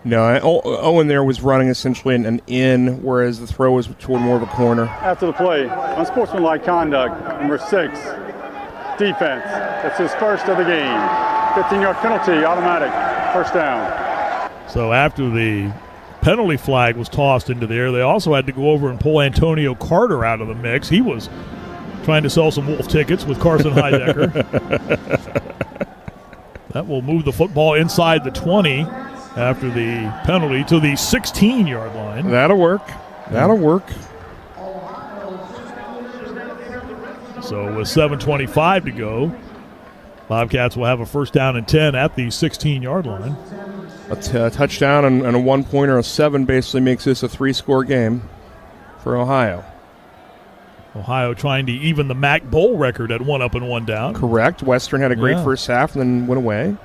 No, Owen there was running essentially an in, whereas the throw was toward more of a corner. After the play, unsportsmanlike conduct, number 6, defense. That's his first of the game. 15-yard penalty, automatic, first down. So after the penalty flag was tossed into the air. They also had to go over and pull Antonio Carter out of the mix. He was trying to sell some Wolf tickets with Carson Heidecker. That will move the football inside the 20 after the penalty to the 16-yard line. That'll work. That'll work. So with 7:25 to go, Bobcats will have a first down and 10 at the 16-yard line. A touchdown and a one-pointer, a 7 basically makes this a 3-score game for Ohio. Ohio trying to even the MAC Bowl record at 1 up and 1 down. Correct. Western had a great first half and then went away.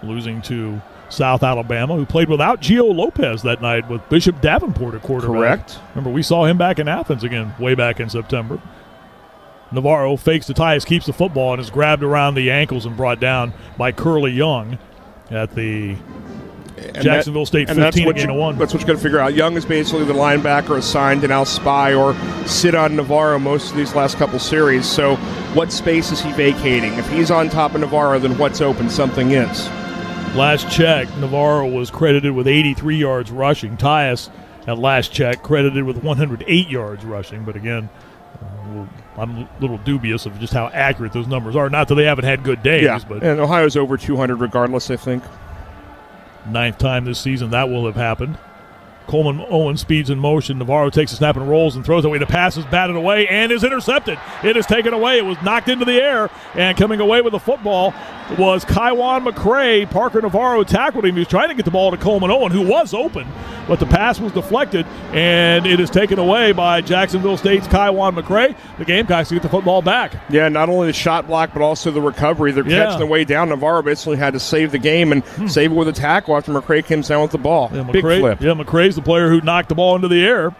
Losing to South Alabama, who played without Gio Lopez that night with Bishop Davenport at quarterback. Correct. Remember, we saw him back in Athens again way back in September. Navarro fakes the Tyus, keeps the football, and is grabbed around the ankles and brought down by Curly Young at the Jacksonville State 15-1. That's what you got to figure out. Young is basically the linebacker assigned to now spy or sit on Navarro most of these last couple series. So what space is he vacating? If he's on top of Navarro, then what's open? Something is. Last check, Navarro was credited with 83 yards rushing. Tyus, at last check, credited with 108 yards rushing. But again, I'm a little dubious of just how accurate those numbers are. Not that they haven't had good days. But and Ohio's over 200 regardless, I think. 9th time this season that will have happened. Coleman Owen speeds in motion. Navarro takes a snap and rolls and throws away. The pass is batted away and is intercepted. It is taken away. It was knocked into the air, and coming away with the football was Kywan McCray. Parker Navarro tackled him. He was trying to get the ball to Coleman Owen, who was open, but the pass was deflected, and it is taken away by Jacksonville State's Kywan McCray. The Gamecocks get the football back. Yeah, not only the shot block, but also the recovery. They're catching the way down. Navarro basically had to save the game and save it with a tackle after McCray comes down with the ball. Yeah, Big flip. Yeah, McCray's the player who knocked the ball into the air.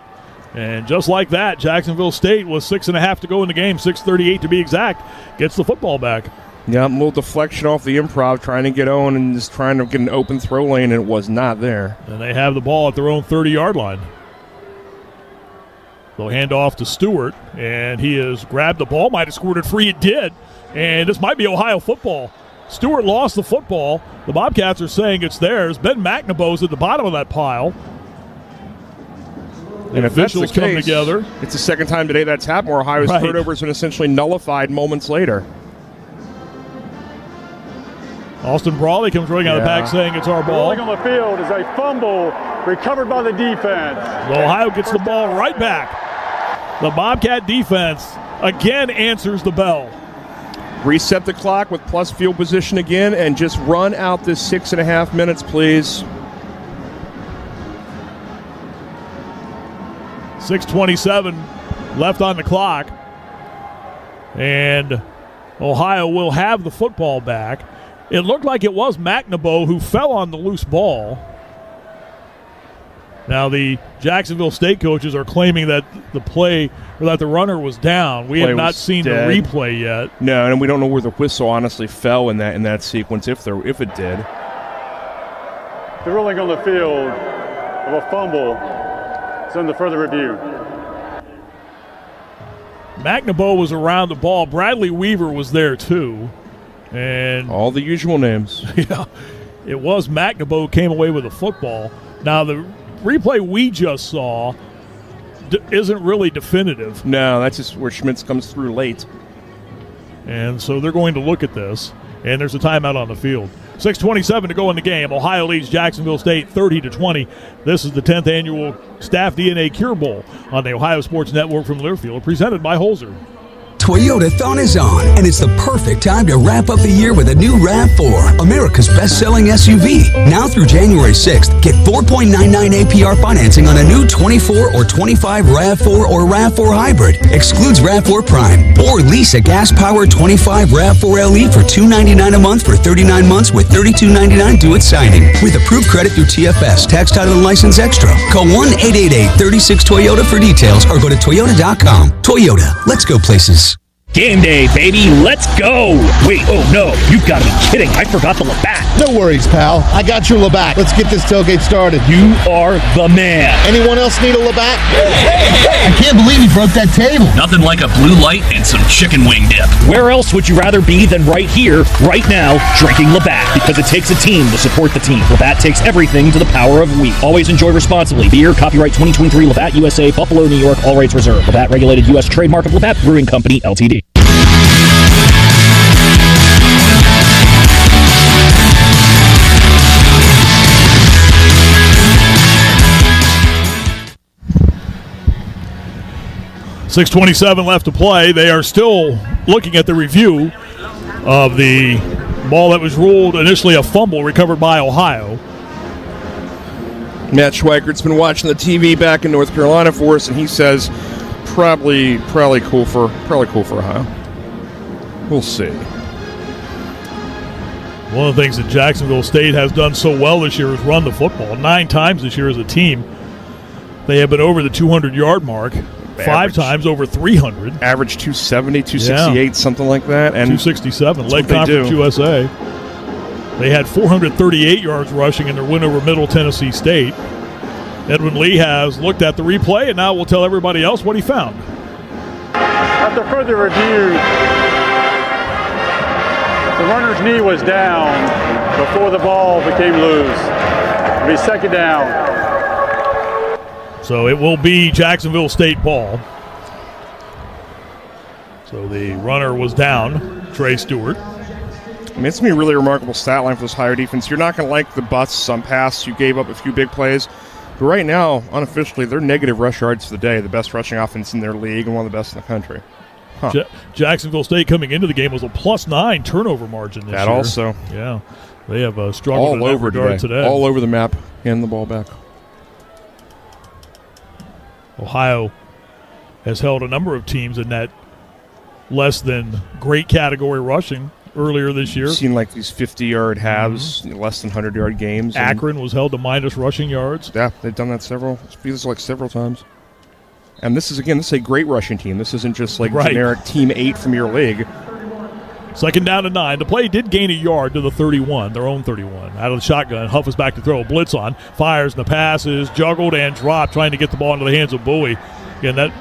And just like that, Jacksonville State, with 6.5 to go in the game, 6:38 to be exact, gets the football back. Yeah, a little deflection off the improv, trying to get Owen and just trying to get an open throw lane, and it was not there. And they have the ball at their own 30-yard line. They'll hand off to Stewart, and he has grabbed the ball, might have scored it free. It did, and this might be Ohio football. Stewart lost the football. The Bobcats are saying it's theirs. Ben McNaboe's at the bottom of that pile. And if officials come together. It's the second time today that's happened where Ohio's turnover has been essentially nullified moments later. Austin Brawley comes running out of the back saying it's our ball. Rolling on the field is a fumble recovered by the defense. Ohio gets the ball right back. The Bobcat defense again answers the bell. Reset the clock with plus field position again and just run out this 6.5 minutes, please. 6:27 left on the clock. And Ohio will have the football back. It looked like it was McNaboe who fell on the loose ball. Now the Jacksonville State coaches are claiming that the play, or that the runner was down. We have not seen the replay yet. No, and we don't know where the whistle honestly fell in that sequence, if it did. The ruling on the field of a fumble is under further review. McNaboe was around the ball. Bradley Weaver was there too. And all the usual names. Yeah, it was McNaboe who came away with the football. Now the replay we just saw isn't really definitive. No, that's just where Schmitz comes through late. And so they're going to look at this, and there's a timeout on the field. 6:27 to go in the game. Ohio leads Jacksonville State 30-20. This is the 10th annual StaffDNA Cure Bowl on the Ohio Sports Network from Learfield, presented by Holzer. Toyotathon is on, and it's the perfect time to wrap up the year with a new RAV4, America's best-selling SUV. Now through January 6th, get 4.99 APR financing on a new 24 or 25 RAV4 or RAV4 Hybrid. Excludes RAV4 Prime. Or lease a gas-powered 25 RAV4 LE for $299 a month for 39 months with $32.99 due at signing. With approved credit through TFS, tax, title, and license extra. Call 1-888-36-TOYOTA for details or go to Toyota.com. Toyota, let's go places. Game day, baby. Let's go. Wait, oh no, you've got to be kidding. I forgot the Labatt. No worries, pal. I got your Labatt. Let's get this tailgate started. You are the man. Anyone else need a Labatt? I can't believe you broke that table. Nothing like a blue light and some chicken wing dip. Where else would you rather be than right here, right now, drinking Labatt? Because it takes a team to support the team. Labatt takes everything to the power of we. Always enjoy responsibly. Beer, copyright 2023, Labatt USA, Buffalo, New York, all rights reserved. Labatt regulated U.S. trademark of Labatt Brewing Company, Ltd. .6:27 left to play. They are still looking at the review of the ball that was ruled initially a fumble recovered by Ohio. Matt Schweikert's been watching the TV back in North Carolina for us, and he says probably cool for Ohio. We'll see. One of the things that Jacksonville State has done so well this year is run the football. 9 times this year as a team. They have been over the 200-yard mark. 5 times over 300. Average 270, 268, something like that. And 267, led Conference USA. They had 438 yards rushing in their win over Middle Tennessee State. Edwin Lee has looked at the replay, and now we'll tell everybody else what he found. After further review, the runner's knee was down before the ball became loose. It'll be second down. So it will be Jacksonville State ball. So the runner was down, Trey Stewart. I mean, it's going to be a really remarkable stat line for this Ohio defense. You're not going to like the busts on pass. You gave up a few big plays. But right now, unofficially, they're negative rush yards for the day. The best rushing offense in their league and one of the best in the country. Huh. Jacksonville State coming into the game was a +9 turnover margin this year. That also. Yeah. They have struggled all in over that regard today. All over the map. Hand the ball back. Ohio has held a number of teams in that less than great category rushing earlier this year. Seen like these 50-yard halves, less than 100-yard games. Akron was held to minus rushing yards. Yeah, they've done that several times. And this is a great rushing team. This isn't just like generic Team 8 from your league. Second down to 9. The play did gain a yard to the 31, their own 31. Out of the shotgun, Huff is back to throw. Blitz on, fires, and the pass is juggled and dropped, trying to get the ball into the hands of Bowie. Again, that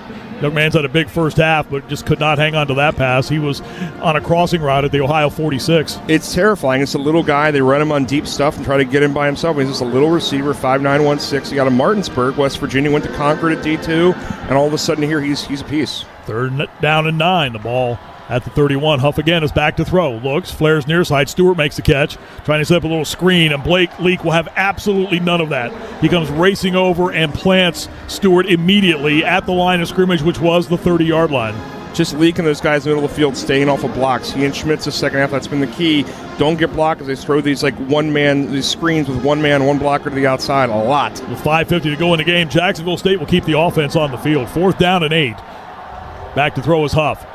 young man's had a big first half, but just could not hang on to that pass. He was on a crossing route at the Ohio 46. It's terrifying. It's a little guy. They run him on deep stuff and try to get him by himself. He's just a little receiver, 5'9", 160. He got a Martinsburg, West Virginia, went to Concord at D2, and all of a sudden here he's a piece. Third down and 9. The ball at the 31. Huff again is back to throw. Looks, flares near side. Stewart makes the catch. Trying to set up a little screen, and Blake Leak will have absolutely none of that. He comes racing over and plants Stewart immediately at the line of scrimmage, which was the 30-yard line. Just leaking those guys in the middle of the field, staying off of blocks. He and Schmitz the second half, that's been the key. Don't get blocked as they throw these these screens with one man, one blocker to the outside a lot. With 5:50 to go in the game, Jacksonville State will keep the offense on the field. 4th down and 8. Back to throw is Huff.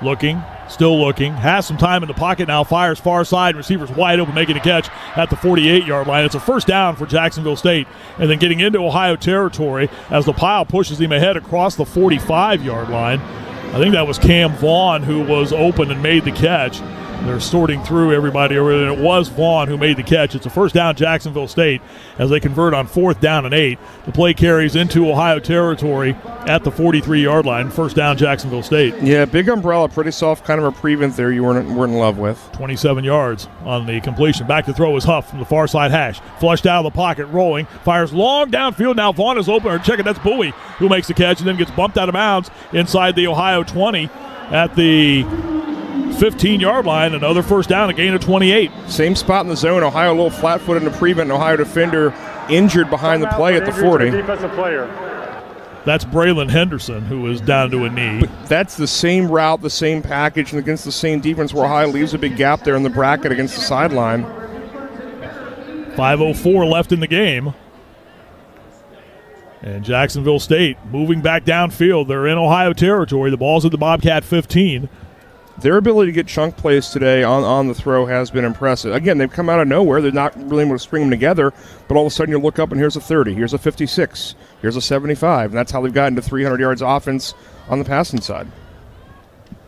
Looking, still looking, has some time in the pocket now, fires far side, receivers wide open, making a catch at the 48-yard line. It's a first down for Jacksonville State, and then getting into Ohio territory as the pile pushes him ahead across the 45-yard line. I think that was Cam Vaughn who was open and made the catch. They're sorting through everybody over there, and it was Vaughn who made the catch. It's a first down Jacksonville State as they convert on 4th down and 8. The play carries into Ohio territory at the 43-yard line. First down Jacksonville State. Yeah, big umbrella, pretty soft kind of a prevent there you weren't in love with. 27 yards on the completion. Back to throw is Huff from the far side hash. Flushed out of the pocket, rolling, fires long downfield. Now Vaughn is open. Check it, that's Bowie who makes the catch and then gets bumped out of bounds inside the Ohio 20 at the 15-yard line. Another first down, a gain of 28. Same spot in the zone. Ohio a little flat-footed in the prevent. An Ohio defender injured behind the play at the 40. Defensive player. That's Braylon Henderson, who is down to a knee. But that's the same route, the same package, and against the same defense where Ohio leaves a big gap there in the bracket against the sideline. 5:04 left in the game. And Jacksonville State moving back downfield. They're in Ohio territory. The ball's at the Bobcat 15. Their ability to get chunk plays today on the throw has been impressive. Again, they've come out of nowhere. They're not really able to string them together, but all of a sudden you look up and here's a 30, here's a 56, here's a 75, and that's how they've gotten to 300 yards offense on the passing side.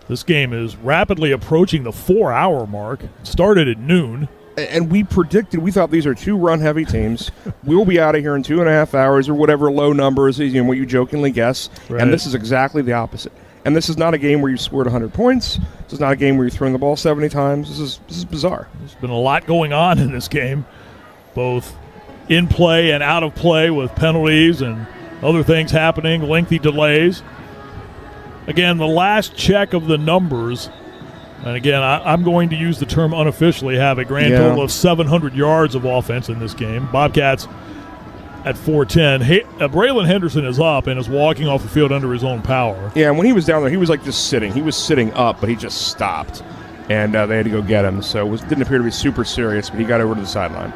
This game is rapidly approaching the 4-hour mark. It started at noon. and we thought these are 2 run-heavy teams. We'll be out of here in 2.5 hours or whatever low numbers is, what you jokingly guess. Right. And this is exactly the opposite. And this is not a game where you scored 100 points. This is not a game where you're throwing the ball 70 times. This is bizarre. There's been a lot going on in this game, both in play and out of play with penalties and other things happening, lengthy delays. Again, the last check of the numbers, and again, I'm going to use the term unofficially, have a grand total of 700 yards of offense in this game. Bobcats at 410. Braylon Henderson is up and is walking off the field under his own power. Yeah, and when he was down there, he was like just sitting. He was sitting up, but he just stopped, and they had to go get him. So it didn't appear to be super serious, but he got over to the sideline.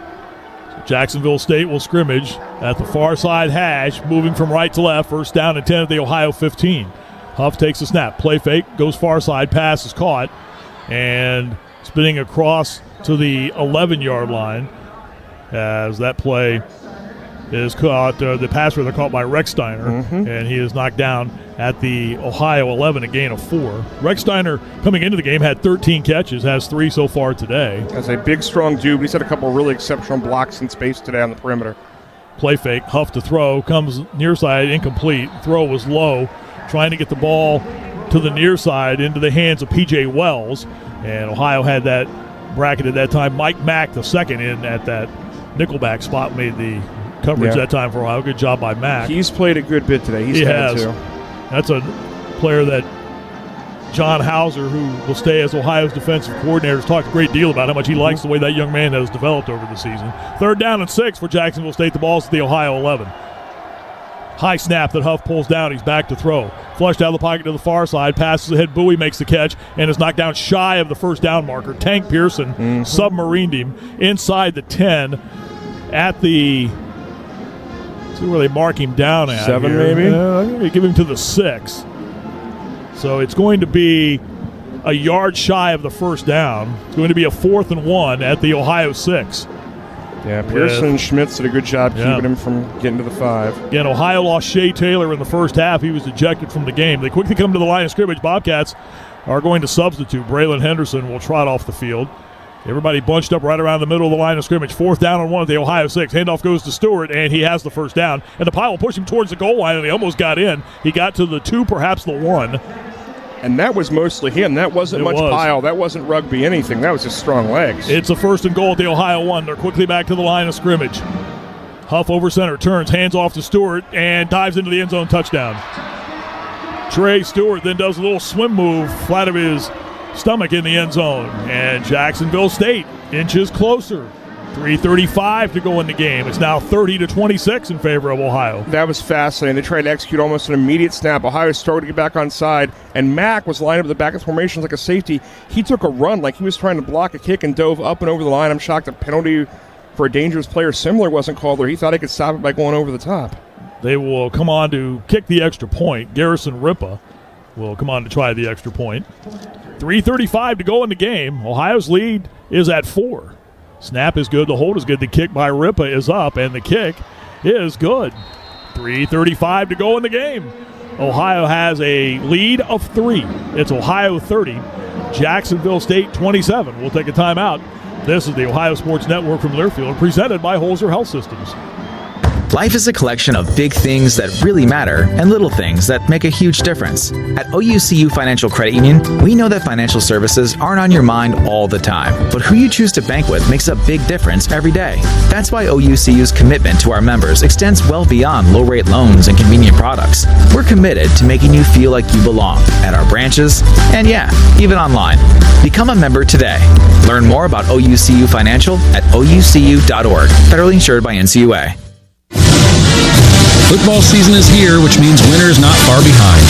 Jacksonville State will scrimmage at the far side hash, moving from right to left. First down and 10 at the Ohio 15. Huff takes a snap. Play fake, goes far side, pass is caught, and spinning across to the 11-yard line as that play is caught. The pass rather caught by Rechsteiner, and he is knocked down at the Ohio 11, a gain of 4. Rechsteiner, coming into the game, had 13 catches, has 3 so far today. That's a big, strong dude. He's had a couple of really exceptional blocks in space today on the perimeter. Play fake, Huff to throw, comes near side, incomplete. Throw was low, trying to get the ball to the near side into the hands of P.J. Wells, and Ohio had that bracket at that time. Mike Mack, the second in at that nickelback spot, made the coverage that time for Ohio. Good job by Mack. He's played a good bit today. He has. That's a player that John Hauser, who will stay as Ohio's defensive coordinator, has talked a great deal about how much he likes the way that young man has developed over the season. 3rd down and 6 for Jacksonville State. The ball's at the Ohio 11. High snap that Huff pulls down. He's back to throw. Flushed out of the pocket to the far side. Passes ahead. Bowie makes the catch and is knocked down shy of the first down marker. Tank Pearson submarined him inside the 10 at the... See where they mark him down at. 7 here. maybe? I'm going to give him to the 6. So it's going to be a yard shy of the first down. It's going to be a 4th and 1 at the Ohio 6. Yeah, Pearson and Schmitz did a good job keeping him from getting to the 5. Again, Ohio lost Shea Taylor in the first half. He was ejected from the game. They quickly come to the line of scrimmage. Bobcats are going to substitute. Braylon Henderson will trot off the field. Everybody bunched up right around the middle of the line of scrimmage. 4th down and 1 at the Ohio 6. Handoff goes to Stewart, and he has the first down. And the pile will push him towards the goal line, and he almost got in. He got to the 2, perhaps the 1. And that was mostly him. That wasn't much pile. That wasn't rugby anything. That was just strong legs. It's a 1st and goal at the Ohio 1. They're quickly back to the line of scrimmage. Huff over center, turns, hands off to Stewart, and dives into the end zone, touchdown. Trey Stewart then does a little swim move flat of his stomach in the end zone, and Jacksonville State inches closer. 3:35 to go in the game. It's now 30-26 in favor of Ohio. That was fascinating. They tried to execute almost an immediate snap. Ohio started to get back on side, and Mack was lined up at the back of formations like a safety. He took a run like he was trying to block a kick and dove up and over the line. I'm shocked a penalty for a dangerous player similar wasn't called there. He thought he could stop it by going over the top. They will come on to kick the extra point. Garrison Ripa will come on to try the extra point. 3:35 to go in the game. Ohio's lead is at 4. Snap is good. The hold is good. The kick by Ripa is up, and the kick is good. 3:35 to go in the game. Ohio has a lead of 3. It's Ohio 30, Jacksonville State 27. We'll take a timeout. This is the Ohio Sports Network from Learfield, presented by Holzer Health Systems. Life is a collection of big things that really matter and little things that make a huge difference. At OUCU Financial Credit Union, we know that financial services aren't on your mind all the time, but who you choose to bank with makes a big difference every day. That's why OUCU's commitment to our members extends well beyond low-rate loans and convenient products. We're committed to making you feel like you belong at our branches and, even online. Become a member today. Learn more about OUCU Financial at oucu.org. Federally insured by NCUA. Football season is here, which means winter is not far behind.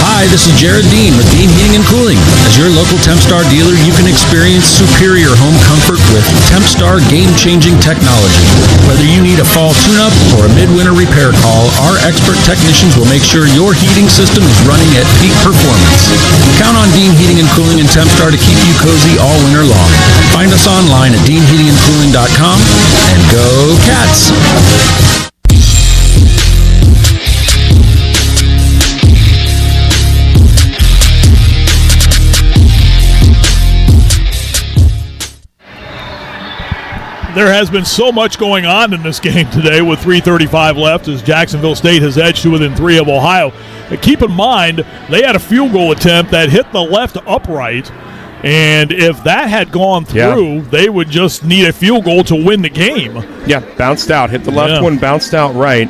Hi, this is Jared Dean with Dean Heating and Cooling. As your local Tempstar dealer, you can experience superior home comfort with Tempstar game-changing technology. Whether you need a fall tune-up or a midwinter repair call, our expert technicians will make sure your heating system is running at peak performance. Count on Dean Heating and Cooling and Tempstar to keep you cozy all winter long. Find us online at deanheatingandcooling.com and go Cats! There has been so much going on in this game today with 3:35 left as Jacksonville State has edged to within 3 of Ohio. But keep in mind, they had a field goal attempt that hit the left upright, and if that had gone through, they would just need a field goal to win the game. Yeah, bounced out. Hit the left one, bounced out right.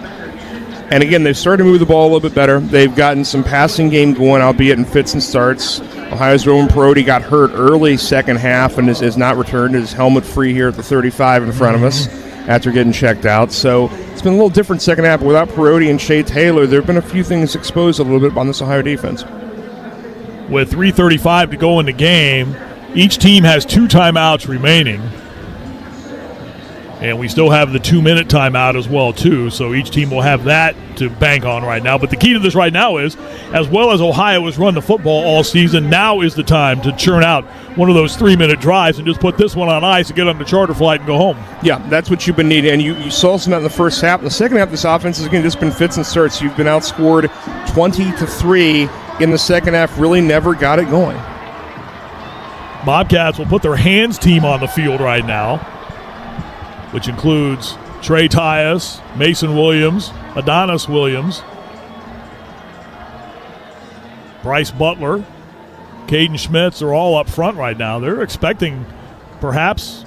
And again, they've started to move the ball a little bit better. They've gotten some passing game going, albeit in fits and starts. Ohio's Roman Perotti got hurt early second half and is not returned. His helmet free here at the 35 in front of us after getting checked out. So it's been a little different second half. But without Perotti and Shea Taylor, there have been a few things exposed a little bit on this Ohio defense. With 3:35 to go in the game, each team has 2 timeouts remaining. And we still have the 2-minute timeout as well, too. So each team will have that to bank on right now. But the key to this right now is, as well as Ohio has run the football all season, now is the time to churn out one of those 3-minute drives and just put this one on ice and get on the charter flight and go home. Yeah, that's what you've been needing. And you saw some of that in the first half. In the second half, this offense has again just been fits and starts. You've been outscored 20-3 in the second half. Really never got it going. Bobcats will put their hands team on the field right now, which includes Trey Tyus, Mason Williams, Adonis Williams, Bryce Butler, Caden Schmitz are all up front right now. They're expecting perhaps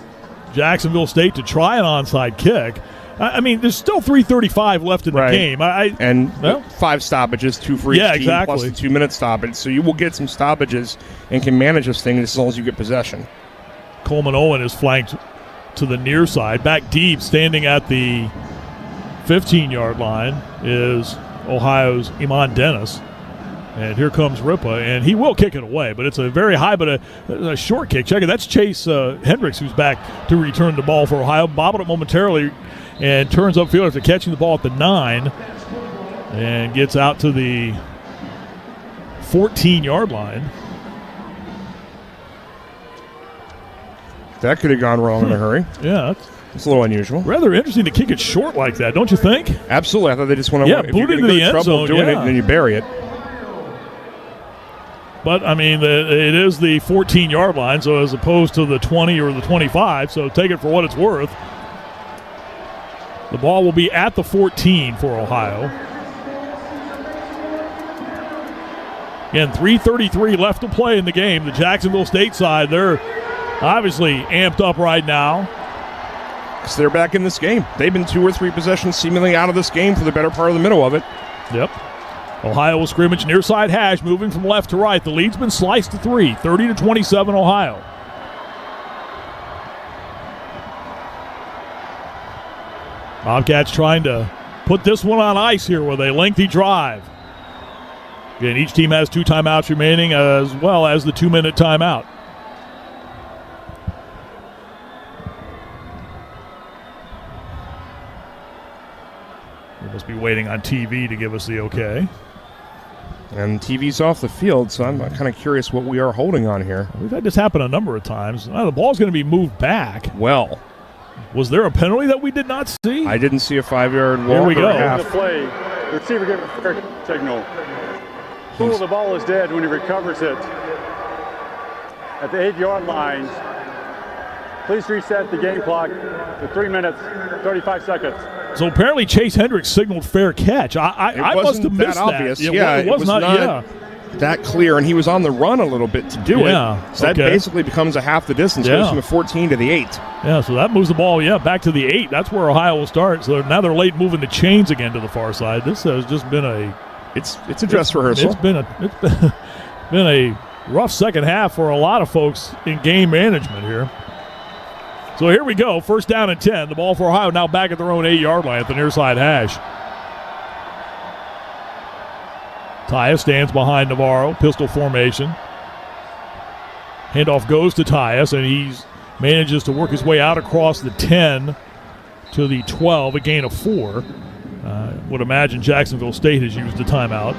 Jacksonville State to try an onside kick. I mean, there's still 3:35 left in the game. And 5 stoppages, 2 for each team, exactly. plus the 2-minute stoppage. So you will get some stoppages and can manage this thing as long as you get possession. Coleman Owen is flanked to the near side. Back deep, standing at the 15-yard line, is Ohio's Iman Dennis. And here comes Ripa, and he will kick it away, but it's a very high, but a short kick. Check it. That's Chase Hendricks, who's back to return the ball for Ohio. Bobbled it momentarily and turns upfield after catching the ball at the 9 and gets out to the 14-yard line. That could have gone wrong in a hurry. Yeah, it's a little unusual. Rather interesting to kick it short like that, don't you think? Absolutely. I thought they just want to. boot into the end zone. Doing it, and then you bury it. But, I mean, it is the 14-yard line, so as opposed to the 20 or the 25, so take it for what it's worth. The ball will be at the 14 for Ohio. Again, 3:33 left to play in the game. The Jacksonville State side, they're obviously amped up right now. Because they're back in this game. They've been 2 or 3 possessions seemingly out of this game for the better part of the middle of it. Yep. Ohio will scrimmage near side hash, moving from left to right. The lead's been sliced to 3, 30-27 Ohio. Bobcats trying to put this one on ice here with a lengthy drive. Again, each team has 2 timeouts remaining as well as the 2-minute timeout. We must be waiting on TV to give us the okay. And TV's off the field, so I'm kind of curious what we are holding on here. We've had this happen a number of times. The ball's going to be moved back. Well, was there a penalty that we did not see? I didn't see a 5-yard walk. Here we go. The play, the receiver gave a fair signal. Pool of the ball is dead when he recovers it. At the 8-yard line, please reset the game clock to 3 minutes, 35 seconds. So apparently Chase Hendricks signaled fair catch. I must have missed that. Obvious. Yeah, it was not that clear, and he was on the run a little bit to do it. So that basically becomes a half the distance. Goes from the 14 to the 8. Yeah, so that moves the ball, back to the 8. That's where Ohio will start. So now they're late moving the chains again to the far side. This has just been it's a dress rehearsal. It's been a rough second half for a lot of folks in game management here. So here we go, 1st down and 10. The ball for Ohio now back at their own 8-yard line at the near side hash. Tyus stands behind Navarro, pistol formation. Handoff goes to Tyus, and he manages to work his way out across the 10 to the 12, a gain of 4. Would imagine Jacksonville State has used the timeout.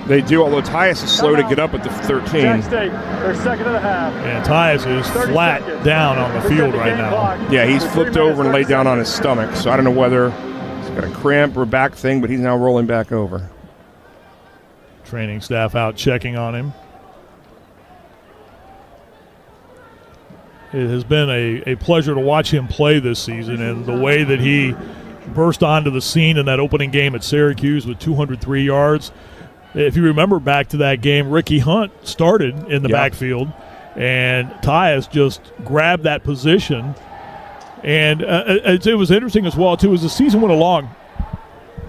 They do, although Tyus is slow to get up at the 13. Jack State, their second and a half. And Tyus is flat down on the field right now. Yeah, he's flipped over and laid down on his stomach, so I don't know whether he's got a cramp or back thing, but he's now rolling back over. Training staff out checking on him. It has been a pleasure to watch him play this season, and the way that he burst onto the scene in that opening game at Syracuse with 203 yards. If you remember back to that game, Ricky Hunt started in the backfield, and Tyus just grabbed that position. And it was interesting as well, too, as the season went along.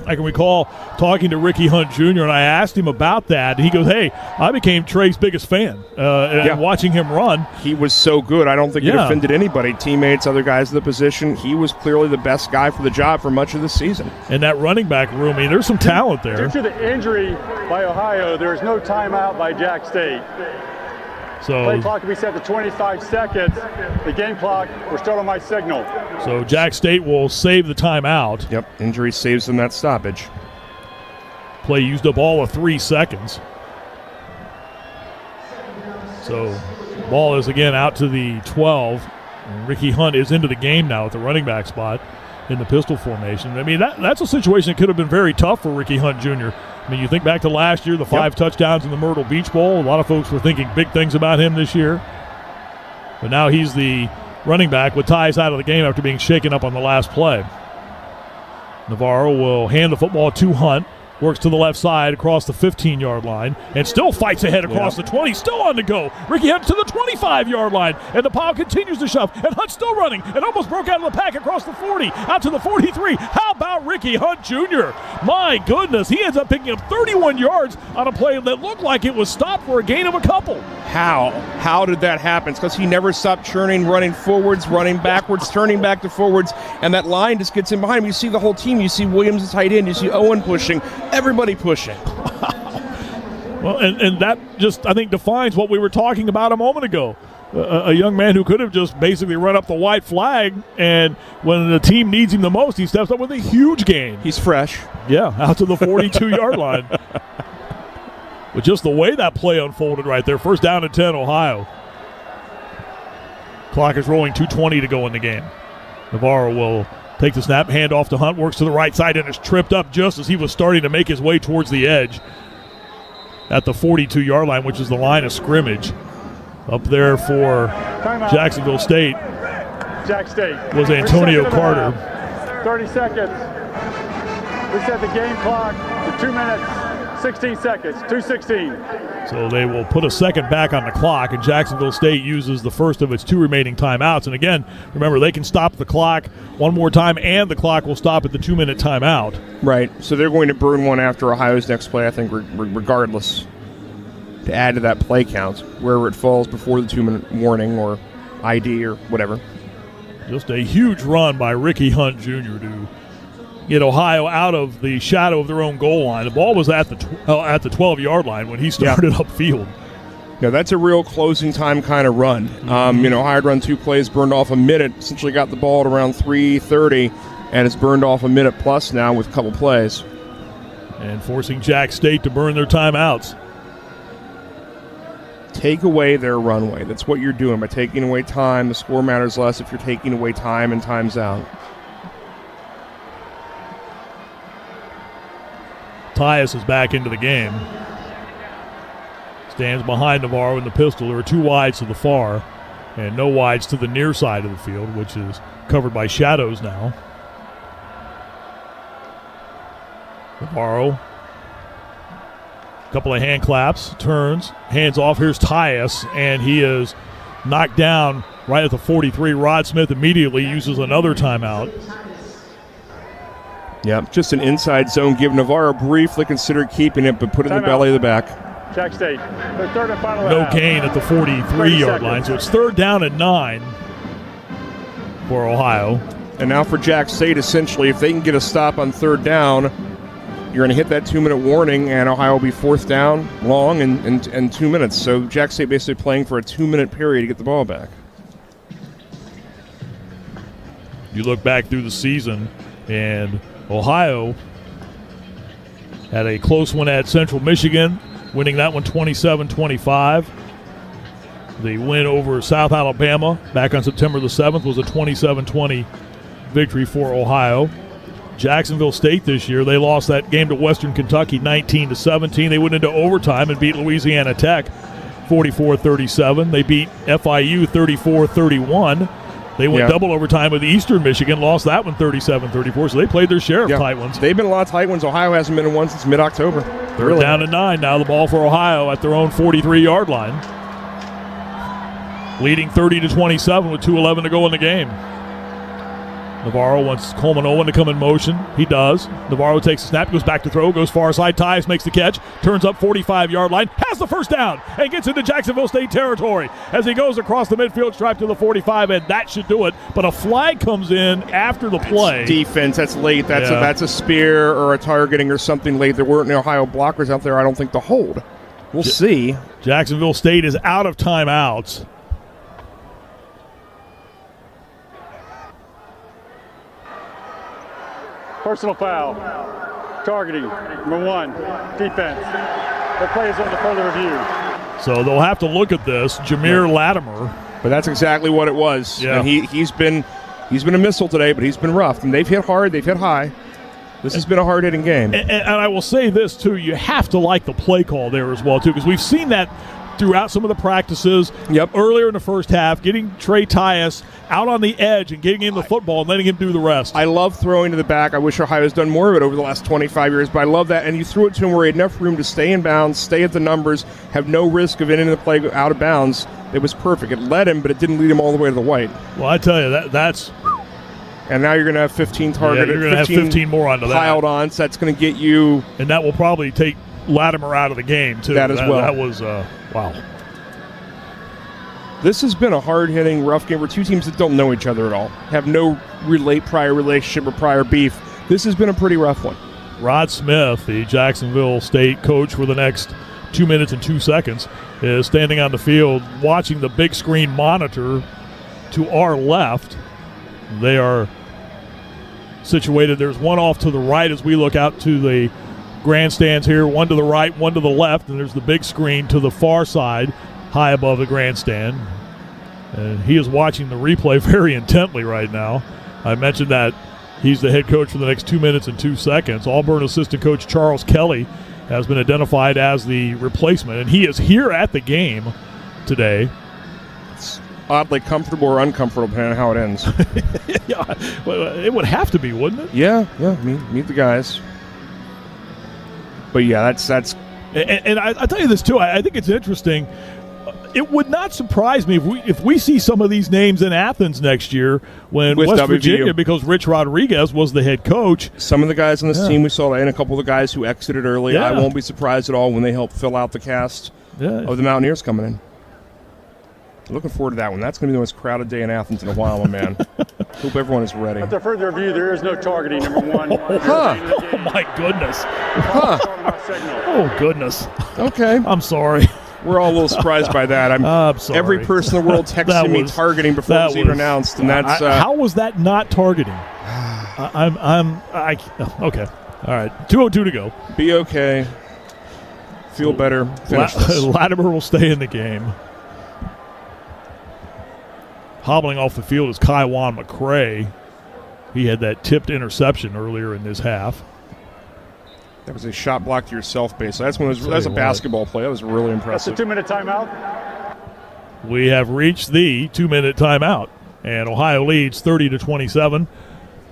I can recall talking to Ricky Hunt Jr., and I asked him about that. He goes, hey, I became Trey's biggest fan. Watching him run. He was so good. I don't think he offended anybody, teammates, other guys in the position. He was clearly the best guy for the job for much of the season. And that running back room, I mean, there's some talent there. Due to the injury by Ohio, there is no timeout by Jack State. So play clock will be set to 25 seconds. The game clock will start on my signal. So Jack State will save the timeout. Yep, injury saves them that stoppage. Play used up all of 3 seconds. So ball is again out to the 12. And Ricky Hunt is into the game now at the running back spot in the pistol formation. I mean, that's a situation that could have been very tough for Ricky Hunt Jr. I mean, you think back to last year, the 5 touchdowns in the Myrtle Beach Bowl. A lot of folks were thinking big things about him this year. But now he's the running back with Tyus out of the game after being shaken up on the last play. Navarro will hand the football to Hunt. Works to the left side across the 15-yard line and still fights ahead across the 20. Still on the go. Ricky Hunt to the 25-yard line. And the pile continues to shove. And Hunt still running. And almost broke out of the pack across the 40. Out to the 43. How about Ricky Hunt Jr.? My goodness. He ends up picking up 31 yards on a play that looked like it was stopped for a gain of a couple. How did that happen? It's because he never stopped churning, running forwards, running backwards, turning back to forwards, and that line just gets in behind him. You see the whole team. You see Williams the tight end. You see Owen pushing. Everybody pushing. Well, and that just, I think, defines what we were talking about a moment ago. A young man who could have just basically run up the white flag, and when the team needs him the most, he steps up with a huge gain. He's fresh. Yeah, out to the 42-yard line. But just the way that play unfolded right there, first down and 10, Ohio. Clock is rolling, 2:20 to go in the game. Navarro will take the snap, hand off to Hunt, works to the right side, and is tripped up just as he was starting to make his way towards the edge at the 42-yard line, which is the line of scrimmage. Up there for Jacksonville State Jack State was Antonio Carter. 30 seconds. We set the game clock to 2 minutes, 16 seconds, 2:16. So they will put a second back on the clock, and Jacksonville State uses the first of its 2 remaining timeouts. And again, remember, they can stop the clock one more time, and the clock will stop at the 2-minute timeout. Right. So they're going to burn one after Ohio's next play, I think, regardless, to add to that play count, wherever it falls before the 2-minute warning or ID or whatever. Just a huge run by Ricky Hunt Jr. to get Ohio out of the shadow of their own goal line. The ball was at the 12-yard line when he started upfield. Yeah, that's a real closing time kind of run. Ohio had run 2 plays, burned off a minute, essentially got the ball at around 3:30, and it's burned off a minute plus now with a couple plays. And forcing Jack State to burn their timeouts. Take away their runway. That's what you're doing. By taking away time, the score matters less if you're taking away time and time's out. Tyus is back into the game. Stands behind Navarro in the pistol. There are 2 wides to the far and no wides to the near side of the field, which is covered by shadows now. Navarro, a couple of hand claps, turns, hands off. Here's Tyus, and he is knocked down right at the 43. Rod Smith immediately uses another timeout. Yeah, just an inside zone. Give Navarro briefly considered keeping it, but put it in the belly of the back. Jack State, their third and final No half. gain at the 43-yard line, so it's 3rd down and 9 for Ohio. And now for Jack State, essentially, if they can get a stop on 3rd down, you're going to hit that 2-minute warning, and Ohio will be 4th down, long, and 2 minutes. So Jack State basically playing for a 2-minute period to get the ball back. You look back through the season, and Ohio had a close one at Central Michigan, winning that one 27-25. The win over South Alabama back on September the 7th was a 27-20 victory for Ohio. Jacksonville State this year, they lost that game to Western Kentucky 19-17. They went into overtime and beat Louisiana Tech 44-37. They beat FIU 34-31. They went double overtime with Eastern Michigan, lost that one 37-34, so they played their share of tight ones. They've been a lot of tight ones. Ohio hasn't been in one since mid-October. They're down to 9 now. The ball for Ohio at their own 43-yard line. Leading 30-27 with 2:11 to go in the game. Navarro wants Coleman Owen to come in motion. He does. Navarro takes the snap, goes back to throw, goes far side. Tyus makes the catch, turns up 45-yard line, has the first down, and gets into Jacksonville State territory as he goes across the midfield stripe to the 45, and that should do it. But a flag comes in after the play. That's defense. That's late. That's a spear or a targeting or something late. There weren't any Ohio blockers out there, I don't think, to hold. We'll see. Jacksonville State is out of timeouts. Personal foul. Targeting. Number 1. Defense. The play is under further review. So they'll have to look at this. Jameer Latimer. But that's exactly what it was. Yeah. And he's been a missile today, but he's been rough. And they've hit hard. They've hit high. This has been a hard-hitting game. And I will say this, too. You have to like the play call there as well, too, because we've seen that throughout some of the practices. Earlier in the first half, getting Trey Tyus out on the edge and getting him the football and letting him do the rest. I love throwing to the back. I wish Ohio's done more of it over the last 25 years, but I love that. And you threw it to him where he had enough room to stay in bounds, stay at the numbers, have no risk of ending the play out of bounds. It was perfect. It led him, but it didn't lead him all the way to the white. Well, I tell you, that's... And now you're going to have 15 targeted. Yeah, you're going to have 15 more onto that. Piled on, so that's going to get you... And that will probably take Latimer out of the game, too. That as well. That was, wow. This has been a hard-hitting, rough game for two teams that don't know each other at all, have no prior relationship or prior beef. This has been a pretty rough one. Rod Smith, the Jacksonville State coach for the next 2 minutes and 2 seconds, is standing on the field watching the big screen monitor to our left. They are situated. There's one off to the right as we look out to the grandstands here, one to the right, one to the left, and there's the big screen to the far side, high above the grandstand. And he is watching the replay very intently right now. I mentioned that he's the head coach for the next 2 minutes and 2 seconds. Auburn assistant coach Charles Kelly has been identified as the replacement, and he is here at the game today. It's oddly comfortable or uncomfortable depending on how it ends. Yeah, well, it would have to be, wouldn't it? Yeah, meet the guys. But yeah, that's. And I tell you this too. I think it's interesting. It would not surprise me if we see some of these names in Athens next year when with West WVU. Virginia, because Rich Rodriguez was the head coach. Some of the guys on this team we saw, and a couple of the guys who exited early. Yeah. I won't be surprised at all when they help fill out the cast of the Mountaineers coming in. Looking forward to that one. That's going to be the most crowded day in Athens in a while, my man. Hope everyone is ready. After further review, there is no targeting, number 1. Oh, my goodness. Oh, goodness. Okay. I'm sorry. We're all a little surprised by that. I'm sorry. Every person in the world texted me targeting before it was even announced, and that's how was that not targeting? Okay. All right. 2:02 to go. Be okay. Feel better. Finish this. Latimer will stay in the game. Hobbling off the field is Kaiwan McCray. He had that tipped interception earlier in this half. That was a shot block to yourself base. That's a basketball play. That was really impressive. That's a 2-minute timeout. We have reached the 2-minute timeout, and Ohio leads 30-27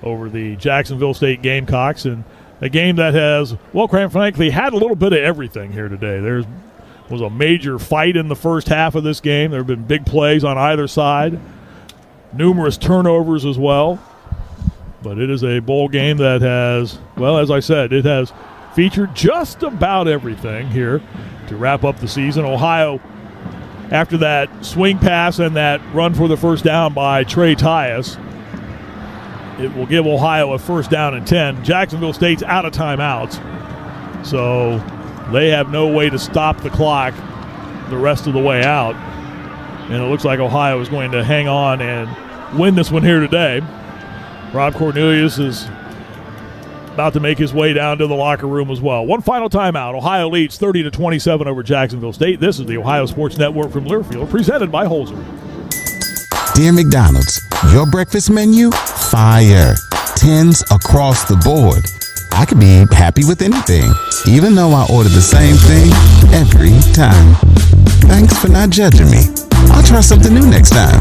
over the Jacksonville State Gamecocks, and a game that has, well, quite frankly, had a little bit of everything here today. There was a major fight in the first half of this game. There have been big plays on either side, numerous turnovers as well. But it is a bowl game that has, well, as I said, it has featured just about everything here to wrap up the season. Ohio, after that swing pass and that run for the first down by Trey Tyus, it will give Ohio a first down and 10. Jacksonville State's out of timeouts, so they have no way to stop the clock the rest of the way out. And it looks like Ohio is going to hang on and win this one here today. Rob Cornelius is about to make his way down to the locker room as well. One final timeout. Ohio leads 30-27 over Jacksonville State. This is the Ohio Sports Network from Learfield, presented by Holzer. Dear McDonald's, your breakfast menu? Fire. 10s across the board. I could be happy with anything, even though I order the same thing every time. Thanks for not judging me. I'll try something new next time.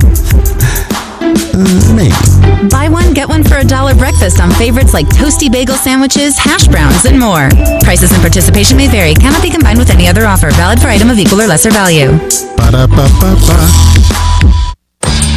Maybe. Buy one, get one for $1 breakfast on favorites like toasty bagel sandwiches, hash browns, and more. Prices and participation may vary. Cannot be combined with any other offer. Valid for item of equal or lesser value. Ba-da-ba-ba-ba.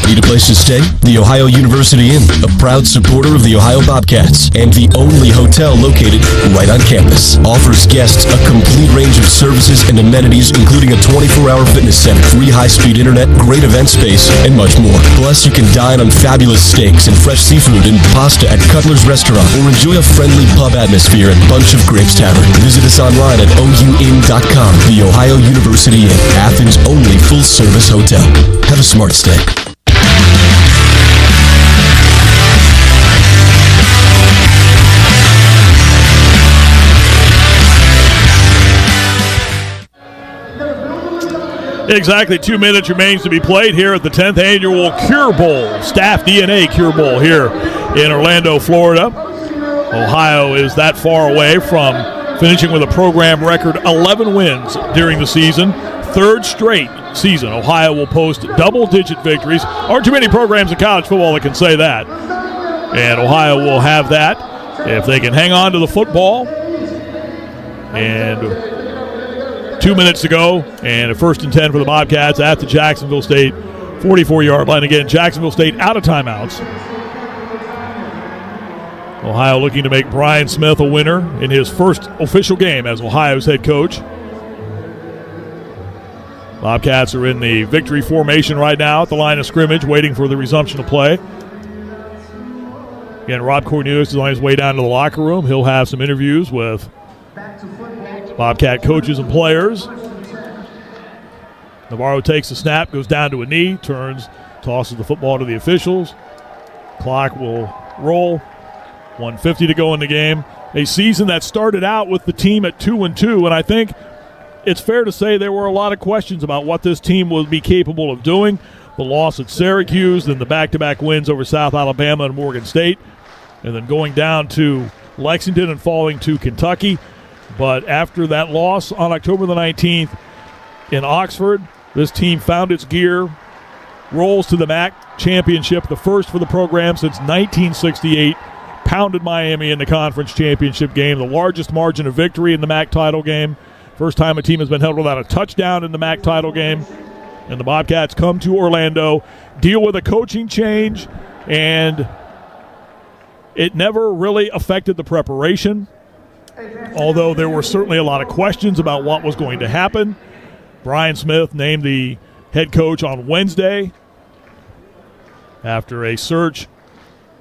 Need a place to stay? The Ohio University Inn, a proud supporter of the Ohio Bobcats, and the only hotel located right on campus. Offers guests a complete range of services and amenities, including a 24-hour fitness center, free high-speed internet, great event space, and much more. Plus, you can dine on fabulous steaks and fresh seafood and pasta at Cutler's Restaurant, or enjoy a friendly pub atmosphere at Bunch of Grapes Tavern. Visit us online at OUIN.com. The Ohio University Inn, Athens' only full-service hotel. Have a smart stay. Exactly 2 minutes remains to be played here at the 10th Annual Cure Bowl, StaffDNA Cure Bowl here in Orlando, Florida. Ohio is that far away from finishing with a program record 11 wins during the season. Third straight season, Ohio will post double-digit victories. Aren't too many programs in college football that can say that. And Ohio will have that if they can hang on to the football. And 2 minutes to go, and a 1st and 10 for the Bobcats at the Jacksonville State 44-yard line. Again, Jacksonville State out of timeouts. Ohio looking to make Brian Smith a winner in his first official game as Ohio's head coach. Bobcats are in the victory formation right now at the line of scrimmage, waiting for the resumption of play. Again, Rob Cornelius is on his way down to the locker room. He'll have some interviews with Bobcat coaches and players. Navarro takes the snap, goes down to a knee, turns, tosses the football to the officials. Clock will roll. 1:50 to go in the game. A season that started out with the team at 2-2, and I think it's fair to say there were a lot of questions about what this team would be capable of doing. The loss at Syracuse, then the back-to-back wins over South Alabama and Morgan State, and then going down to Lexington and falling to Kentucky. But after that loss on October the 19th in Oxford, this team found its gear, rolls to the MAC championship, the first for the program since 1968, pounded Miami in the conference championship game, the largest margin of victory in the MAC title game. First time a team has been held without a touchdown in the MAC title game. And the Bobcats come to Orlando, deal with a coaching change, and it never really affected the preparation. Although there were certainly a lot of questions about what was going to happen. Brian Smith named the head coach on Wednesday after a search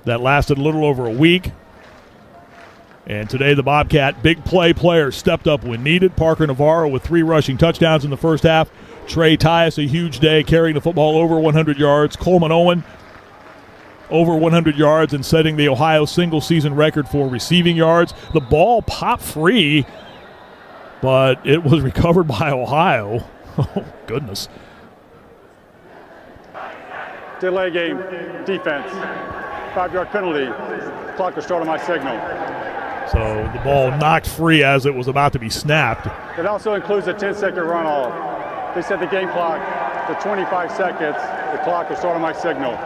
that lasted a little over a week. And today the Bobcat big play players stepped up when needed. Parker Navarro with 3 rushing touchdowns in the first half. Trey Tyus, a huge day, carrying the football over 100 yards. Coleman Owen, over 100 yards and setting the Ohio single-season record for receiving yards. The ball popped free, but it was recovered by Ohio. Oh, goodness. Delay game, defense. 5-yard penalty. Clock will start on my signal. So the ball knocked free as it was about to be snapped. It also includes a 10-second runoff. They set the game clock to 25 seconds. The clock will start on my signal.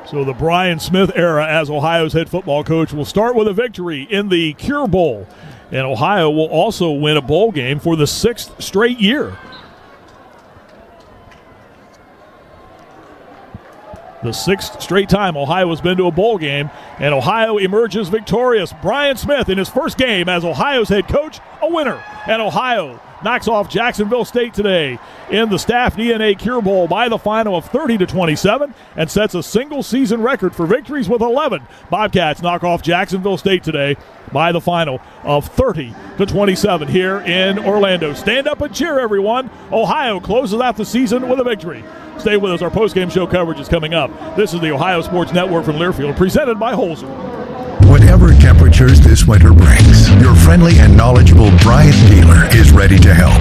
So the Brian Smith era as Ohio's head football coach will start with a victory in the Cure Bowl. And Ohio will also win a bowl game for the 6th straight year. The 6th straight time Ohio has been to a bowl game, and Ohio emerges victorious. Brian Smith in his first game as Ohio's head coach, a winner. And Ohio knocks off Jacksonville State today in the StaffDNA Cure Bowl by the final of 30-27 and sets a single-season record for victories with 11. Bobcats knock off Jacksonville State today by the final of 30-27 here in Orlando. Stand up and cheer, everyone. Ohio closes out the season with a victory. Stay with us. Our postgame show coverage is coming up. This is the Ohio Sports Network from Learfield, presented by Holzer. Whatever temperatures this winter brings, your friendly and knowledgeable Bryant dealer is ready to help.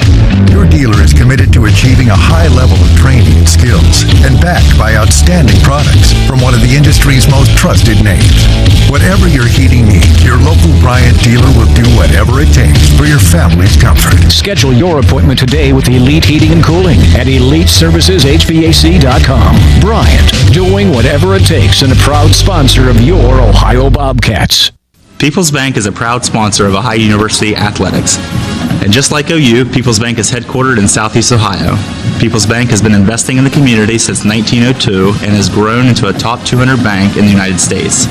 Your dealer is committed to achieving a high level of training and skills and backed by outstanding products from one of the industry's most trusted names. Whatever your heating needs, your local Bryant dealer will do whatever it takes for your family's comfort. Schedule your appointment today with Elite Heating and Cooling at EliteServicesHVAC.com. Bryant, doing whatever it takes, and a proud sponsor of your Ohio Bobcats. People's Bank is a proud sponsor of Ohio University Athletics. And just like OU, People's Bank is headquartered in Southeast Ohio. People's Bank has been investing in the community since 1902 and has grown into a top 200 bank in the United States.